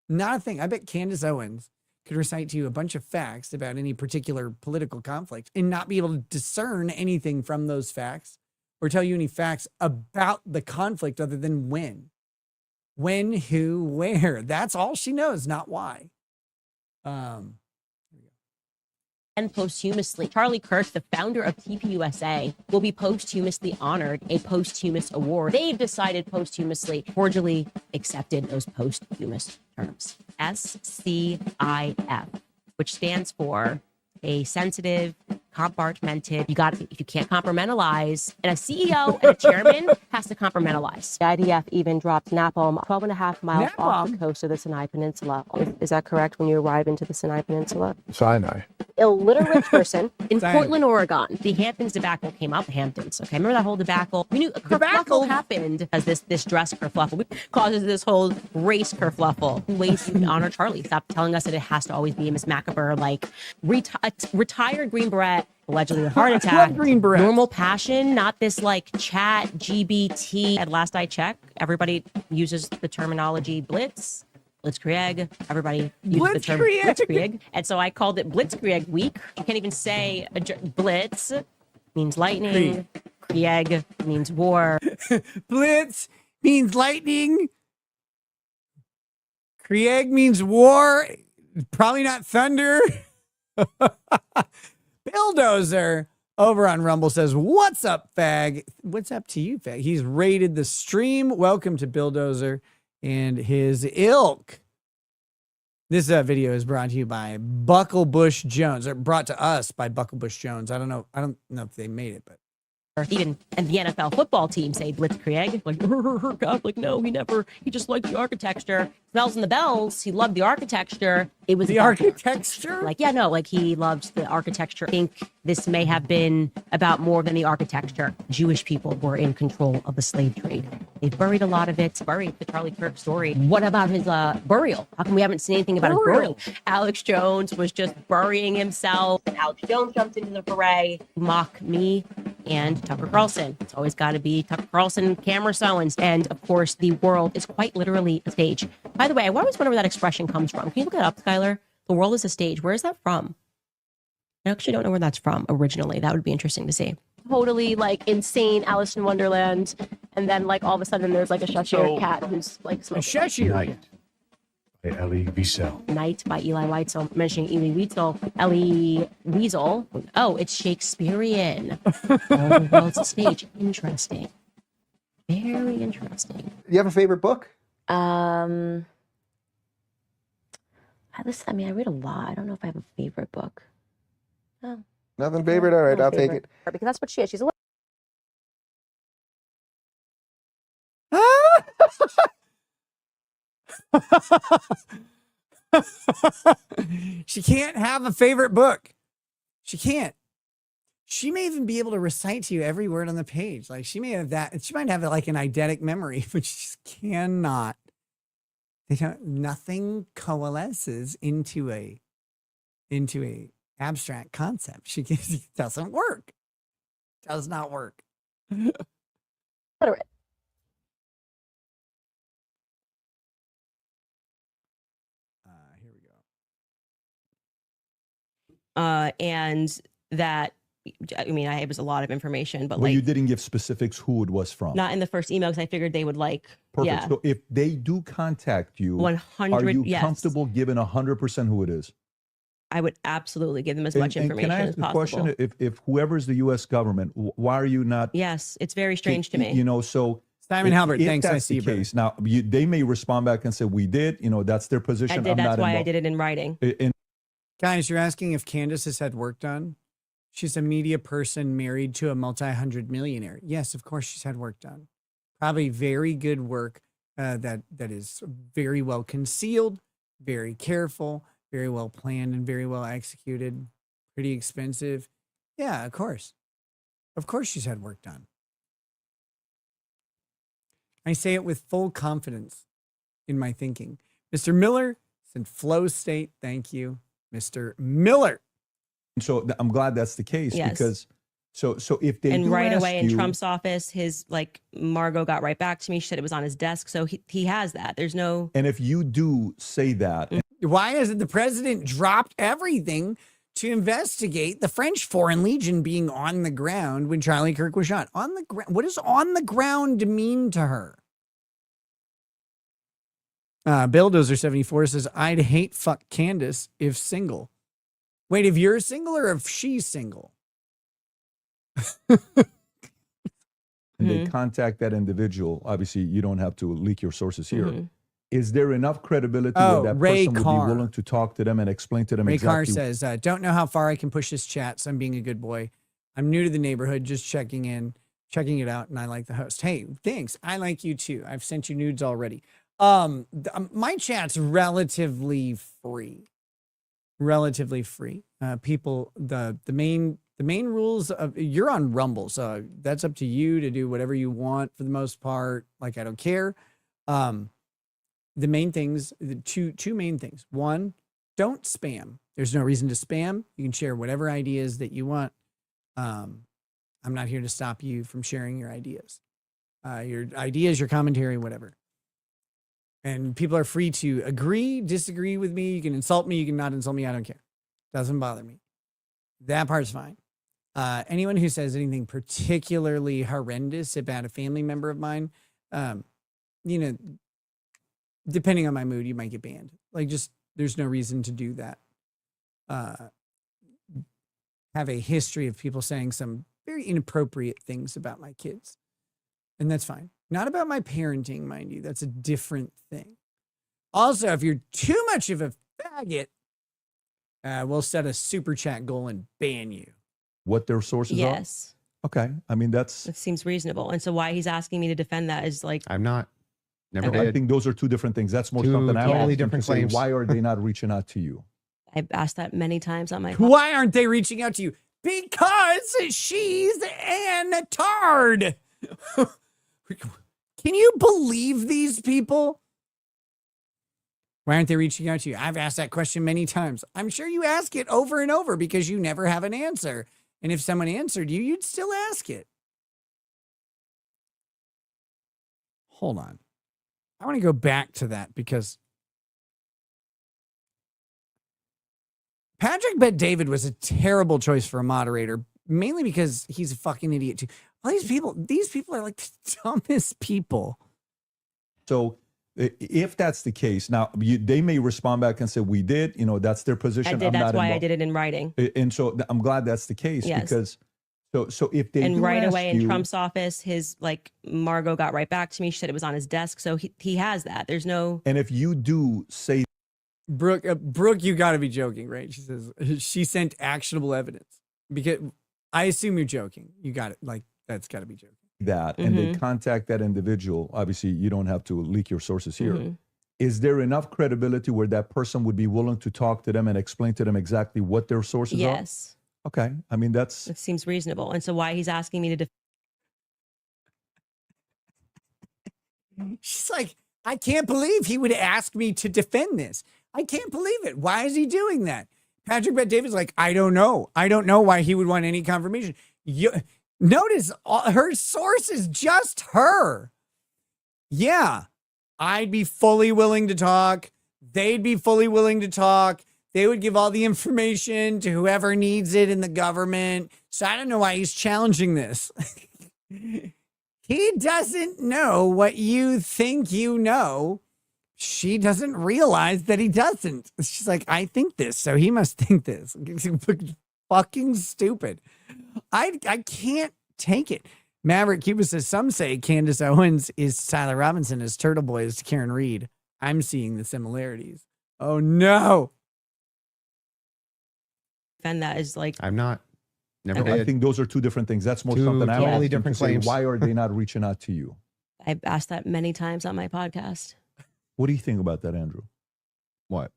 Not a thing. I bet Candace Owens could recite to you a bunch of facts about any particular political conflict and not be able to discern anything from those facts or tell you any facts about the conflict other than when. When, who, where. That's all she knows, not why. And posthumously, Charlie Kirk, the founder of TPUSA, will be posthumously honored a posthumous award. They've decided posthumously, cordially accepted those posthumous terms. SCIF, which stands for a sensitive, compartmented, if you can't compartmentalize, and a CEO and a chairman has to compartmentalize. The IDF even dropped napalm 12.5 miles off the coast of the Sinai Peninsula. Is that correct when you arrive into the Sinai Peninsula? Sinai. Illiterate person. In Portland, Oregon, the Hamptons debacle came up. The Hamptons, okay? Remember that whole debacle? We knew a kerfluffle happened as this dress kerfluffle causes this whole race kerfluffle. Ways you can honor Charlie. Stop telling us that it has to always be Miss Macabre, like retired Green Beret, allegedly with a heart attack. Green Beret. Normal passion, not this like chat GBT. At last I check, everybody uses the terminology blitz. Blitzkrieg. Everybody uses the term Blitzkrieg. And so I called it Blitzkrieg week. You can't even say blitz means lightning. Krieg means war. Blitz means lightning. Krieg means war. Probably not thunder. Bulldozer over on Rumble says, "What's up, fag?" What's up to you, fag? He's raided the stream. Welcome to Bulldozer and his ilk. This video is brought to you by Bucklebush Jones, or brought to us by Bucklebush Jones. I don't know if they made it, but even and the NFL football team say Blitzkrieg. Like, God, like, no, he just liked the architecture. Smells and the bells. He loved the architecture. It was the architecture? Like, yeah, no, like he loved the architecture. I think this may have been about more than the architecture. Jewish people were in control of the slave trade. They buried a lot of it. Buried the Charlie Kirk story. What about his burial? How come we haven't seen anything about his burial? Alex Jones was just burying himself. Alex Jones jumped into the fray. Mock me and Tucker Carlson. It's always got to be Tucker Carlson, Candace Owens. And of course, the world is quite literally a stage. By the way, I always wonder where that expression comes from. Can you look that up, Skylar? The world is a stage. Where is that from? I actually don't know where that's from originally. That would be interesting to see. Totally like insane Alice in Wonderland. And then like all of a sudden there's like a Cheshire cat who's like smoking. A Cheshire Night by Elie Wiesel. Night by Elie Wiesel. Mentioning Elie Wiesel. Elie Wiesel. Oh, it's Shakespearean. The world's a stage. Interesting. Very interesting. Do you have a favorite book? I read a lot. I don't know if I have a favorite book. No. Nothing favorite? All right, I'll take it. Because that's what she is. She's a She can't have a favorite book. She can't. She may even be able to recite to you every word on the page. Like she may have that. She might have like an eidetic memory, but she just cannot. Nothing coalesces into a abstract concept. It doesn't work. Does not work. Here we go. And that, I mean, it was a lot of information, but well, like you didn't give specifics who it was from. not in the first email because I figured they would like. Perfect. Yeah. So if they do contact you, 100. are you yes. comfortable giving 100% who it is? I would absolutely give them as much information can I as ask the possible. question? If whoever's the U.S. government, why are you not? Yes, it's very strange to me. You know, so Simon Halbert, if thanks. that's I see the you, case. Now, they may respond back and say, "We did." You know, that's their position. I did. I'm That's not why I involved. did it in writing. Guys, you're asking if Candace has had work done. She's a media person married to a multi-hundred millionaire. Yes, of course she's had work done. Probably very good work that is very well concealed, very careful, very well planned, and very well executed. Pretty expensive. Yeah, of course. Of course she's had work done. I say it with full confidence in my thinking. Mr. Miller is in flow state. Thank you, Mr. Miller. So I'm glad that's the case Yes. because so if they And do right ask away in you- Trump's office, his like Margot got right back to me. She said it was on his desk. So he has that. There's no. and if you do say that, Why hasn't the president dropped everything to investigate the French Foreign Legion being on the ground when Charlie Kirk was shot? On the ground. What does on the ground mean to her? Billdozer74 says, I'd hate fuck Candace if single. Wait, if you're single or if she's single? and they contact that individual, obviously you don't have to leak your sources here. Is there enough credibility Oh, that that Ray person Carr. would be willing to talk to them and explain to them Ray Carr exactly? says, don't know how far I can push this chat, so I'm being a good boy. I'm new to the neighborhood, just checking it out, and I like the host. Hey, thanks. I like you too. I've sent you nudes already. My chat's relatively free. Relatively free. People, the main rules of, you're on Rumble, so that's up to you to do whatever you want for the most part. Like, I don't care. The main things, the two main things. One, don't spam. There's no reason to spam. You can share whatever ideas that you want. I'm not here to stop you from sharing your ideas. Your commentary, whatever. And people are free to agree, disagree with me. You can insult me. You can not insult me. I don't care. Doesn't bother me. That part's fine. Anyone who says anything particularly horrendous about a family member of mine, depending on my mood, you might get banned. Like, just, there's no reason to do that. Have a history of people saying some very inappropriate things about my kids. And that's fine. Not about my parenting, mind you. That's a different thing. Also, if you're too much of a faggot, we'll set a super chat goal and ban you. What their sources Yes. are? Okay. I mean, That seems reasonable. And so why he's asking me to defend that is like. I'm not. Never I did. think those are two different things. That's more Two something I'm totally asking different to say, claims. why are they not reaching out to you? I've asked that many times on my. Why aren't they reaching out to you? Because she's an tard. Can you believe these people? Why aren't they reaching out to you? I've asked that question many times. I'm sure you ask it over and over because you never have an answer. And if someone answered you, you'd still ask it. Hold on. I want to go back to that because Patrick Bet David was a terrible choice for a moderator, mainly because he's a fucking idiot too. All these people are like the dumbest people. So if that's the case, now they may respond back and say, we did, that's their position. I did. That's why I did it in writing. And so I'm glad that's the case Yes. because so if they And do right ask away in you- Trump's office, his like Margot got right back to me. She said it was on his desk. So he has that. There's no. And if you do say, Brooke, you got to be joking, right? She says she sent actionable evidence because I assume you're joking. You got it. Like, that's got to be joking. that and they contact that individual, obviously you don't have to leak your sources here. is there enough credibility where that person would be willing to talk to them and explain to them exactly what their sources are? Yes. Okay. I mean, It seems reasonable. And so why he's asking me to She's like, I can't believe he would ask me to defend this. I can't believe it. Why is he doing that? Patrick Bet David's like, I don't know. I don't know why he would want any confirmation. Notice her source is just her. Yeah, I'd be fully willing to talk. They'd be fully willing to talk. They would give all the information to whoever needs it in the government. So I don't know why he's challenging this. He doesn't know what you think you know. She doesn't realize that he doesn't. She's like, I think this, so he must think this. Fucking stupid. I can't take it. Maverick Cuba says, some say Candace Owens is Tyler Robinson as Turtle Boy is Karen Reed. I'm seeing the similarities. Oh, no. defend that as like I'm not. Never I did. think those are two different things. That's more Two something I'm totally asking different to say, claims. why are they not reaching out to you? I've asked that many times on my podcast. What do you think about that, Andrew? What?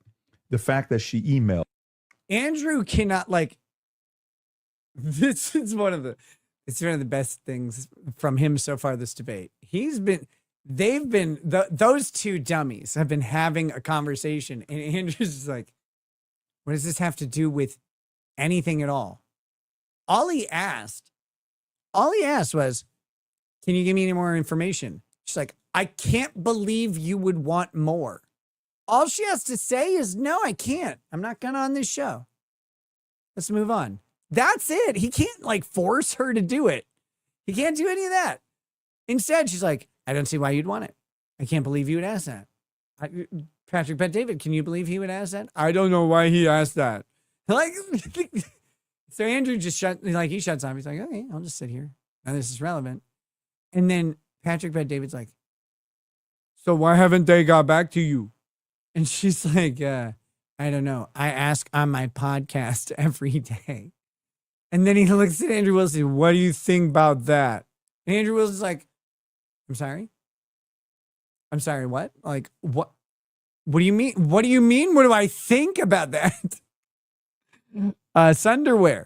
The fact that she emailed. Andrew cannot this is one of the best things from him so far this debate. Those two dummies have been having a conversation and Andrew's just like, what does this have to do with anything at all? All he asked was, can you give me any more information? She's like, I can't believe you would want more. All she has to say is, no, I can't. I'm not going on this show. Let's move on. That's it. He can't force her to do it. He can't do any of that. Instead, she's like, I don't see why you'd want it. I can't believe you would ask that. Patrick Bet David, can you believe he would ask that? I don't know why he asked that. So Andrew just shuts off. He's like, okay, I'll just sit here. Now this is relevant. And then Patrick Bet David's like, so why haven't they got back to you? And she's like, I don't know. I ask on my podcast every day. And then he looks at Andrew Wilson. What do you think about that? And Andrew Wilson's like, I'm sorry? I'm sorry, what? Like, what? What do you mean? What do you mean? What do I think about that? Sunderwear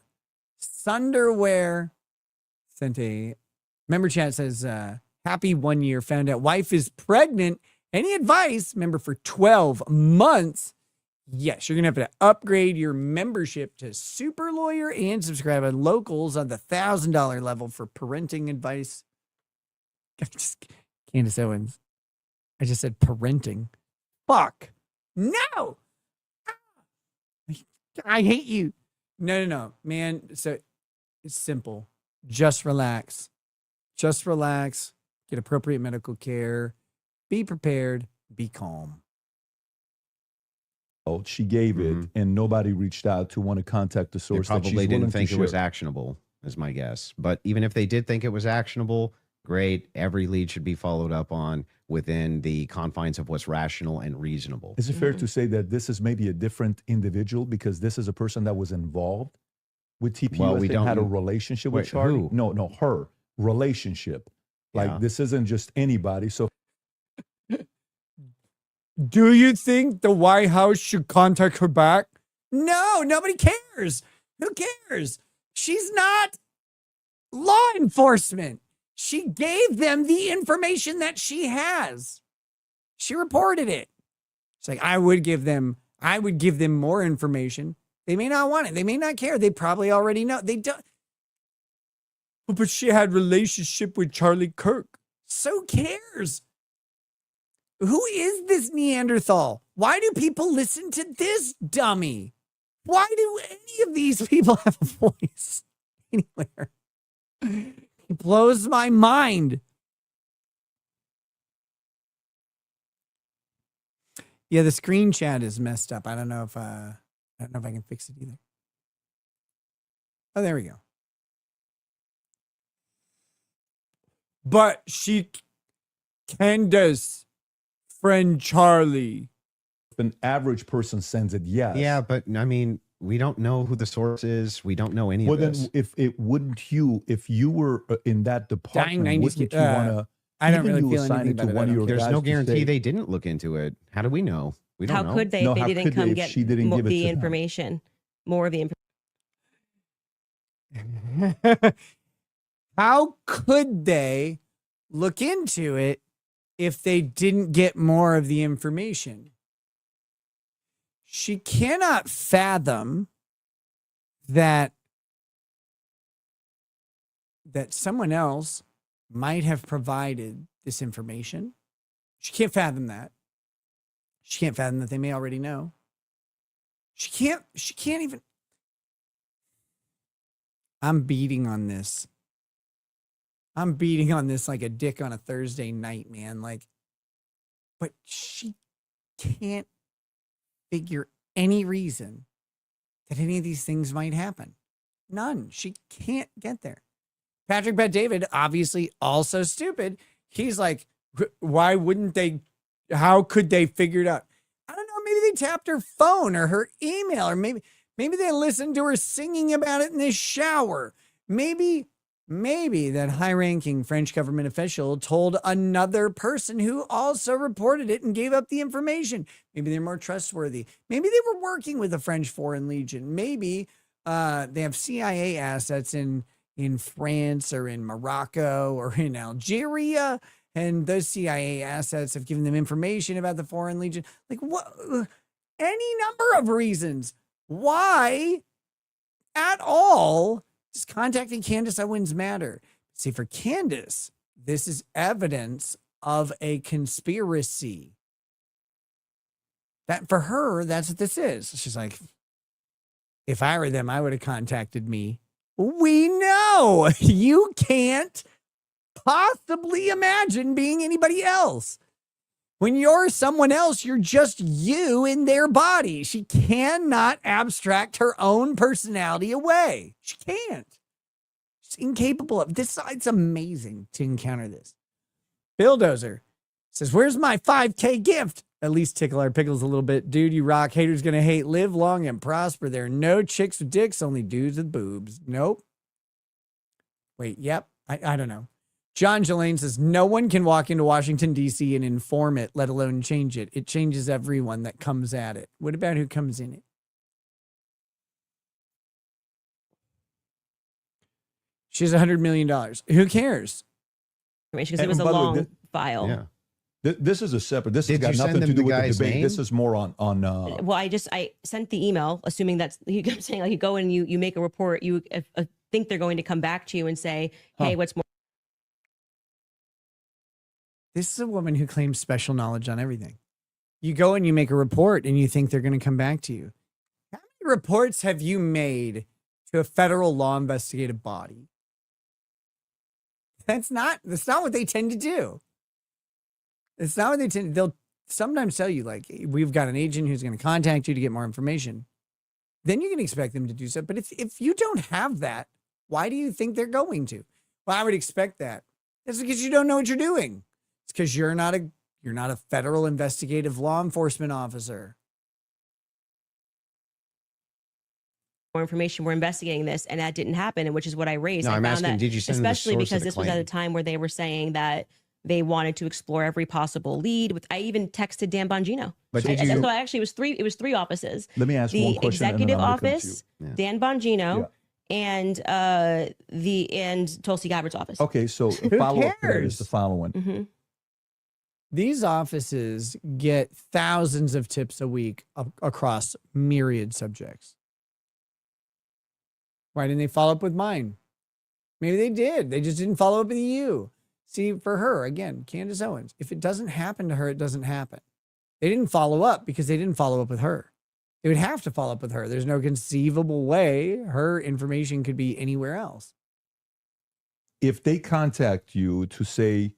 sent a member chat says, happy 1 year, found out wife is pregnant. Any advice? Member for 12 months. Yes, you're going to have to upgrade your membership to Super Lawyer and subscribe on Locals on the $1,000 level for parenting advice. Candace Owens. I just said parenting. Fuck. No. I hate you. No, man. So it's simple. Just relax. Just relax. Get appropriate medical care. Be prepared. Be calm. She gave it, and nobody reached out to want to contact the They source. that she's probably willing didn't to think it was share. actionable, is my guess. But even if they did think it was actionable, great. Every lead should be followed up on within the confines of what's rational and reasonable. Is it fair to say that this is maybe a different individual because this is a person that was involved with TPUS Well, we and don't had a know. relationship Wait, with Charlie? who? No, her relationship. Yeah. This isn't just anybody. So Do you think the White House should contact her back? No, nobody cares. Who cares? She's not law enforcement. She gave them the information that she has. She reported it. It's like, I would give them more information. They may not want it. They may not care. They probably already know. They don't. But she had relationship with Charlie Kirk. So cares. Who is this Neanderthal? Why do people listen to this dummy? Why do any of these people have a voice anywhere? It blows my mind. Yeah, the screen chat is messed up. I don't know if I can fix it either. Oh, there we go. But Candace, friend Charlie. if an average person sends it, yes. Yeah, but I mean, we don't know who the source is. We don't know any Well, of then, this. if you were in that department, wouldn't you want to I don't even really you feel assign anything it to about it. one I of don't your There's guys no to guarantee say- they didn't look into it. How do we know? We don't How know. could they No, if how they didn't could come they if get she didn't give it the to them? information, more of the information? How could they look into it if they didn't get more of the information? She cannot fathom that someone else might have provided this information. She can't fathom that. She can't fathom that they may already know. She can't even. I'm beating on this like a dick on a Thursday night, man. Like, but she can't figure any reason that any of these things might happen. None. She can't get there. Patrick Bet David, obviously also stupid. He's like, why wouldn't they? How could they figure it out? I don't know. Maybe they tapped her phone or her email, or maybe they listened to her singing about it in the shower. Maybe that high-ranking French government official told another person who also reported it and gave up the information. Maybe they're more trustworthy. Maybe they were working with the French Foreign Legion. Maybe they have CIA assets in France or in Morocco or in Algeria, and those CIA assets have given them information about the Foreign Legion. Like, what? Any number of reasons why at all does contacting Candace Owens matter? See, for Candace, this is evidence of a conspiracy. That for her, that's what this is. She's like, if I were them, I would have contacted me. We know you can't possibly imagine being anybody else. When you're someone else, you're just you in their body. She cannot abstract her own personality away. She can't. She's incapable of this. It's amazing to encounter this. Billdozer says, where's my 5K gift? At least tickle our pickles a little bit. Dude, you rock. Haters gonna hate. Live long and prosper. There are no chicks with dicks, only dudes with boobs. Nope. Wait, yep. I don't know. John Jelaine says, no one can walk into Washington, D.C. and inform it, let alone change it. It changes everyone that comes at it. What about who comes in it? She has $100 million. Who cares? Because it was a long file. Yeah. This is a separate. This Did has you got send nothing to them do the with the guy's debate. name? This is more on. Well, I sent the email, assuming that's I'm saying, like, you go and you make a report. You think they're going to come back to you and say, hey, what's more? This is a woman who claims special knowledge on everything. You go and you make a report and you think they're going to come back to you. How many reports have you made to a federal law investigative body? That's not what they tend to do. It's not what they tend to. They'll sometimes tell you, like, we've got an agent who's going to contact you to get more information. Then you can expect them to do so. But if you don't have that, why do you think they're going to? Well, I would expect that. That's because you don't know what you're doing. It's because you're not a federal investigative law enforcement officer. More information. We're investigating this, and that didn't happen, and which is what I raised. No, I I'm found asking, that, did you send them the especially source of because the this was at a claim? time where they were saying that they wanted to explore every possible lead. I even texted Dan Bongino. But So did you? actually, it was three offices. Let me ask The one question. and then executive I'm gonna come to office, you. Yeah. Dan Bongino, and Tulsi Gabbard's office. Okay, so a follow-up to that is the following. Mm-hmm. These offices get thousands of tips a week across myriad subjects. Why didn't they follow up with mine? Maybe they did. They just didn't follow up with you. See, for her, again, Candace Owens, if it doesn't happen to her, it doesn't happen. They didn't follow up because they didn't follow up with her. They would have to follow up with her. There's no conceivable way her information could be anywhere else. If they contact you to say,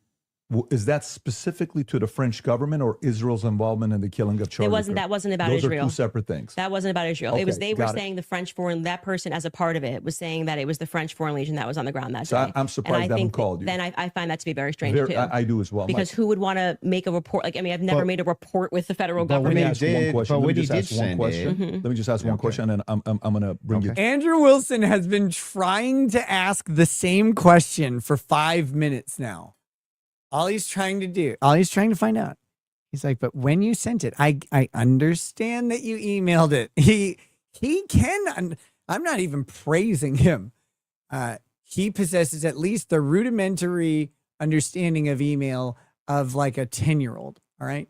is that specifically to the French government or Israel's involvement in the killing of Charlie Kirk? That wasn't about Those Israel. are two separate things. That wasn't about Israel. Okay, They were got it. saying the French foreign, that person as a part of it was saying that it was the French Foreign Legion that was on the ground that So day. I'm surprised they haven't called you. Then I find that to be very strange too. I do as well. Because who would want to make a report? Like, I mean, I've never made a report with the federal but when government. he did- but Let me when he just did ask one send question. it- Let me just ask one question, and I'm going to bring you. Andrew Wilson has been trying to ask the same question for 5 minutes now. all he's trying to find out. He's like, but when you sent it, I understand that you emailed it. I'm not even praising him. He possesses at least the rudimentary understanding of email of like a 10-year-old. All right.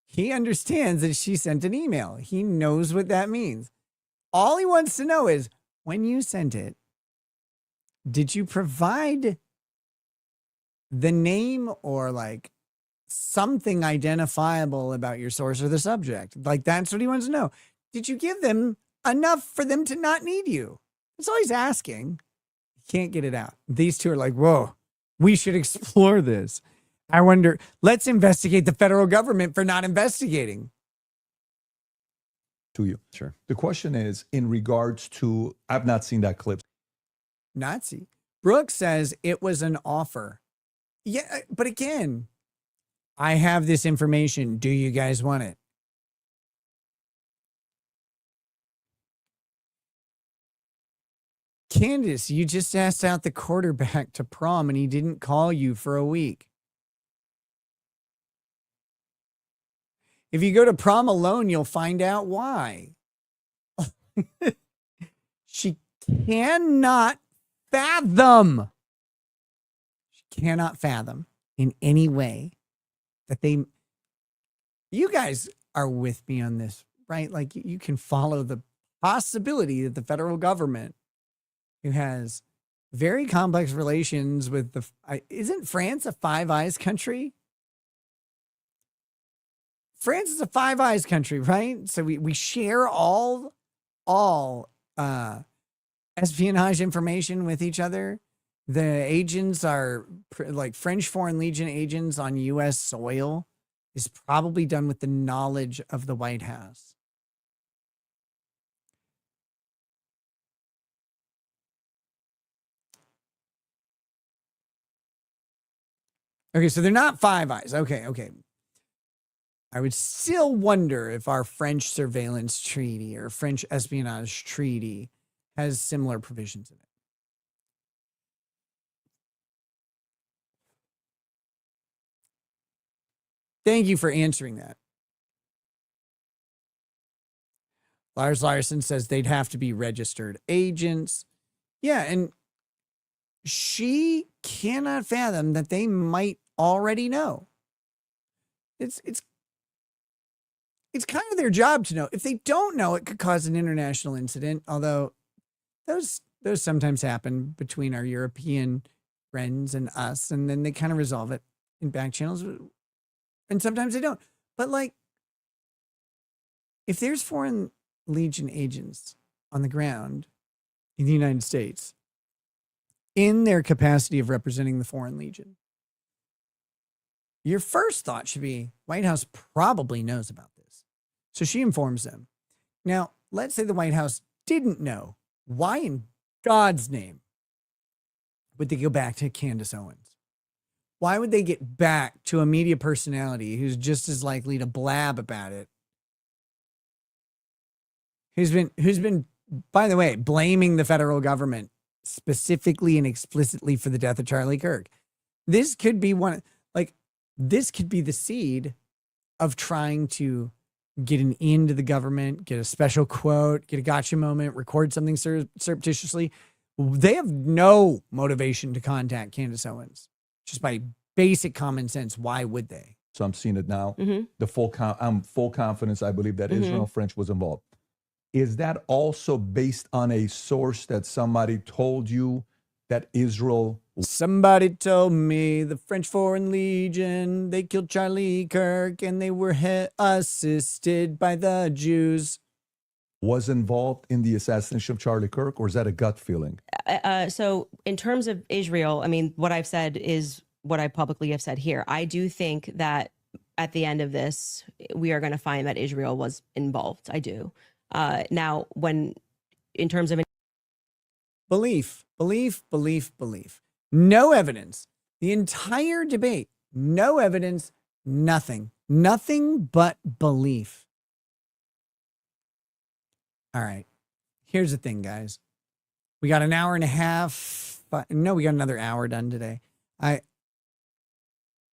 He understands that she sent an email. He knows what that means. All he wants to know is, when you sent it, did you provide the name or like something identifiable about your source or the subject? Like, that's what he wants to know. Did you give them enough for them to not need you? That's all he's asking. He can't get it out. These two are like, whoa, we should explore this. I wonder, let's investigate the federal government for not investigating. To you. Sure. The question is in regards to, I've not seen that clip. Nazi. Brooks says it was an offer. Yeah, but again, I have this information. Do you guys want it? Candace, you just asked out the quarterback to prom and he didn't call you for a week. If you go to prom alone, you'll find out why. She cannot fathom. She cannot fathom in any way that you guys are with me on this, right? Like you can follow the possibility that the federal government, who has very complex relations with isn't France a Five Eyes country? France is a Five Eyes country, right? So we share all espionage information with each other. The agents are like French Foreign Legion agents on U.S. soil is probably done with the knowledge of the White House. Okay, so they're not Five Eyes. Okay. I would still wonder if our French surveillance treaty or French espionage treaty has similar provisions in it. Thank you for answering that. Lars Larson says they'd have to be registered agents. Yeah, and she cannot fathom that they might already know. It's kind of their job to know. If they don't know, it could cause an international incident, although those sometimes happen between our European friends and us, and then they kind of resolve it in back channels, and sometimes they don't. But like, if there's Foreign Legion agents on the ground in the United States in their capacity of representing the Foreign Legion, your first thought should be, White House probably knows about this. So she informs them. Now, let's say the White House didn't know. Why in God's name would they go back to Candace Owens? Why would they get back to a media personality who's just as likely to blab about it? Who's been, by the way, blaming the federal government specifically and explicitly for the death of Charlie Kirk. This could be this could be the seed of trying to get an end to the government, get a special quote, get a gotcha moment, record something surreptitiously. They have no motivation to contact Candace Owens. Just by basic common sense, why would they? So I'm seeing it now. Mm-hmm. I'm full confidence. I believe that Mm-hmm. Israel French was involved. Is that also based on a source that somebody told you that Israel? Somebody told me the French Foreign Legion, they killed Charlie Kirk and they were assisted by the Jews. Was involved in the assassination of Charlie Kirk, or is that a gut feeling? So in terms of Israel, I mean, what I've said is what I publicly have said here. I do think that at the end of this, we are going to find that Israel was involved. I do. Now, in terms of Belief. No evidence. The entire debate, no evidence, nothing but belief. All right. Here's the thing, guys. We got an hour and a half. No, we got another hour done today.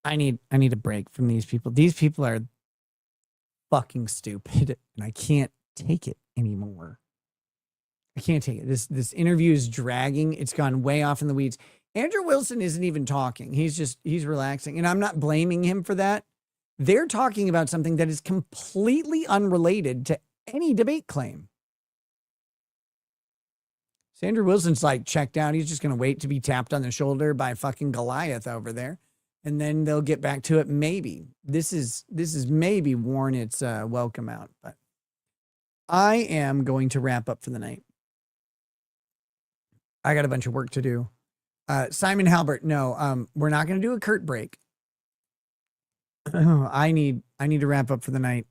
I need a break from these people. These people are fucking stupid, and I can't take it anymore. I can't take it. This interview is dragging. It's gone way off in the weeds. Andrew Wilson isn't even talking. He's relaxing, and I'm not blaming him for that. They're talking about something that is completely unrelated to any debate claim. So Andrew Wilson's like checked out. He's just going to wait to be tapped on the shoulder by fucking Goliath over there. And then they'll get back to it. Maybe this is maybe worn its welcome out, but I am going to wrap up for the night. I got a bunch of work to do. Simon Halbert, no, we're not going to do a Kurt break. I need to wrap up for the night.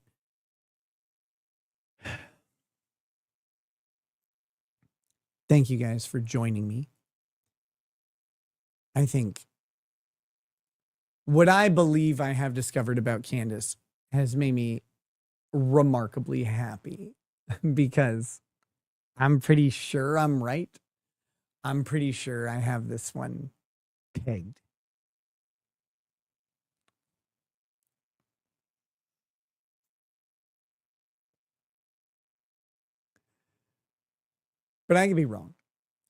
Thank you guys for joining me. I think what I believe I have discovered about Candace has made me remarkably happy because I'm pretty sure I'm right. I'm pretty sure I have this one pegged. But I could be wrong.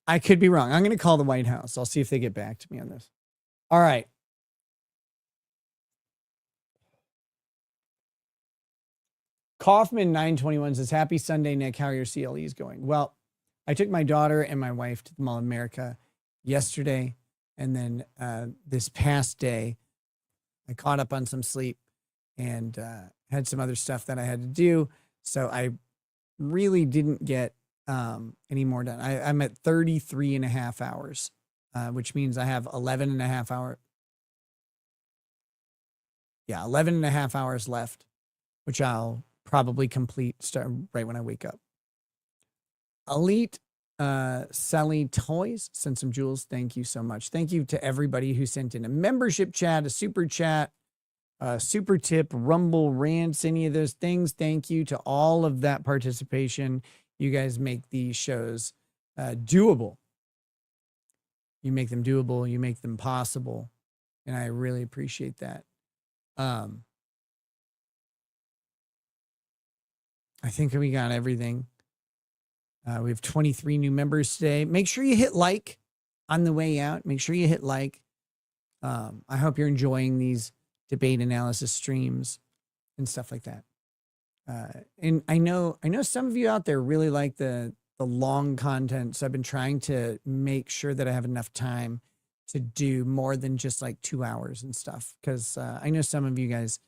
I could be wrong. I'm going to call the White House. I'll see if they get back to me on this. All right. Kaufman 921 says, happy Sunday, Nick. How are your CLEs going? Well, I took my daughter and my wife to the Mall of America yesterday. And then this past day, I caught up on some sleep and had some other stuff that I had to do. So I really didn't get any more done. I'm at 33 and a half hours, which means I have 11 and a half hours. Yeah, 11 and a half hours left, which I'll probably complete right when I wake up. Elite Sally Toys sent some jewels. Thank you so much. Thank you to everybody who sent in a membership chat, a super chat, super tip, Rumble, rants, any of those things. Thank you to all of that participation. You guys make these shows doable. You make them doable. You make them possible. And I really appreciate that. I think we got everything. We have 23 new members today. Make sure you hit like on the way out. Make sure you hit like. I hope you're enjoying these debate analysis streams and stuff like that. And I know some of you out there really like the long content. So I've been trying to make sure that I have enough time to do more than just like 2 hours and stuff. Because I know some of you guys,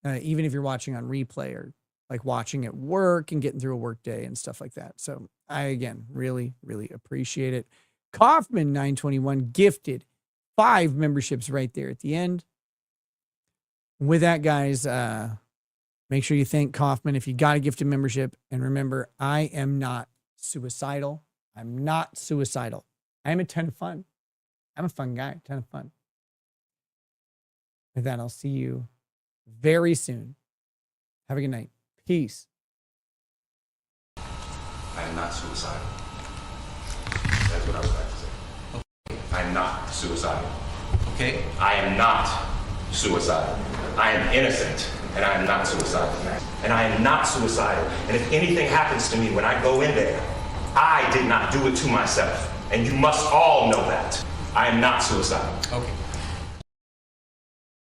even if you're watching on replay or like watching at work and getting through a work day and stuff like that. So I, again, really, really appreciate it. Kaufman 921 gifted 5 memberships right there at the end. With that, guys, make sure you thank Kaufman if you got a gifted membership. And remember, I am not suicidal. I'm not suicidal. I am a ton of fun. I'm a fun guy, ton of fun. With that, I'll see you very soon. Have a good night. Peace. I am not suicidal. That's what I would like to say. Okay. I am not suicidal. Okay? I am not suicidal. I am innocent, and I am not suicidal. And I am not suicidal. And if anything happens to me when I go in there, I did not do it to myself. And you must all know that. I am not suicidal. Okay.